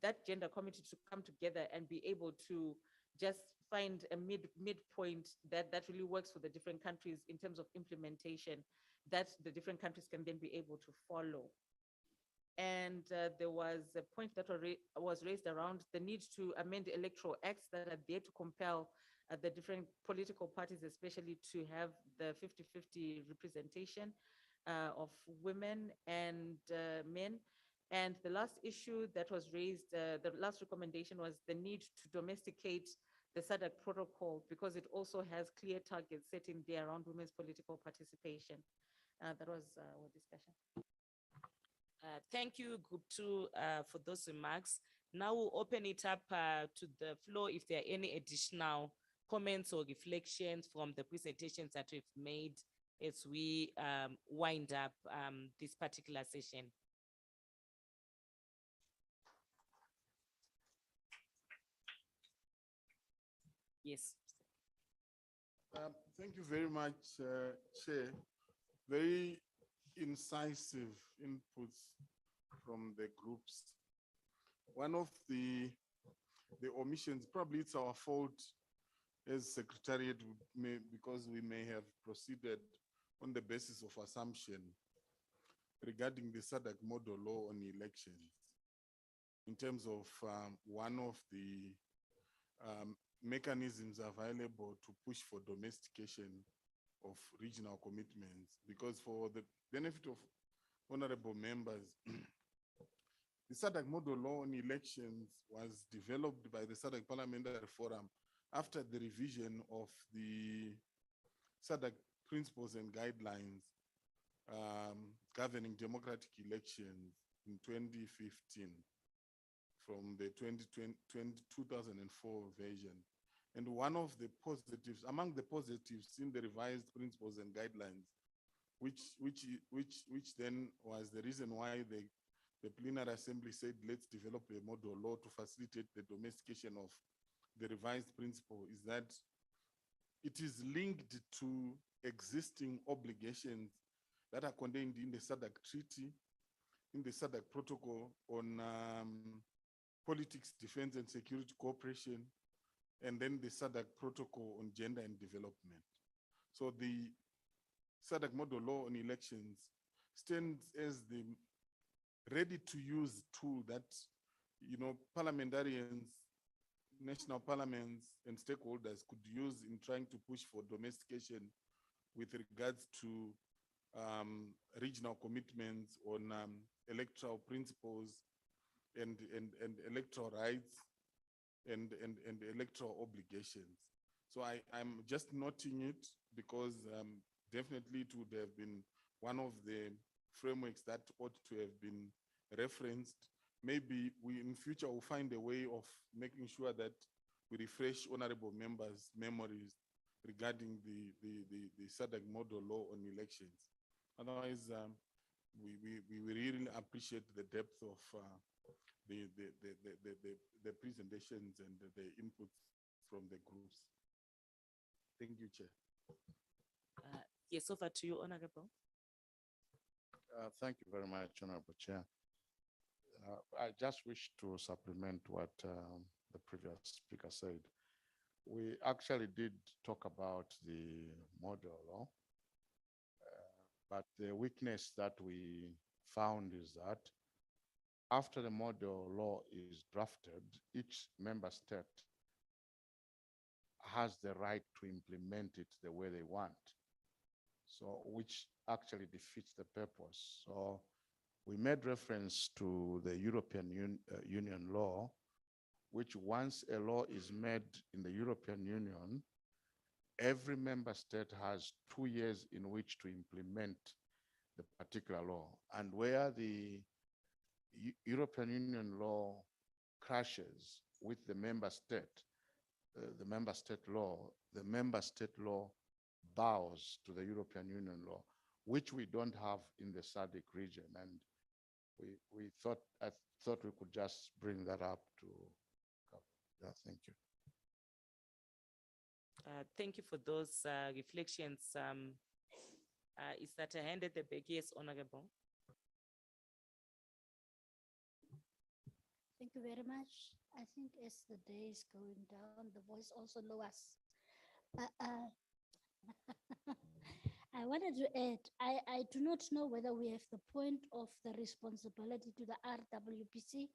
that gender committee to come together and be able to just find a midpoint that really works for the different countries in terms of implementation, that the different countries can then be able to follow. And there was a point that was raised around the need to amend electoral acts that are there to compel the different political parties, especially to have the 50-50 representation of women and men. And the last issue that was raised, the last recommendation, was the need to domesticate the SADC protocol, because it also has clear targets set in there around women's political participation. That was our discussion. Thank you, Group 2, for those remarks. Now we'll open it up to the floor if there are any additional comments or reflections from the presentations that we've made as we wind up this particular session. Yes. Thank you very much, Chair. Very incisive inputs from the groups. One of the omissions, probably it's our fault as Secretariat, because we may have proceeded on the basis of assumption regarding the SADC model law on elections, in terms of one of the mechanisms available to push for domestication of regional commitments. Because for the benefit of honorable members, the SADC model law on elections was developed by the SADC Parliamentary Forum after the revision of the SADC principles and guidelines governing democratic elections in 2015 from the 2004 version. And one of the positives, among the positives in the revised principles and guidelines, which then was the reason why the plenary assembly said, let's develop a model law to facilitate the domestication of the revised principle, is that it is linked to existing obligations that are contained in the SADC treaty, in the SADC protocol on politics, defense and security cooperation, and then the SADC protocol on gender and development. So the SADC model law on elections stands as the ready-to-use tool that, parliamentarians national parliaments and stakeholders could use in trying to push for domestication with regards to regional commitments on electoral principles and electoral rights and electoral obligations. So I'm just noting it because definitely it would have been one of the frameworks that ought to have been referenced. Maybe we in future will find a way of making sure that we refresh honorable members' memories regarding the SADC model law on elections. Otherwise, we really appreciate the depth of the presentations and the inputs from the groups. Thank you, Chair. Yes, over to you, Honorable. Thank you very much, Honorable Chair. I just wish to supplement what the previous speaker said. We actually did talk about the model law, but the weakness that we found is that after the model law is drafted, each member state has the right to implement it the way they want. So, which actually defeats the purpose. So we made reference to the European Union law, which once a law is made in the European Union, every member state has 2 years in which to implement the particular law. And where the European Union law crashes with the member state law, the member state law bows to the European Union law, which we don't have in the SADC region. And I thought we could just bring that up to yeah, thank you. Thank you for those reflections. Is that a hand at the back? Yes, Honorable. Thank you very much. I think as the day is going down, the voice also lowers. I wanted to add, I do not know whether we have the point of the responsibility to the RWPC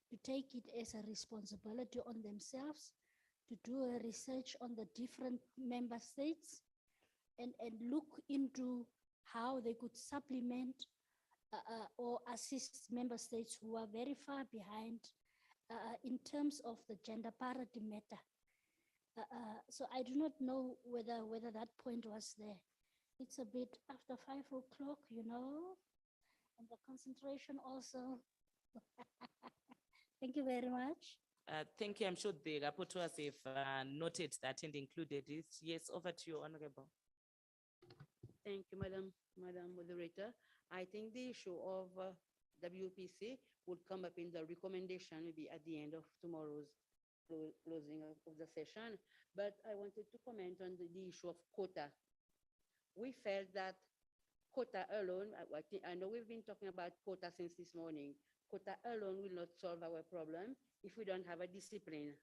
to take it as a responsibility on themselves to do a research on the different member states and look into how they could supplement or assist member states who are very far behind in terms of the gender parity matter. So I do not know whether that point was there. It's a bit after 5 o'clock, you know, and the concentration also. Thank you very much. Thank you. I'm sure the rapporteurs have noted that and included it. Yes, over to you, Honorable. Thank you, Madam Moderator. I think the issue of WPC would come up in the recommendation maybe at the end of tomorrow's closing of the session. But I wanted to comment on the issue of quota. We felt that quota alone, I know we've been talking about quota since this morning. Quota alone will not solve our problem if we don't have a discipline.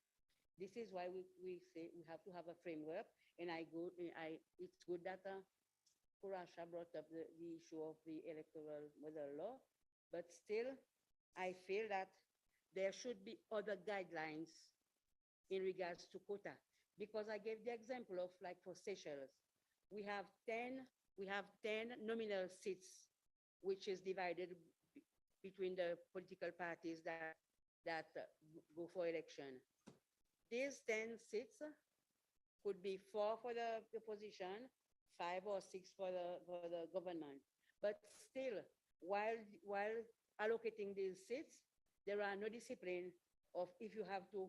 This is why we say we have to have a framework. And it's good that Kurasha brought up the issue of the electoral model law, but still, I feel that there should be other guidelines in regards to quota. Because I gave the example of like for Seychelles, we have 10 nominal seats, which is divided between the political parties that go for election. These 10 seats could be 4 for the opposition, 5 or 6 for the government. But still, while allocating these seats, there are no discipline of if you have to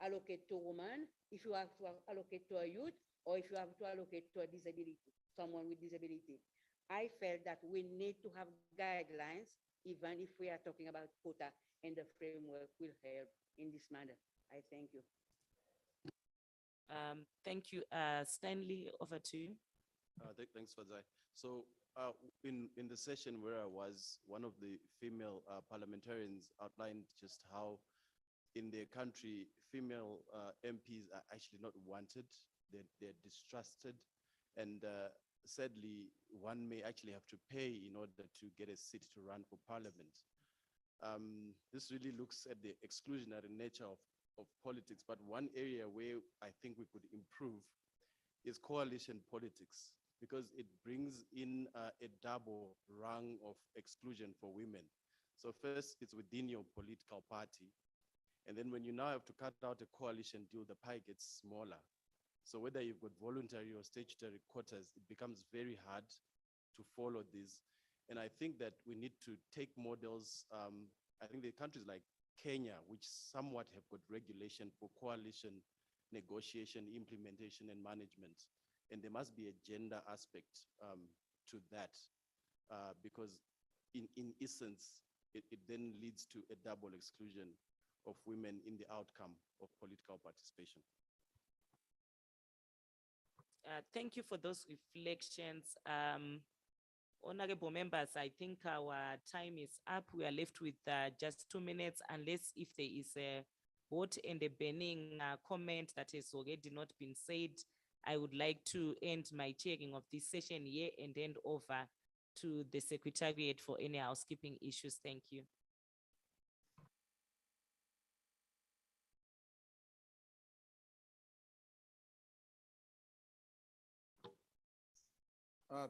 allocate to a woman, if you have to allocate to a youth, or if you have to allocate to a disability, someone with disability. I felt that we need to have guidelines, even if we are talking about quota, and the framework will help in this manner. I thank you. Thank you. Stanley, over to you. Thanks for that. So in the session where I was, one of the female parliamentarians outlined just how in their country, female MPs are actually not wanted. They're distrusted. And sadly, one may actually have to pay in order to get a seat to run for parliament. This really looks at the exclusionary nature of of politics, but one area where I think we could improve is coalition politics, because it brings in a double rung of exclusion for women. So first, it's within your political party. And then when you now have to cut out a coalition deal, the pie gets smaller. So whether you've got voluntary or statutory quotas, it becomes very hard to follow these. And I think that we need to take models. I think the countries like Kenya, which somewhat have got regulation for coalition negotiation, implementation, and management. And there must be a gender aspect to that, because in essence, it then leads to a double exclusion of women in the outcome of political participation. Thank you for those reflections. Honorable members, I think our time is up. We are left with just 2 minutes, unless if there is a vote and a burning comment that has already not been said. I would like to end my chairing of this session here and hand over to the Secretariat for any housekeeping issues. Thank you.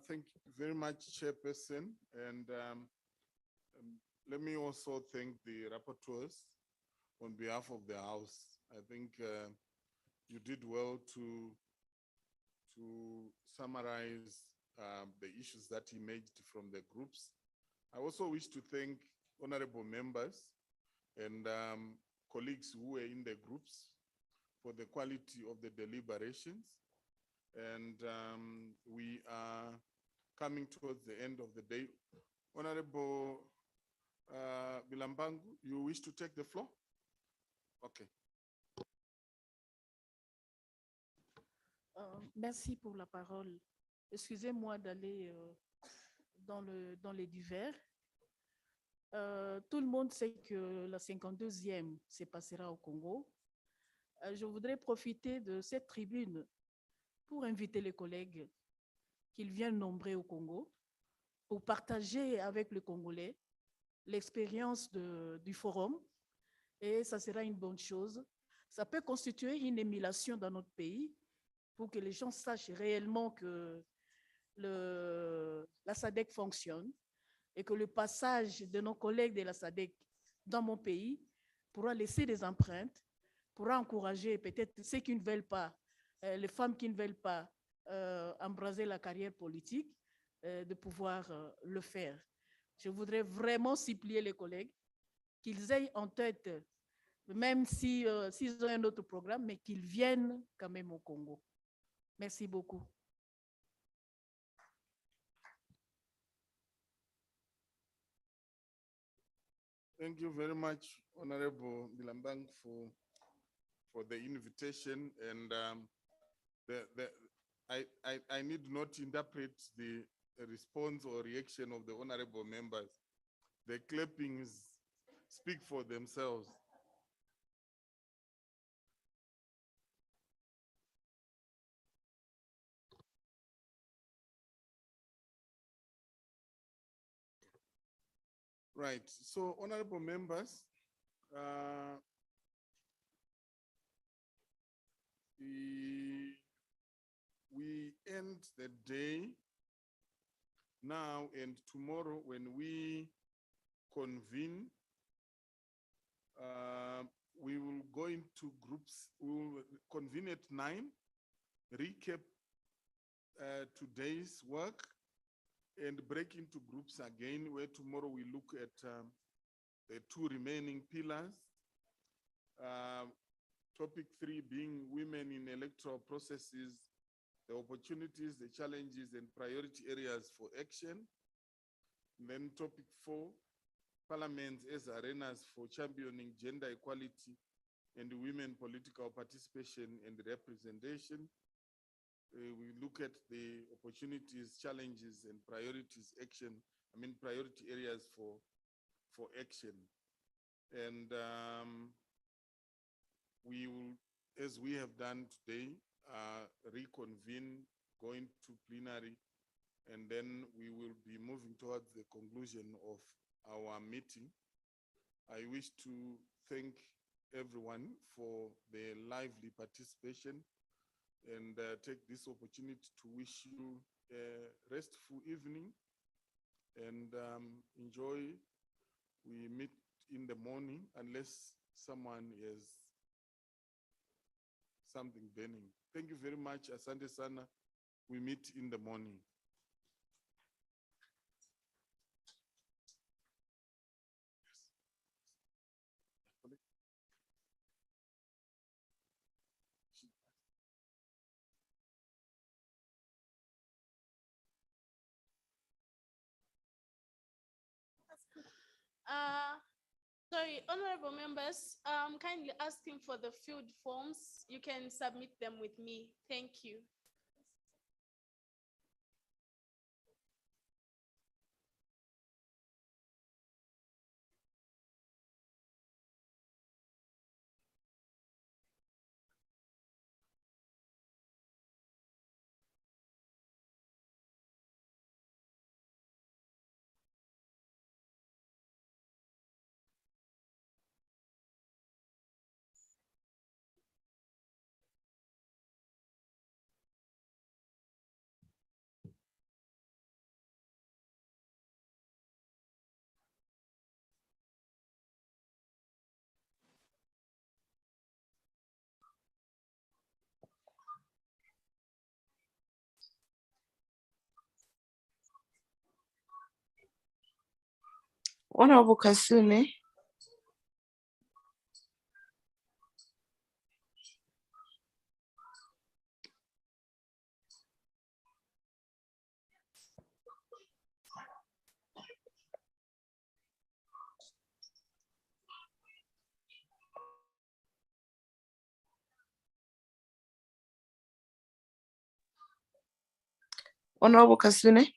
Thank you very much, Chairperson. And let me also thank the rapporteurs on behalf of the House. I think you did well to summarize the issues that emerged from the groups. I also wish to thank honorable members and colleagues who were in the groups for the quality of the deliberations. And we are coming towards the end of the day. Honorable Bilambangu, you wish to take the floor? Okay. Merci pour la parole. Excusez-moi d'aller dans les divers. Tout le monde sait que la 52e se passera au Congo. Je voudrais profiter de cette tribune pour inviter les collègues qu'ils viennent nombreux au Congo pour partager avec les Congolais l'expérience du forum. Et ça sera une bonne chose. Ça peut constituer une émulation dans notre pays pour que les gens sachent réellement que la SADC fonctionne et que le passage de nos collègues de la SADC dans mon pays pourra laisser des empreintes, pourra encourager peut-être ceux qui ne veulent pas, les femmes qui ne veulent pas embraser la carrière politique, de pouvoir le faire. Je voudrais vraiment supplier les collègues qu'ils aient en tête, même s'ils ont un autre programme, mais qu'ils viennent quand même au Congo. Merci beaucoup. Thank you very much, Honorable Bilambang, for the invitation. And I need not interpret the response or reaction of the honorable members. The clappings speak for themselves. Right, so honorable members, we end the day now, and tomorrow when we convene, we will go into groups. We will convene at 9, recap today's work, and break into groups again, where tomorrow we look at the 2 remaining pillars. Topic 3 being women in electoral processes, the opportunities, the challenges, and priority areas for action. And then topic 4, parliaments as arenas for championing gender equality and women political participation and representation. We look at the opportunities, challenges, and priorities priority areas for action. And we will, as we have done today, reconvene, going to plenary, and then we will be moving towards the conclusion of our meeting. I wish to thank everyone for their lively participation and take this opportunity to wish you a restful evening and enjoy. We meet in the morning unless someone has something burning. Thank you very much. Asante sana. We meet in the morning. Sorry, honorable members, I'm kindly asking for the filled forms. You can submit them with me. Thank you. Honorable Kasune. Honorable Kasune.